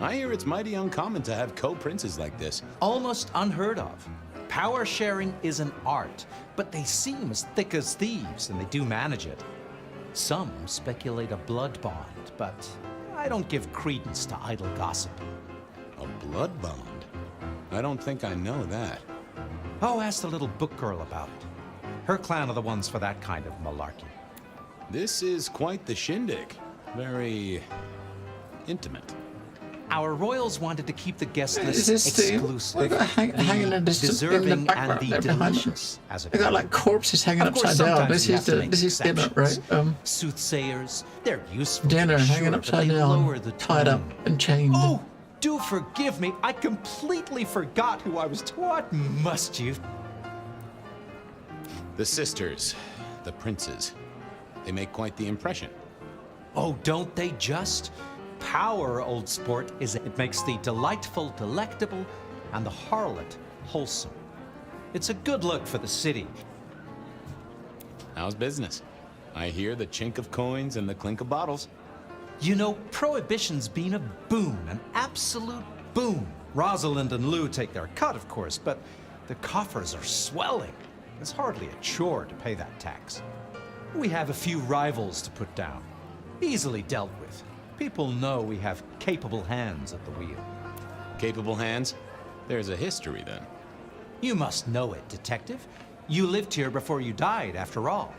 I hear it's mighty uncommon to have co-princes like this. Almost unheard of. Power sharing is an art, but they seem as thick as thieves, and they do manage it. Some speculate a blood bond, but I don't give credence to idle gossip. A blood bond? I don't think I know that. Oh, ask the little book girl about it. Her clan are the ones for that kind of malarkey. This is quite the shindig. Very intimate. Our royals wanted to keep the guest Is list this exclusive. hanging in deserving in the and the background there behind delicious, as it They got were. like corpses hanging Of course, upside down. sometimes This you is have to make this is dinner, right? exceptions. Soothsayers, they're useful. Dinner to be hanging sure, but upside they down, lower the tied up tone. and chained. Oh, do forgive me. I completely forgot who I was. What must you? The sisters, the princes, they make quite the impression. Oh, don't they just? Power, old sport, is it makes the delightful delectable and the harlot wholesome. It's a good look for the city. How's business? I hear the chink of coins and the clink of bottles. You know, Prohibition's been a boon, an absolute boon. Rosalind and Lou take their cut, of course, but the coffers are swelling. It's hardly a chore to pay that tax. We have a few rivals to put down. Easily dealt with. People know we have capable hands at the wheel. Capable hands? There's a history, then. You must know it, Detective. You lived here before you died, after all.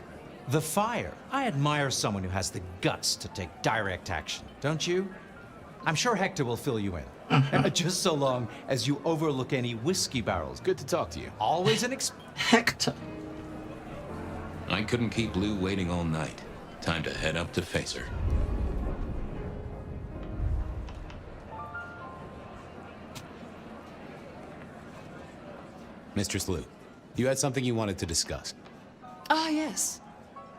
The fire. I admire someone who has the guts to take direct action, don't you? I'm sure Hector will fill you in. Just so long as you overlook any whiskey barrels. Good to talk to you. Always an Hector. I couldn't keep Lou waiting all night. Time to head up to face her. Mistress Lou, you had something you wanted to discuss. Ah, yes.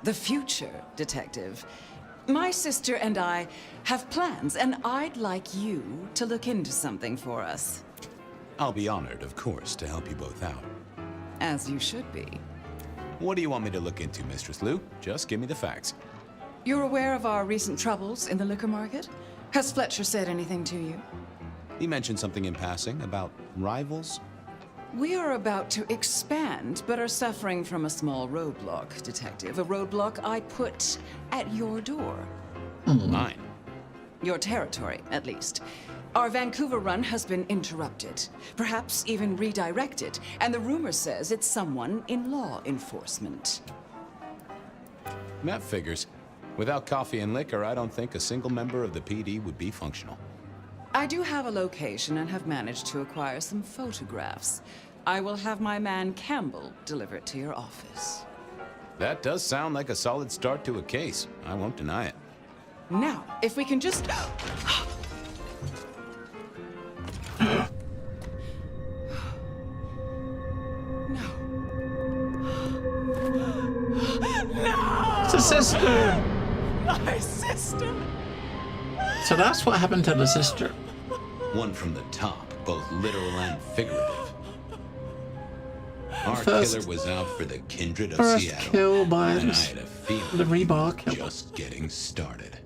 The future, Detective. My sister and I have plans, and I'd like you to look into something for us. I'll be honored, of course, to help you both out. As you should be. What do you want me to look into, Mistress Lou? Just give me the facts. You're aware of our recent troubles in the liquor market? Has Fletcher said anything to you? He mentioned something in passing about rivals. We are about to expand, but are suffering from a small roadblock, Detective. A roadblock I put at your door. Mine. Your territory, at least. Our Vancouver run has been interrupted, perhaps even redirected, and the rumor says it's someone in law enforcement. That figures. Without coffee and liquor, I don't think a single member of the PD would be functional. I do have a location and have managed to acquire some photographs. I will have my man Campbell deliver it to your office. That does sound like a solid start to a case. I won't deny it. Now, if we can just... It's a sister! My sister! So that's what happened to the sister. One from the top, both literal and figurative. Our First- killer was out for the kindred of First Seattle. kill by and I this- had a feeling the rebar kill. just getting started.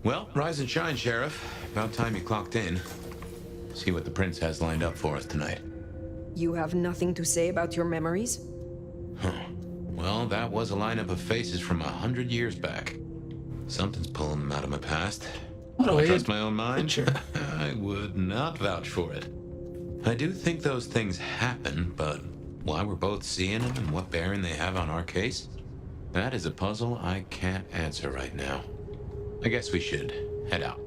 Well, rise and shine, Sheriff. About time you clocked in. See what the Prince has lined up for us tonight. You have nothing to say about your memories? Well, that was a lineup of faces from 100 years back. Something's pulling them out of my past. What a Do I weird trust my own mind? picture. I would not vouch for it. I do think those things happen, but why we're both seeing them and what bearing they have on our case, that is a puzzle I can't answer right now. I guess we should head out.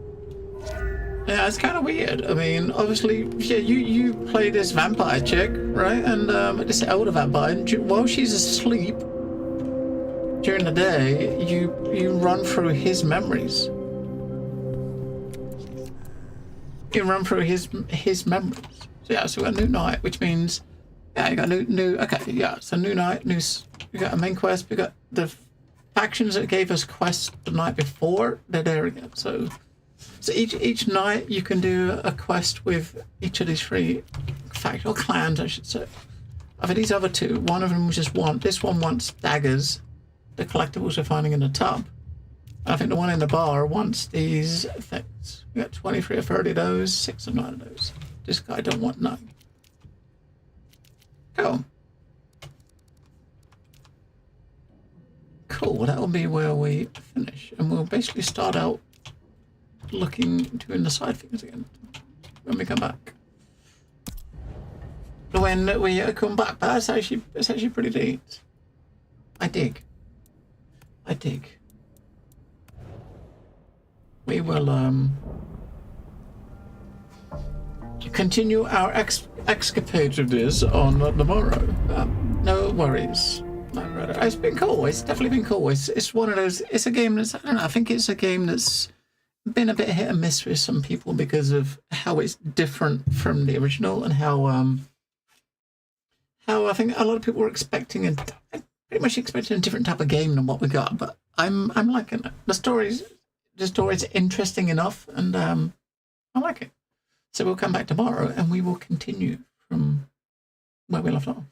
Yeah, it's kind of weird. I mean, obviously, yeah, you play this vampire chick, right? And this elder vampire. And while she's asleep during the day, you run through his memories. You run through his memories. So yeah, so we got a new night, which means yeah, you got new. Okay, yeah, so new night, we got a main quest. We got the factions that gave us quests the night before. They're there again. So each night you can do a quest with each of these three factions, or clans, I should say. Of these other two, one of them was just one. This one wants daggers, the collectibles we're finding in the tub. I think the one in the bar wants these things. We got 23 or 30 of those, 6 or 9 of those. This guy don't want none. Cool. Cool, well, that'll be where we finish. And we'll basically start out doing the side things again when we come back. When we come back, but it's actually pretty neat. I dig. We will continue our escapades of this on tomorrow. No worries. It's been cool. It's definitely been cool. It's one of those. It's a game that's, I don't know. I think it's a game that's been a bit hit and miss with some people because of how it's different from the original and how I think a lot of people were expecting pretty much expecting a different type of game than what we got. But I'm liking it. The story's interesting enough, and I like it. So we'll come back tomorrow and we will continue from where we left off.